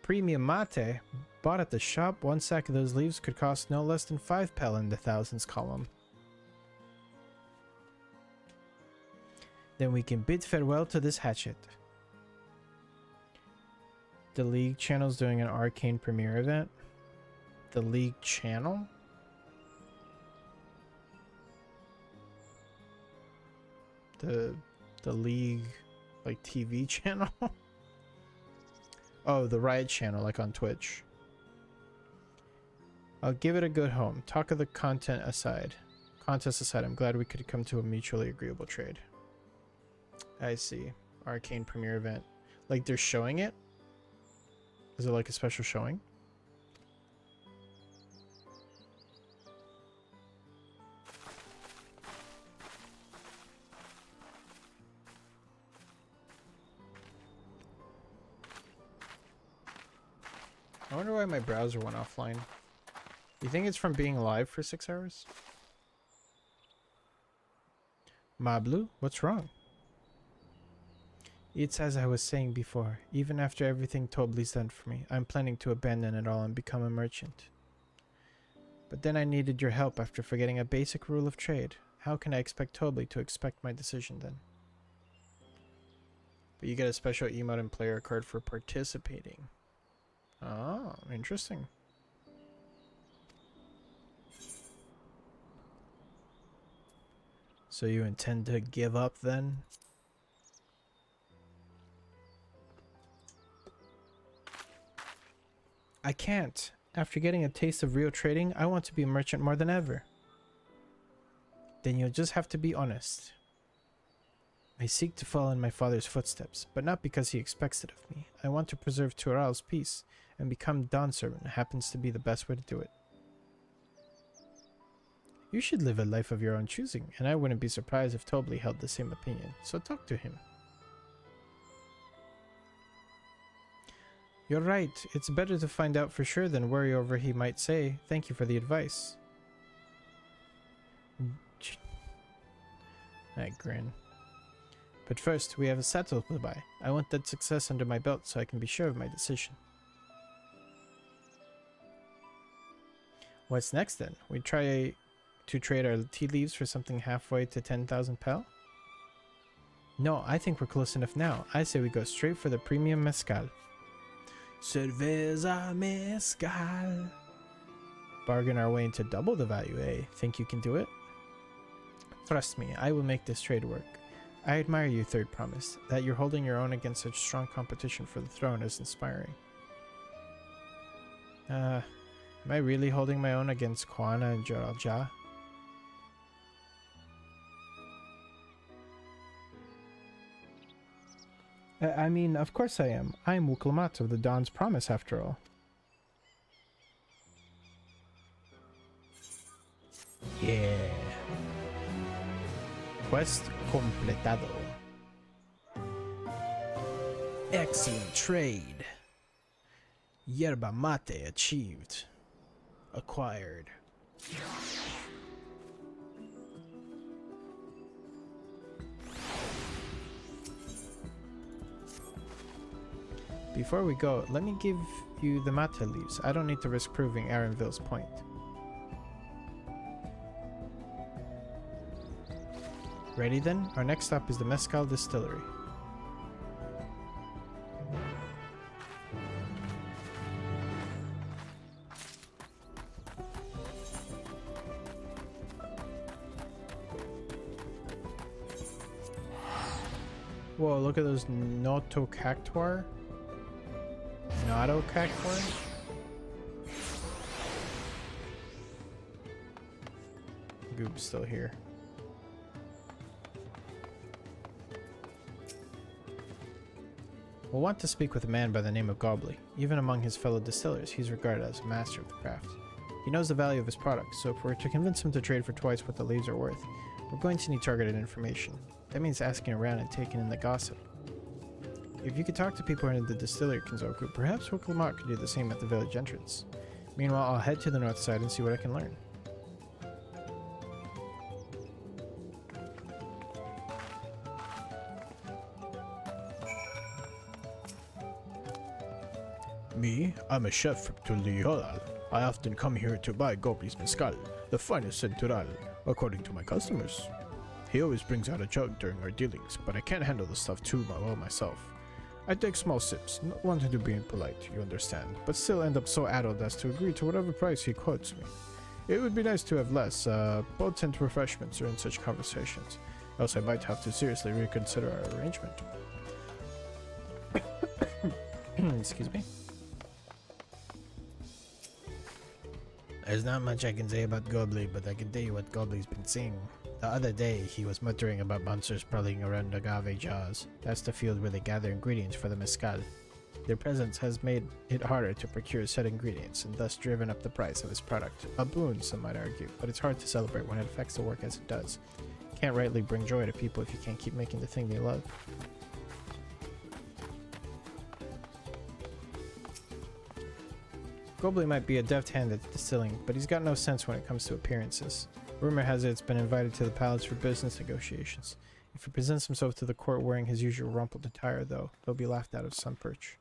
Premium mate, bought at the shop, one sack of those leaves could cost no less than 5 pel in the thousands column. Then we can bid farewell to this hatchet. The League channel's doing an arcane premiere event. The League channel? The League, like, TV channel? Oh, the Riot channel, like on Twitch. I'll give it a good home. Talk of the contest aside, I'm glad we could come to a mutually agreeable trade. I see. Arcane premiere event. Like, they're showing it? Is it like a special showing? I wonder why my browser went offline. You think it's from being live for 6 hours? Mablu, what's wrong? It's as I was saying before. Even after everything Tobli's done for me, I'm planning to abandon it all and become a merchant. But then I needed your help after forgetting a basic rule of trade. How can I expect Tobli to expect my decision then? But you get a special emote and player card for participating. Oh, interesting. So you intend to give up then? I can't. After getting a taste of real trading, I want to be a merchant more than ever. Then you'll just have to be honest. I seek to follow in my father's footsteps, but not because he expects it of me. I want to preserve Tural's peace, and become Dawn Servant happens to be the best way to do it. You should live a life of your own choosing, and I wouldn't be surprised if Tobli held the same opinion, so talk to him. You're right, it's better to find out for sure than worry over he might say, thank you for the advice. I grin. But first, we have a saddle to buy. I want that success under my belt so I can be sure of my decision. What's next then? We try to trade our tea leaves for something halfway to 10,000 pel? No, I think we're close enough now. I say we go straight for the premium mezcal. Cerveza mezcal. Bargain our way into double the value, eh? Think you can do it? Trust me, I will make this trade work. I admire you, Third Promise. That you're holding your own against such strong competition for the throne is inspiring. Am I really holding my own against Kwana and Joralja? I mean, of course I am. I am Wuklamat of the Dawn's Promise, after all. Yeah. Quest completado. Excellent trade. Yerba mate achieved. Acquired. Before we go, let me give you the mate leaves. I don't need to risk proving Arenville's point. Ready then? Our next stop is the Mezcal Distillery. Whoa, look at those Noto Cactuar. Noto Cactuar? Goob's still here. We'll want to speak with a man by the name of Gobley. Even among his fellow distillers, he's regarded as a master of the craft. He knows the value of his product, so if we're to convince him to trade for twice what the leaves are worth, we're going to need targeted information. That means asking around and taking in the gossip. If you could talk to people in the distillery, Kinzoku, perhaps Wuklamat could do the same at the village entrance. Meanwhile, I'll head to the north side and see what I can learn. Me? I'm a chef from Tulioral. I often come here to buy Gobley's mezcal, the finest in Tural, according to my customers. He always brings out a jug during our dealings, but I can't handle the stuff too well myself. I take small sips, not wanting to be impolite, you understand, but still end up so addled as to agree to whatever price he quotes me. It would be nice to have less, potent refreshments during such conversations, else I might have to seriously reconsider our arrangement. Excuse me. There's not much I can say about Gobley, but I can tell you what Gobley's been seeing. The other day, he was muttering about monsters prowling around agave jars. That's the field where they gather ingredients for the mezcal. Their presence has made it harder to procure said ingredients, and thus driven up the price of his product. A boon, some might argue, but it's hard to celebrate when it affects the work as it does. Can't rightly bring joy to people if you can't keep making the thing they love. Gobley might be a deft hand at distilling, but he's got no sense when it comes to appearances. Rumor has it it's been invited to the palace for business negotiations. If he presents himself to the court wearing his usual rumpled attire, though, he'll be laughed out of some perch.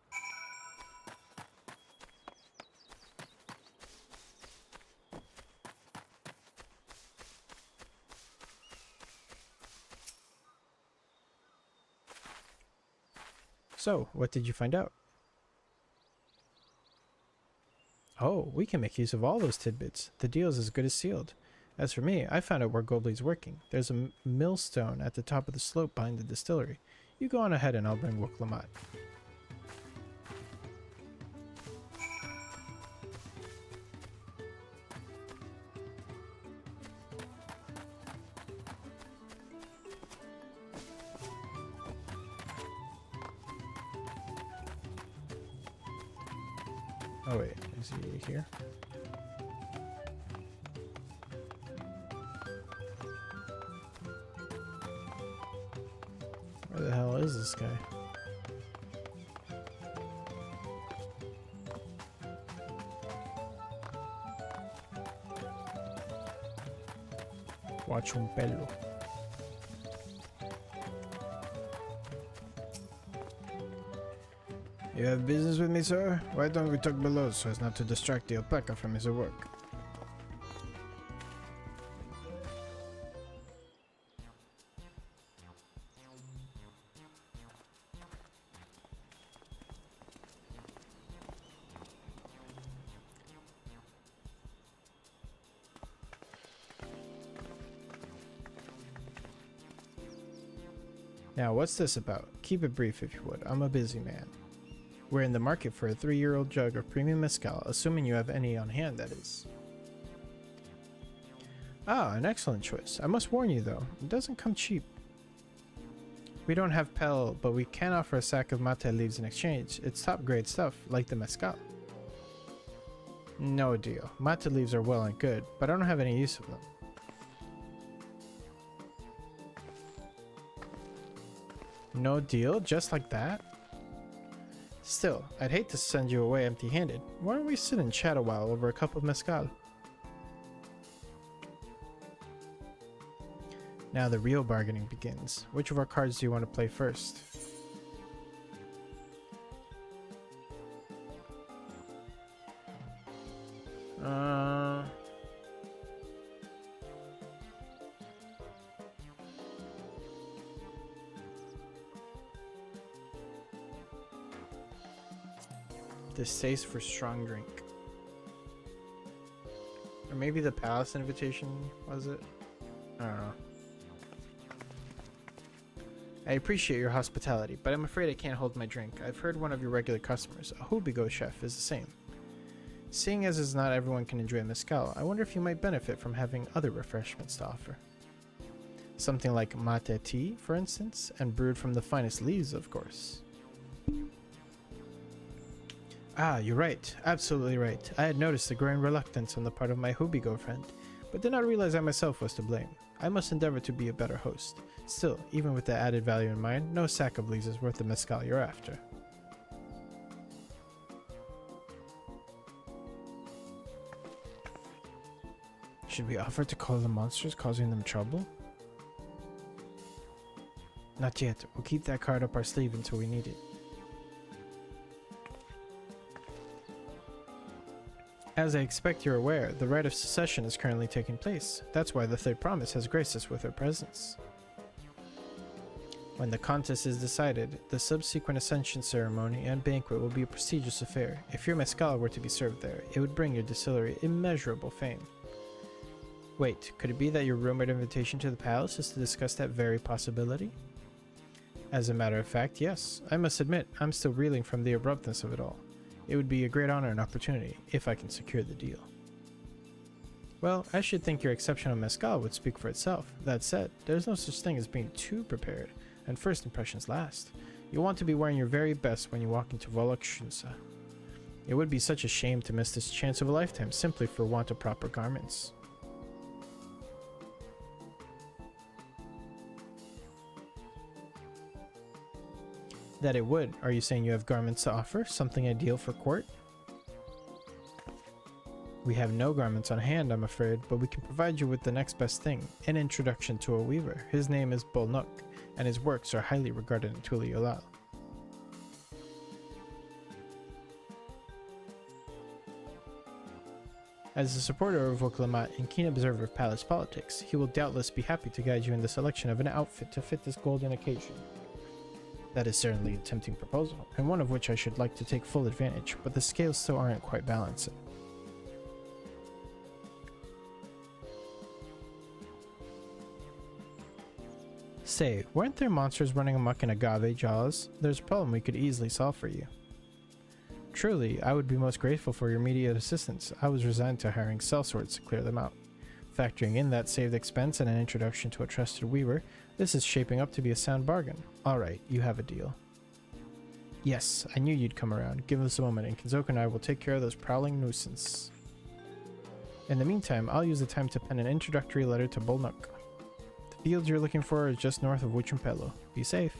So, what did you find out? Oh, we can make use of all those tidbits. The deal's as good as sealed. As for me, I found out where Gobley's working. There's a millstone at the top of the slope behind the distillery. You go on ahead and I'll bring Wuklamat. Oh wait, is he here? Where the hell is this guy? Watch un pelo. You have business with me, sir? Why don't we talk below so as not to distract the alpaca from his work? Now, what's this about? Keep it brief if you would. I'm a busy man. We're in the market for a 3-year-old jug of premium mezcal, assuming you have any on hand, that is. Ah, an excellent choice. I must warn you, though, it doesn't come cheap. We don't have Pel, but we can offer a sack of mate leaves in exchange. It's top-grade stuff, like the mezcal. No deal. Mate leaves are well and good, but I don't have any use of them. No deal? Just like that? Still, I'd hate to send you away empty-handed. Why don't we sit and chat a while over a cup of mezcal? Now the real bargaining begins. Which of our cards do you want to play first? Distaste for strong drink. Or maybe the palace invitation, was it? I don't know. I appreciate your hospitality, but I'm afraid I can't hold my drink. I've heard one of your regular customers, a Hubigo chef, is the same. Seeing as is not everyone can enjoy mezcal, I wonder if you might benefit from having other refreshments to offer. Something like mate tea, for instance, and brewed from the finest leaves, of course. Ah, you're right. Absolutely right. I had noticed a growing reluctance on the part of my Hubigo friend, but did not realize I myself was to blame. I must endeavor to be a better host. Still, even with the added value in mind, no sack of leaves is worth the mezcal you're after. Should we offer to call the monsters, causing them trouble? Not yet. We'll keep that card up our sleeve until we need it. As I expect you're aware, the rite of secession is currently taking place. That's why the Third Promise has graced us with her presence. When the contest is decided, the subsequent ascension ceremony and banquet will be a prestigious affair. If your mezcal were to be served there, it would bring your distillery immeasurable fame. Wait, could it be that your rumored invitation to the palace is to discuss that very possibility? As a matter of fact, yes. I must admit, I'm still reeling from the abruptness of it all. It would be a great honor and opportunity, if I can secure the deal. Well, I should think your exceptional mezcal would speak for itself. That said, there's no such thing as being too prepared, and first impressions last. You'll want to be wearing your very best when you walk into Volokshunsa. It would be such a shame to miss this chance of a lifetime simply for want of proper garments. That it would. Are you saying you have garments to offer? Something ideal for court? We have no garments on hand, I'm afraid, but we can provide you with the next best thing, an introduction to a weaver. His name is Bolnuk, and his works are highly regarded in Tuliolal. As a supporter of Voklamat and keen observer of palace politics, he will doubtless be happy to guide you in the selection of an outfit to fit this golden occasion. That is certainly a tempting proposal, and one of which I should like to take full advantage, but the scales still aren't quite balancing. Say, weren't there monsters running amok in Agave Jaws? There's a problem we could easily solve for you. Truly, I would be most grateful for your immediate assistance. I was resigned to hiring sellswords to clear them out. Factoring in that saved expense and an introduction to a trusted weaver, this is shaping up to be a sound bargain. Alright, you have a deal. Yes, I knew you'd come around. Give us a moment, and Kinzoku and I will take care of those prowling nuisance. In the meantime, I'll use the time to pen an introductory letter to Bolnuk. The fields you're looking for is just north of Wuchumpelo. Be safe.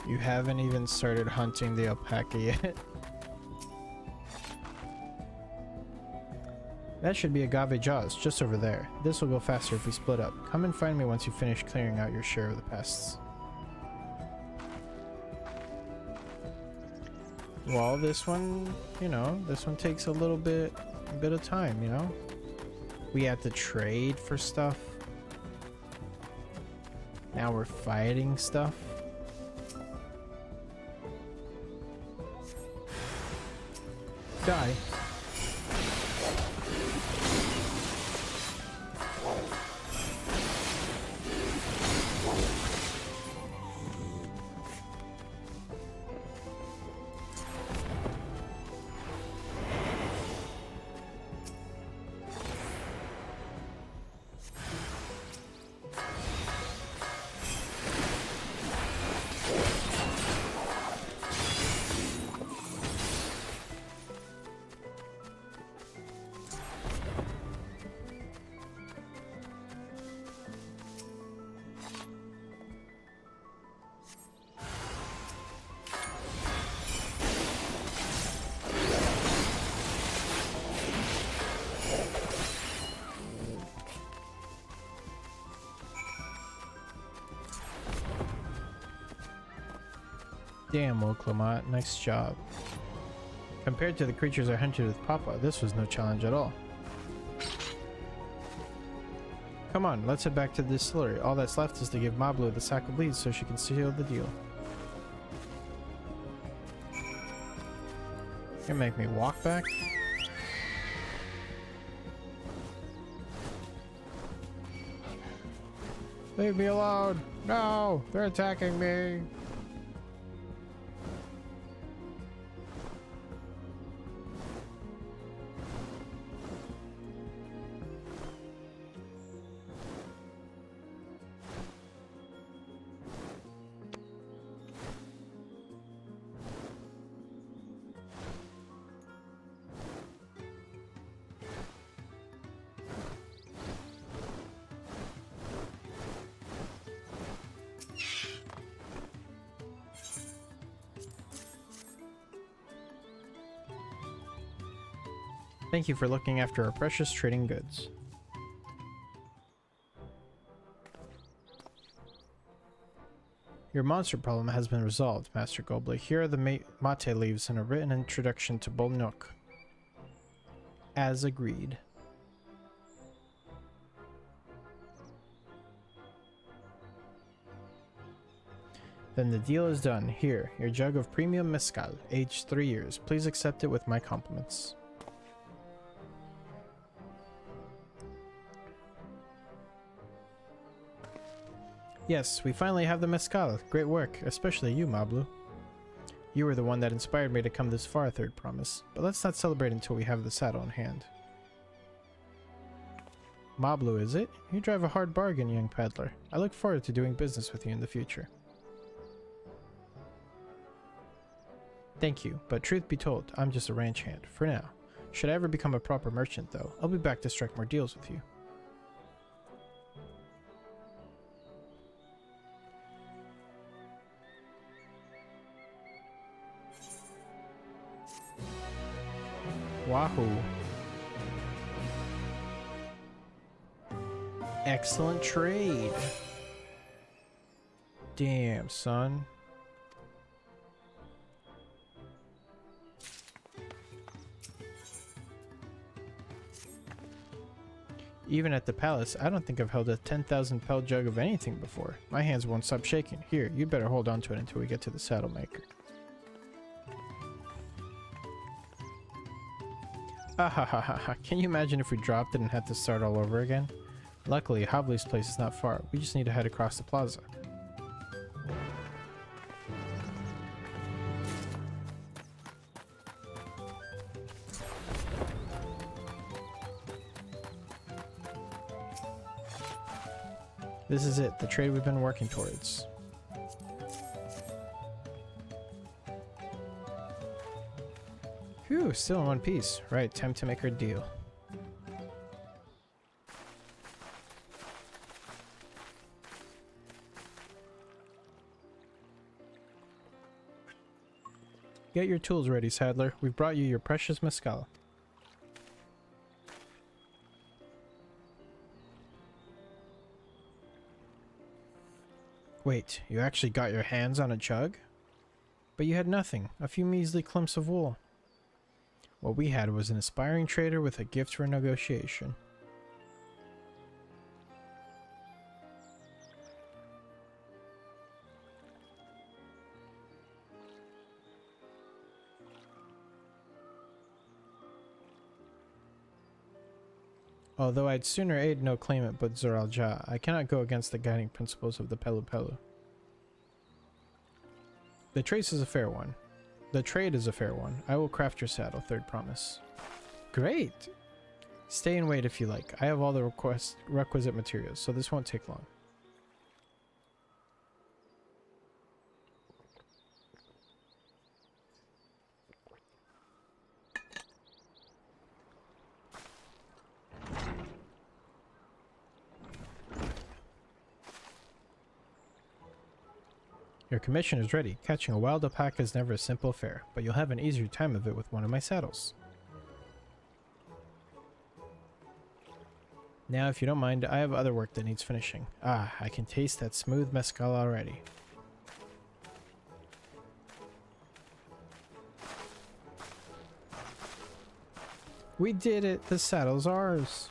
You haven't even started hunting the alpaca yet. That should be agave jaws, just over there. This will go faster if we split up. Come and find me once you finish clearing out your share of the pests. Well, this one, you know, this one takes a bit of time, you know? We had to trade for stuff. Now we're fighting stuff. Die. Damn, Woklamat, nice job. Compared to the creatures I hunted with Papa, this was no challenge at all. Come on, let's head back to the distillery. All that's left is to give Mablu the sack of leads so she can seal the deal. You make me walk back? Leave me alone! No! They're attacking me! Thank you for looking after our precious trading goods. Your monster problem has been resolved, Master Gobley. Here are the mate leaves and a written introduction to Bolnuk. As agreed. Then the deal is done. Here, your jug of premium mezcal, aged 3 years. Please accept it with my compliments. Yes, we finally have the mezcal. Great work, especially you, Mablu. You were the one that inspired me to come this far, Third Promise. But let's not celebrate until we have the saddle in hand. Mablu, is it? You drive a hard bargain, young peddler. I look forward to doing business with you in the future. Thank you, but truth be told, I'm just a ranch hand, for now. Should I ever become a proper merchant, though, I'll be back to strike more deals with you. Wahoo. Excellent trade. Damn, son. Even at the palace, I don't think I've held a 10,000 pel jug of anything before. My hands won't stop shaking. Here, you'd better hold on to it until we get to the saddle maker. Ah ha ha ha ha. Can you imagine if we dropped it and had to start all over again? Luckily, Hobley's place is not far. We just need to head across the plaza. This is it, the trade we've been working towards. Phew, still in one piece. Right, time to make our deal. Get your tools ready, Saddler. We've brought you your precious mescal. Wait, you actually got your hands on a jug? But you had nothing, a few measly clumps of wool. What we had was an aspiring trader with a gift for negotiation. Although I'd sooner aid no claimant but Zoralja, I cannot go against the guiding principles of the Pelu Pelu. The trade is a fair one. I will craft your saddle, third promise. Great! Stay and wait if you like. I have all the requisite materials, so this won't take long. Your commission is ready. Catching a wild alpaca is never a simple affair, but you'll have an easier time of it with one of my saddles. Now, if you don't mind, I have other work that needs finishing. Ah, I can taste that smooth mescal already. We did it! The saddle's ours!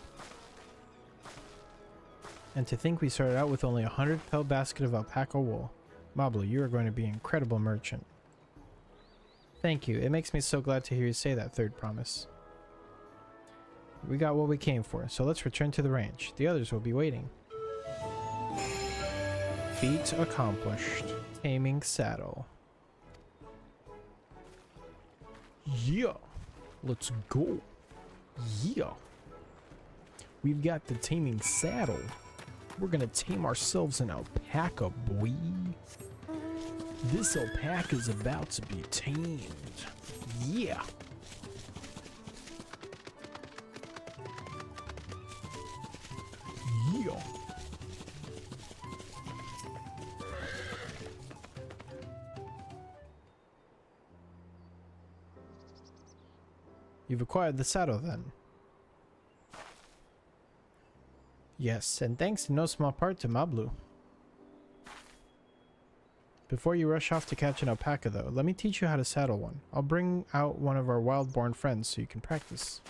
And to think we started out with only a 100 pel basket of alpaca wool. Mablu, you are going to be an incredible merchant. Thank you. It makes me so glad to hear you say that, third promise. We got what we came for, so let's return to the ranch. The others will be waiting. Feat accomplished. Taming saddle. Yeah. Let's go. Yeah. We've got the taming saddle. We're gonna tame ourselves an alpaca, boy. This alpaca's about to be tamed. Yeah. Yeah. You've acquired the saddle then. Yes, and thanks in no small part to Mablu. Before you rush off to catch an alpaca though, let me teach you how to saddle one. I'll bring out one of our wild-born friends so you can practice.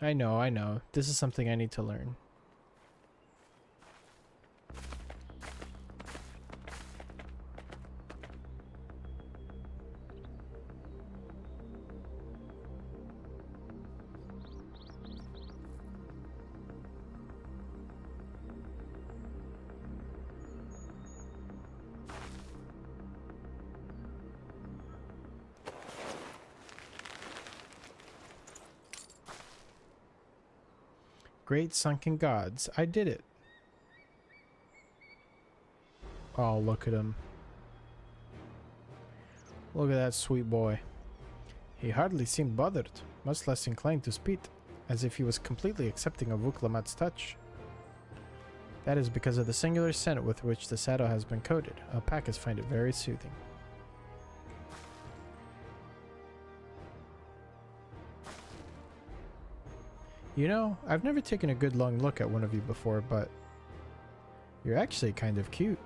I know. This is something I need to learn. Great sunken gods, I did it. Oh, look at him. Look at that sweet boy. He hardly seemed bothered, much less inclined to speak, as if he was completely accepting of Vuklamat's touch. That is because of the singular scent with which the saddle has been coated. Alpacas find it very soothing. You know, I've never taken a good long look at one of you before, but you're actually kind of cute.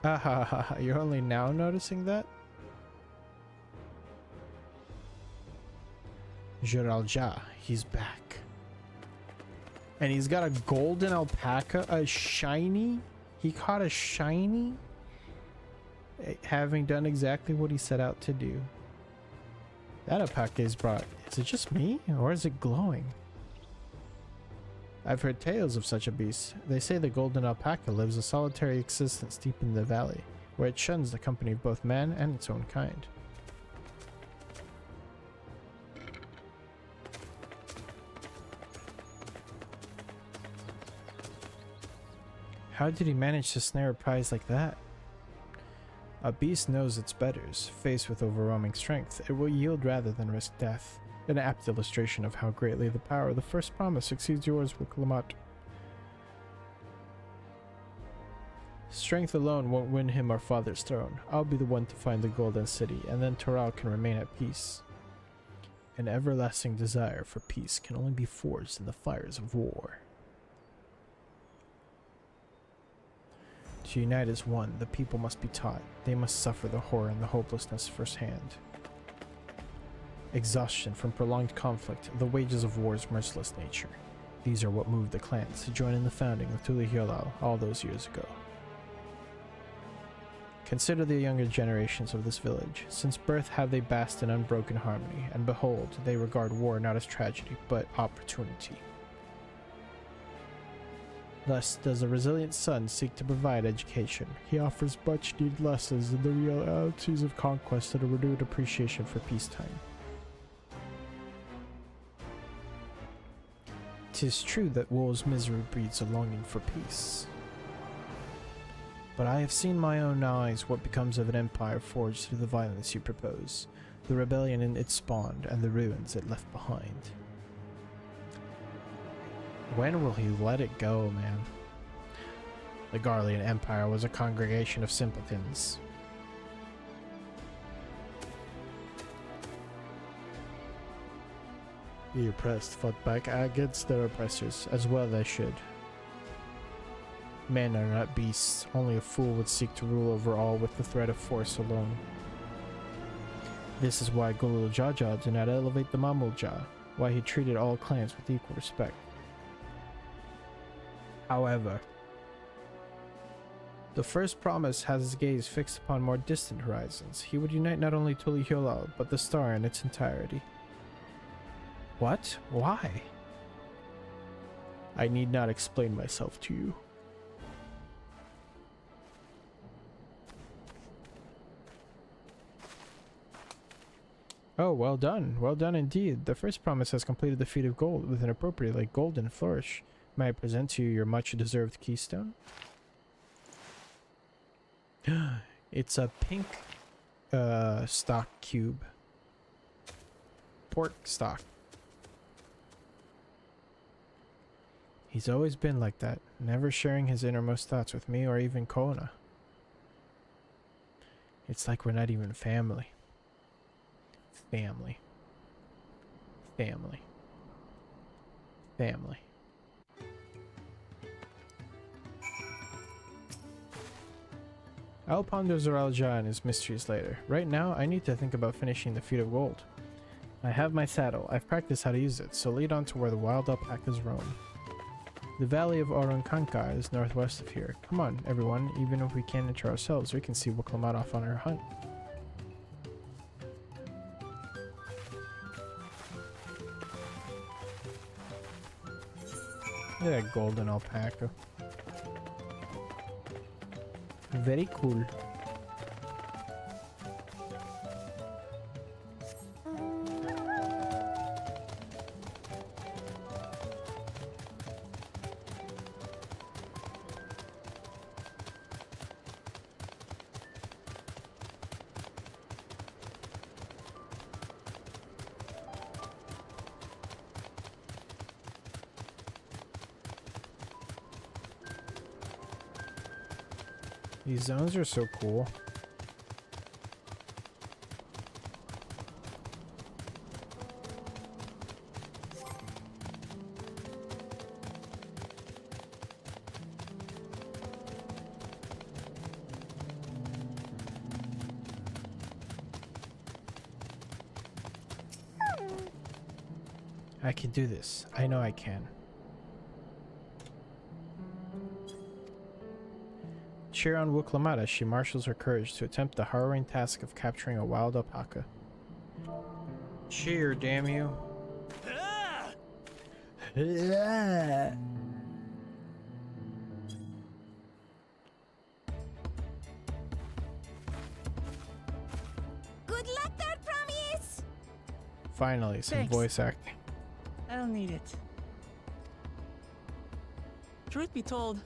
Ah ha ha ha, you're only now noticing that? Jiralja, he's back. And he's got a golden alpaca, a shiny. He caught a shiny, having done exactly what he set out to do. That alpaca is brought. Is it just me, or is it glowing? I've heard tales of such a beast. They say the golden alpaca lives a solitary existence deep in the valley, where it shuns the company of both man and its own kind. How did he manage to snare a prize like that? A beast knows its betters. Faced with overwhelming strength, it will yield rather than risk death. An apt illustration of how greatly the power of the first promise exceeds yours, Wiklamat. Strength alone won't win him our father's throne. I'll be the one to find the golden city, and then Toral can remain at peace. An everlasting desire for peace can only be forged in the fires of war. To unite as one, the people must be taught. They must suffer the horror and the hopelessness firsthand. Exhaustion from prolonged conflict, the wages of war's merciless nature. These are what moved the clans to join in the founding of Tulihyolal all those years ago. Consider the younger generations of this village. Since birth have they basked in unbroken harmony, and behold, they regard war not as tragedy, but opportunity. Thus does the resilient son seek to provide education. He offers much-needed lessons in the realities of conquest and a renewed appreciation for peacetime. 'Tis true that war's misery breeds a longing for peace. But I have seen my own eyes what becomes of an empire forged through the violence you propose, the rebellion it spawned, and the ruins it left behind. When will he let it go, man? The Garlean Empire was a congregation of simpletons. The oppressed fought back against their oppressors, as well they should. Men are not beasts, only a fool would seek to rule over all with the threat of force alone. This is why Golul Jaja did not elevate the Mamulja, why he treated all clans with equal respect. However, the first promise has his gaze fixed upon more distant horizons. He would unite not only Tulihyolal, but the star in its entirety. What? Why? I need not explain myself to you. Oh, well done. Well done indeed. The first promise has completed the feat of gold with an appropriately golden flourish. May I present to you your much-deserved keystone? It's a pink stock cube. Pork stock. He's always been like that, never sharing his innermost thoughts with me or even Kona. It's like we're not even family. Family. Family. Family. I'll ponder Zoralja and his mysteries later. Right now, I need to think about finishing the feat of gold. I have my saddle. I've practiced how to use it, so lead on to where the wild alpacas roam. The valley of Orunkanka is northwest of here. Come on, everyone. Even if we can't enter ourselves, we can see Wiklamat off on her hunt. Look at that golden alpaca. Very cool. These zones are so cool. I can do this. I know I can. Cheer on Wuklamata as she marshals her courage to attempt the harrowing task of capturing a wild alpaca. Cheer, damn you. Good luck there, Promise! Finally, some Thanks. voice acting. I'll need it. Truth be told,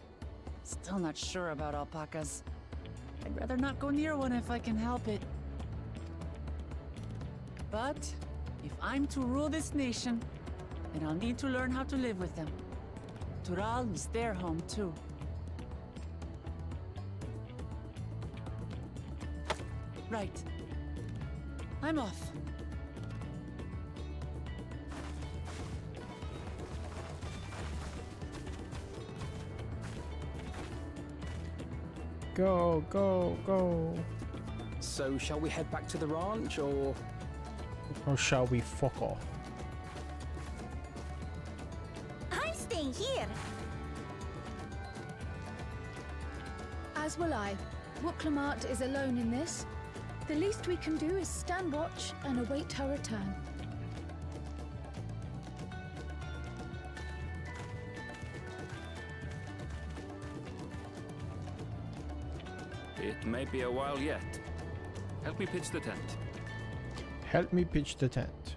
still not sure about alpacas. I'd rather not go near one if I can help it. But if I'm to rule this nation, then I'll need to learn how to live with them. Tural is their home too. Right. I'm off. Go, go, go. So, shall we head back to the ranch, or shall we fuck off? I'm staying here. As will I. Wuklamart is alone in this. The least we can do is stand watch and await her return. It may be a while yet. Help me pitch the tent. Help me pitch the tent.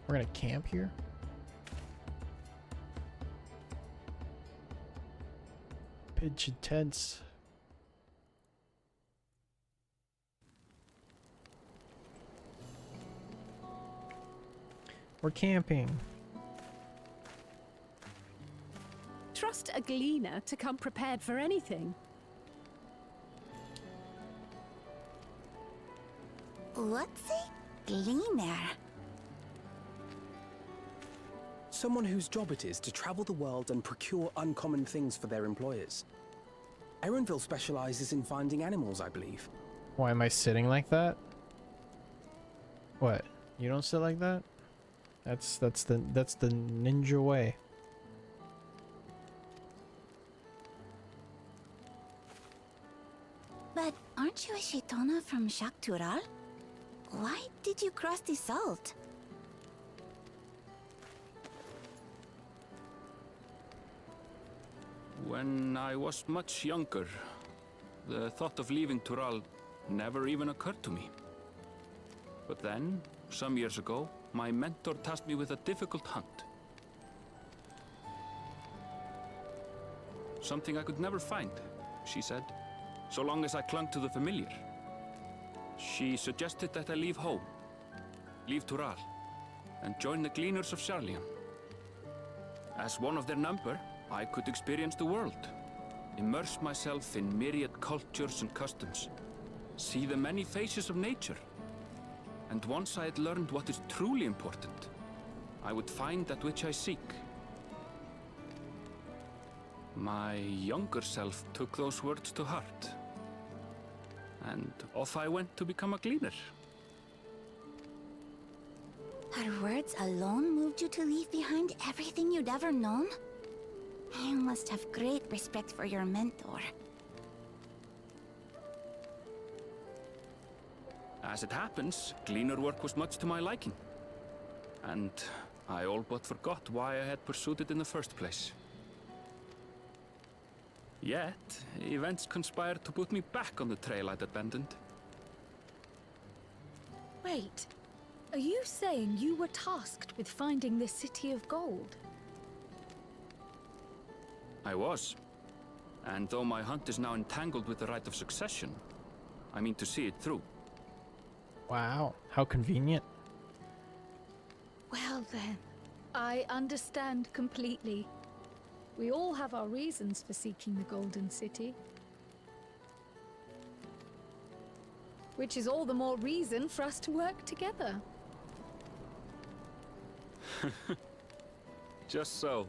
We're gonna camp here? Pitch tents. We're camping. Trust a gleaner to come prepared for anything. What's a gleaner? someone whose job it is to travel the world and procure uncommon things for their employers? Erenville specializes in finding animals, I believe. Why am I sitting like that? What? You don't sit like that? That's the ninja way. But aren't you a Shaitana from Shaktural? Why did you cross the salt? When I was much younger, the thought of leaving Tural never even occurred to me. But then, some years ago, my mentor tasked me with a difficult hunt. Something I could never find, she said, so long as I clung to the familiar. She suggested that I leave home, leave Tural, and join the Gleaners of Sharlian. As one of their number, I could experience the world, immerse myself in myriad cultures and customs, see the many faces of nature. And once I had learned what is truly important, I would find that which I seek. My younger self took those words to heart, and off I went to become a gleaner. Her words alone moved you to leave behind everything you'd ever known? You must have great respect for your mentor. As it happens, gleaner work was much to my liking. And I all but forgot why I had pursued it in the first place. Yet, events conspired to put me back on the trail I'd abandoned. Wait, are you saying you were tasked with finding this city of gold? I was. And though my hunt is now entangled with the right of succession, I mean to see it through. Wow, how convenient. Well then, I understand completely. We all have our reasons for seeking the Golden City. Which is all the more reason for us to work together. Just so.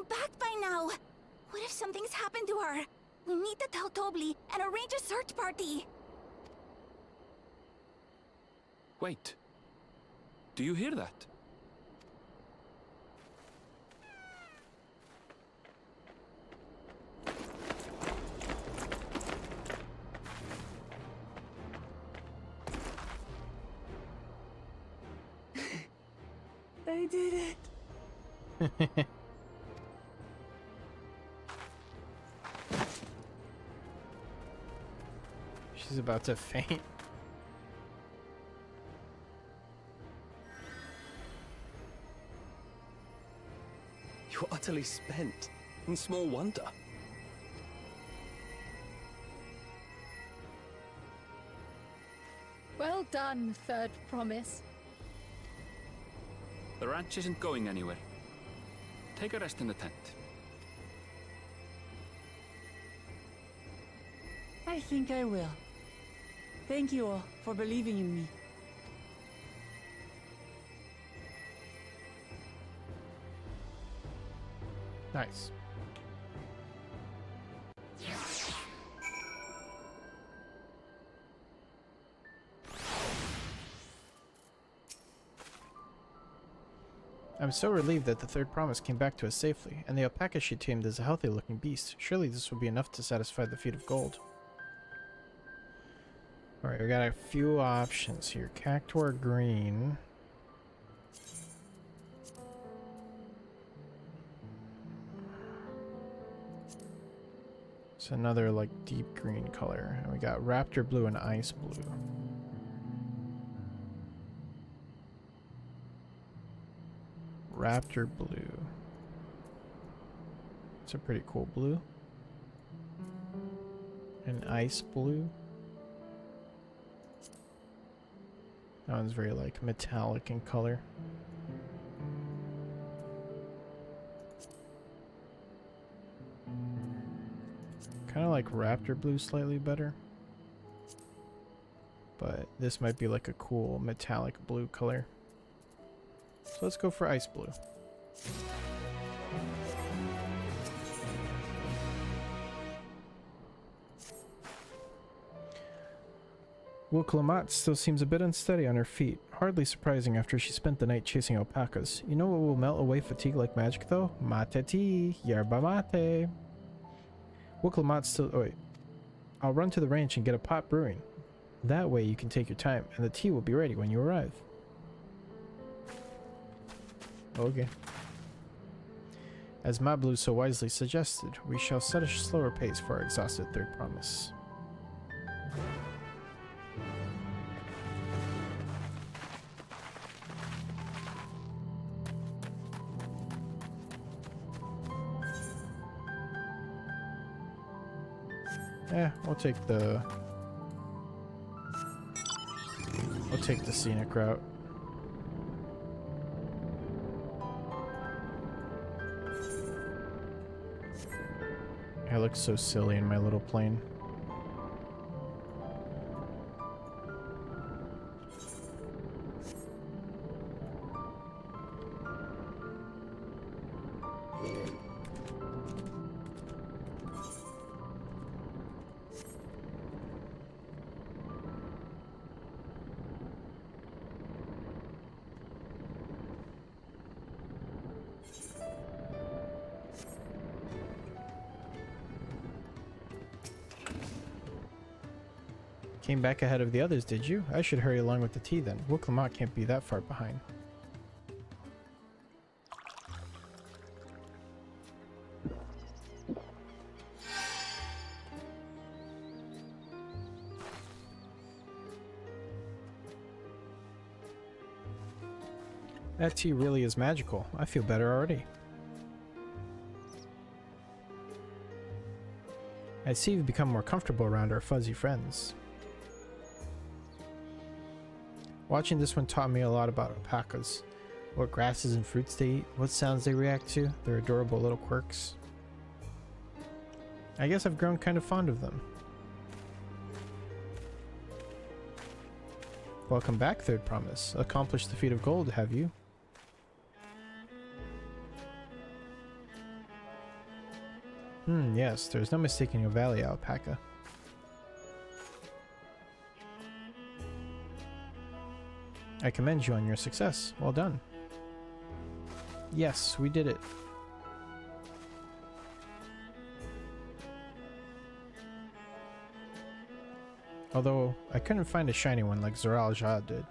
back by now. What if something's happened to her? We need to tell Tobli and arrange a search party. Wait. Do you hear that? I did it. She's about to faint. You're utterly spent, and small wonder. Well done, Third Promise. The ranch isn't going anywhere. Take a rest in the tent. I think I will. Thank you all for believing in me. Nice. I'm so relieved that the Third Promise came back to us safely, and the alpaca she tamed is a healthy-looking beast. Surely this will be enough to satisfy the feat of gold. Alright, we got a few options here. Cactuar green. It's another, like, deep green color. And we got raptor blue and ice blue. Raptor blue. It's a pretty cool blue. And ice blue. That one's very like metallic in color. Kind of like raptor blue slightly better. But this might be like a cool metallic blue color. So let's go for ice blue. Wilklamat still seems a bit unsteady on her feet. Hardly surprising after she spent the night chasing alpacas. You know what will melt away fatigue like magic though? Mate tea, yerba mate. Wilklamat still... Oh wait. I'll run to the ranch and get a pot brewing. That way you can take your time and the tea will be ready when you arrive. Okay. As Mablu so wisely suggested, we shall set a slower pace for our exhausted Third Promise. We'll take the scenic route. I look so silly in my little plane. Came back ahead of the others, did you? I should hurry along with the tea then. Wilklamat can't be that far behind. That tea really is magical. I feel better already. I see you've become more comfortable around our fuzzy friends. Watching this one taught me a lot about alpacas. What grasses and fruits they eat, what sounds they react to, their adorable little quirks. I guess I've grown kind of fond of them. Welcome back, Third Promise. Accomplished the feat of gold, have you? Yes, there's no mistaking a valley alpaca. I commend you on your success. Well done. Yes, we did it. Although, I couldn't find a shiny one like Zoral Ja did.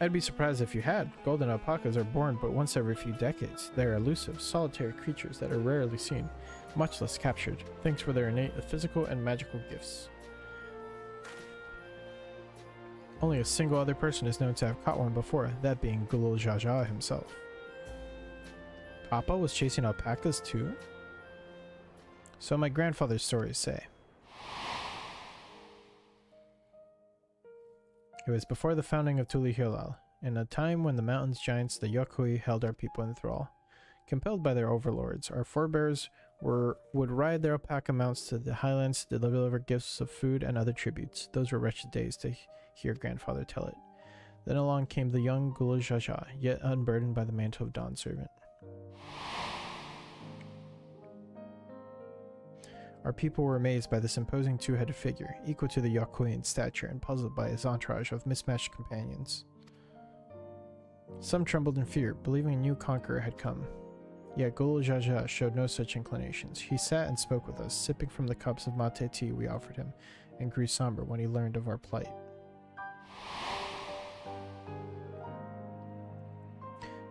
I'd be surprised if you had. Golden alpacas are born but once every few decades. They are elusive, solitary creatures that are rarely seen, much less captured, thanks for their innate physical and magical gifts. Only a single other person is known to have caught one before, that being Gulul Jaja himself. Papa was chasing alpacas too? So my grandfather's stories say. It was before the founding of Tulihualal, in a time when the mountains giants, the Yokui, held our people in thrall. Compelled by their overlords, our forebears would ride their alpaca mounts to the highlands to deliver gifts of food and other tributes. Those were wretched days, to hear grandfather tell it. Then along came the young Gulul Jaja, yet unburdened by the mantle of Dawn Servant. Our people were amazed by this imposing two-headed figure, equal to the Yokui in stature and puzzled by his entourage of mismatched companions. Some trembled in fear, believing a new conqueror had come. Yet Gulul Jaja showed no such inclinations. He sat and spoke with us, sipping from the cups of mate tea we offered him, and grew somber when he learned of our plight.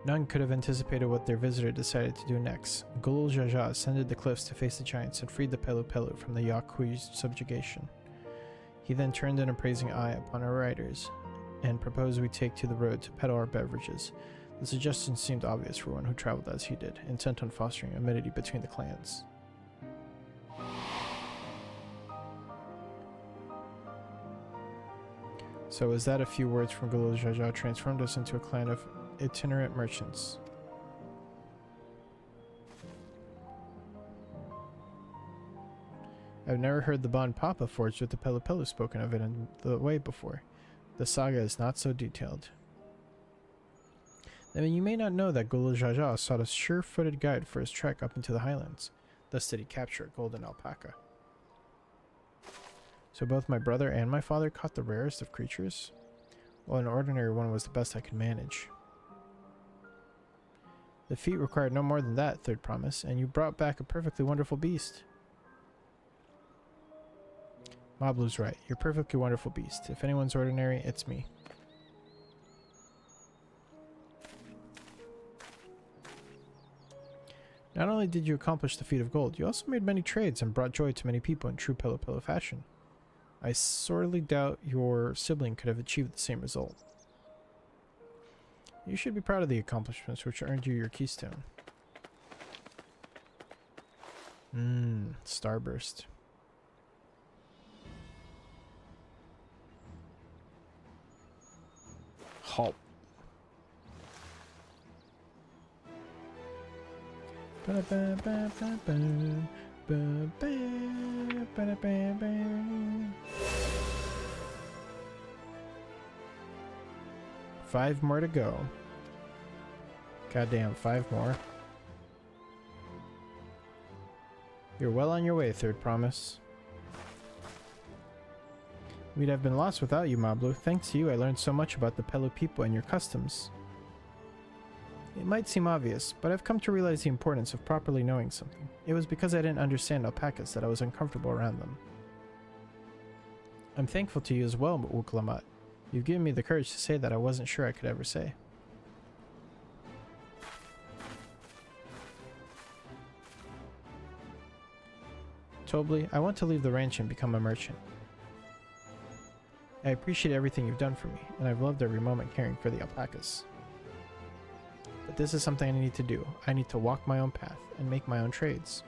None could have anticipated what their visitor decided to do next. Gulul Jaja ascended the cliffs to face the giants and freed the Pelu Pelu from the Yokui's subjugation. He then turned an appraising eye upon our riders, and proposed we take to the road to peddle our beverages. The suggestion seemed obvious for one who traveled as he did, intent on fostering amity between the clans. So was that a few words from Gulul Jaja transformed us into a clan of itinerant merchants. I've never heard the bond Papa forged with the Pelu Pelu spoken of it in the way before. The saga is not so detailed. I mean, you may not know that Gulul Jaja sought a sure-footed guide for his trek up into the highlands. Thus did he capture a golden alpaca. So both my brother and my father caught the rarest of creatures? Well, an ordinary one was the best I could manage. The feat required no more than that, Third Promise, and you brought back a perfectly wonderful beast. Mablu's right. You're a perfectly wonderful beast. If anyone's ordinary, it's me. Not only did you accomplish the feat of gold, you also made many trades and brought joy to many people in true Pelu Pelu fashion. I sorely doubt your sibling could have achieved the same result. You should be proud of the accomplishments which earned you your keystone. Starburst. Halt. Five more to go. Goddamn, 5 more. You're well on your way, Third Promise. We'd have been lost without you, Mablu. Thanks to you, I learned so much about the Pelu people and your customs. It might seem obvious, but I've come to realize the importance of properly knowing something. It was because I didn't understand alpacas that I was uncomfortable around them. I'm thankful to you as well, Uklamat. You've given me the courage to say that I wasn't sure I could ever say. Tobli, I want to leave the ranch and become a merchant. I appreciate everything you've done for me, and I've loved every moment caring for the alpacas. But this is something I need to do. I need to walk my own path and make my own trades.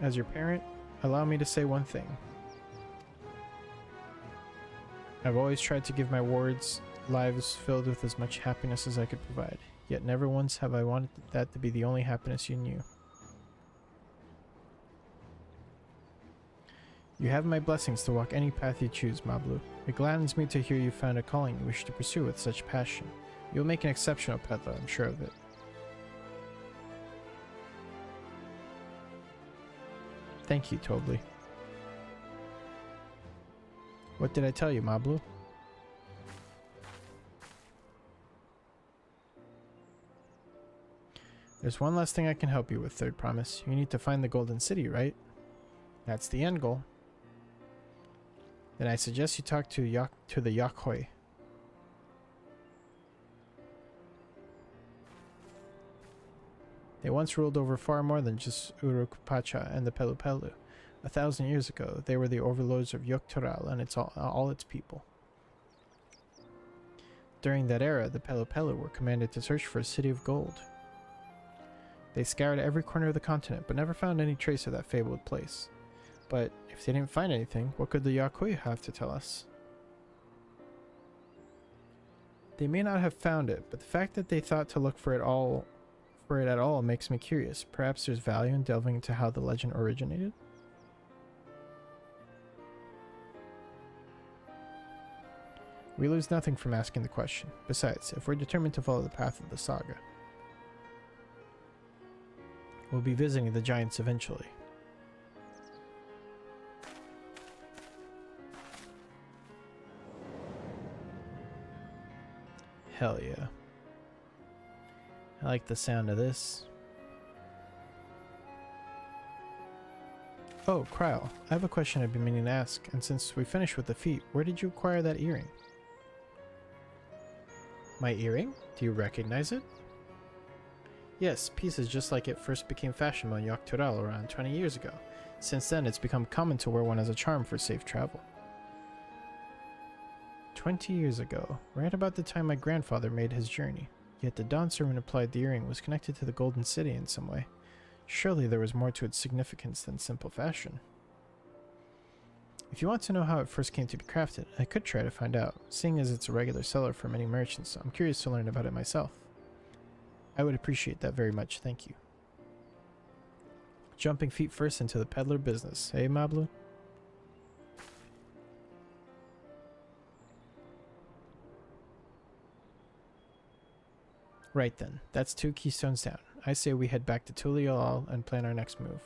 As your parent, allow me to say one thing. I've always tried to give my wards lives filled with as much happiness as I could provide, yet never once have I wanted that to be the only happiness you knew. You have my blessings to walk any path you choose, Mablu. It gladdens me to hear you found a calling you wish to pursue with such passion. You'll make an exceptional peddler, I'm sure of it. Thank you, Tobly. What did I tell you, Mablu? There's one last thing I can help you with, Third Promise. You need to find the Golden City, right? That's the end goal. Then I suggest you talk to the Yakhoi. They once ruled over far more than just Urukpacha and the Pelupelu. 1,000 years ago, they were the overlords of Yogg-Toral and all its people. During that era, the Pelupelu were commanded to search for a city of gold. They scoured every corner of the continent, but never found any trace of that fabled place. But if they didn't find anything, what could the Yakhoi have to tell us? They may not have found it, but the fact that they thought to look for it at all makes me curious. Perhaps there's value in delving into how the legend originated? We lose nothing from asking the question. Besides, if we're determined to follow the path of the saga, we'll be visiting the giants eventually. Hell yeah. I like the sound of this. Oh, Kryl, I have a question I've been meaning to ask, and since we finished with the feat, where did you acquire that earring? My earring? Do you recognize it? Yes, pieces just like it first became fashionable in Yogg-Toral around 20 years ago. Since then, it's become common to wear one as a charm for safe travel. 20 years ago, right about the time my grandfather made his journey. Yet the Dawn servant implied the earring was connected to the Golden City in some way. Surely there was more to its significance than simple fashion. If you want to know how it first came to be crafted, I could try to find out. Seeing as it's a regular seller for many merchants, I'm curious to learn about it myself. I would appreciate that very much, thank you. Jumping feet first into the peddler business, hey Mablu? Right then, that's 2 keystones down. I say we head back to Tuliolal and plan our next move.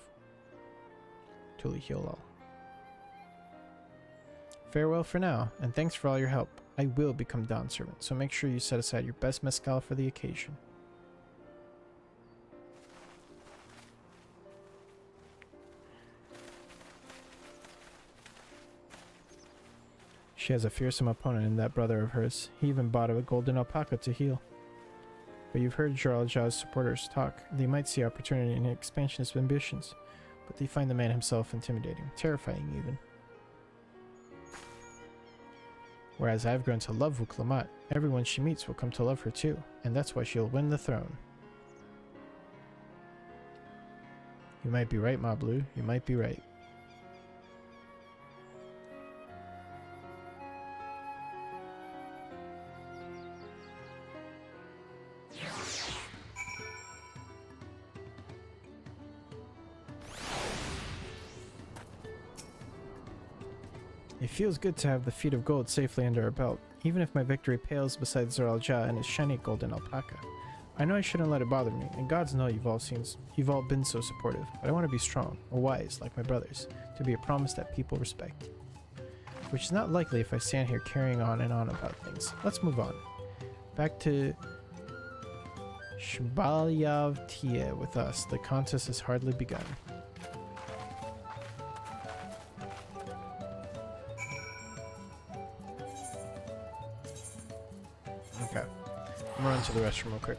Tuliolal. Farewell for now, and thanks for all your help. I will become Dawn Servant, so make sure you set aside your best mezcal for the occasion. She has a fearsome opponent in that brother of hers. He even bought a golden alpaca to heal. But you've heard Jarl-Ja's supporters talk. They might see opportunity in expansionist ambitions, but they find the man himself intimidating, terrifying even. Whereas I've grown to love Wuklamat, everyone she meets will come to love her too, and that's why she'll win the throne. You might be right, Mablu, you might be right. It feels good to have the feet of gold safely under our belt, even if my victory pales beside Jarl-Ja and his shiny golden alpaca. I know I shouldn't let it bother me, and gods know you've all been so supportive, but I want to be strong, or wise, like my brothers, to be a promise that people respect. Which is not likely if I stand here carrying on and on about things. Let's move on. Back to Shbalyav with us. The contest has hardly begun. Okay. I'm gonna run to the restroom real quick.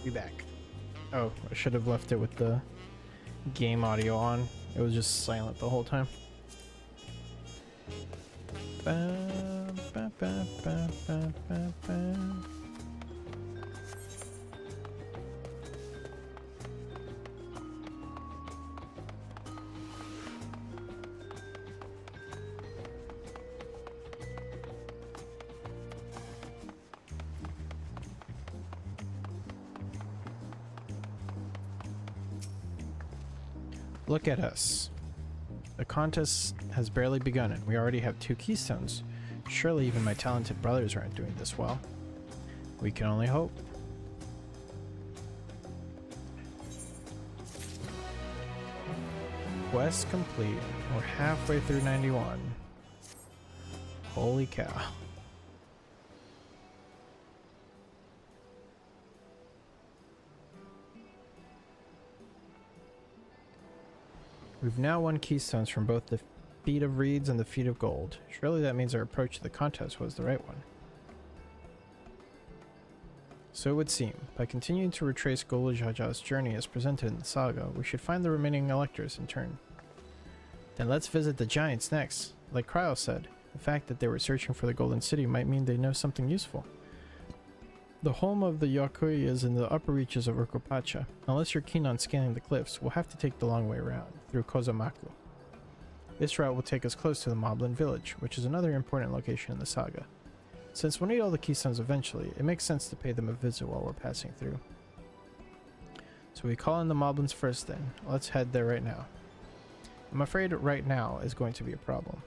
Be back. Oh, I should have left it with the game audio on. It was just silent the whole time. Ba, ba, ba, ba, ba, ba, ba. Look at us. The contest has barely begun and we already have 2 keystones. Surely even my talented brothers aren't doing this well. We can only hope. Quest complete. We're halfway through 91. Holy cow. We've now won keystones from both the Feet of Reeds and the Feet of Gold. Surely that means our approach to the contest was the right one. So it would seem. By continuing to retrace Golul Jaja's journey as presented in the saga, we should find the remaining electors in turn. Then let's visit the giants next. Like Cryo said, the fact that they were searching for the Golden City might mean they know something useful. The home of the Yokoi is in the upper reaches of Urkopacha. Unless you're keen on scaling the cliffs, we'll have to take the long way around, through Kozamaku. This route will take us close to the Moblin village, which is another important location in the saga. Since we'll need all the keystones eventually, it makes sense to pay them a visit while we're passing through. So we call in the Moblins first then. Let's head there right now. I'm afraid right now is going to be a problem.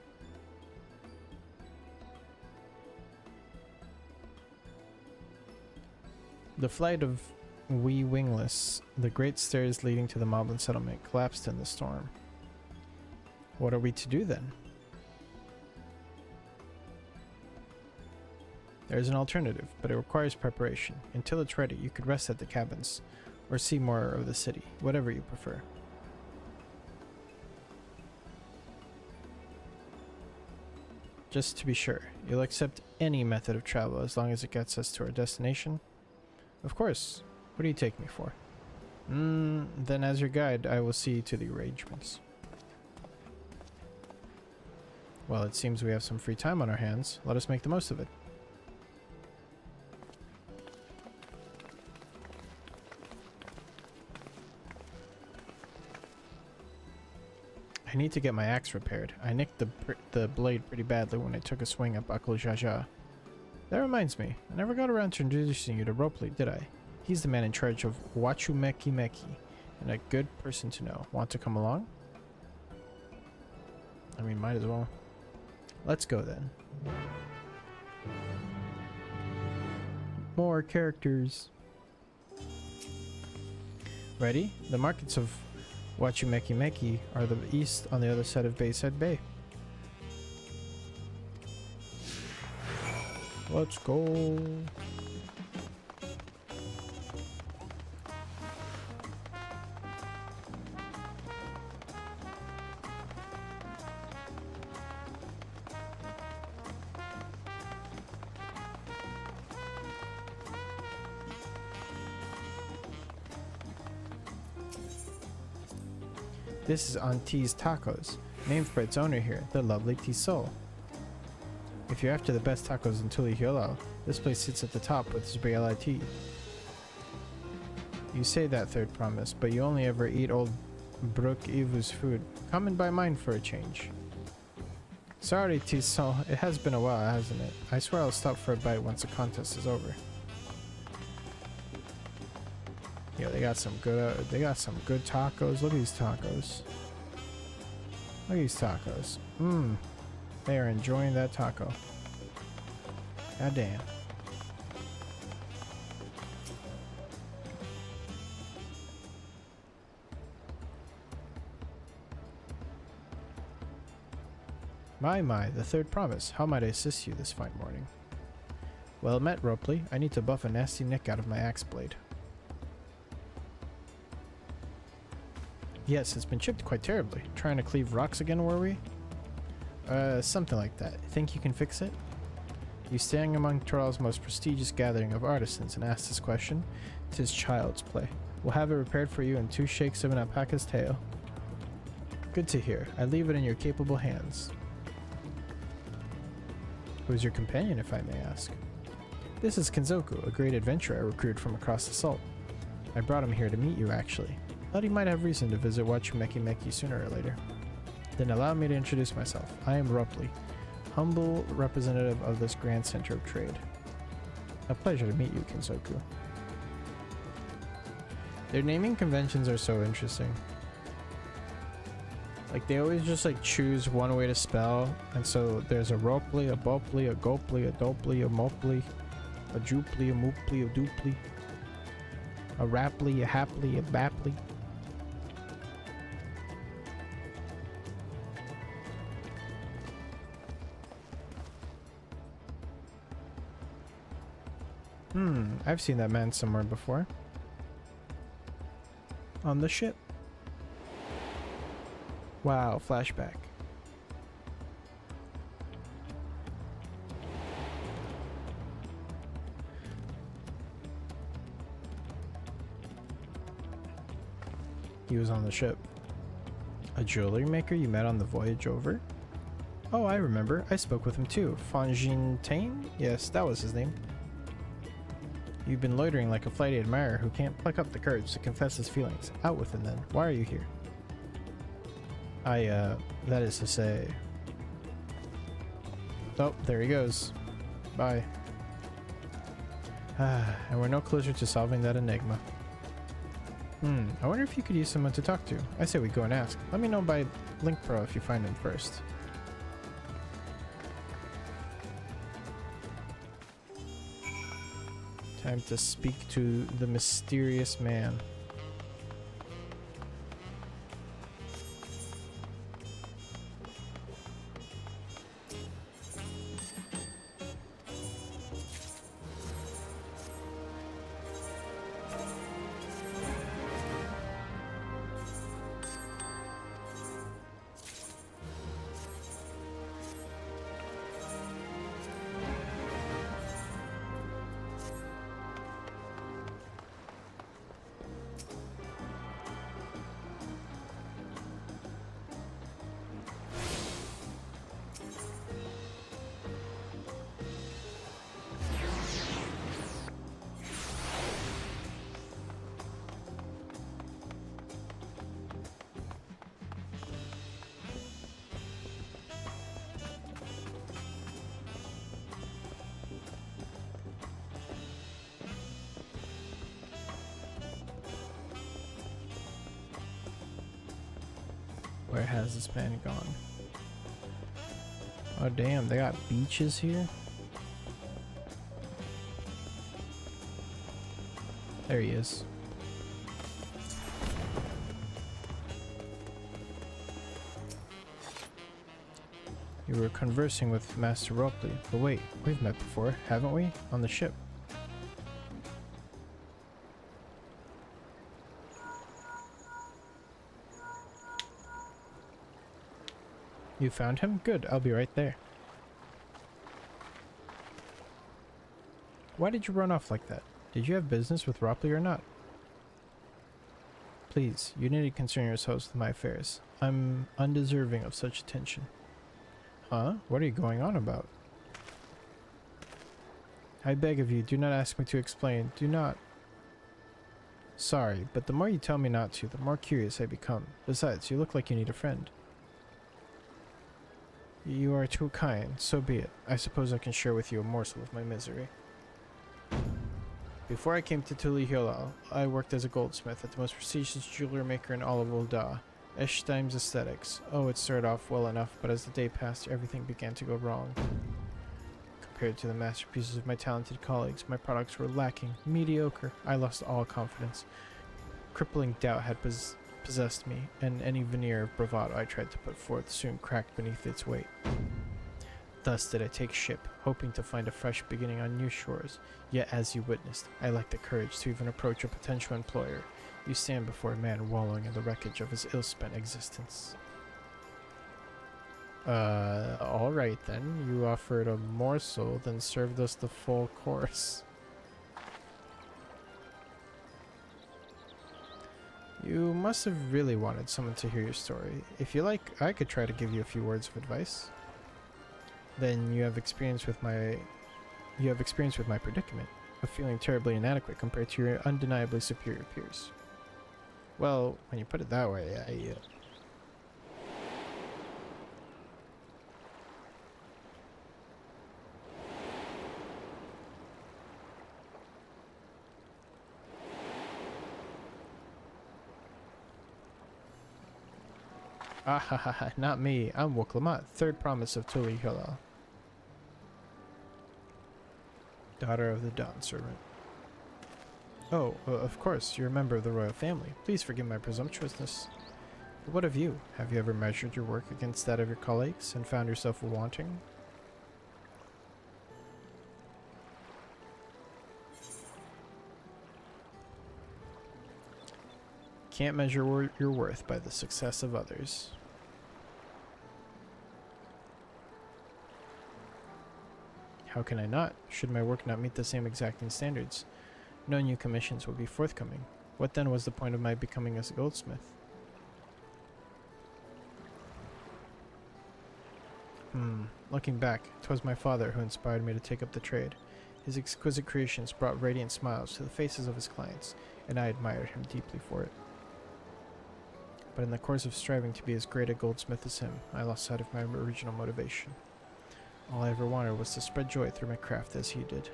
The flight of Wee Wingless, the great stairs leading to the Moblin settlement, collapsed in the storm. What are we to do then? There is an alternative, but it requires preparation. Until it's ready, you could rest at the cabins, or see more of the city, whatever you prefer. Just to be sure, you'll accept any method of travel as long as it gets us to our destination? Of course. What do you take me for? Then as your guide, I will see to the arrangements. Well, it seems we have some free time on our hands. Let us make the most of it. I need to get my axe repaired. I nicked the blade pretty badly when I took a swing at Bakul Jaja. That reminds me, I never got around to introducing you to Ropley, did I? He's the man in charge of Wachumeki Meki, and a good person to know. Want to come along? I mean, might as well. Let's go then. More characters. Ready? The markets of Wachumeki Meki are the east on the other side of Bayside Bay. Let's go. This is Auntie's Tacos, named for its owner here, the lovely Tisol. If you're after the best tacos in Tulihiolao, this place sits at the top with its reality. You say that, Third Promise, but you only ever eat old Brook Ivu's food. Come and buy mine for a change. Sorry, Tisol, it has been a while, hasn't it? I swear I'll stop for a bite once the contest is over. Yeah, they got some good tacos. Look at these tacos. Look at these tacos. They are enjoying that taco. God damn. My, the Third Promise. How might I assist you this fine morning? Well met, Ropley. I need to buff a nasty nick out of my axe blade. Yes, it's been chipped quite terribly. Trying to cleave rocks again, were we? Something like that. Think you can fix it? You stand among Tural's most prestigious gathering of artisans and ask this question. 'Tis child's play. We'll have it repaired for you in 2 shakes of an alpaca's tail. Good to hear. I leave it in your capable hands. Who is your companion, if I may ask? This is Kenzoku, a great adventurer I recruited from across the salt. I brought him here to meet you, actually. Thought he might have reason to visit Wachumeki Meki sooner or later. Then allow me to introduce myself. I am Rupley, humble representative of this grand center of trade. A pleasure to meet you, Kenzoku. Their naming conventions are so interesting. Like, they always just like choose one way to spell, and so there's a Ropley, a Bopley, a Gopley, a Dopley, a Mopley, a Jupley, a Moopley, a Dupley, a Rapley, a Hapley, a Bapley. I've seen that man somewhere before. On the ship. Wow, flashback. He was on the ship. A jewelry maker you met on the voyage over? Oh, I remember. I spoke with him too. Fanjin Tain? Yes, that was his name. You've been loitering like a flighty admirer who can't pluck up the courage to confess his feelings. Out with him then. Why are you here? That is to say... Oh, there he goes. Bye. And we're no closer to solving that enigma. I wonder if you could use someone to talk to. I say we go and ask. Let me know by Link Pro if you find him first. Time to speak to the mysterious man. Where has this man gone? Oh damn, they got beaches here? There he is. You were conversing with Master Ropley, but wait, we've met before, haven't we? On the ship. You found him? Good, I'll be right there. Why did you run off like that? Did you have business with Ropley or not? Please, you need to concern yourselves with my affairs. I'm undeserving of such attention. Huh? What are you going on about? I beg of you, do not ask me to explain. Do not. Sorry, but the more you tell me not to, the more curious I become. Besides, you look like you need a friend. You are too kind, so be it. I suppose I can share with you a morsel of my misery. Before I came to Tuli Hilal, I worked as a goldsmith at the most prestigious jewelry maker in all of Ul'dah, Eshtime's Aesthetics. Oh, it started off well enough, but as the day passed, everything began to go wrong. Compared to the masterpieces of my talented colleagues, my products were lacking, mediocre. I lost all confidence. Crippling doubt had possessed me, and any veneer of bravado I tried to put forth soon cracked beneath its weight. Thus did I take ship, hoping to find a fresh beginning on new shores. Yet, as you witnessed, I lacked the courage to even approach a potential employer. You stand before a man wallowing in the wreckage of his ill-spent existence. Alright then. You offered a morsel, then served us the full course. You must have really wanted someone to hear your story. If you like, I could try to give you a few words of advice. Then you have experience with my predicament of feeling terribly inadequate compared to your undeniably superior peers. Well, when you put it that way, Ah, not me. I'm Wuklamat, third promise of Tuli Hilal, daughter of the Dawn Servant. Oh, of course, you're a member of the royal family. Please forgive my presumptuousness. But what of you? Have you ever measured your work against that of your colleagues and found yourself wanting? Can't measure your worth by the success of others. How can I not? Should my work not meet the same exacting standards, no new commissions will be forthcoming. What then was the point of my becoming a goldsmith? Looking back, 'twas my father who inspired me to take up the trade. His exquisite creations brought radiant smiles to the faces of his clients, and I admired him deeply for it. But in the course of striving to be as great a goldsmith as him, I lost sight of my original motivation. All I ever wanted was to spread joy through my craft as he did.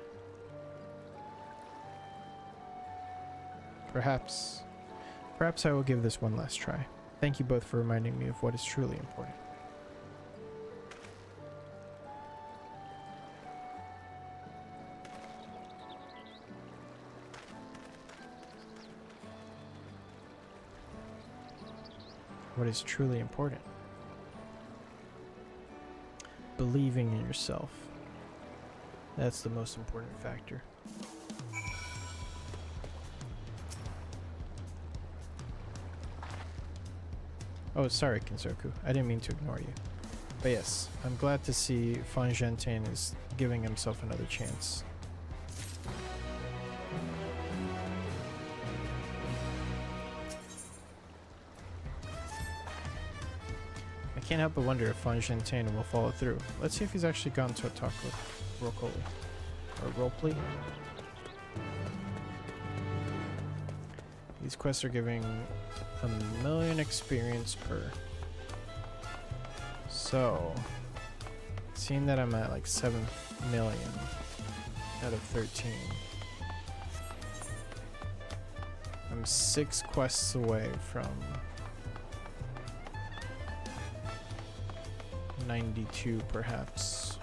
Perhaps I will give this one last try. Thank you both for reminding me of what is truly important. What is truly important? Believing in yourself. That's the most important factor. Oh, sorry, Kinzoku. I didn't mean to ignore you. But yes, I'm glad to see Fongentain is giving himself another chance. I can't help but wonder if Fongentain will follow through. Let's see if he's actually gone to talk with Rokoli. Or Ropley. These quests are giving 1,000,000 experience per. So, seeing that I'm at like 7 million out of 13, I'm 6 quests away from 92 perhaps.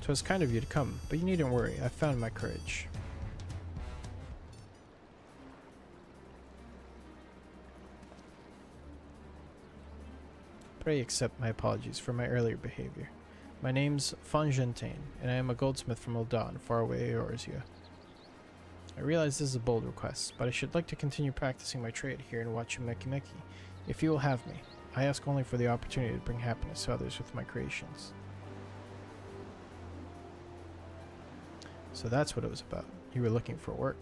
It was kind of you to come, but you needn't worry, I found my courage. Pray accept my apologies for my earlier behavior. My name's Fongentain, and I am a goldsmith from Ul'Dan, far away Eorzea. I realize this is a bold request, but I should like to continue practicing my trade here in Wachumeki. If you will have me, I ask only for the opportunity to bring happiness to others with my creations. So that's what it was about. You were looking for work.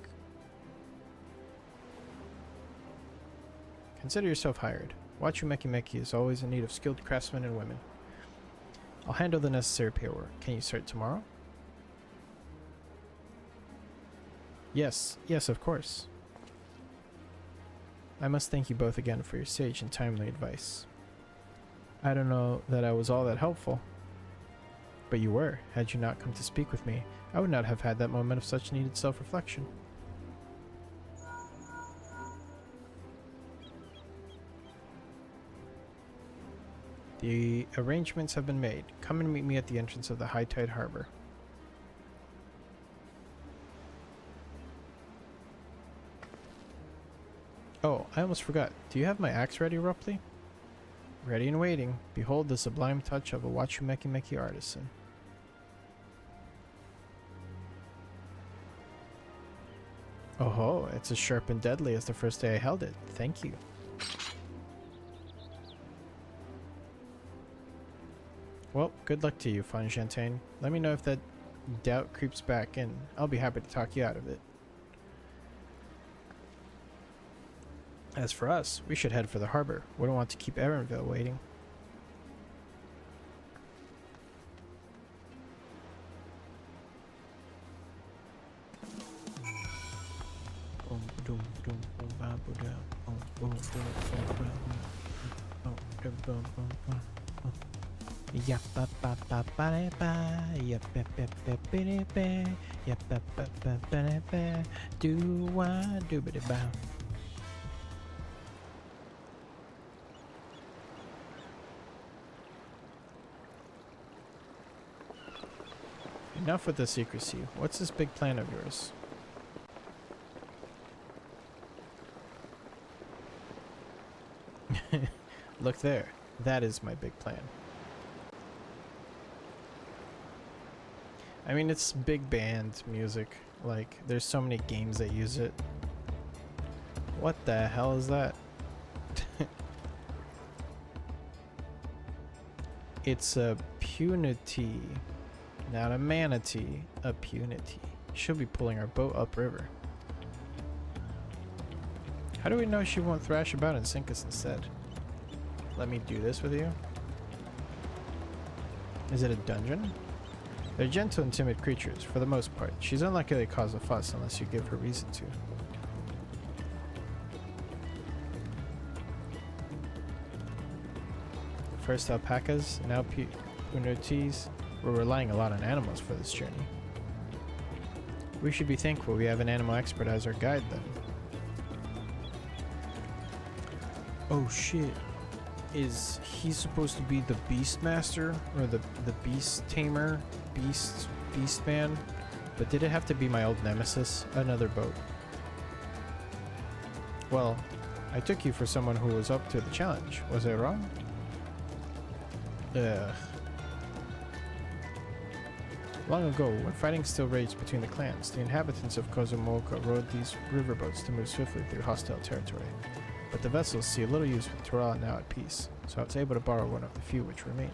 Consider yourself hired. Wachumeki is always in need of skilled craftsmen and women. I'll handle the necessary paperwork. Can you start tomorrow? Yes, of course. I must thank you both again for your sage and timely advice. I don't know that I was all that helpful. But you were. Had you not come to speak with me, I would not have had that moment of such needed self-reflection. The arrangements have been made. Come and meet me at the entrance of the High Tide Harbor. Oh, I almost forgot. Do you have my axe ready, Ropley? Ready and waiting. Behold the sublime touch of a Wachumeki artisan. Oh ho, it's as sharp and deadly as the first day I held it. Thank you. Well, good luck to you, Fonchaine. Let me know if that doubt creeps back in. I'll be happy to talk you out of it. As for us, we should head for the harbor. We don't want to keep Erenville waiting. Enough with the secrecy. What's this big plan of yours? Look there. That is my big plan. I mean, it's big band music. Like, there's so many games that use it. What the hell is that? It's a punity. Not a manatee, a punity. She'll be pulling our boat upriver. How do we know she won't thrash about and sink us instead? Let me do this with you? Is it a dungeon? They're gentle and timid creatures, for the most part. She's unlikely to cause a fuss unless you give her reason to. First alpacas, now punutis. We're relying a lot on animals for this journey. We should be thankful we have an animal expert as our guide then. Oh shit. Is he supposed to be the beast master or the beast tamer? Beast man? But did it have to be my old nemesis? Another boat. Well, I took you for someone who was up to the challenge. Was I wrong? Ugh. Long ago, when fighting still raged between the clans, the inhabitants of Kozumoka rode these riverboats to move swiftly through hostile territory. But the vessels see little use with Toral now at peace, so I was able to borrow one of the few which remain.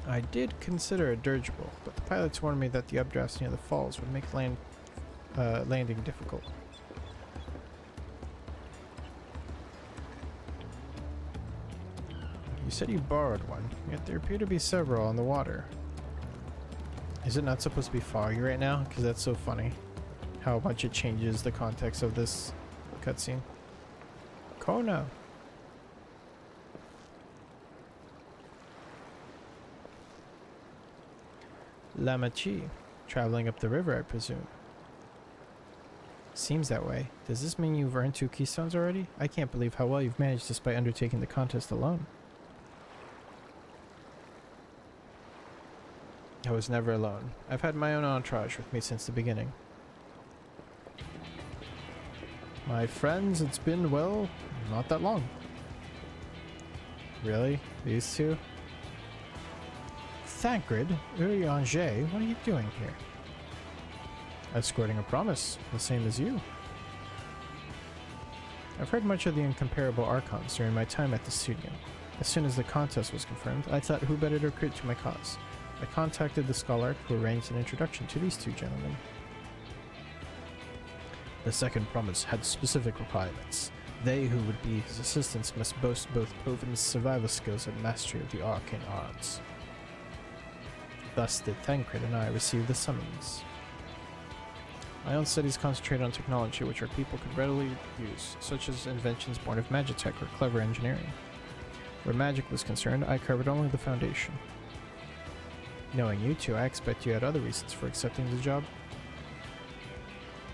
I did consider a dirigible, but the pilots warned me that the updrafts near the falls would make landing difficult. You said you borrowed one, yet there appear to be several on the water. Is it not supposed to be foggy right now? Because that's so funny. How much it changes the context of this cutscene. Kona! Lamachi. Traveling up the river, I presume. Seems that way. Does this mean you've earned 2 keystones already? I can't believe how well you've managed despite undertaking the contest alone. I was never alone. I've had my own entourage with me since the beginning. My friends, it's been, well, not that long. Really? These two? Thancred, Urianger, what are you doing here? Escorting a promise, the same as you. I've heard much of the incomparable Archons during my time at the studio. As soon as the contest was confirmed, I thought who better to recruit to my cause. I contacted the Scholar who arranged an introduction to these 2 gentlemen. The second promise had specific requirements. They who would be his assistants must boast both proven survival skills and mastery of the arcane arts. Thus did Thancred and I receive the summons. My own studies concentrate on technology which our people could readily use, such as inventions born of magitech or clever engineering. Where magic was concerned, I covered only the foundation. Knowing you two, I expect you had other reasons for accepting the job.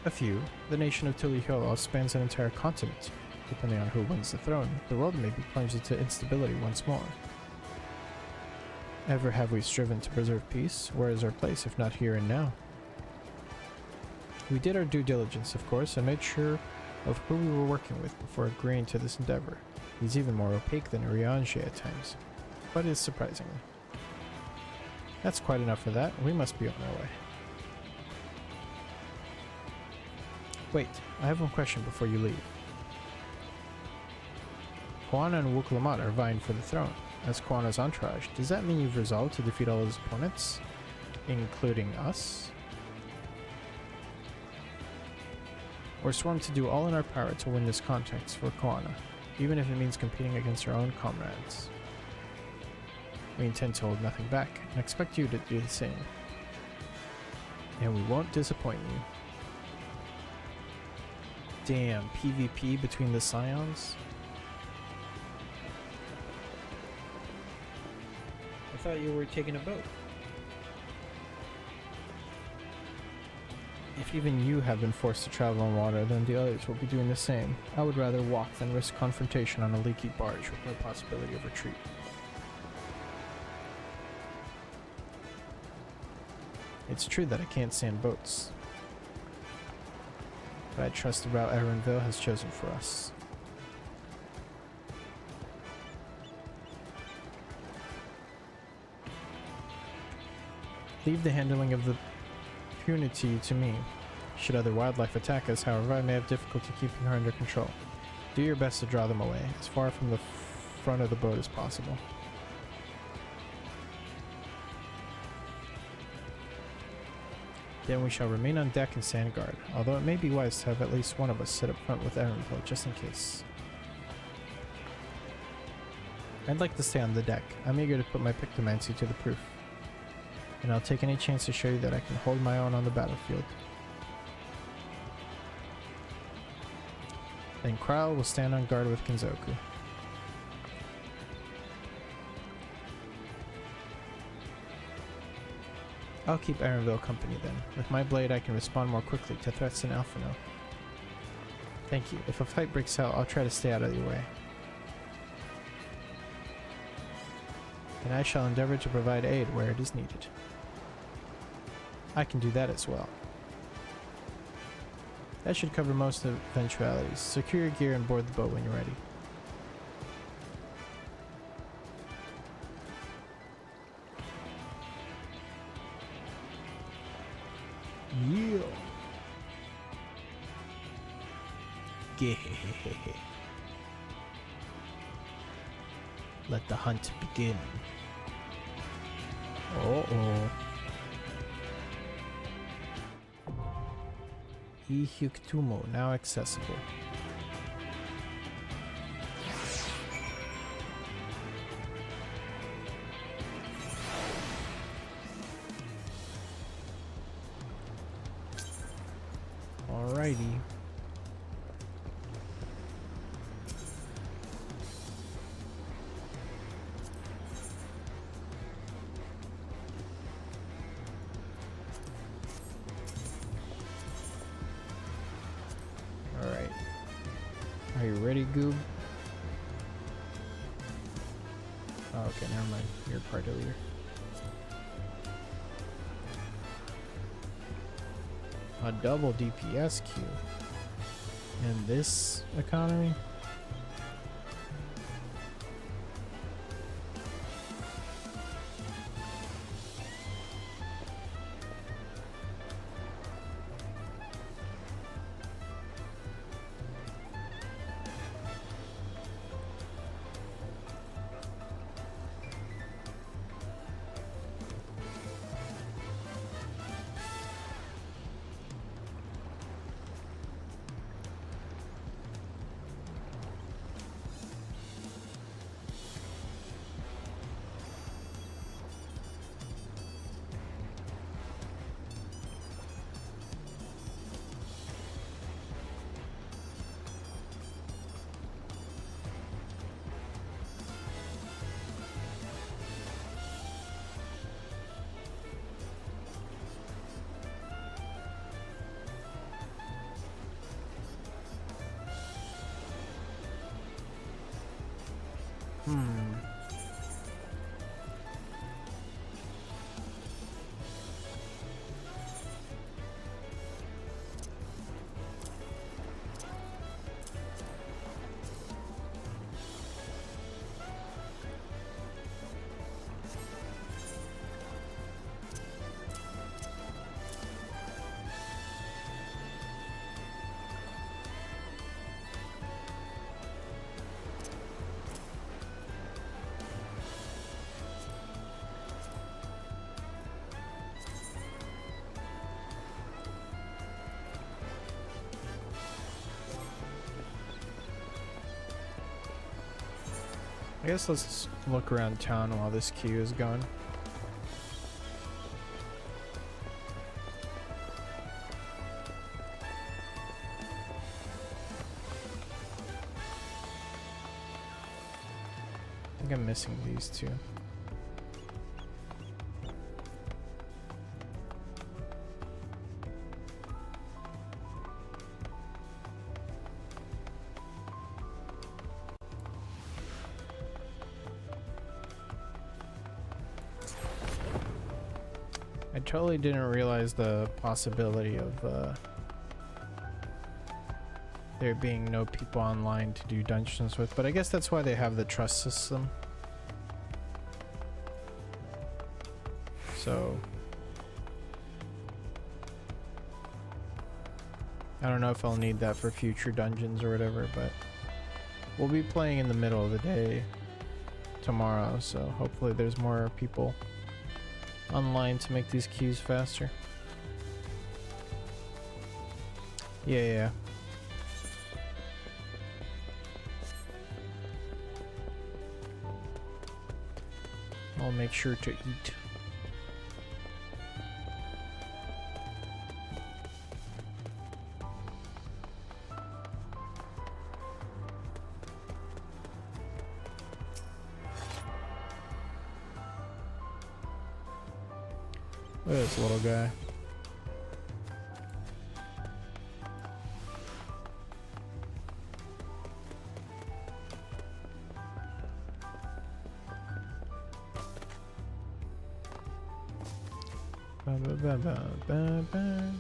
A few. The nation of Tulihola spans an entire continent. Depending on who wins the throne, the world may be plunged into instability once more. Ever have we striven to preserve peace? Where is our place, if not here and now? We did our due diligence, of course, and made sure of who we were working with before agreeing to this endeavor. He's even more opaque than Urianger at times, but is surprisingly. That's quite enough for that. We must be on our way. Wait, I have one question before you leave. Koana and Wuklamat are vying for the throne. As Koana's entourage, does that mean you've resolved to defeat all his opponents, including us? We're sworn to do all in our power to win this contest for Koana, even if it means competing against our own comrades. We intend to hold nothing back, and expect you to do the same. And we won't disappoint you. Damn, PvP between the Scions? I thought you were taking a boat. If even you have been forced to travel on water, then the others will be doing the same. I would rather walk than risk confrontation on a leaky barge with no possibility of retreat. It's true that I can't stand boats, but I trust the route Erenville has chosen for us. Leave the handling of the punity to me. Should other wildlife attack us, however, I may have difficulty keeping her under control. Do your best to draw them away, as far from the front of the boat as possible. Then we shall remain on deck and stand guard, although it may be wise to have at least one of us sit up front with Erenville, just in case. I'd like to stay on the deck. I'm eager to put my pictomancy to the proof, and I'll take any chance to show you that I can hold my own on the battlefield. Then Kral will stand on guard with Kinzoku. I'll keep Erenville company then. With my blade I can respond more quickly to threats than Alphino. Thank you. If a fight breaks out, I'll try to stay out of your way. And I shall endeavor to provide aid where it is needed. I can do that as well. That should cover most eventualities. Secure your gear and board the boat when you're ready. Yeah. Gehehehe. Let the hunt begin. Uh-oh. Ihuktumo now accessible. Alrighty. Alright. Are you ready, Goob? Oh, okay, never mind. You're part earlier. A double DPS queue in this economy? I guess let's look around town while this queue is going. I think I'm missing these two. I totally didn't realize the possibility of there being no people online to do dungeons with, but I guess that's why they have the trust system. So I don't know if I'll need that for future dungeons or whatever, but we'll be playing in the middle of the day tomorrow, so hopefully there's more people online to make these queues faster. Yeah. I'll make sure to eat. Look at this little guy. Ba, ba, ba, ba, ba, ba.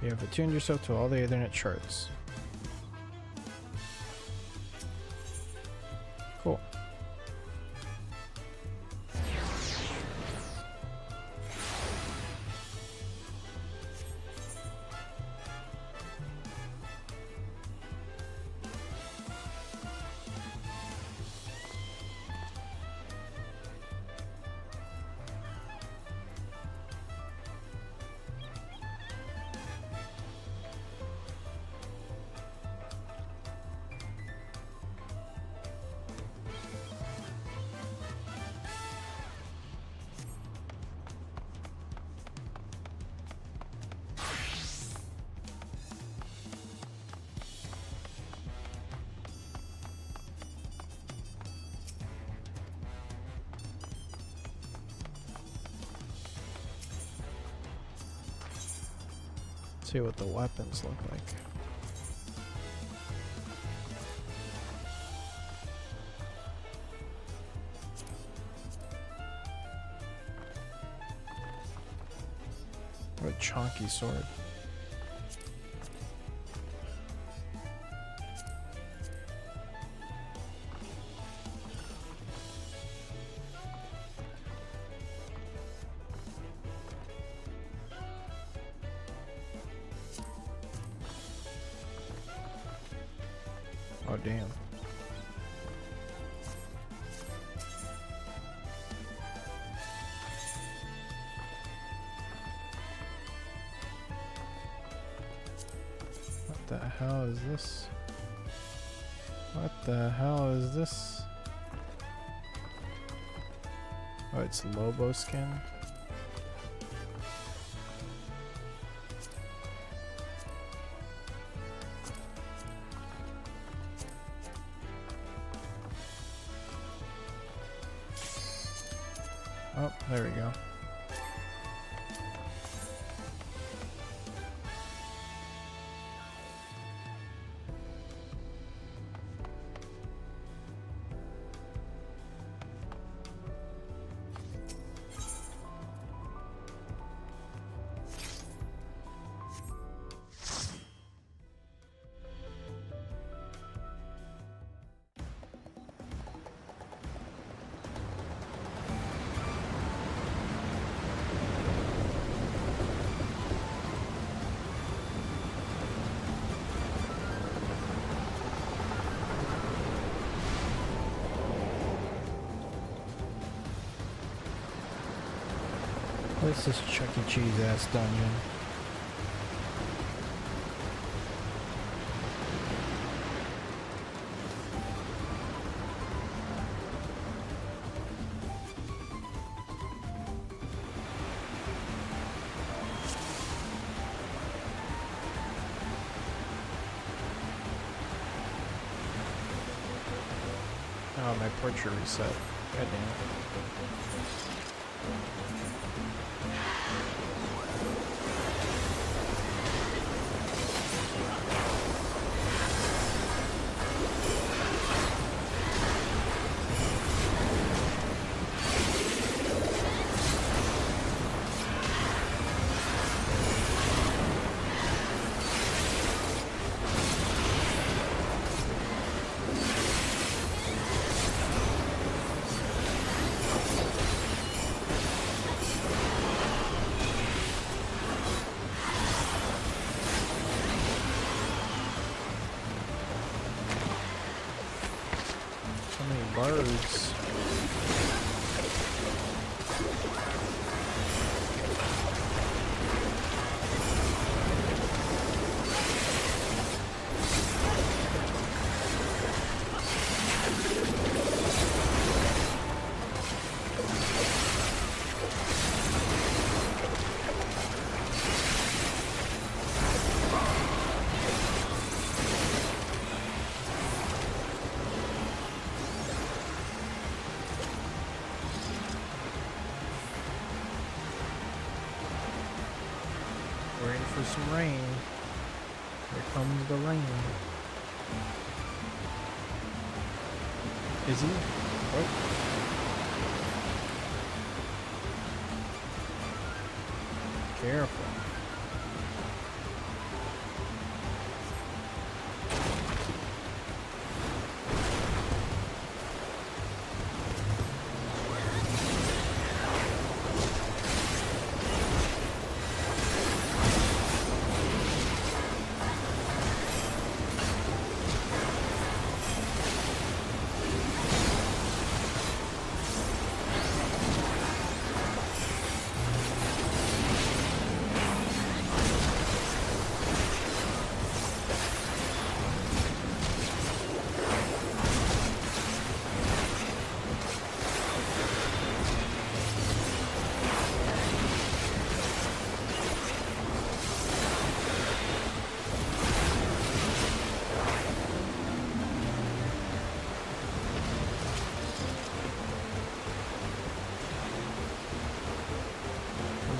You have attuned yourself to all the Ethernet charts. Cool. See what the weapons look like. What a chonky sword. Oh, damn. What the hell is this? What the hell is this? Oh, it's Lobo skin. Oh, there we go. What's this Chuck E. Cheese ass dungeon? Oh, my portrait reset. God damn it. Birds. Ready for some rain. Here comes the rain. Is he? What? Careful.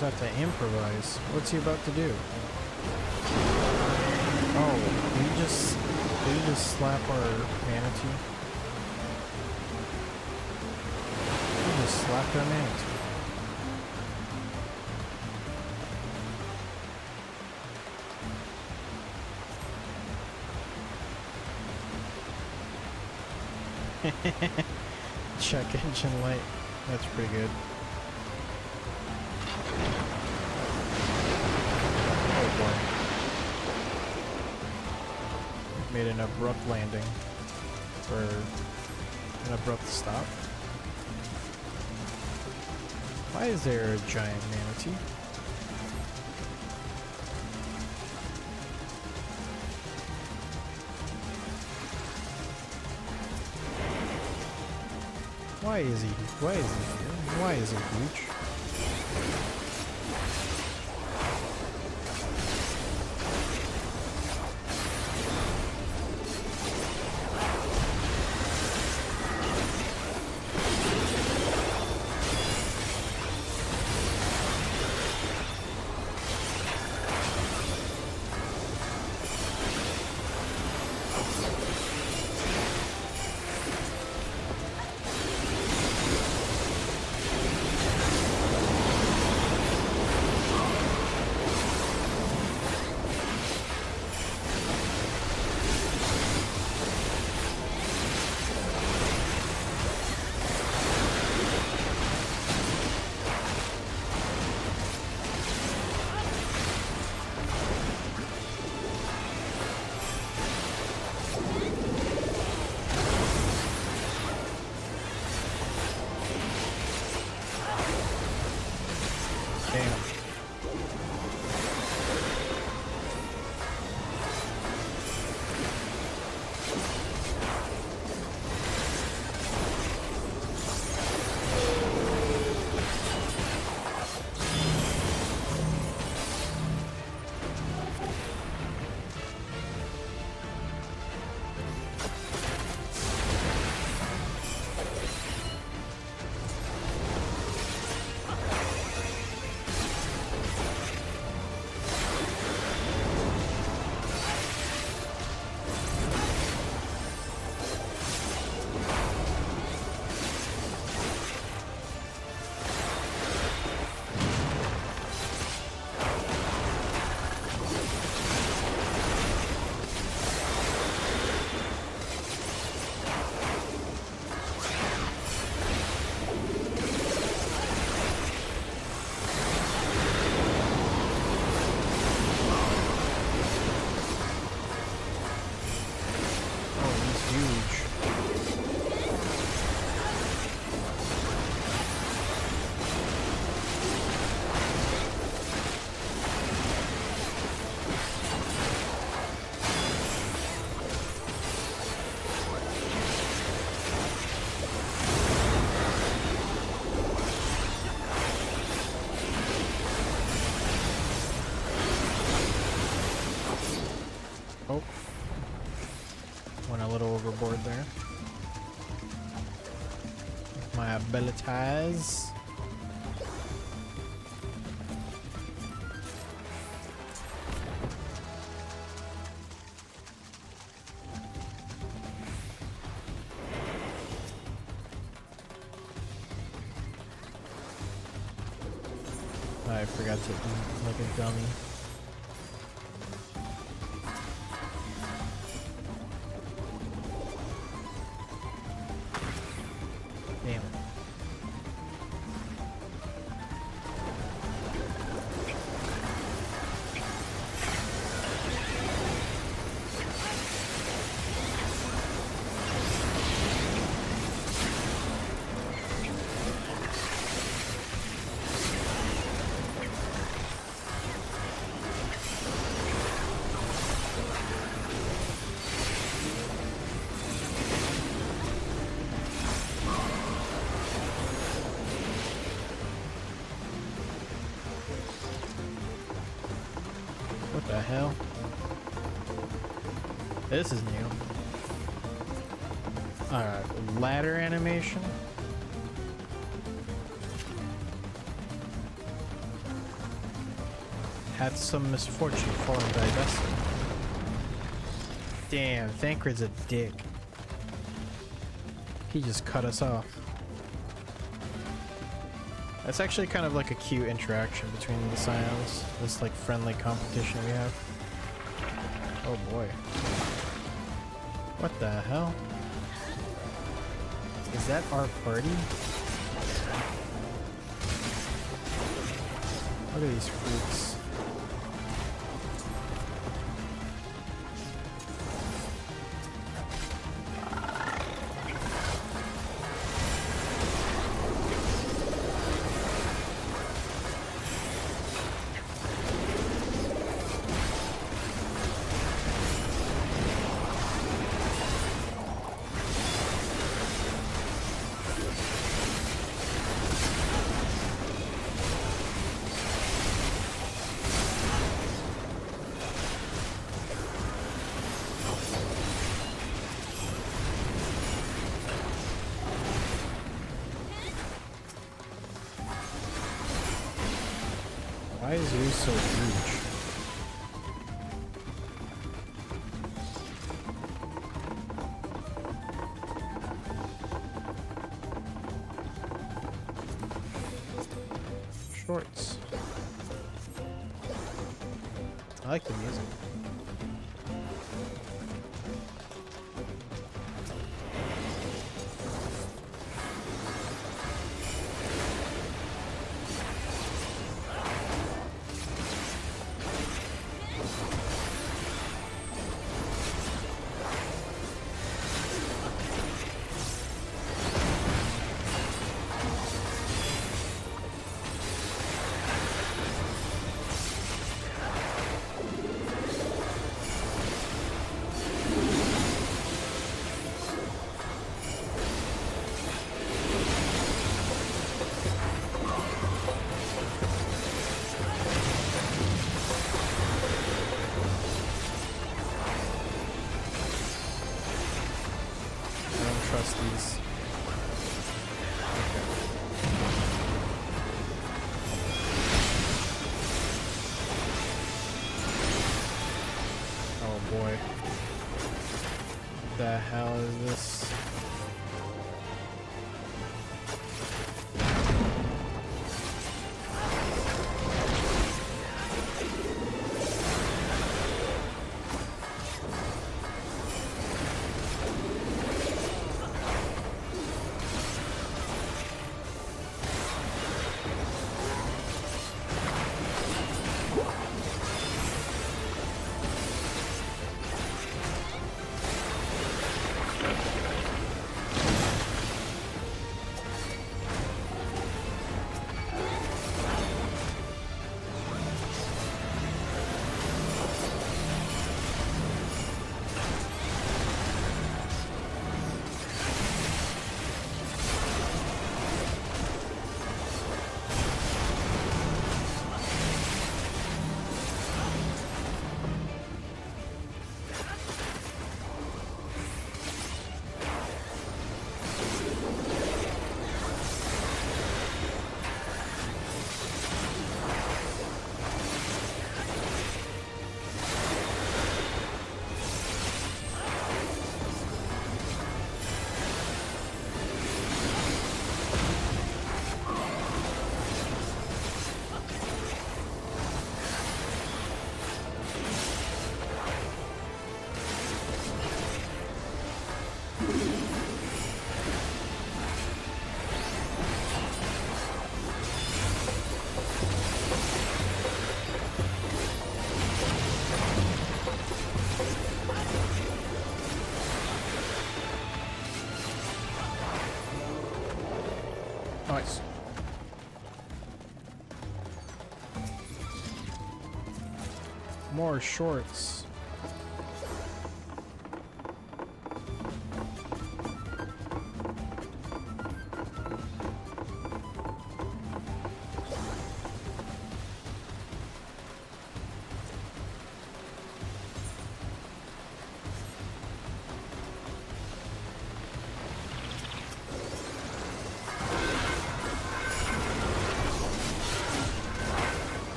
Have to improvise. What's he about to do? Oh, did he just slap our manatee? He just slapped our manatee. Check engine light. That's pretty good. Made an abrupt landing, or an abrupt stop. Why is there a giant manatee? Why is he here? Why is he huge? Damn. Oh. Went a little overboard there. My abilities. I forgot to eat like a dummy. Damn. What the hell? This is new. Alright, ladder animation. Had some misfortune falling by vessel. Damn, Thancred's a dick. He just cut us off. That's actually kind of like a cute interaction between the Scions. This like friendly competition we have. Oh boy. What the hell? Is that our party? Look at these freaks. Why is you so huge? Shorts. I like the music. The hell is this? Nice. More shorts.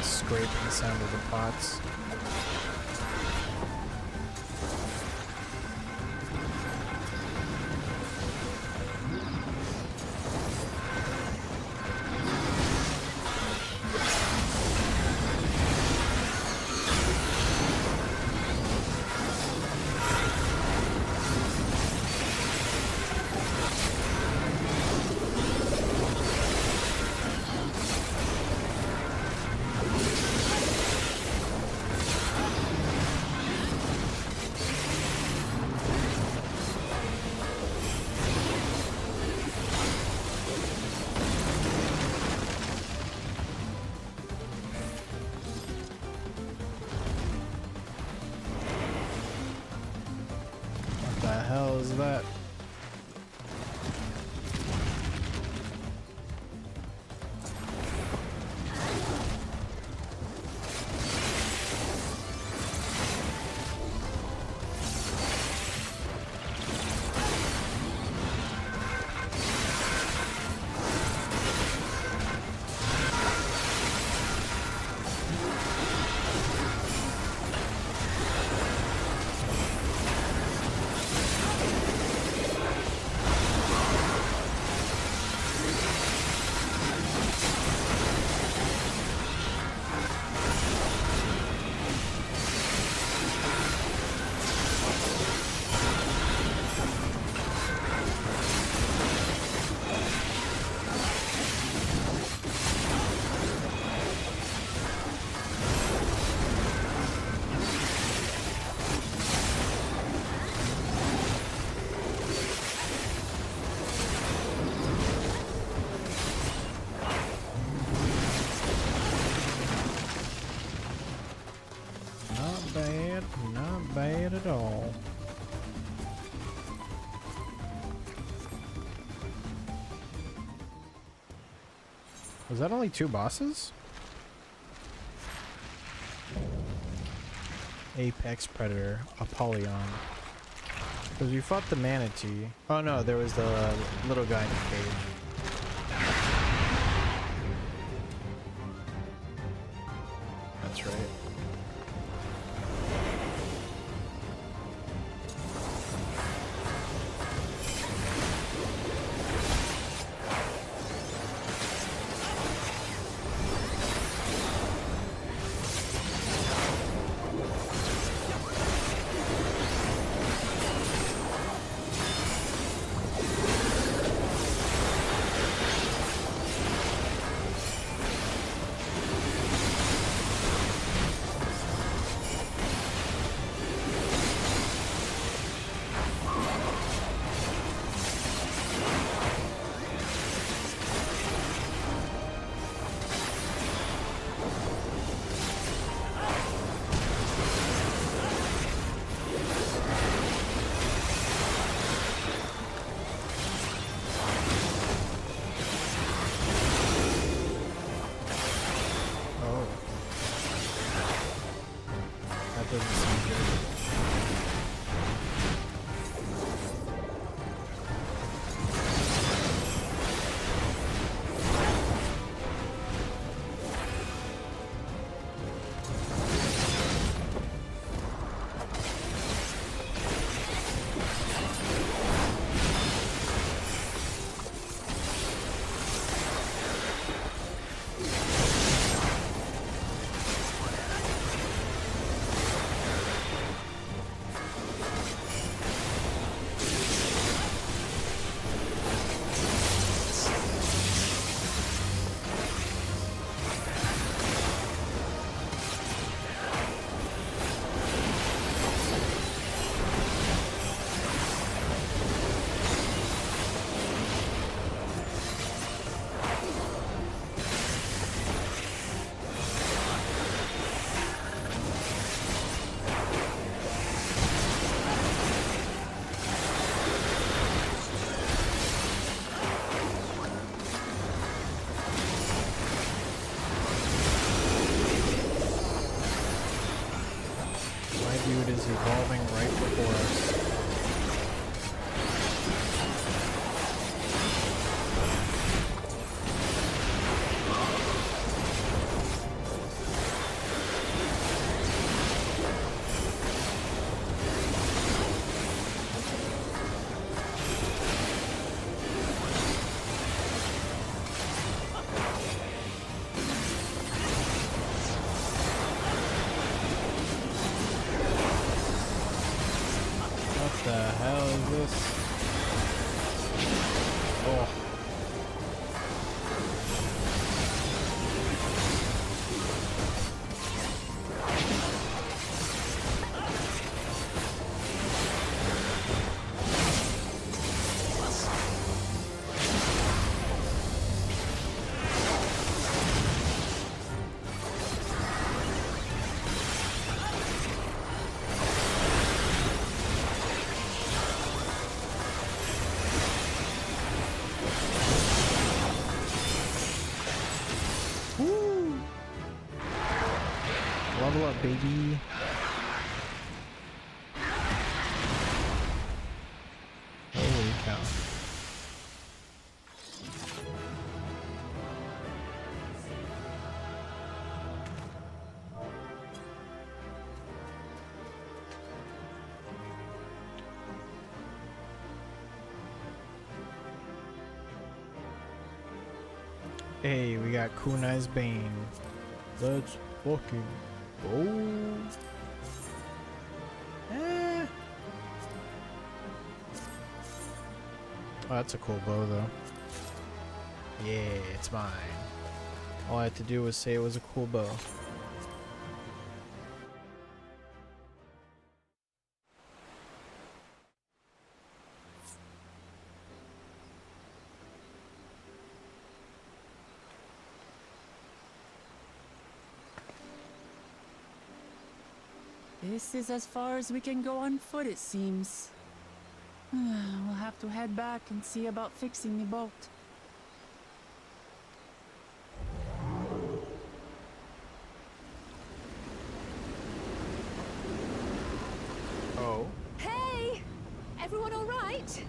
Scraping the sound of the pots. That not bad at all. Was that only 2 bosses? Apex Predator, Apollyon. Because we fought the manatee. Oh no, there was the little guy in the cage. That's right. Level up, baby. Holy cow. Hey, we got Kunai's Bane. Let's fucking go. Oh, that's a cool bow, though. Yeah, it's mine. All I had to do was say it was a cool bow. This is as far as we can go on foot, it seems. We'll have to head back and see about fixing the boat. Oh. Hey! Everyone all right?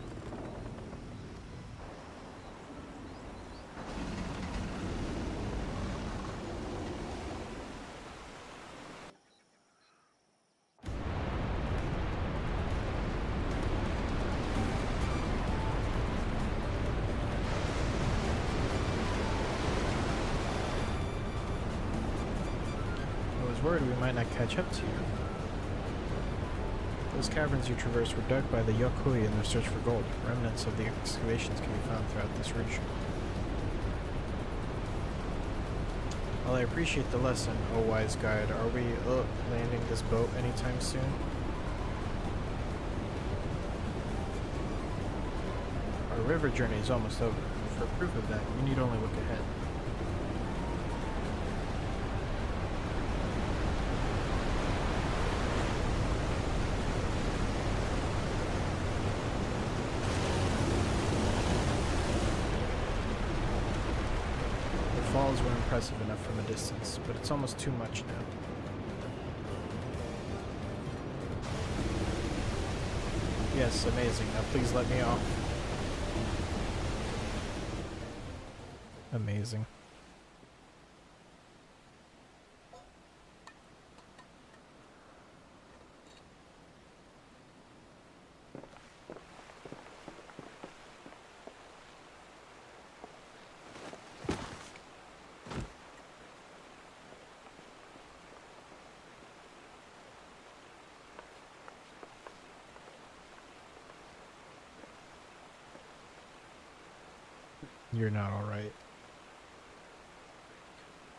Worried we might not catch up to you. Those caverns you traversed were dug by the Yokui in their search for gold. Remnants of the excavations can be found throughout this region. While I appreciate the lesson, oh wise guide, are we landing this boat anytime soon? Our river journey is almost over. For proof of that, you need only look ahead. Falls were impressive enough from a distance, but it's almost too much now. Yes, amazing. Now please let me off. Amazing. You're not alright.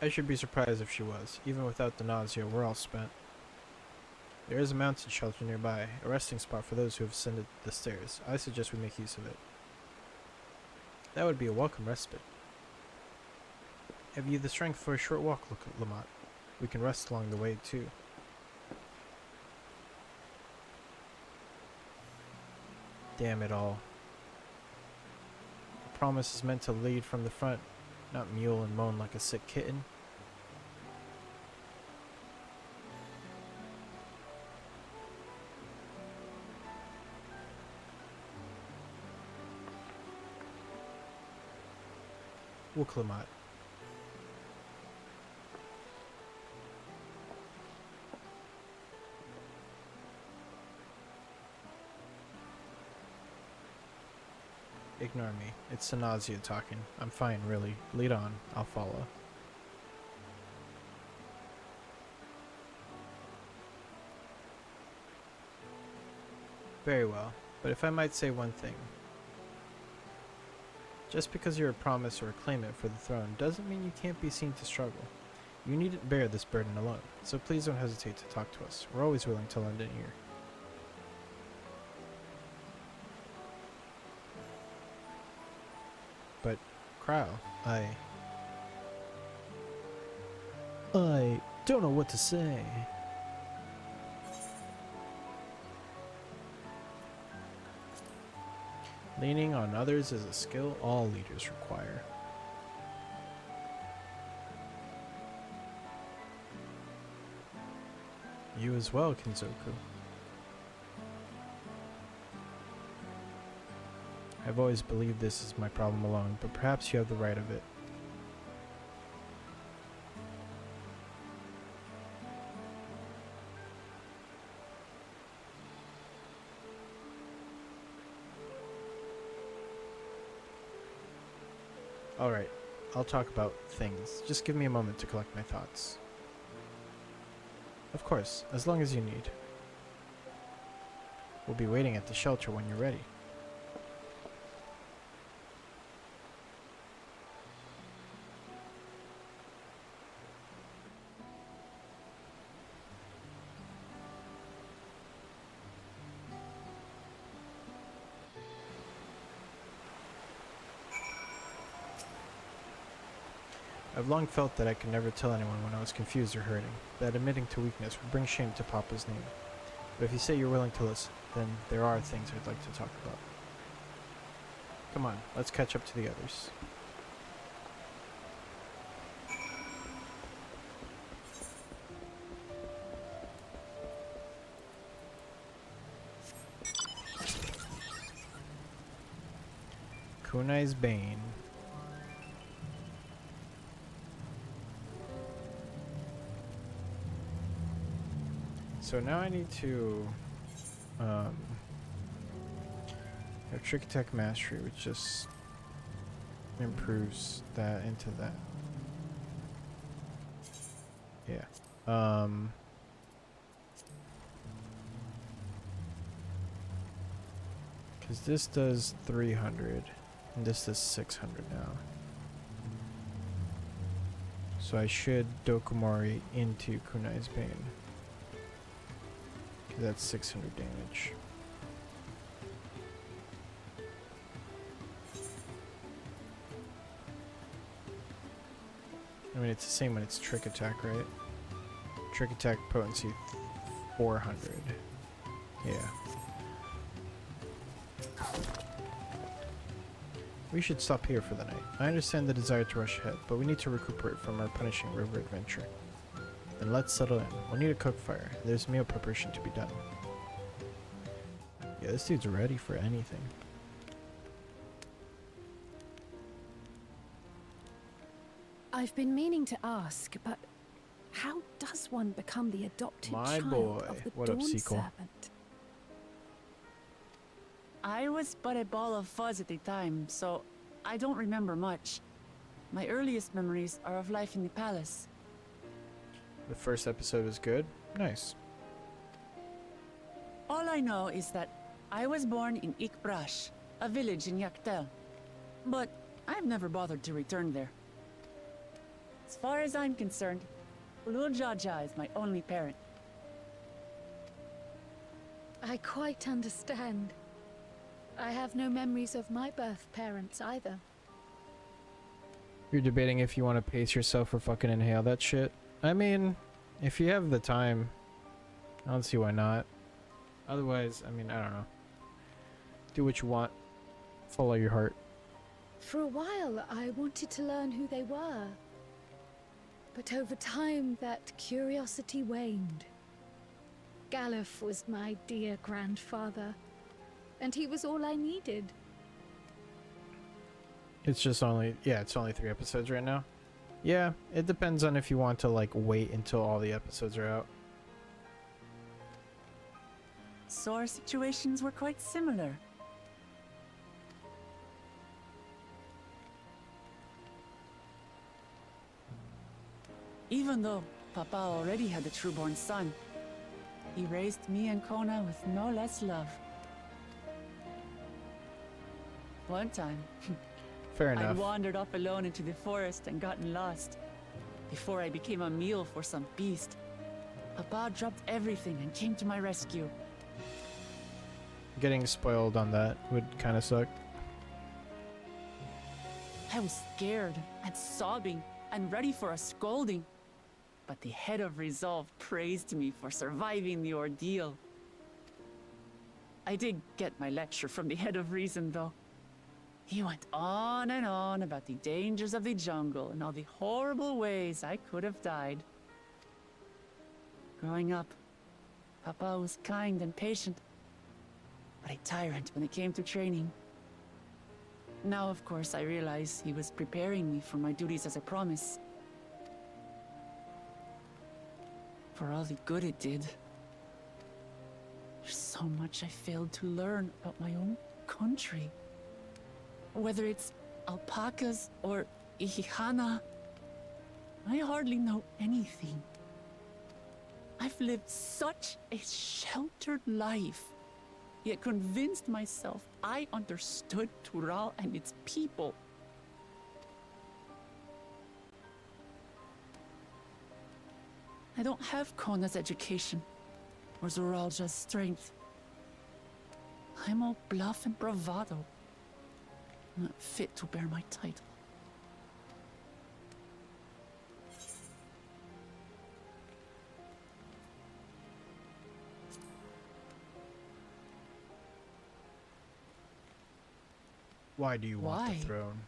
I should be surprised if she was. Even without the nausea, we're all spent. There is a mountain shelter nearby, a resting spot for those who have ascended the stairs. I suggest we make use of it. That would be a welcome respite. Have you the strength for a short walk, Lamont? We can rest along the way, too. Damn it all. Promise is meant to lead from the front, not mule and moan like a sick kitten. Wuklamat. Ignore me. It's Sanazia talking. I'm fine, really. Lead on. I'll follow. Very well. But if I might say one thing. Just because you're a promise or a claimant for the throne doesn't mean you can't be seen to struggle. You needn't bear this burden alone, so please don't hesitate to talk to us. We're always willing to lend an ear. But, Crow, I don't know what to say. Leaning on others is a skill all leaders require. You as well, Kinzoku. I've always believed this is my problem alone, but perhaps you have the right of it. Alright, I'll talk about things. Just give me a moment to collect my thoughts. Of course, as long as you need. We'll be waiting at the shelter when you're ready. I've long felt that I could never tell anyone when I was confused or hurting, that admitting to weakness would bring shame to Papa's name. But if you say you're willing to listen, then there are things I'd like to talk about. Come on, let's catch up to the others. Kunai's Bane. So now I need to have Trick Attack Mastery, which just improves that into that. Yeah. Because this does 300 and this does 600 now. So I should Dokomori into Kunai's Bane. That's 600 damage. I mean, it's the same when it's Trick Attack, right? Trick Attack potency 400. Yeah. We should stop here for the night. I understand the desire to rush ahead, but we need to recuperate from our punishing river adventure. Then let's settle in. We'll need a cook fire. There's meal preparation to be done. Yeah, this dude's ready for anything. I've been meaning to ask, but how does one become the adopted child of the Dawn Servant? I was but a ball of fuzz at the time, so I don't remember much. My earliest memories are of life in the palace. The first episode was good? Nice. All I know is that I was born in Ikbrash, a village in Yaktel. But I've never bothered to return there. As far as I'm concerned, Ulul Jaja is my only parent. I quite understand. I have no memories of my birth parents either. You're debating if you want to pace yourself or fucking inhale that shit? I mean, if you have the time, I don't see why not. Otherwise, I mean, I don't know. Do what you want. Follow your heart. For a while, I wanted to learn who they were. But over time, that curiosity waned. Galuf was my dear grandfather, and he was all I needed. It's just only, yeah, it's only 3 episodes right now. Yeah, it depends on if you want to, like, wait until all the episodes are out. So our situations were quite similar. Even though Papa already had a trueborn son, he raised me and Kona with no less love. One time, fair enough. I wandered off alone into the forest and gotten lost. Before I became a meal for some beast, Papa dropped everything and came to my rescue. Getting spoiled on that would kind of suck. I was scared and sobbing and ready for a scolding. But the head of resolve praised me for surviving the ordeal. I did get my lecture from the head of reason, though. He went on and on about the dangers of the jungle and all the horrible ways I could have died. Growing up, Papa was kind and patient, but a tyrant when it came to training. Now, of course, I realize he was preparing me for my duties as a promise. For all the good it did. There's so much I failed to learn about my own country. Whether it's alpacas or Ihihana, I hardly know anything. I've lived such a sheltered life, yet convinced myself I understood Tural and its people. I don't have Kona's education, or Zoralja's strength. I'm all bluff and bravado, not fit to bear my title. Why do you want the throne?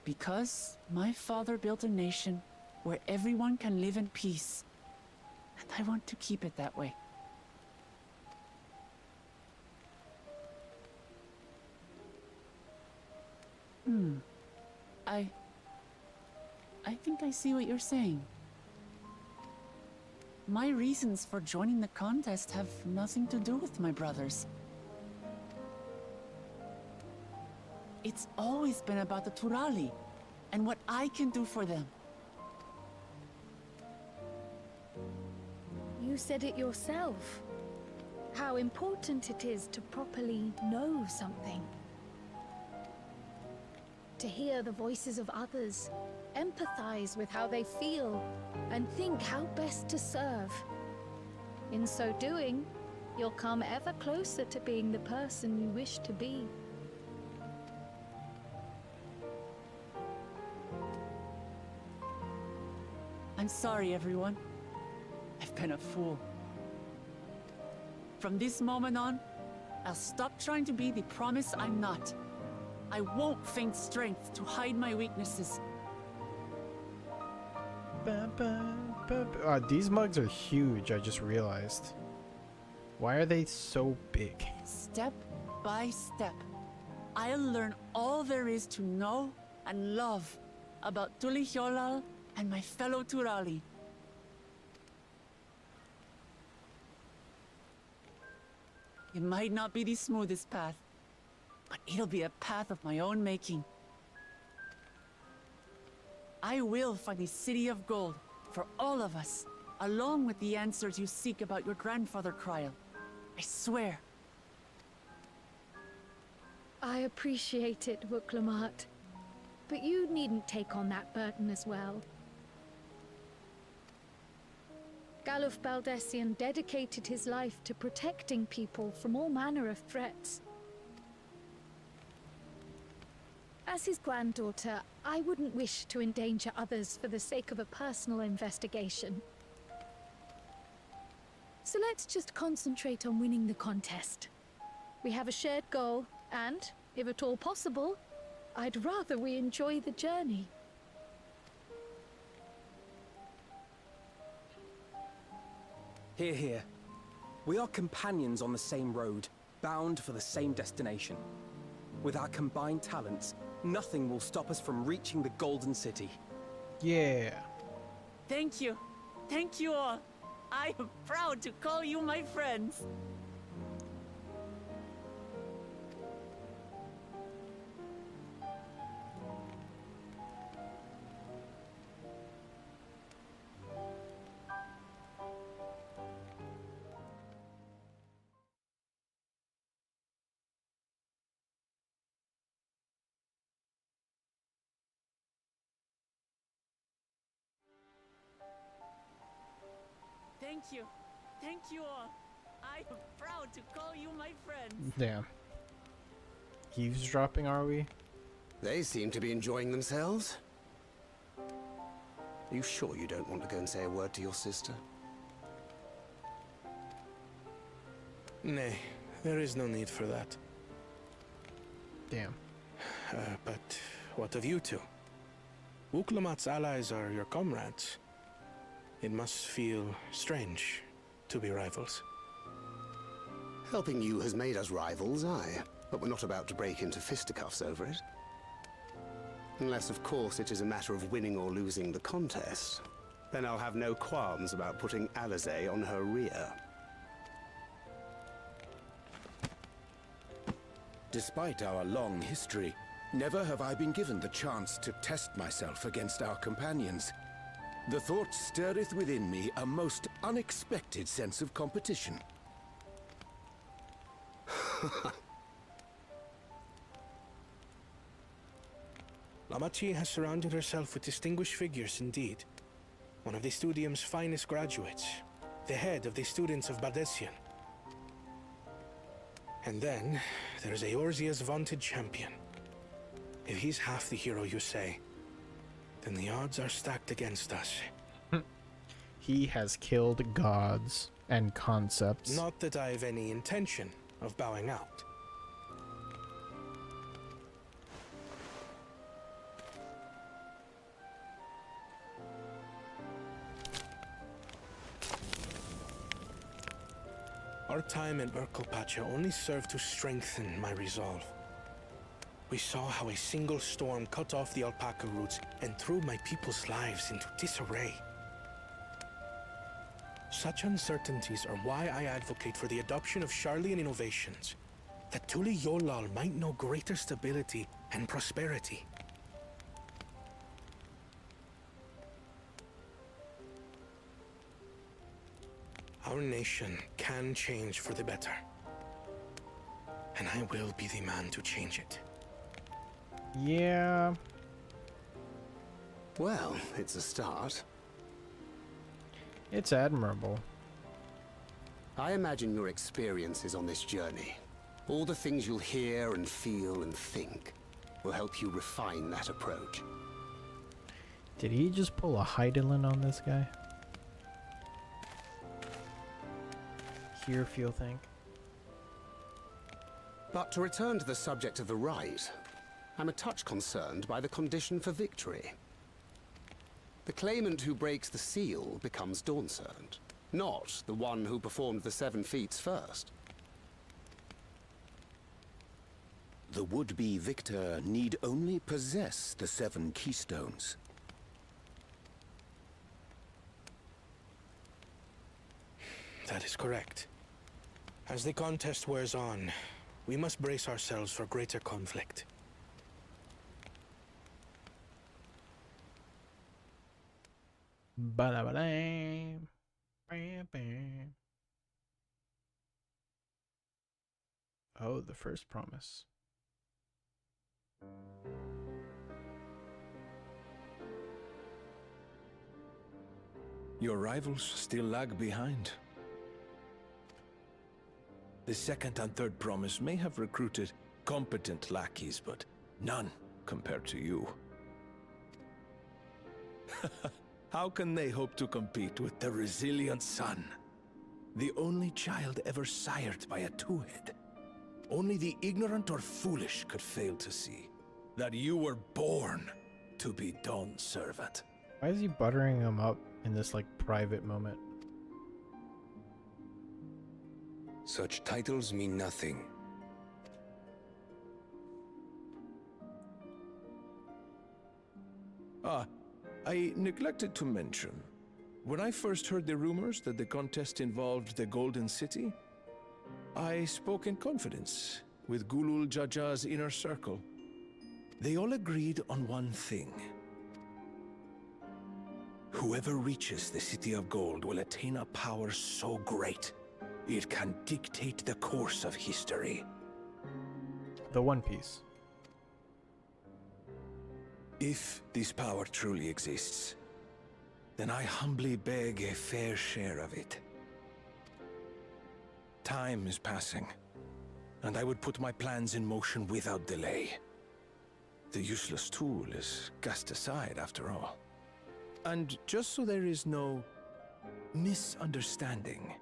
Because my father built a nation where everyone can live in peace. And I want to keep it that way. I think I see what you're saying. My reasons for joining the contest have nothing to do with my brothers. It's always been about the Turali, and what I can do for them. You said it yourself. How important it is to properly know something. To hear the voices of others, empathize with how they feel, and think how best to serve. In so doing, you'll come ever closer to being the person you wish to be. I'm sorry, everyone. I've been a fool. From this moment on, I'll stop trying to be the promise I'm not. I won't feign strength to hide my weaknesses. These mugs are huge, I just realized. Why are they so big? Step by step, I'll learn all there is to know and love about Tulihyolal and my fellow Turali. It might not be the smoothest path, but it'll be a path of my own making. I will find a city of gold for all of us, along with the answers you seek about your grandfather, Kryl. I swear. I appreciate it, Wuklamat. But you needn't take on that burden as well. Galuf Baldessian dedicated his life to protecting people from all manner of threats. As his granddaughter, I wouldn't wish to endanger others for the sake of a personal investigation. So let's just concentrate on winning the contest. We have a shared goal, and, if at all possible, I'd rather we enjoy the journey. Hear, hear. We are companions on the same road, bound for the same destination. With our combined talents, nothing will stop us from reaching the Golden City. Yeah. Thank you. Thank you all. I am proud to call you my friends. Thank you. Thank you all. I am proud to call you my friends. Damn. Eavesdropping, are we? They seem to be enjoying themselves. Are you sure you don't want to go and say a word to your sister? Nay, there is no need for that. Damn. But what of you two? Wuklamat's allies are your comrades. It must feel strange to be rivals. Helping you has made us rivals, aye. But we're not about to break into fisticuffs over it. Unless, of course, it is a matter of winning or losing the contest. Then I'll have no qualms about putting Alizé on her rear. Despite our long history, never have I been given the chance to test myself against our companions. The thought stirreth within me a most unexpected sense of competition. Lamachi has surrounded herself with distinguished figures indeed. One of the Studium's finest graduates, the head of the students of Bardessian. And then, there's Eorzea's vaunted champion. If he's half the hero you say, then the odds are stacked against us. He has killed gods and concepts. Not that I have any intention of bowing out. Our time in Urkelpacha only served to strengthen my resolve. We saw how a single storm cut off the alpaca roots and threw my people's lives into disarray. Such uncertainties are why I advocate for the adoption of Sharlayan innovations, that Tuli Yolal might know greater stability and prosperity. Our nation can change for the better, and I will be the man to change it. Yeah. Well, it's a start. It's admirable. I imagine your experiences on this journey, all the things you'll hear and feel and think, will help you refine that approach. Did he just pull a Heidelin on this guy? Hear, feel, think. But to return to the subject of the rite, I'm a touch concerned by the condition for victory. The claimant who breaks the seal becomes Dawnservant, not the one who performed the 7 feats first. The would-be victor need only possess the 7 keystones. That is correct. As the contest wears on, we must brace ourselves for greater conflict. Ba-da-ba-dam. Bam, bam. Oh, the first promise. Your rivals still lag behind. The second and third promise may have recruited competent lackeys, but none compared to you. How can they hope to compete with the resilient son? The only child ever sired by a two-head. Only the ignorant or foolish could fail to see that you were born to be Dawnservant. Why is he buttering him up in this, like, private moment? Such titles mean nothing. I neglected to mention. When I first heard the rumors that the contest involved the Golden City, I spoke in confidence with Gulul Jaja's inner circle. They all agreed on one thing. Whoever reaches the City of Gold will attain a power so great, it can dictate the course of history. The One Piece. If this power truly exists, then I humbly beg a fair share of it. Time is passing, and I would put my plans in motion without delay. The useless tool is cast aside after all. And just so there is no misunderstanding,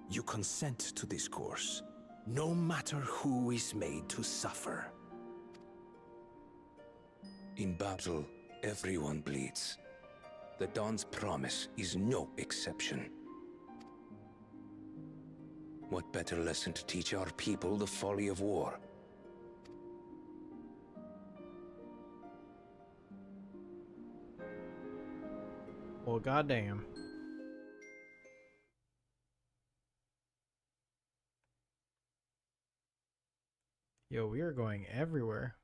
you consent to this course, no matter who is made to suffer. In battle, everyone bleeds. The Dawn's promise is no exception. What better lesson to teach our people the folly of war? Well, goddamn. Yo, we are going everywhere.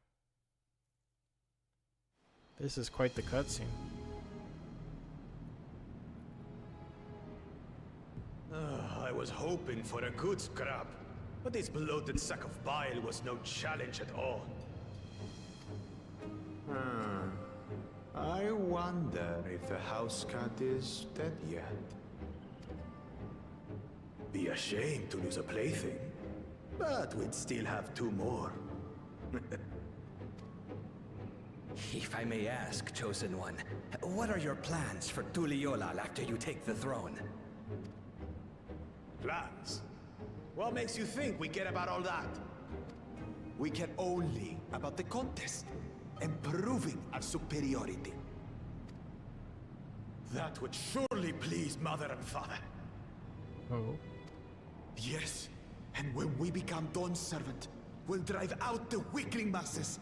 This is quite the cutscene. I was hoping for a good scrap, but this bloated sack of bile was no challenge at all. I wonder if the house cat is dead yet. Be ashamed to lose a plaything, but we'd still have 2 more. If I may ask, Chosen One, what are your plans for Tuliolal after you take the throne? Plans? What makes you think we care about all that? We care only about the contest and proving our superiority. That would surely please Mother and Father. Oh. Yes, and when we become Dawn's servant, we'll drive out the weakling masses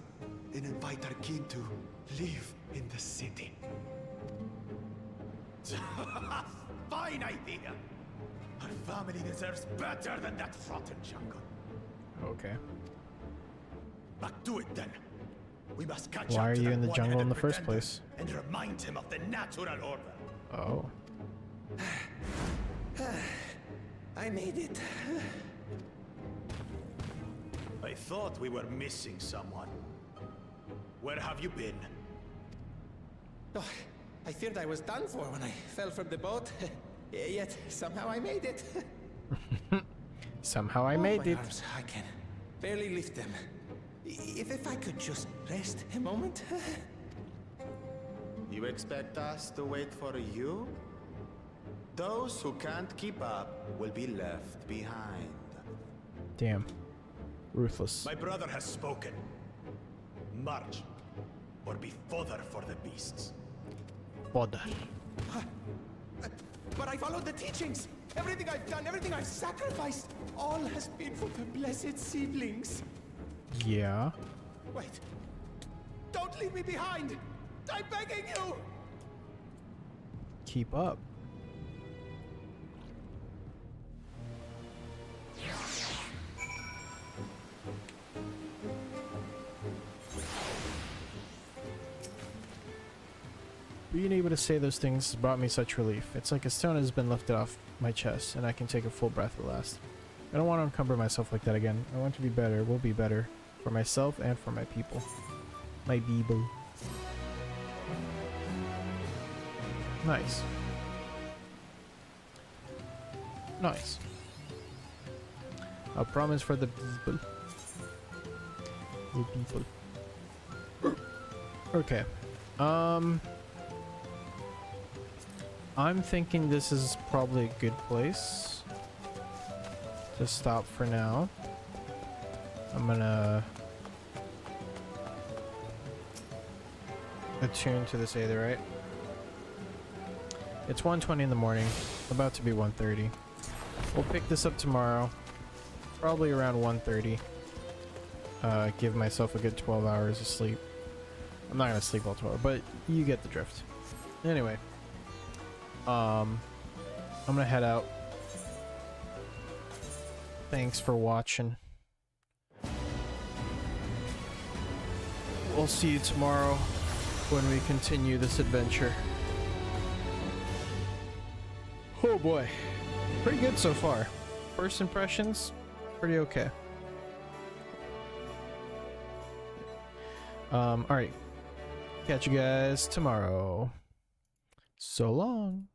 and invite our king to live in the city. Fine idea! Our family deserves better than that rotten jungle. Okay. Back to it then. We must catch Why up are to you that in the jungle in the one-headed first pretender place? and remind him of the natural order. Oh. I made it. I thought we were missing someone. Where have you been? Oh, I feared I was done for when I fell from the boat. Yet somehow I made it. Somehow I made it. Arms, I can barely lift them. If I could just rest a moment. You expect us to wait for you? Those who can't keep up will be left behind. Damn. Ruthless. My brother has spoken. March, or be fodder for the beasts. Fodder. But I followed the teachings. Everything I've done, everything I've sacrificed, all has been for the blessed seedlings. Yeah. Wait. Don't leave me behind. I'm begging you. Keep up. Being able to say those things has brought me such relief. It's like a stone has been lifted off my chest, and I can take a full breath at last. I don't want to encumber myself like that again. I want to be better, will be better, for myself and for my people. My people. Nice. Nice. A promise for the people. The people. Okay. I'm thinking this is probably a good place to stop for now. I'm gonna attune to this Aetherite. It's 1:20 in the morning, about to be 1:30. We'll pick this up tomorrow, probably around 1:30. Give myself a good 12 hours of sleep. I'm not gonna sleep all 12, but you get the drift. Anyway. I'm gonna head out. Thanks for watching. We'll see you tomorrow when we continue this adventure. Oh boy. Pretty good so far. First impressions, pretty okay. Alright. Catch you guys tomorrow. So long.